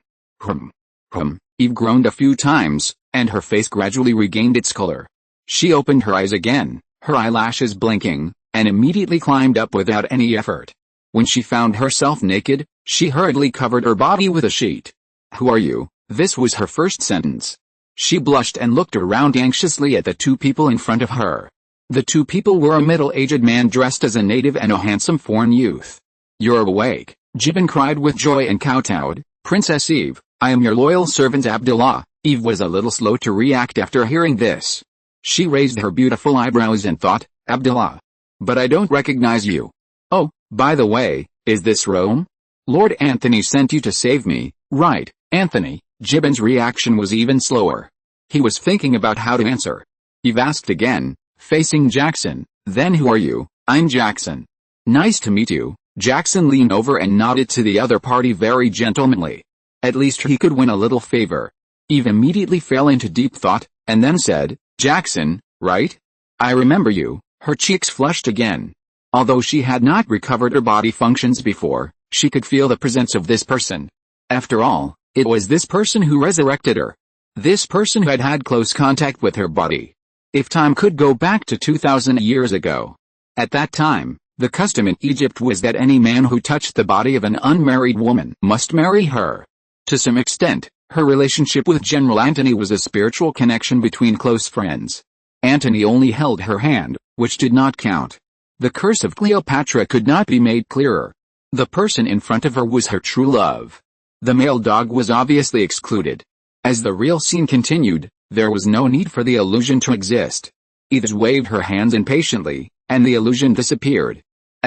Eve groaned a few times, and her face gradually regained its color. She opened her eyes again, her eyelashes blinking, and immediately climbed up without any effort. When she found herself naked, she hurriedly covered her body with a sheet. "Who are you?" This was her first sentence. She blushed and looked around anxiously at the two people in front of her. The two people were a middle-aged man dressed as a native and a handsome foreign youth. "You're awake," Gibbon cried with joy and kowtowed. "Princess Eve, I am your loyal servant Abdullah." Eve was a little slow to react after hearing this. She raised her beautiful eyebrows and thought, "Abdullah? But I don't recognize you. Oh, by the way, is this Rome? Lord Anthony sent you to save me, right?" Anthony Gibbons' reaction was even slower. He was thinking about how to answer. Eve asked again, facing Jackson, "Then who are you?" "I'm Jackson." "Nice to meet you." Jackson leaned over and nodded to the other party very gentlemanly. At least he could win a little favor. Eve immediately fell into deep thought, and then said, "Jackson, right? I remember you." Her cheeks flushed again. Although she had not recovered her body functions before, she could feel the presence of this person. After all, it was this person who resurrected her. This person had had close contact with her body. If time could go back to 2,000 years ago. At that time, the custom in Egypt was that any man who touched the body of an unmarried woman must marry her. To some extent, her relationship with General Antony was a spiritual connection between close friends. Antony only held her hand, which did not count. The curse of Cleopatra could not be made clearer. The person in front of her was her true love. The male dog was obviously excluded. As the real scene continued, there was no need for the illusion to exist. Eve waved her hands impatiently, and the illusion disappeared.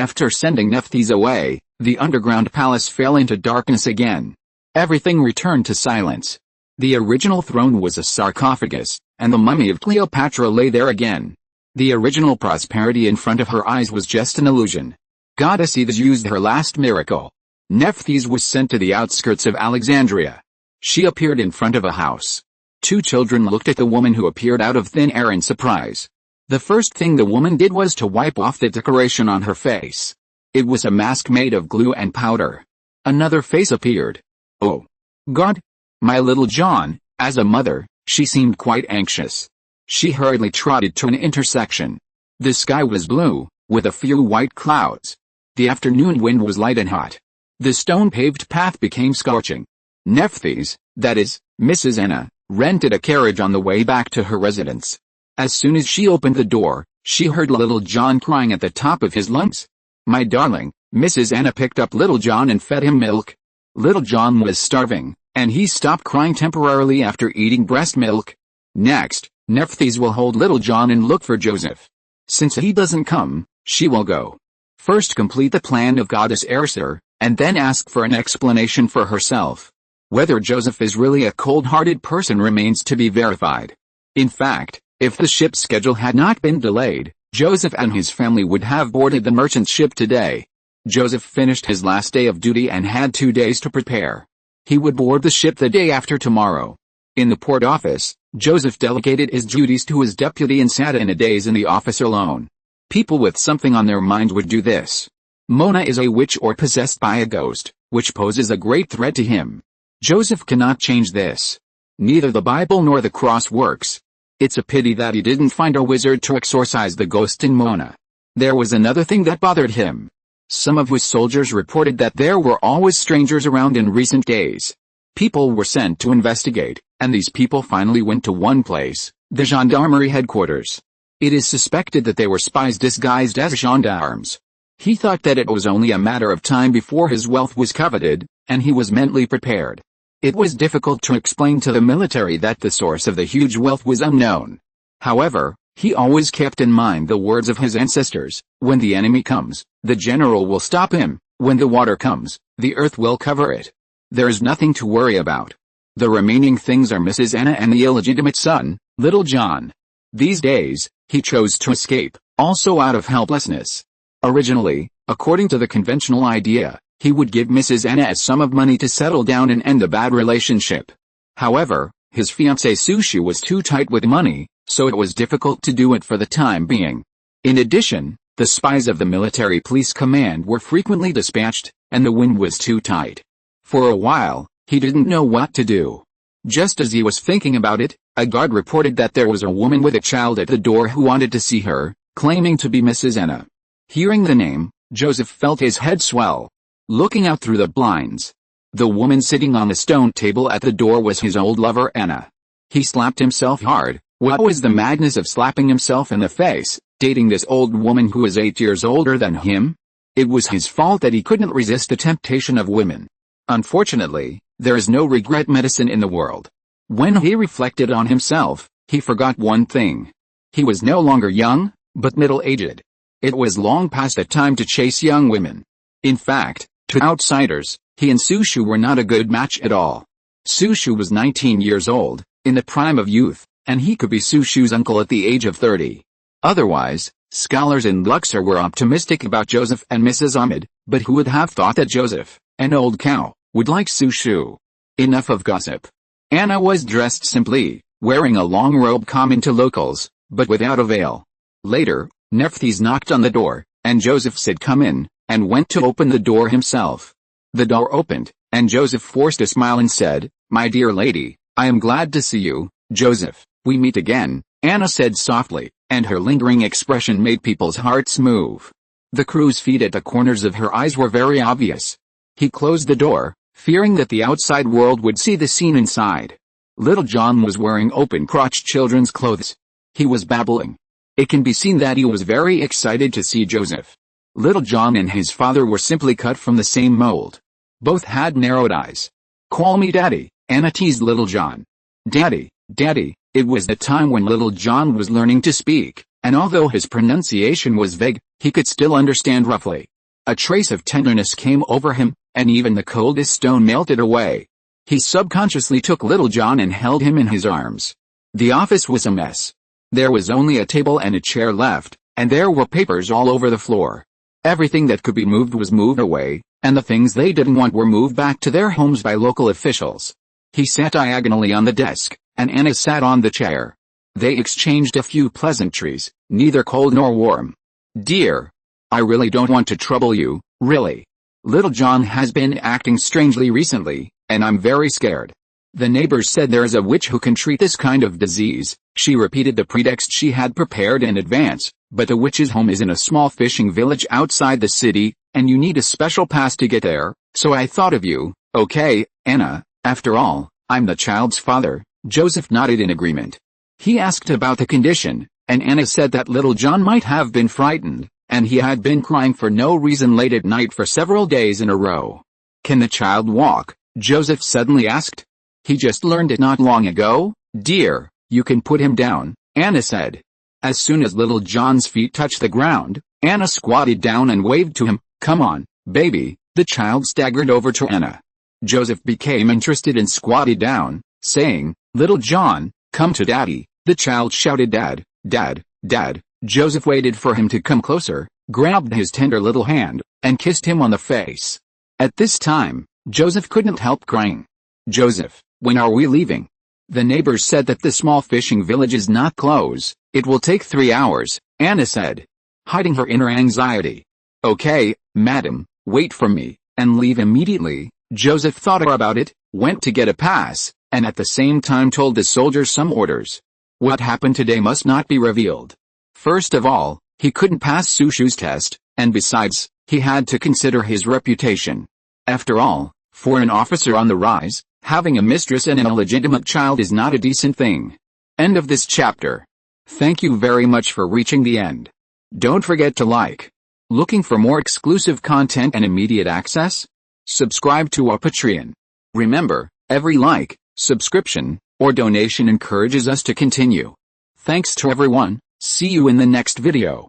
After sending Nephthys away, the underground palace fell into darkness again. Everything returned to silence. The original throne was a sarcophagus, and the mummy of Cleopatra lay there again. The original prosperity in front of her eyes was just an illusion. Goddess Eve used her last miracle. Nephthys was sent to the outskirts of Alexandria. She appeared in front of a house. Two children looked at the woman who appeared out of thin air in surprise. The first thing the woman did was to wipe off the decoration on her face. It was a mask made of glue and powder. Another face appeared. "Oh, God! My little John." As a mother, she seemed quite anxious. She hurriedly trotted to an intersection. The sky was blue, with a few white clouds. The afternoon wind was light and hot. The stone-paved path became scorching. Nephthys, that is, Mrs. Anna, rented a carriage on the way back to her residence. As soon as she opened the door, she heard little John crying at the top of his lungs. "My darling." Mrs. Anna picked up little John and fed him milk. Little John was starving, and he stopped crying temporarily after eating breast milk. Next, Nephthys will hold little John and look for Joseph. Since he doesn't come, she will go. First complete the plan of Goddess Erser, and then ask for an explanation for herself. Whether Joseph is really a cold-hearted person remains to be verified. In fact, if the ship's schedule had not been delayed, Joseph and his family would have boarded the merchant ship today. Joseph finished his last day of duty and had 2 days to prepare. He would board the ship the day after tomorrow. In the port office, Joseph delegated his duties to his deputy and sat in a daze in the office alone. People with something on their mind would do this. Mona is a witch or possessed by a ghost, which poses a great threat to him. Joseph cannot change this. Neither the Bible nor the cross works. It's a pity that he didn't find a wizard to exorcise the ghost in Mona. There was another thing that bothered him. Some of his soldiers reported that there were always strangers around in recent days. People were sent to investigate, and these people finally went to one place, the gendarmerie headquarters. It is suspected that they were spies disguised as gendarmes. He thought that it was only a matter of time before his wealth was coveted, and he was mentally prepared. It was difficult to explain to the military that the source of the huge wealth was unknown. However, he always kept in mind the words of his ancestors: when the enemy comes, the general will stop him; when the water comes, the earth will cover it. There is nothing to worry about. The remaining things are Mrs. Anna and the illegitimate son, little John. These days, he chose to escape, also out of helplessness. Originally, according to the conventional idea, he would give Mrs. Anna a sum of money to settle down and end a bad relationship. However, his fiancée Sushi was too tight with money, so it was difficult to do it for the time being. In addition, the spies of the military police command were frequently dispatched, and the wind was too tight. For a while, he didn't know what to do. Just as he was thinking about it, a guard reported that there was a woman with a child at the door who wanted to see her, claiming to be Mrs. Anna. Hearing the name, Joseph felt his head swell. Looking out through the blinds, the woman sitting on the stone table at the door was his old lover Anna. He slapped himself hard. What was the madness of slapping himself in the face, dating this old woman who was 8 years older than him? It was his fault that he couldn't resist the temptation of women. Unfortunately, there is no regret medicine in the world. When he reflected on himself, he forgot one thing. He was no longer young, but middle-aged. It was long past the time to chase young women. In fact, to outsiders, he and Sushu were not a good match at all. Sushu was 19 years old, in the prime of youth, and he could be Sushu's uncle at the age of 30. Otherwise, scholars in Luxor were optimistic about Joseph and Mrs. Ahmed, but who would have thought that Joseph, an old cow, would like Sushu? Enough of gossip. Anna was dressed simply, wearing a long robe common to locals, but without a veil. Later, Nephthys knocked on the door, and Joseph said come in, and went to open the door himself. The door opened, and Joseph forced a smile and said, "My dear lady, I am glad to see you, Joseph, we meet again," Anna said softly, and her lingering expression made people's hearts move. The crow's feet at the corners of her eyes were very obvious. He closed the door, fearing that the outside world would see the scene inside. Little John was wearing open-crotched children's clothes. He was babbling. It can be seen that he was very excited to see Joseph. Little John and his father were simply cut from the same mold. Both had narrowed eyes. "Call me Daddy," Anna teased Little John. "Daddy, Daddy." It was the time when Little John was learning to speak, and although his pronunciation was vague, he could still understand roughly. A trace of tenderness came over him, and even the coldest stone melted away. He subconsciously took Little John and held him in his arms. The office was a mess. There was only a table and a chair left, and there were papers all over the floor. Everything that could be moved was moved away, and the things they didn't want were moved back to their homes by local officials. He sat diagonally on the desk, and Anna sat on the chair. They exchanged a few pleasantries, neither cold nor warm. "Dear, I really don't want to trouble you, really. Little John has been acting strangely recently, and I'm very scared. The neighbors said there is a witch who can treat this kind of disease." She repeated the pretext she had prepared in advance, "but the witch's home is in a small fishing village outside the city, and you need a special pass to get there, so I thought of you." "Okay, Anna, after all, I'm the child's father." Joseph nodded in agreement. He asked about the condition, and Anna said that Little John might have been frightened, and he had been crying for no reason late at night for several days in a row. "Can the child walk?" Joseph suddenly asked. "He just learned it not long ago, dear. You can put him down," Anna said. As soon as Little John's feet touched the ground, Anna squatted down and waved to him. "Come on, baby." The child staggered over to Anna. Joseph became interested and squatted down, saying, "Little John, come to Daddy." The child shouted, "Dad, Dad, Dad." Joseph waited for him to come closer, grabbed his tender little hand, and kissed him on the face. At this time, Joseph couldn't help crying. "Joseph, when are we leaving?" The neighbors said that the small fishing village is not close. "It will take 3 hours," Anna said, hiding her inner anxiety. "Okay, madam, wait for me, and leave immediately." Joseph thought about it, went to get a pass, and at the same time told the soldiers some orders. What happened today must not be revealed. First of all, he couldn't pass Sushu's test, and besides, he had to consider his reputation. After all, for an officer on the rise, having a mistress and an illegitimate child is not a decent thing. End of this chapter. Thank you very much for reaching the end. Don't forget to like. Looking for more exclusive content and immediate access? Subscribe to our Patreon. Remember, every like, subscription, or donation encourages us to continue. Thanks to everyone. See you in the next video.